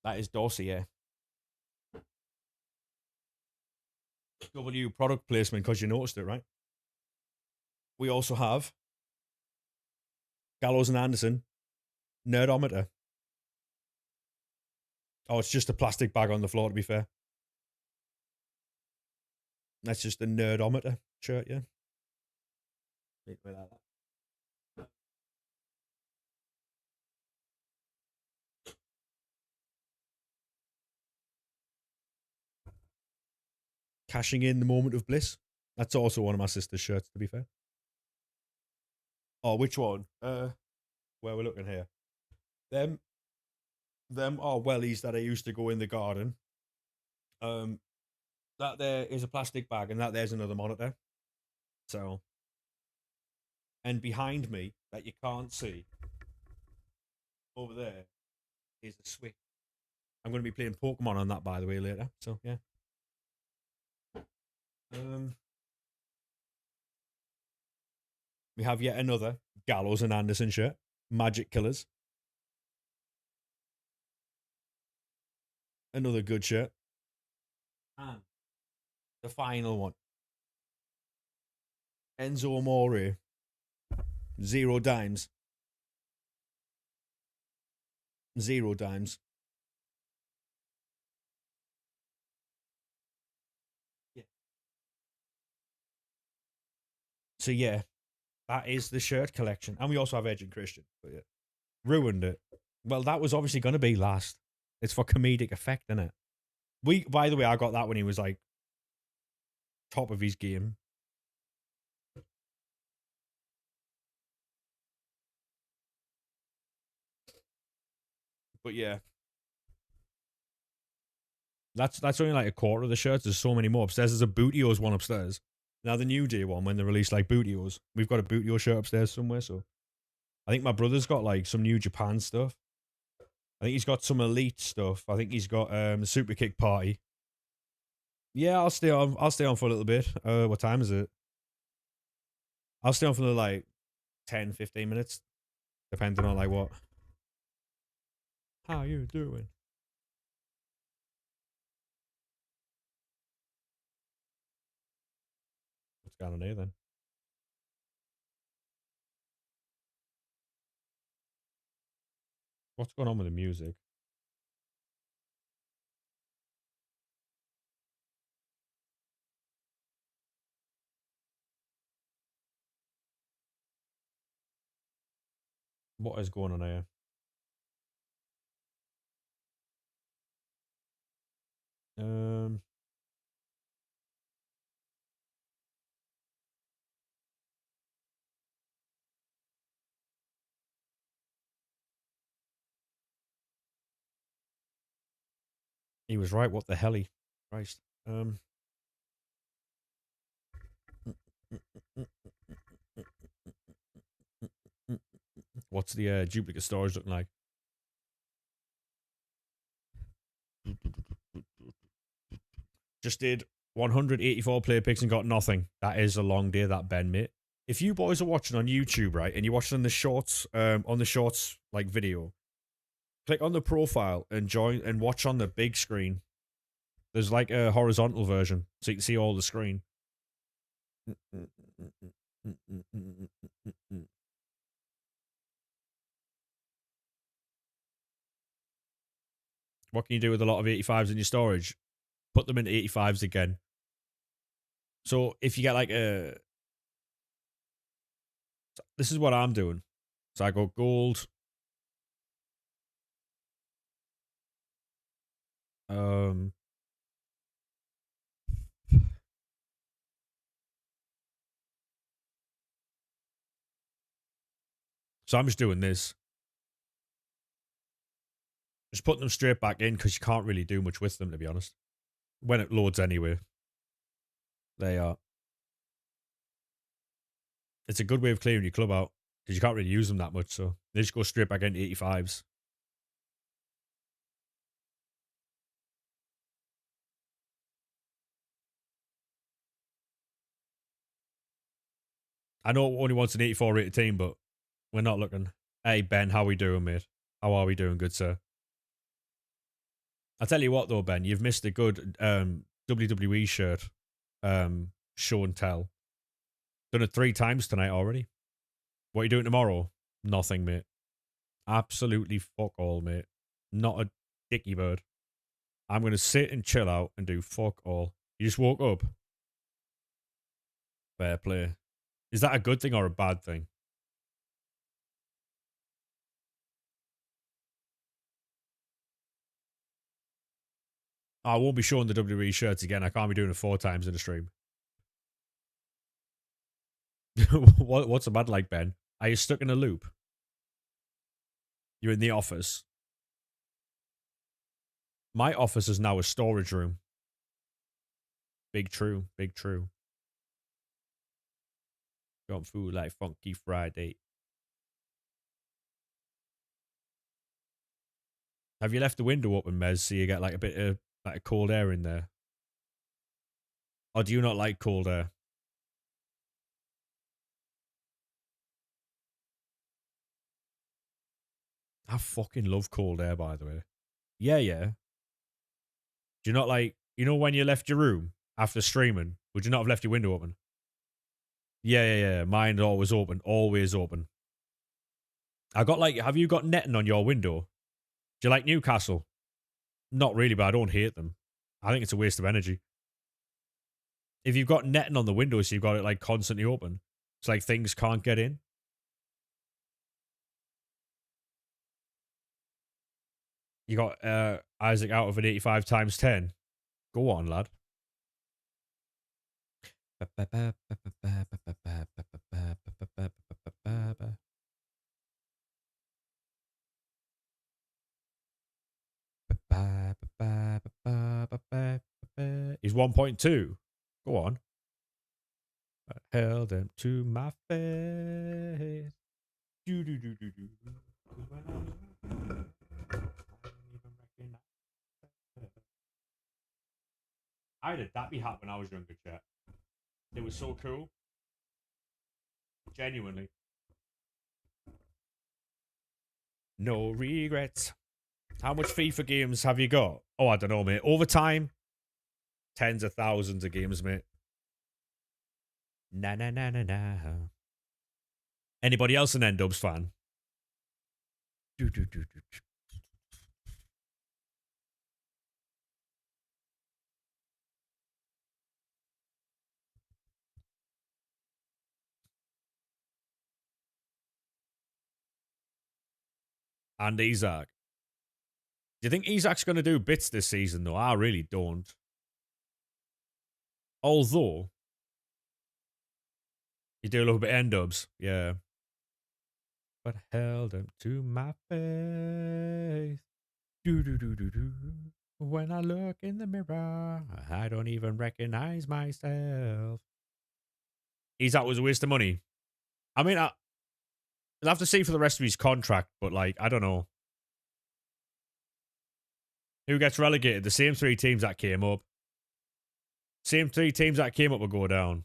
That is dossier. W product placement because you noticed it, right? We also have Gallows and Anderson Nerdometer. Oh, it's just a plastic bag on the floor, to be fair. That's just a Nerdometer shirt, yeah. Cashing in the moment of bliss. That's also one of my sister's shirts, to be fair. Oh, which one? Where we're looking here. Them are wellies that I used to go in the garden. That there is a plastic bag, and that there's another monitor. So, and behind me that you can't see over there is a Switch. I'm going to be playing Pokemon on that, by the way, later. So yeah. We have yet another Gallows and Anderson shirt. Magic Killers. Another good shirt. And the final one. Enzo Amore. 0 dimes. 0 dimes. Yeah. So yeah, that is the shirt collection. And we also have Edge and Christian. But yeah. Ruined it. Well, that was obviously going to be last. It's for comedic effect, isn't it? By the way, I got that when he was like top of his game. But yeah, that's only like a quarter of the shirts. There's so many more upstairs. There's a Bootios one upstairs. Now the New Day one, when they release like Bootios, we've got a Bootio shirt upstairs somewhere. So I think my brother's got like some New Japan stuff. I think he's got some Elite stuff. I think he's got the Super Kick Party. Yeah, I'll stay on. I'll stay on for a little bit. What time is it? I'll stay on for like 10, 15 minutes, depending on like what. How you doing? What's going on here then? What's going on with the music? What is going on here? Um, he was right. What the hell? Christ. Um, what's the duplicate storage looking like? Just did 184 player picks and got nothing. That is a long day, that Ben, mate. If you boys are watching on YouTube, right, and you're watching on the shorts like video, click on the profile and join and watch on the big screen. There's like a horizontal version, so you can see all the screen. What can you do with a lot of 85s in your storage? Put them into 85s again. So if you get like a... This is what I'm doing. So I go gold. Um... So I'm just doing this. Just putting them straight back in because you can't really do much with them, to be honest. When it loads anyway. They are. It's a good way of clearing your club out because you can't really use them that much. So they just go straight back into 85s. I know it only wants an 84 rated team, but we're not looking. Hey, Ben, how we doing, mate? How are we doing, good sir? I'll tell you what, though, Ben, you've missed a good WWE shirt show and tell. Done it 3 times tonight already. What are you doing tomorrow? Nothing, mate. Absolutely fuck all, mate. Not a dicky bird. I'm going to sit and chill out and do fuck all. You just woke up. Fair play. Is that a good thing or a bad thing? I won't be showing the WWE shirts again. I can't be doing it 4 times in a stream. What's the bad like, Ben? Are you stuck in a loop? You're in the office. My office is now a storage room. Big true, big true. Got food like Funky Friday. Have you left the window open, Mez, so you get like a bit of like cold air in there? Or do you not like cold air? I fucking love cold air, by the way. Yeah, yeah. Do you not like, you know, when you left your room after streaming, would you not have left your window open? Yeah, yeah, yeah. Mine's always open, always open. I got like, have you got netting on your window? Do you like Newcastle? Not really, but I don't hate them. I think it's a waste of energy. If you've got netting on the windows, so you've got it like constantly open. It's like things can't get in. You got Isaac out of an 85 times 10. Go on, lad. 1.2. Go on. I held them to my face. Do do do do do. I had a dappy hat when I was younger, chat. It was so cool. Genuinely. No regrets. How much FIFA games have you got? Oh, I don't know, mate. Over time, tens of thousands of games, mate. Na na na na na. Anybody else an N-Dubs fan? Do, do, do, do. And Isaac. Do you think Isaac's going to do bits this season, though? I really don't. Although, you do a little bit of N-Dubs. Yeah. But held him to my face. Do, do, do, do, do. When I look in the mirror, I don't even recognize myself. Isaac was a waste of money. I mean, I'll have to see for the rest of his contract, but, like, I don't know. Who gets relegated? The same three teams that came up. Same three teams that came up will go down.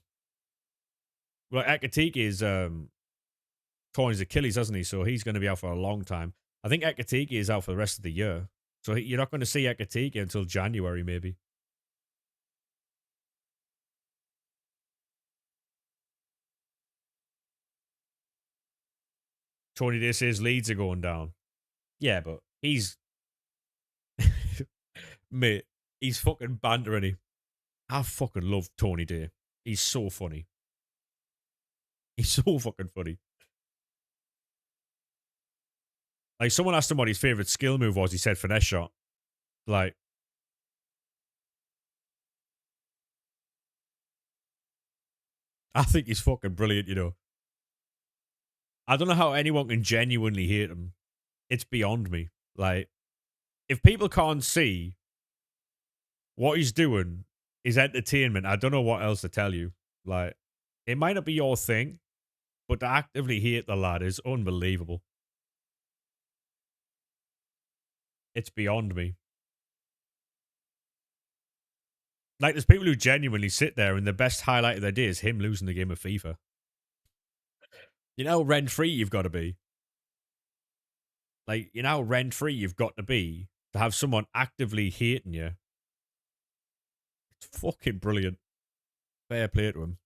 Well, Ekatike is torn his Achilles, hasn't he? So he's going to be out for a long time. I think Ekatike is out for the rest of the year. So you're not going to see Ekatike until January, maybe. Tony Day says Leeds are going down. Yeah, but he's... Mate, he's fucking bantering him. I fucking love Tony Day. He's so funny. He's so fucking funny. Like, someone asked him what his favourite skill move was. He said finesse shot. Like, I think he's fucking brilliant, you know. I don't know how anyone can genuinely hate him. It's beyond me. Like, if people can't see what he's doing is entertainment, I don't know what else to tell you. Like, it might not be your thing, but to actively hate the lad is unbelievable. It's beyond me. Like, there's people who genuinely sit there and the best highlight of their day is him losing the game of FIFA. You know how rent-free you've got to be? Like, you know how rent-free you've got to be to have someone actively hating you? It's fucking brilliant. Fair play to him.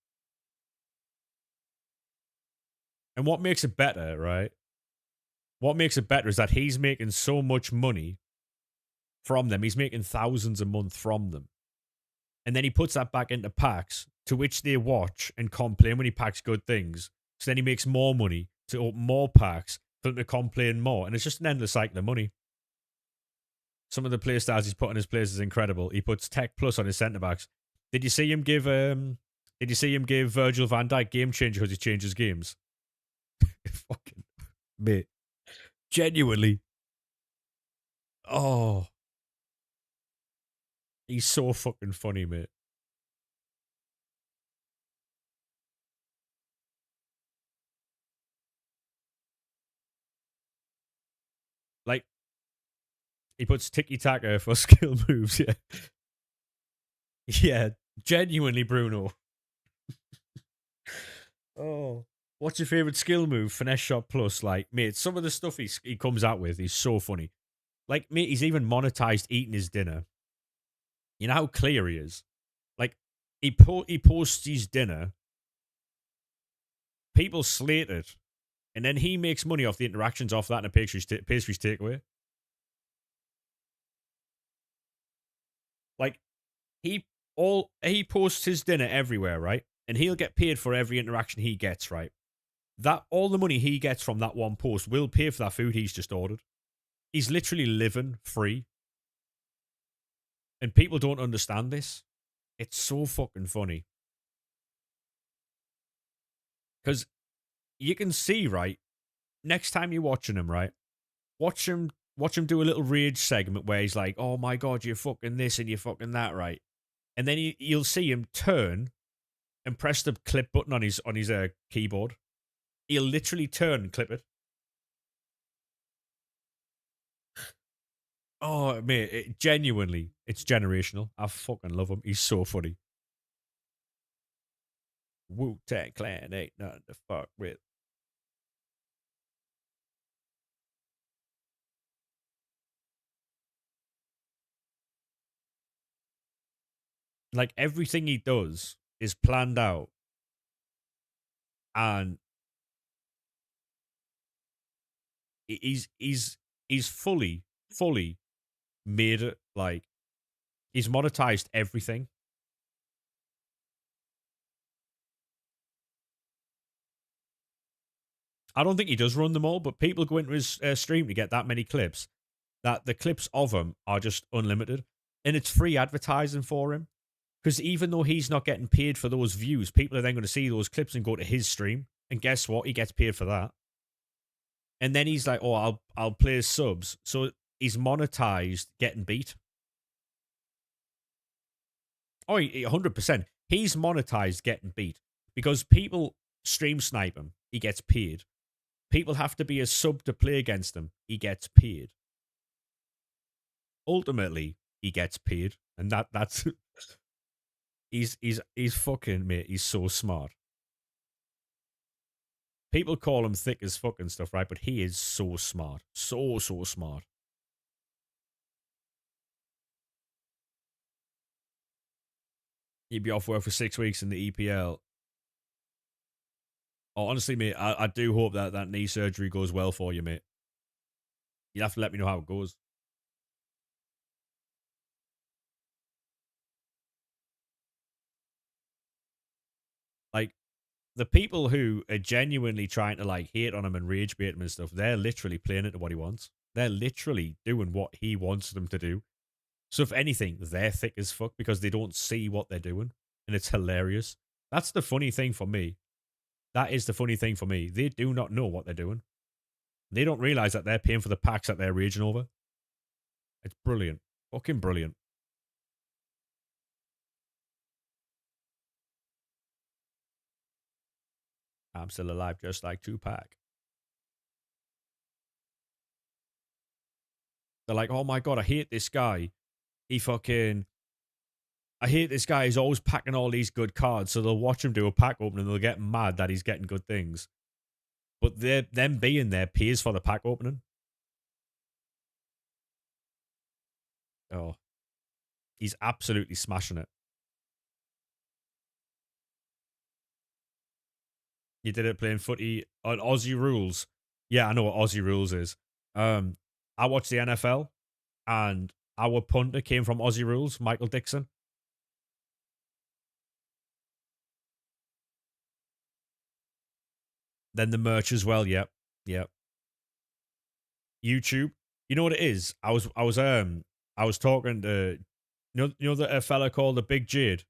And what makes it better, right? What makes it better is that he's making so much money from them. He's making thousands a month from them. And then he puts that back into packs, to which they watch and complain when he packs good things. So then he makes more money to open more packs for them to complain more. And it's just an endless cycle of money. Some of the play styles he's put on his players is incredible. He puts Tech Plus on his centre backs. Did you see him give Virgil van Dijk game changer because he changes games? Fucking mate. Genuinely. Oh. He's so fucking funny, mate. Like, he puts tiki-taka for skill moves, yeah. Yeah, genuinely, Bruno. Oh. What's your favourite skill move? Finesse shot plus. Like, mate, some of the stuff he comes out with is so funny. Like, mate, he's even monetized eating his dinner. You know how clear he is? Like, he posts his dinner. People slate it. And then he makes money off the interactions off that and a pastries takeaway. Like, he posts his dinner everywhere, right? And he'll get paid for every interaction he gets, right? That all the money he gets from that one post will pay for that food he's just ordered. He's literally living free. And people don't understand this. It's so fucking funny. Because you can see, right? Next time you're watching him, right? Watch him do a little rage segment where he's like, oh my god, you're fucking this and you're fucking that, right? and then you'll see him turn and press the clip button on his keyboard. He'll literally turn and clip it. Oh, mate, genuinely, it's generational. I fucking love him. He's so funny. Wu-Tang Clan ain't nothing to fuck with. Like, everything he does is planned out, and he's fully made it. Like, he's monetized everything. I don't think he does run them all, but people go into his stream to get that many clips. That the clips of him are just unlimited, and it's free advertising for him. Because even though he's not getting paid for those views, people are then going to see those clips and go to his stream, and guess what? He gets paid for that. And then he's like, "Oh, I'll play his subs." So he's monetized getting beat. Oh, 100%. He's monetized getting beat because people stream snipe him. He gets paid. People have to be a sub to play against him. He gets paid. Ultimately, he gets paid, and that's he's fucking mate. He's so smart. People call him thick as fucking stuff, right? But he is so smart, so smart. He'd be off work for 6 weeks in the EPL. Oh, honestly, mate, I do hope that knee surgery goes well for you, mate. You'll have to let me know how it goes. Like, the people who are genuinely trying to like hate on him and rage bait him and stuff, they're literally playing into what he wants. They're literally doing what he wants them to do. So if anything, they're thick as fuck because they don't see what they're doing, and it's hilarious. That's the funny thing for me. That is the funny thing for me. They do not know what they're doing. They don't realize that they're paying for the packs that they're raging over. It's brilliant. Fucking brilliant. I'm still alive just like Tupac. They're like, oh my god, I hate this guy. He fucking I hate this guy. He's always packing all these good cards, so they'll watch him do a pack opening and they'll get mad that he's getting good things. But them being there pays for the pack opening. Oh, he's absolutely smashing it. You did it playing footy on Aussie rules. Yeah, I know what Aussie rules is. Um, I watched the NFL and our punter came from Aussie rules, Michael Dixon. Then the merch as well. Yep, yep. YouTube. You know what it is? I was talking to you know that a fella called the Big Jade.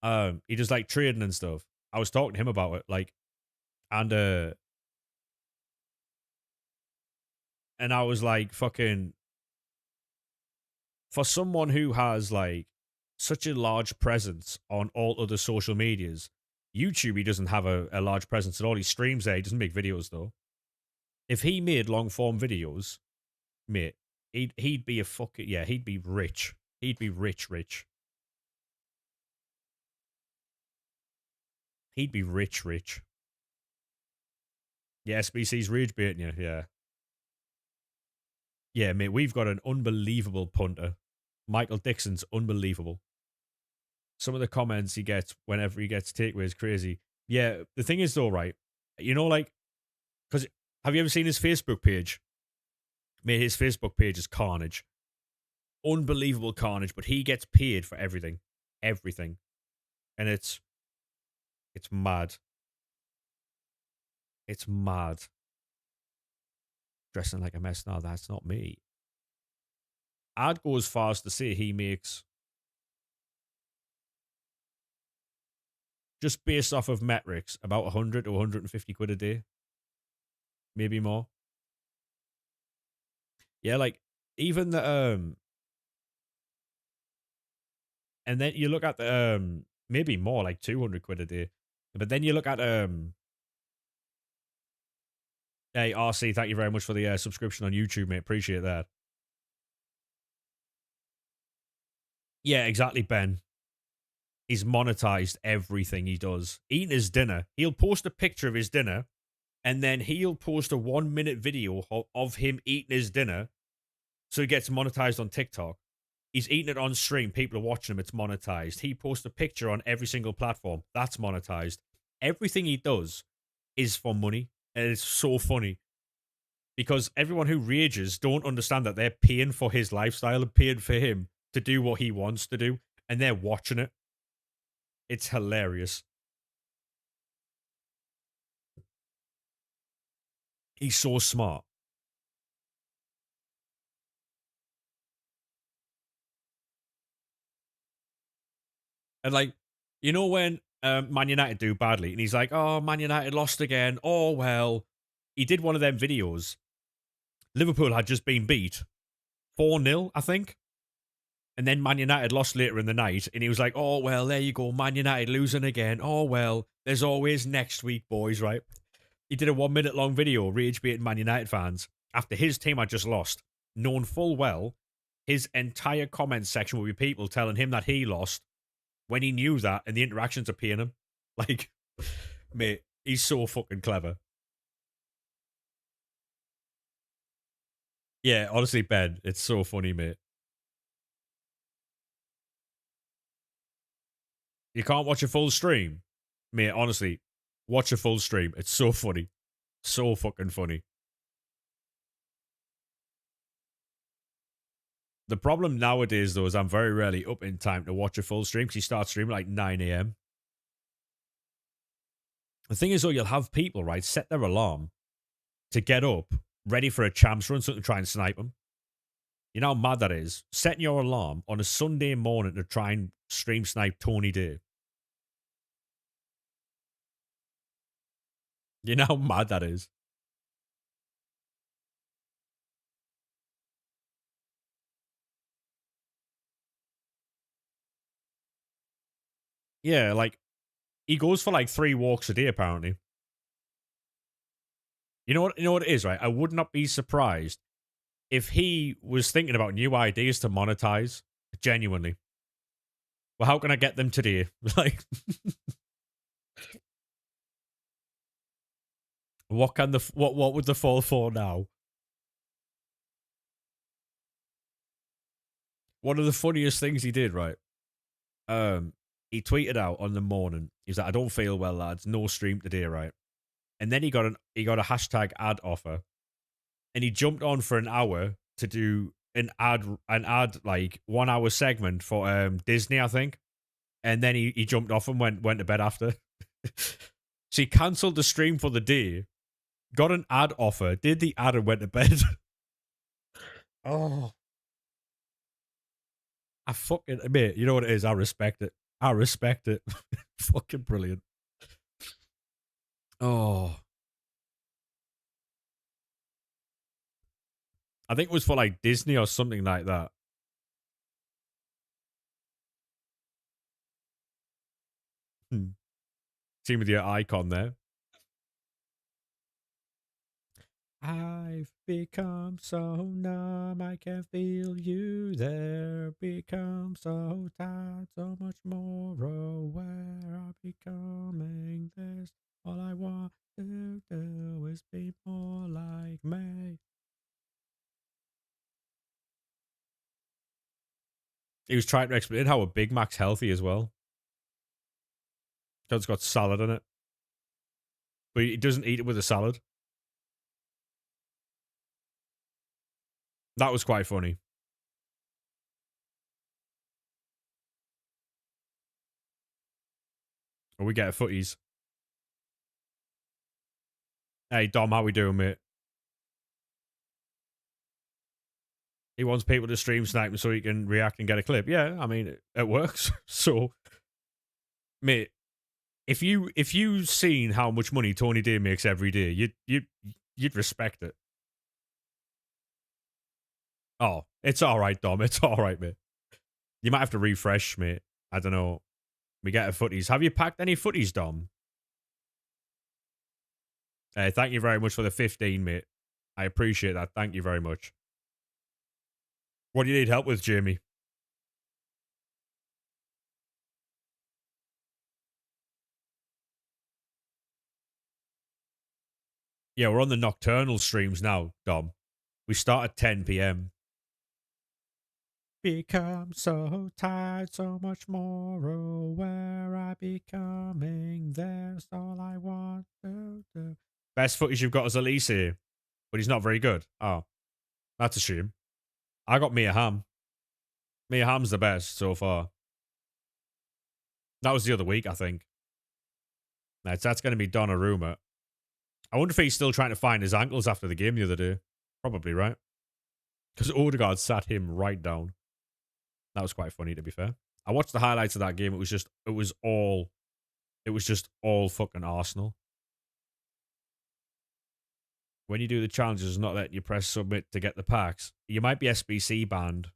He does like trading and stuff. I was talking to him about it, like, and and I was like, fucking, for someone who has like such a large presence on all other social medias, YouTube he doesn't have a large presence at all. He streams there. He doesn't make videos though. If he made long form videos, mate, he'd be a fucking yeah. He'd be rich. He'd be rich. He'd be rich. Yeah, SBC's rage baiting you. Yeah. Yeah, mate, we've got an unbelievable punter. Michael Dixon's unbelievable. Some of the comments he gets whenever he gets takeaways is crazy. Yeah, the thing is though, right? You know, like, because have you ever seen his Facebook page? Mate, his Facebook page is carnage. Unbelievable carnage, but he gets paid for everything. Everything. And it's mad. It's mad. Dressing like a mess. No, that's not me. I'd go as far as to say he makes, just based off of metrics, about 100 to 150 quid a day. Maybe more. Yeah, like even the And then you look at the maybe more like 200 quid a day. But then you look at hey RC, thank you very much for the subscription on YouTube, mate. Appreciate that. Yeah, exactly, Ben. He's monetized everything he does. Eating his dinner. He'll post a picture of his dinner and then he'll post a 1 minute video of him eating his dinner. So he gets monetized on TikTok. He's eating it on stream. People are watching him. It's monetized. He posts a picture on every single platform. That's monetized. Everything he does is for money. And it's so funny because everyone who rages don't understand that they're paying for his lifestyle and paying for him to do what he wants to do. And they're watching it. It's hilarious. He's so smart. And like, you know when Man United do badly, and he's like, "Oh, Man United lost again. Oh well." He did one of them videos. Liverpool had just been beat 4-0, I think, and then Man United lost later in the night, and he was like, "Oh well, there you go, Man United losing again. Oh well, there's always next week, boys." Right? He did a 1 minute long video rage baiting Man United fans after his team had just lost, knowing full well his entire comment section would be people telling him that he lost when he knew that, and the interactions are paying him. Like, mate, he's so fucking clever. Yeah, honestly, Ben, it's so funny, mate. You can't watch a full stream, mate. Honestly, watch a full stream. It's so funny, so fucking funny. The problem nowadays, though, is I'm very rarely up in time to watch a full stream because he starts streaming like 9 a.m. The thing is, though, you'll have people, right, set their alarm to get up, ready for a champs run, so to try and snipe them. You know how mad that is? Setting your alarm on a Sunday morning to try and stream snipe Tony Day. You know how mad that is? Yeah, like, he goes for like 3 walks a day, apparently. You know what it is, right? I would not be surprised if he was thinking about new ideas to monetize. Genuinely. Well, how can I get them today? Like, what would the fall for now? One of the funniest things he did, right? He tweeted out on the morning. He's like, "I don't feel well, lads. No stream today, right?" And then he got a hashtag ad offer, and he jumped on for an hour to do an ad like 1 hour segment for Disney, I think. And then he jumped off and went to bed after. So he cancelled the stream for the day, got an ad offer, did the ad and went to bed. Oh, I fucking mate, you know what it is? I respect it. I respect it. Fucking brilliant. Oh, I think it was for like Disney or something like that. Hmm. See with your icon there. I've become so numb, I can feel you there. Become so tired, so much more aware. I'm becoming this. All I want to do is be more like me. He was trying to explain how a Big Mac's healthy as well. Because it's got salad in it. But he doesn't eat it with a salad. That was quite funny. We get a footies. Hey, Dom, how we doing, mate? He wants people to stream snipe him so he can react and get a clip. Yeah, I mean, it works. So, mate, if you seen how much money Tony Day makes every day, you'd respect it. Oh, it's all right, Dom. It's all right, mate. You might have to refresh, mate. I don't know. We get a footies. Have you packed any footies, Dom? Thank you very much for the 15, mate. I appreciate that. Thank you very much. What do you need help with, Jamie? Yeah, we're on the nocturnal streams now, Dom. We start at 10 p.m. Become so tired, so much more aware. I becoming there's all I want to do. Best footage you've got is Elise here, but he's not very good. Oh, that's a shame. I got Mia Hamm. Mia Hamm's the best so far. That was the other week, I think. That's going to be Donnarumma. I wonder if he's still trying to find his ankles after the game the other day. Probably, right? Because Odegaard sat him right down. That was quite funny, to be fair. I watched the highlights of that game. It was just all fucking Arsenal. When you do the challenges, not letting you press submit to get the packs, you might be SBC banned,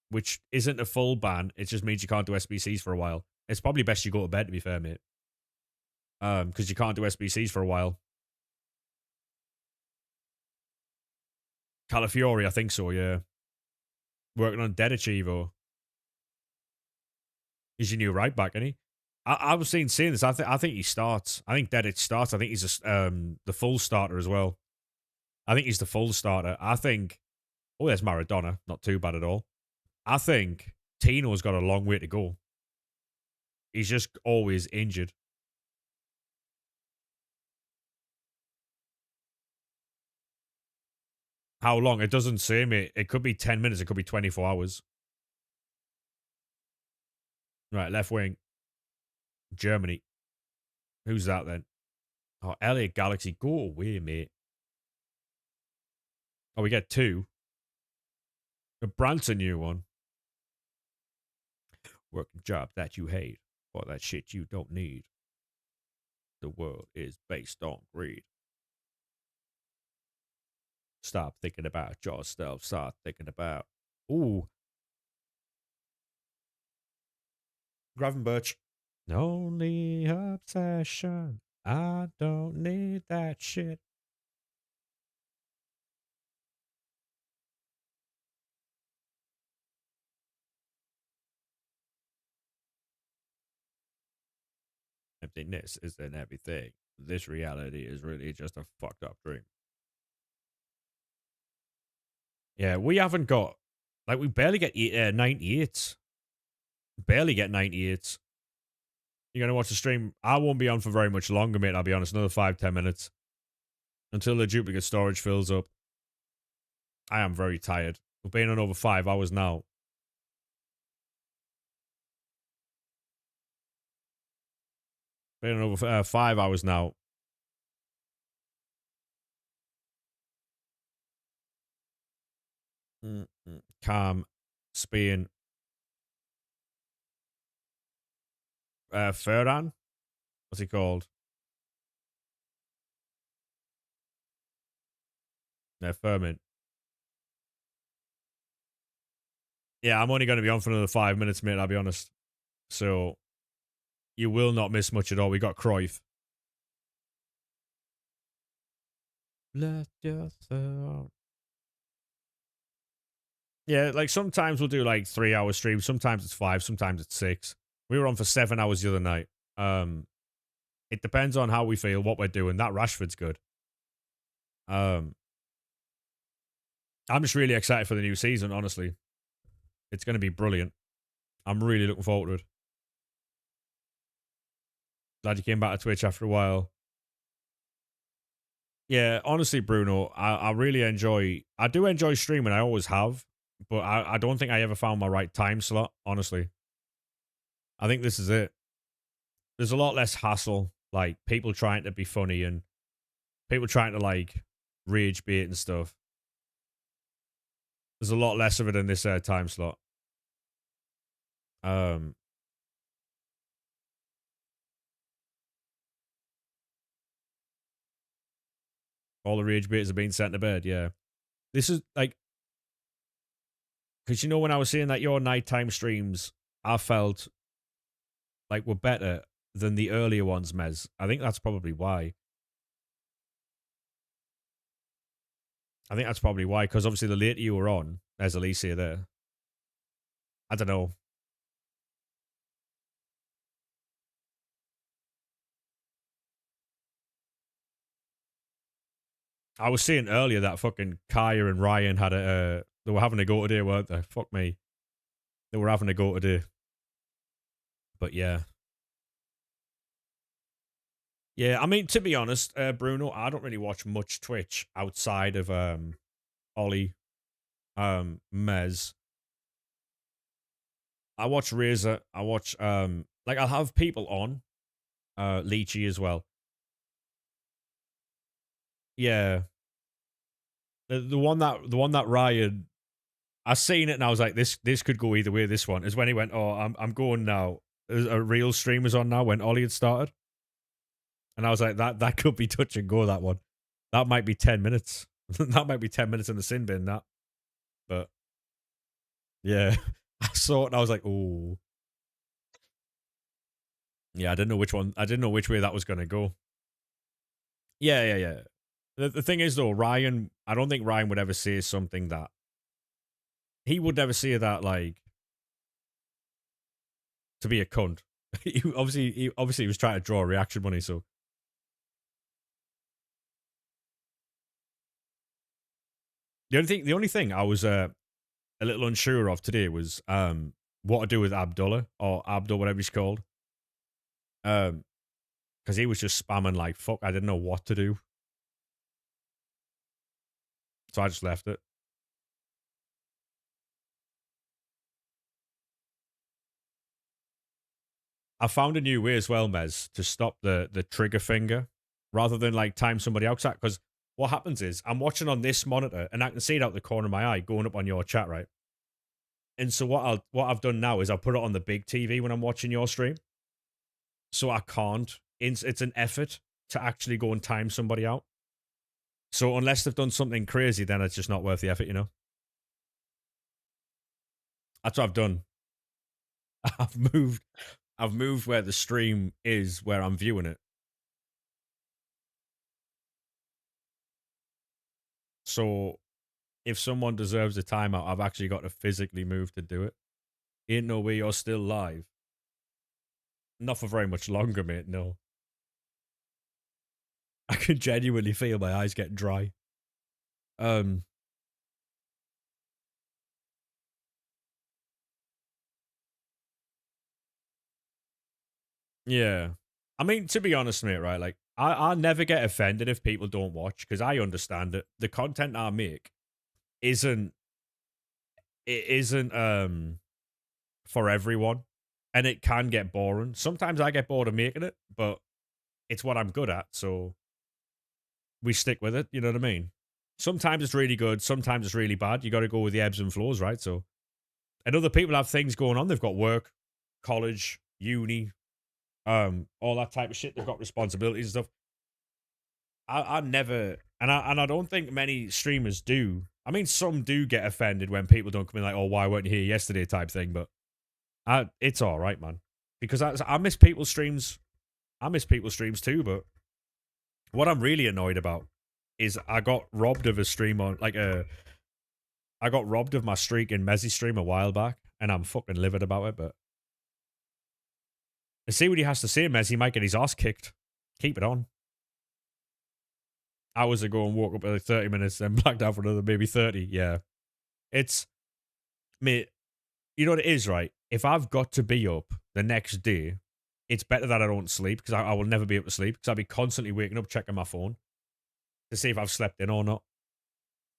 which isn't a full ban. It just means you can't do SBCs for a while. It's probably best you go to bed, to be fair, mate. Because you can't do SBCs for a while. Calafiori, I think so, yeah. Working on Dead Achievo. He's your new right back, isn't he? I was saying this. I think he starts. I think Dedic starts. I think he's the full starter as well. I think he's the full starter. I think. Oh, there's Maradona. Not too bad at all. I think Tino's got a long way to go. He's just always injured. How long? It doesn't say, mate. It could be 10 minutes. It could be 24 hours. Right, left wing. Germany. Who's that then? Oh, LA Galaxy. Go away, mate. Oh, we get two. Brandt's a new one. Working job that you hate. Or that shit you don't need. The world is based on greed. Stop thinking about yourself. Start thinking about. Ooh. Gravenberch. Only obsession. I don't need that shit. Emptiness isn't everything. This reality is really just a fucked up dream. Yeah, we haven't got. Like, we barely get 98s. Barely get 98s. You're going to watch the stream? I won't be on for very much longer, mate, I'll be honest. Another 5-10 minutes. Until the duplicate storage fills up. I am very tired. We've been on over 5 hours now. Been on over 5 hours now. Calm. Spain. Ferran? What's he called? No, Furman. Yeah, I'm only going to be on for another 5 minutes, mate, I'll be honest. So, you will not miss much at all. We got Cruyff. Let your thought. Yeah, like sometimes we'll do like 3-hour streams. Sometimes it's 5. Sometimes it's 6. We were on for 7 hours the other night. It depends on how we feel, what we're doing. That Rashford's good. I'm just really excited for the new season, honestly. It's going to be brilliant. I'm really looking forward to it. Glad you came back to Twitch after a while. Yeah, honestly, Bruno, I really enjoy. I do enjoy streaming. I always have, but I don't think I ever found my right time slot. Honestly, I think this is it. There's a lot less hassle, like people trying to be funny and people trying to like rage bait and stuff. There's a lot less of it in this time slot. All the rage baiters are being sent to bed. Yeah, this is like, because you know when I was saying that your nighttime streams, I felt like were better than the earlier ones, Mez. I think that's probably why. I think that's probably why, because obviously the later you were on, there's Alicia there. I don't know. I was seeing earlier that fucking Kaya and Ryan had a. They were having a go today, weren't they? Fuck me. They were having a go today. But yeah. Yeah, I mean, to be honest, Bruno, I don't really watch much Twitch outside of Ollie, Mez. I watch Razor. I watch like I'll have people on, Leechy as well. Yeah, the one that Ryan, I seen it and I was like, this could go either way. This one is when he went, oh, I'm going now. A real stream was on now when Ollie had started, and I was like, that could be touch and go. That one, that might be 10 minutes. That might be 10 minutes in the sin bin. That, but yeah, I saw it and I was like, oh, yeah. I didn't know which one. I didn't know which way that was gonna go. Yeah, yeah, yeah. The thing is though, Ryan, I don't think Ryan would ever say something that he would never say that like to be a cunt. He was trying to draw a reaction money. So the only thing I was a little unsure of today was what to do with Abdullah or Abdul, whatever he's called. Because he was just spamming like fuck. I didn't know what to do, so I just left it. I found a new way as well, Mez, to stop the trigger finger rather than like time somebody else out. Because what happens is I'm watching on this monitor and I can see it out the corner of my eye going up on your chat, right? And so what I've done now is I'll put it on the big TV when I'm watching your stream, so I can't. It's an effort to actually go and time somebody out. So unless they've done something crazy, then it's just not worth the effort, you know. That's what I've done. I've moved. I've moved where the stream is, where I'm viewing it. So if someone deserves a timeout, I've actually got to physically move to do it. Ain't no way you're still live. Not for very much longer, mate. No. I can genuinely feel my eyes get dry. Um, yeah. I mean, to be honest, mate, right? Like, I never get offended if people don't watch because I understand it. The content I make isn't it isn't for everyone, and it can get boring. Sometimes I get bored of making it, but it's what I'm good at, so we stick with it. You know what I mean? Sometimes it's really good, sometimes it's really bad. You got to go with the ebbs and flows, right? So, and other people have things going on. They've got work, college, uni, all that type of shit. They've got responsibilities and stuff. I never, and I don't think many streamers do. I mean, some do get offended when people don't come in like, "Oh, why weren't you here yesterday?" type thing. But it's all right, man, because I miss people's streams. I miss people's streams too. But what I'm really annoyed about is I got robbed of a stream on like a. I got robbed of my streak in Mezzy stream a while back, and I'm fucking livid about it. But let's see what he has to say, Mezzy might get his ass kicked. Keep it on. Hours ago and woke up at like 30 minutes, then blacked out for another maybe 30. Yeah. It's, mate, you know what it is, right? If I've got to be up the next day, it's better that I don't sleep because I will never be able to sleep because I'll be constantly waking up checking my phone to see if I've slept in or not.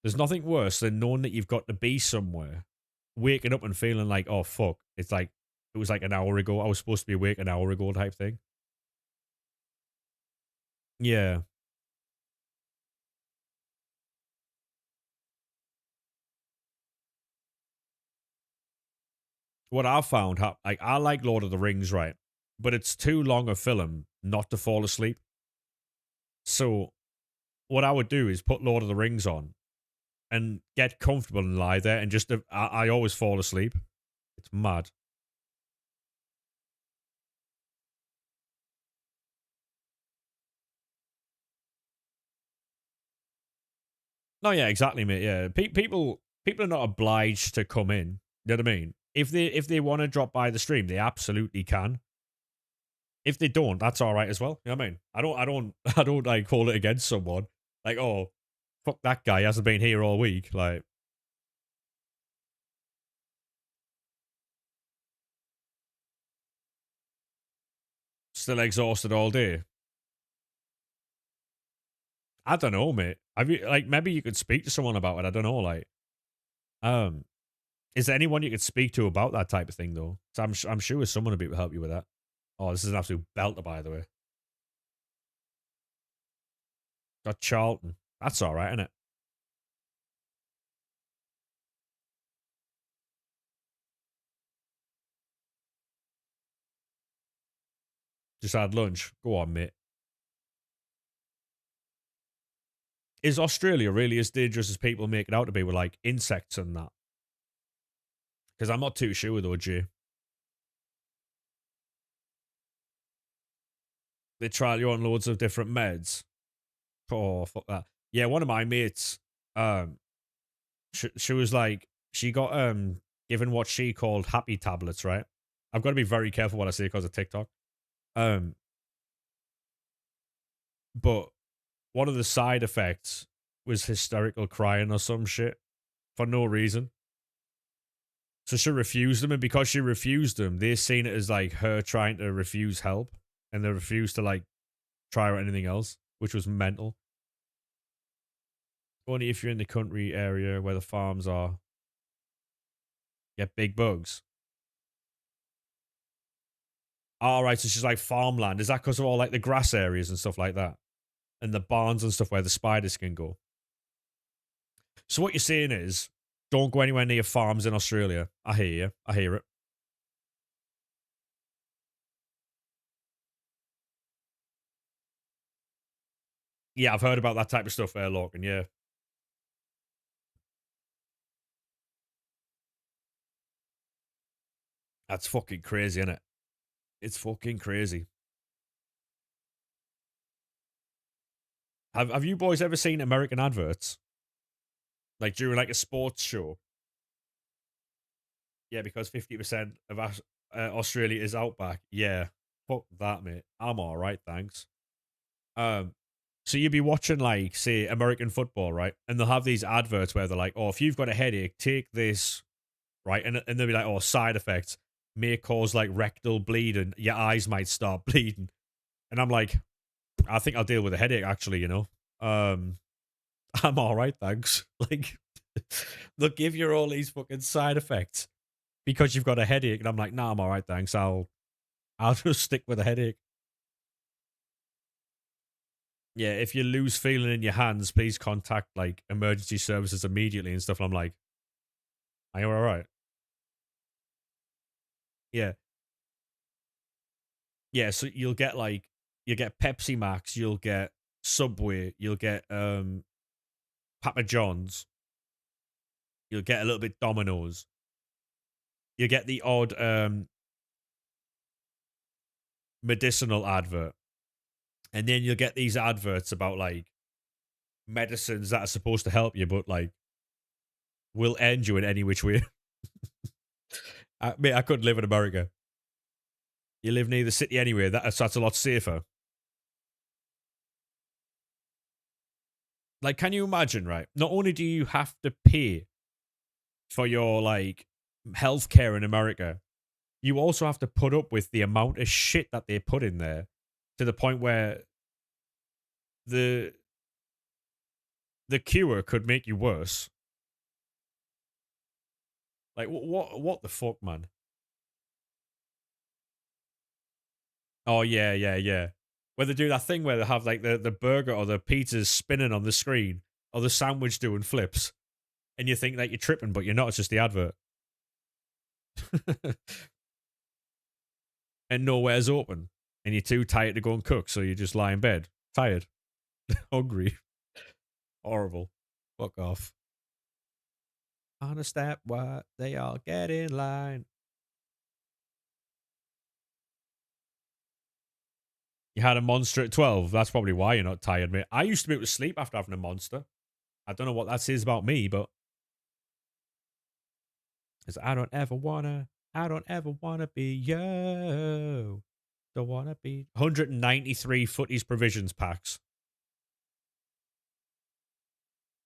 There's nothing worse than knowing that you've got to be somewhere, waking up and feeling like, oh, fuck. It's like, it was like an hour ago. I was supposed to be awake an hour ago type thing. Yeah. What I found, like, I like Lord of the Rings, right? But it's too long a film not to fall asleep. So what I would do is put Lord of the Rings on and get comfortable and lie there and just I always fall asleep. It's mad. No, yeah, exactly, mate. Yeah, people are not obliged to come in. You know what I mean? If they want to drop by the stream, they absolutely can. If they don't, that's all right as well. You know what I mean? I don't like hold it against someone. Like, oh, fuck that guy, he hasn't been here all week. Like, still exhausted all day. I don't know, mate. Have you like maybe you could speak to someone about it? I don't know. Like, um, is there anyone you could speak to about that type of thing though? So I'm sure someone would be able to help you with that. Oh, this is an absolute belter, by the way. Got Charlton. That's all right, isn't it? Just had lunch. Go on, mate. Is Australia really as dangerous as people make it out to be with like insects and that? Because I'm not too sure though, G. They trial you on loads of different meds. Oh, fuck that. Yeah, one of my mates, um, she was like, she got given what she called happy tablets, right? I've got to be very careful what I say because of TikTok. Um, but one of the side effects was hysterical crying or some shit for no reason. So she refused them, and because she refused them, they seen it as like her trying to refuse help, and they refused to like try out anything else, which was mental. Only if you're in the country area where the farms are, get big bugs. All right, so she's like farmland. Is that because of all like the grass areas and stuff like that, and the barns and stuff where the spiders can go? So what you're saying is, don't go anywhere near farms in Australia. I hear you. I hear it. Yeah, I've heard about that type of stuff there, Logan. Yeah, that's fucking crazy, isn't it? It's fucking crazy. Have you boys ever seen American adverts like during like a sports show? Yeah, because 50% of Australia is outback. Yeah, fuck that, mate. I'm all right, thanks. Um, so you'd be watching like say American football, right? And they'll have these adverts where they're like, "Oh, if you've got a headache, take this," right? And they'll be like, "Oh, side effects may cause like rectal bleeding. Your eyes might start bleeding." And I'm like, I think I'll deal with a headache actually. Um, I'm all right, thanks. Like, they'll give you all these fucking side effects because you've got a headache, and I'm like, nah, I'm all right, thanks. I'll just stick with a headache. Yeah, if you lose feeling in your hands, please contact like emergency services immediately and stuff. And I'm like, are you all right? Yeah, yeah. So you'll get Pepsi Max, you'll get Subway, you'll get Papa John's, you'll get a little bit Domino's, you get the odd medicinal advert, and then you'll get these adverts about like medicines that are supposed to help you, but like will end you in any which way. Mate, I couldn't live in America. You live near the city anyway. That's a lot safer. Like, can you imagine, right? Not only do you have to pay for your like healthcare in America, you also have to put up with the amount of shit that they put in there to the point where the the cure could make you worse. Like, what the fuck, man? Oh yeah, yeah, yeah. Where they do that thing where they have like the burger or the pizzas spinning on the screen or the sandwich doing flips, and you think that you're tripping, but you're not. It's just the advert. And nowhere's open, and you're too tired to go and cook, so you just lie in bed, tired, hungry, horrible. Fuck off. On a step, what they all get in line. You had a monster at 12. That's probably why you're not tired, mate. I used to be able to sleep after having a monster. I don't know what that says about me, but it's I don't ever wanna be you. Don't wanna be 193 footies provisions packs.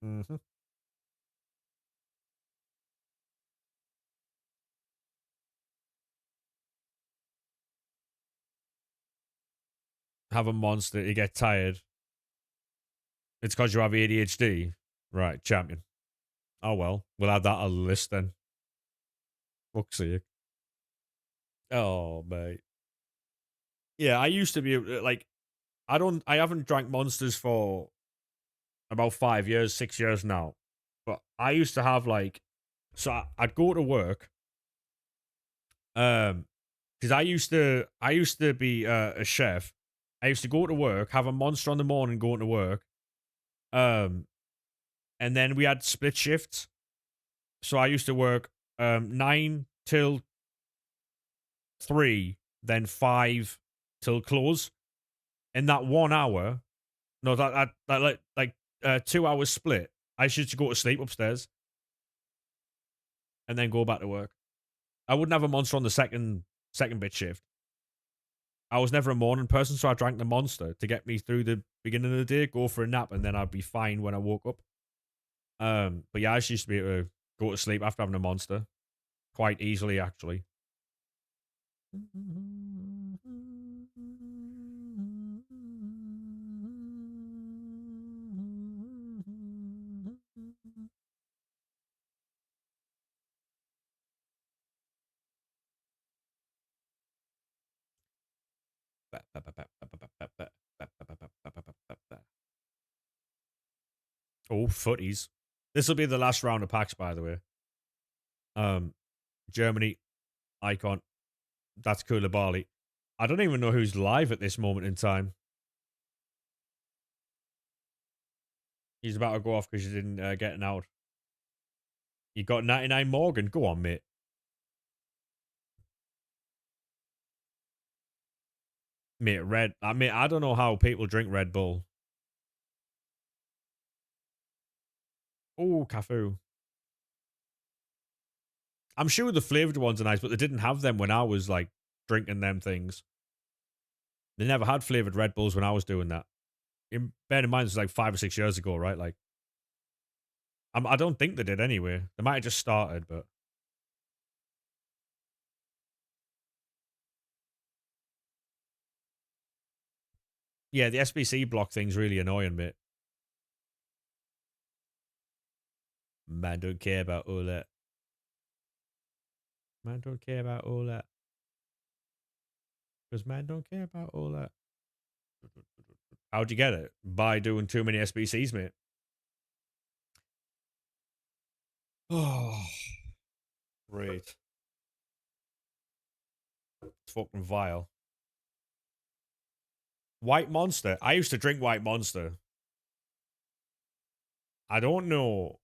Mhm. Have a monster, you get tired. It's because you have ADHD. Right, champion. Oh well, we'll add that on the list then. Fuck's sake. Oh mate. Yeah, I used to be like I haven't drank monsters for about 5 years, 6 years now. But I used to have like so I'd go to work, because I used to be a chef. I used to go to work, have a monster on the morning going to work. Um and then we had split shifts. So I used to work 9 till 3, then 5 till close. In that 1 hour, no, that 2 hours split. I used to go to sleep upstairs and then go back to work. I wouldn't have a monster on the second bit shift. I was never a morning person, so I drank the monster to get me through the beginning of the day, go for a nap, and then I'd be fine when I woke up. But yeah, I just used to be able to go to sleep after having a monster quite easily, actually. Oh, footies. This will be the last round of packs, by the way. Um, Germany, icon. That's Koulibaly. I don't even know who's live at this moment in time. He's about to go off because he didn't get an out. You got 99 Morgan. Go on, mate. Mate, I don't know how people drink Red Bull. Oh, Cafu. I'm sure the flavored ones are nice, but they didn't have them when I was like drinking them things. They never had flavored Red Bulls when I was doing that. Bear in mind, it was like 5 or 6 years ago, right? Like, I don't think they did anyway. They might have just started, but yeah, the SBC block thing's really annoying, mate. Man don't care about all that. Man don't care about all that. Because man don't care about all that. How'd you get it? By doing too many SBCs, mate. Oh, great. It's fucking vile. White Monster. I used to drink White Monster. I don't know.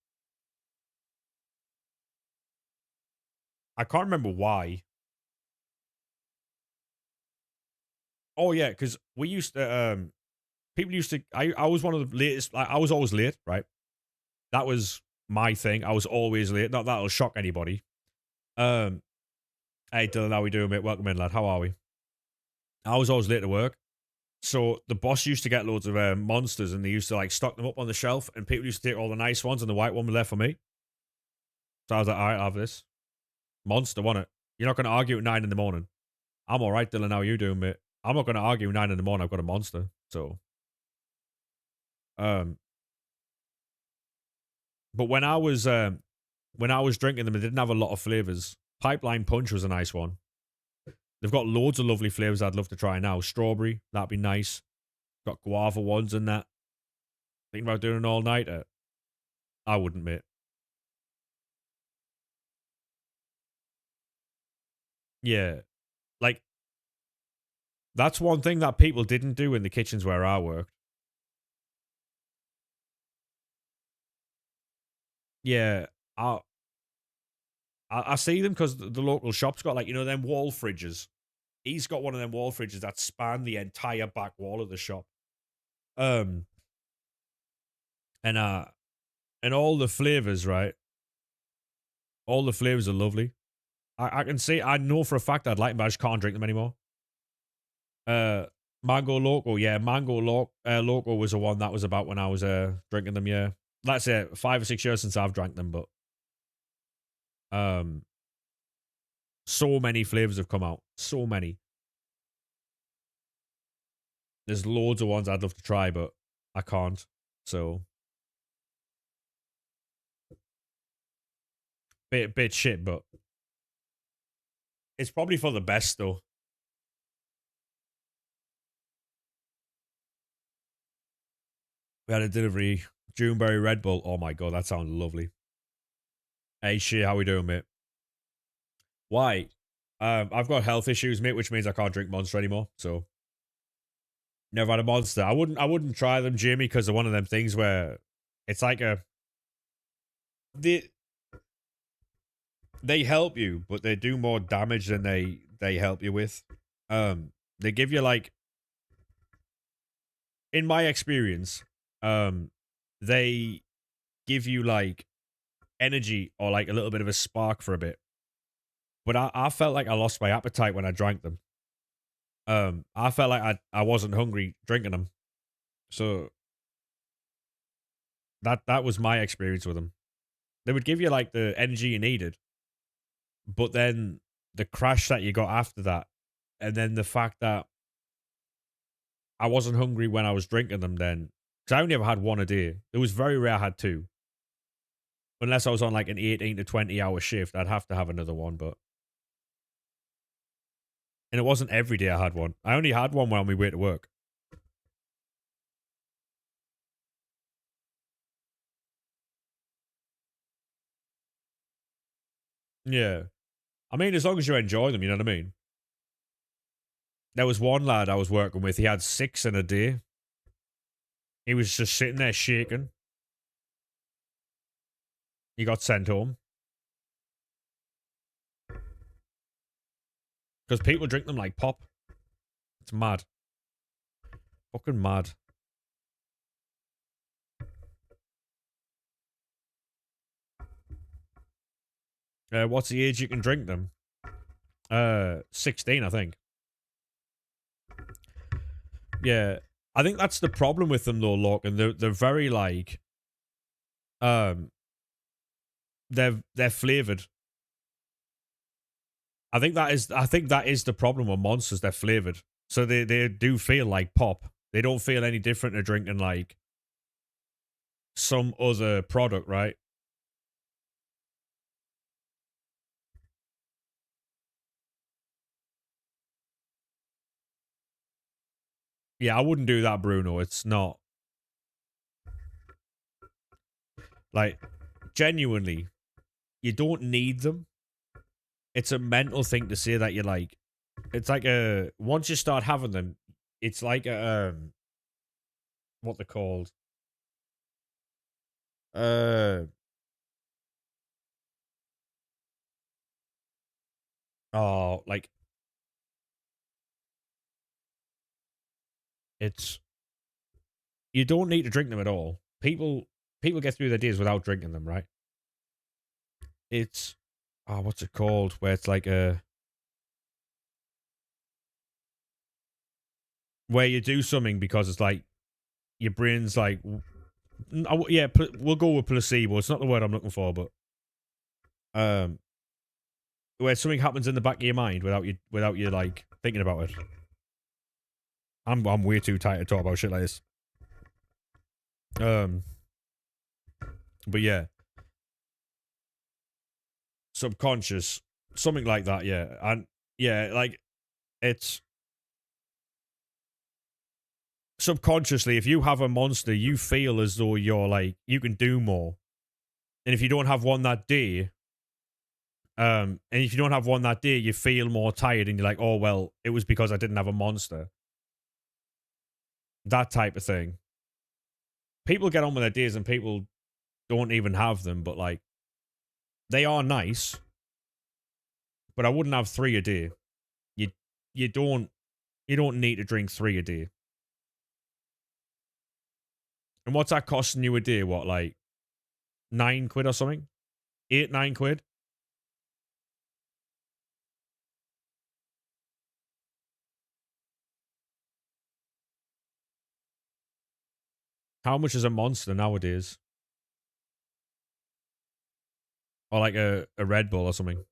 I can't remember why. Oh yeah, because we used to people used to I was one of the latest, like, I was always late, right? That was my thing. I was always late. Not that it'll shock anybody. Um Hey Dylan, how we doing, mate? Welcome in, lad. How are we? I was always late to work. So the boss used to get loads of monsters and they used to like stock them up on the shelf and people used to take all the nice ones and the white one was left for me. So I was like, all right, I'll have this. Monster, want it? You're not going to argue at 9 in the morning. I'm all right, Dylan. How you doing, mate? I'm not going to argue at 9 in the morning. I've got a monster. So, um, but when I was drinking them, they didn't have a lot of flavors. Pipeline Punch was a nice one. They've got loads of lovely flavors I'd love to try now. Strawberry, that'd be nice. Got guava ones in that. Thinking about doing an all nighter. I wouldn't, mate. Yeah, like that's one thing that people didn't do in the kitchens where I worked. Yeah, I I see them because the local shop's got, like, them wall fridges. He's got one of them wall fridges that span the entire back wall of the shop. Um, and And all the flavors, right? All the flavors are lovely. I can say I know for a fact I'd like them, but I just can't drink them anymore. Uh, Mango Loco, yeah, Loco was the one that was about when I was drinking them. Yeah, that's it. 5 or 6 years since I've drank them, but um, so many flavors have come out. So many. There's loads of ones I'd love to try, but I can't. So bit shit, but it's probably for the best though. We had a delivery, Juneberry Red Bull. Oh my god, that sounds lovely. Hey shit, how we doing, mate? Why? I've got health issues, mate, which means I can't drink Monster anymore. So never had a Monster. I wouldn't try them, Jamie, because they're one of them things where it's like a they they help you, but they do more damage than they help you with. They give you like, in my experience, they give you like energy or like a little bit of a spark for a bit. But I felt like I lost my appetite when I drank them. I felt like I wasn't hungry drinking them. So that was my experience with them. They would give you like the energy you needed, but then the crash that you got after that, and then the fact that I wasn't hungry when I was drinking them then, because I only ever had one a day. It was very rare I had two. Unless I was on like an 18 to 20 hour shift, I'd have to have another one, but and it wasn't every day I had one. I only had one when on my way to work. Yeah. I mean, as long as you enjoy them, you know what I mean? There was one lad I was working with, he had 6 in a day. He was just sitting there shaking. He got sent home. Because people drink them like pop. It's mad. Fucking mad. What's the age you can drink them? 16, I think. Yeah. I think that's the problem with them though, Logan. They're very like um they're flavored. I think that is the problem with monsters, they're flavored. So they do feel like pop. They don't feel any different to drinking like some other product, right? Yeah, I wouldn't do that, Bruno. It's not like genuinely, you don't need them. It's a mental thing to say that you like. It's like a once you start having them, it's like a what they're called. Uh like it's you don't need to drink them at all. People get through their days without drinking them, right? It's what's it called? Where it's like a where you do something because it's like your brain's like yeah, we'll go with placebo. It's not the word I'm looking for, but um where something happens in the back of your mind without you like thinking about it. I'm way too tired to talk about shit like this. Um, but yeah, subconscious, something like that. Yeah, and yeah, like it's subconsciously. If you have a monster, you feel as though you're like you can do more, and if you don't have one that day, and if you don't have one that day, you feel more tired, and you're like, oh well, it was because I didn't have a monster. That type of thing. People get on with their days, and people don't even have them, but like they are nice. But I wouldn't have 3 a day. You you don't you don't need to drink 3 a day. And what's that costing you a day? What, like 9 quid or something. 8, 9 quid. How much is a Monster nowadays? Or like a Red Bull or something.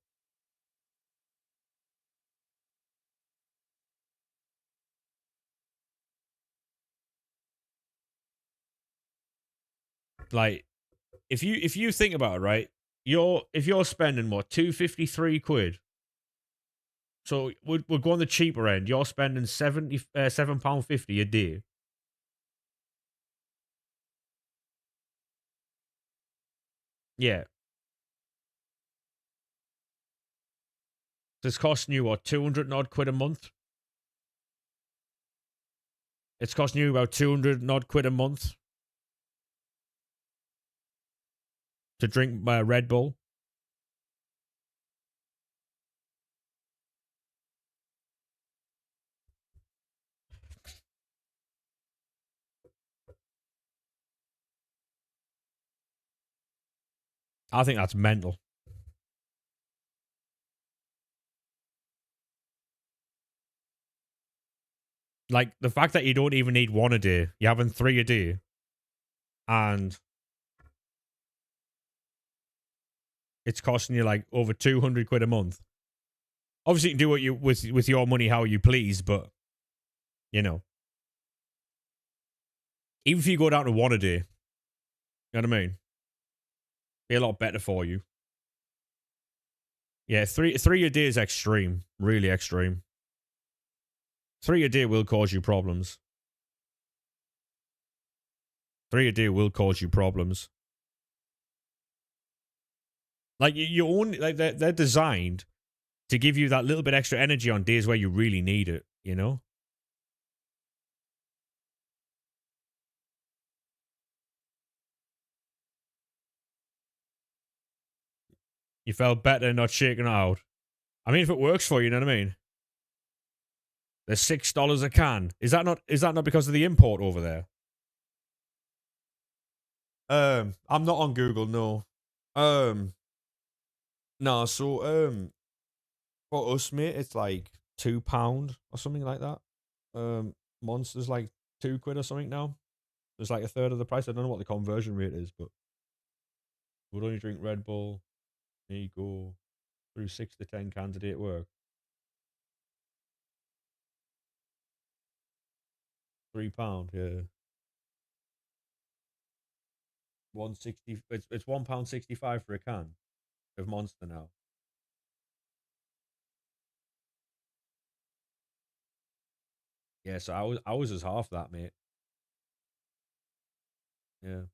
Like if you think about it, right? If you're spending what 253 quid, so we'll go on the cheaper end. You're spending £7.50 a day. Yeah, so it's costing you what 200 odd quid a month. It's costing you about 200 odd quid a month to drink Red Bull. I think that's mental. Like the fact that you don't even need one a day, you're having 3 a day, and it's costing you like over 200 quid a month. Obviously, you can do what you with your money how you please, but you know, even if you go down to 1 a day, you know what I mean? Be a lot better for you. Yeah, three a day is extreme, really extreme. 3 a day will cause you problems. 3 a day will cause you problems. Like you only like they're designed to give you that little bit extra energy on days where you really need it. You know, you felt better not shaking it out. I mean, if it works for you, you know what I mean. They're $6 a can. Is that not because of the import over there? I'm not on Google. No. Um, no. So for us, mate, it's like £2 or something like that. Monster's like 2 quid or something now. It's like a third of the price. I don't know what the conversion rate is, but would only drink Red Bull. There you go. Through 6 to 10 cans a day at work. £3, yeah. 160. It's £1.65 for a can of Monster now. Yeah, so ours is half that, mate. Yeah,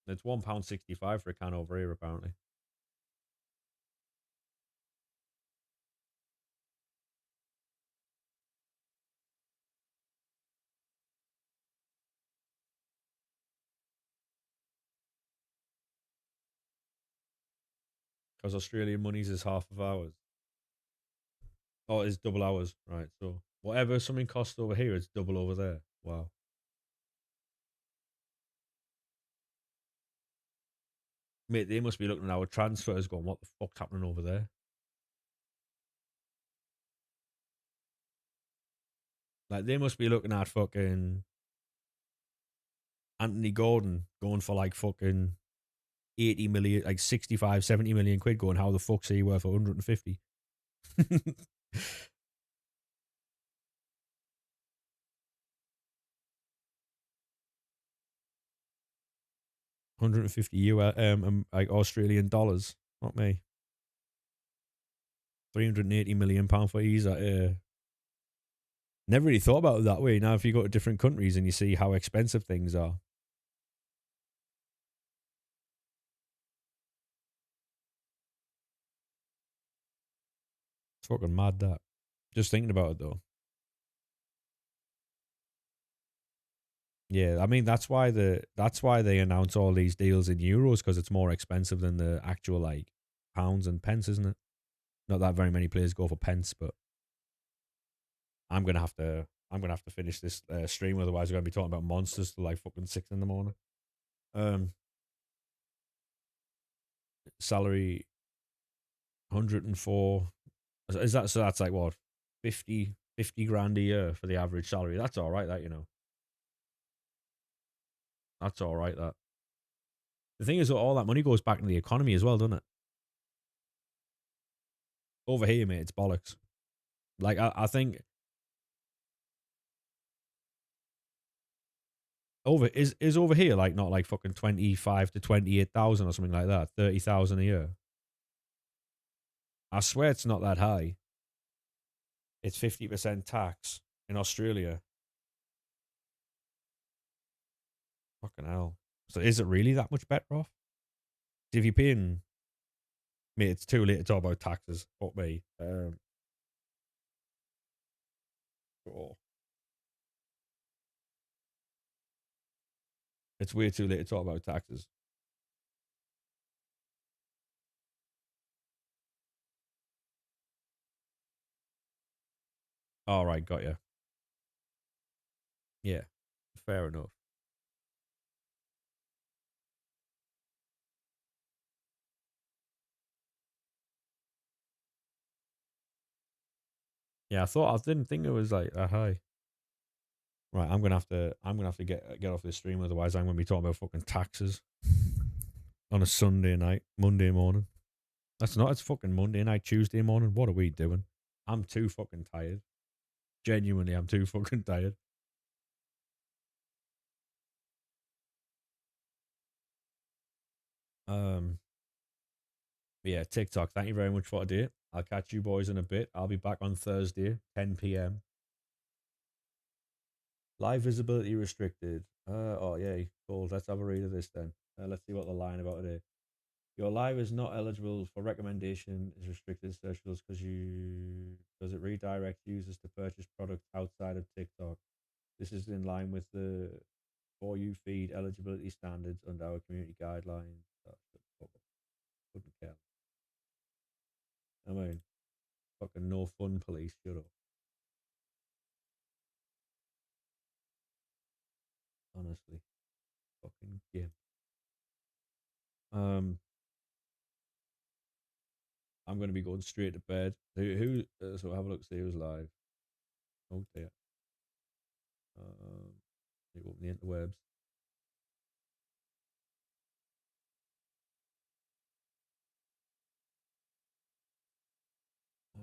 it's £1.65 for a can over here apparently. Because Australian monies is half of ours. Oh, it's double ours, right? So whatever something costs over here, it's double over there. Wow, mate, they must be looking at our transfers, going, "What the fuck's happening over there?" Like they must be looking at fucking Anthony Gordon going for like fucking 80 million, like 65, 70 million quid, going, how the fuck's he worth 150? 150 like Australian dollars, not me. 380 million pound for ease. Never really thought about it that way. Now, if you go to different countries and you see how expensive things are, it's fucking mad that. Just thinking about it though. Yeah, I mean that's why they announce all these deals in euros, because it's more expensive than the actual like pounds and pence, isn't it? Not that very many players go for pence, but I'm gonna have to finish this stream, otherwise we're gonna be talking about monsters till like fucking 6 in the morning. Um, salary 104. Is that so? That's like what 50 grand a year for the average salary. That's all right. That that's all right. That the thing is, all that money goes back into the economy as well, doesn't it? Over here, mate, it's bollocks. Like I think is over here like not like fucking 25 to 28,000 or something like that, 30,000 a year. I swear it's not that high. It's 50% tax in Australia. Fucking hell. So is it really that much better off? If you're paying, mate, it's too late to talk about taxes. Fuck me. Oh, it's way too late to talk about taxes. All right, got you. Yeah, fair enough. Yeah, I didn't think it was like that high. Right, I'm gonna have to get off this stream, otherwise I'm gonna be talking about fucking taxes on a Sunday night, Monday morning. That's not. It's fucking Monday night, Tuesday morning. What are we doing? I'm too fucking tired. Genuinely, I'm too fucking tired. Um, yeah, TikTok. Thank you very much for today. I'll catch you boys in a bit. I'll be back on Thursday, 10 p.m. Live visibility restricted. Oh yeah, cool. Let's have a read of this then. Let's see what they're lying about today. Your live is not eligible for recommendation. Is restricted to socials because it redirects users to purchase products outside of TikTok. This is in line with the For You feed eligibility standards under our community guidelines. Oh, couldn't care. I mean, fucking no fun police. Shut up. Honestly, fucking yeah. Um, I'm gonna be going straight to bed. So have a look. See who's live. Oh dear. You open the interwebs. Uh,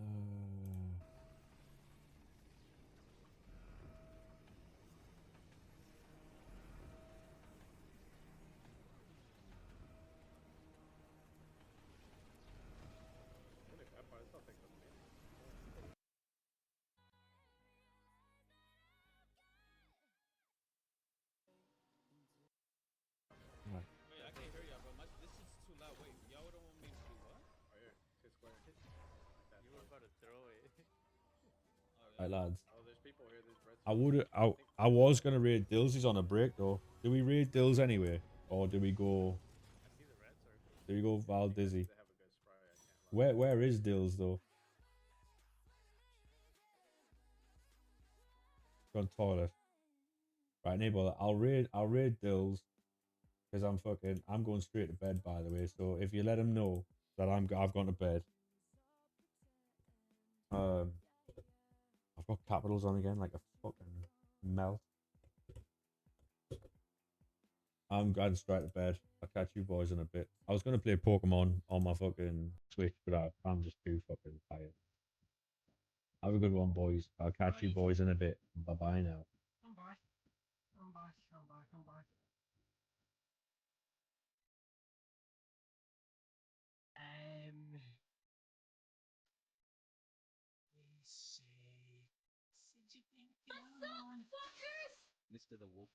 right. Wait, I can't hear y'all, bro. This is too loud. Wait, y'all don't want me to do what? Oh yeah, square. You were about to throw it. Oh Right, yeah. lads. Oh, there's people here. There's red. I think I was gonna raid Dills. He's on a break though. Do we raid Dills anyway, or do we go? I see the red circle. Do we go Val You guys Dizzy? seem to have a good spray. I can't lie. Where is Dills though? On toilet. Right, neighbor. I'll raid Dills because I'm going straight to bed. By the way, so if you let him know that I've gone to bed. Um, I've got capitals on again like a fucking melt. I'm going straight to bed. I'll catch you boys in a bit. I was gonna play Pokemon on my fucking Switch, but I'm just too fucking tired. Have a good one, boys. I'll catch you boys in a bit. Bye bye now. I'm back. I'm back. I'm back. I'm back. Um, let's see. Mr. the Wolf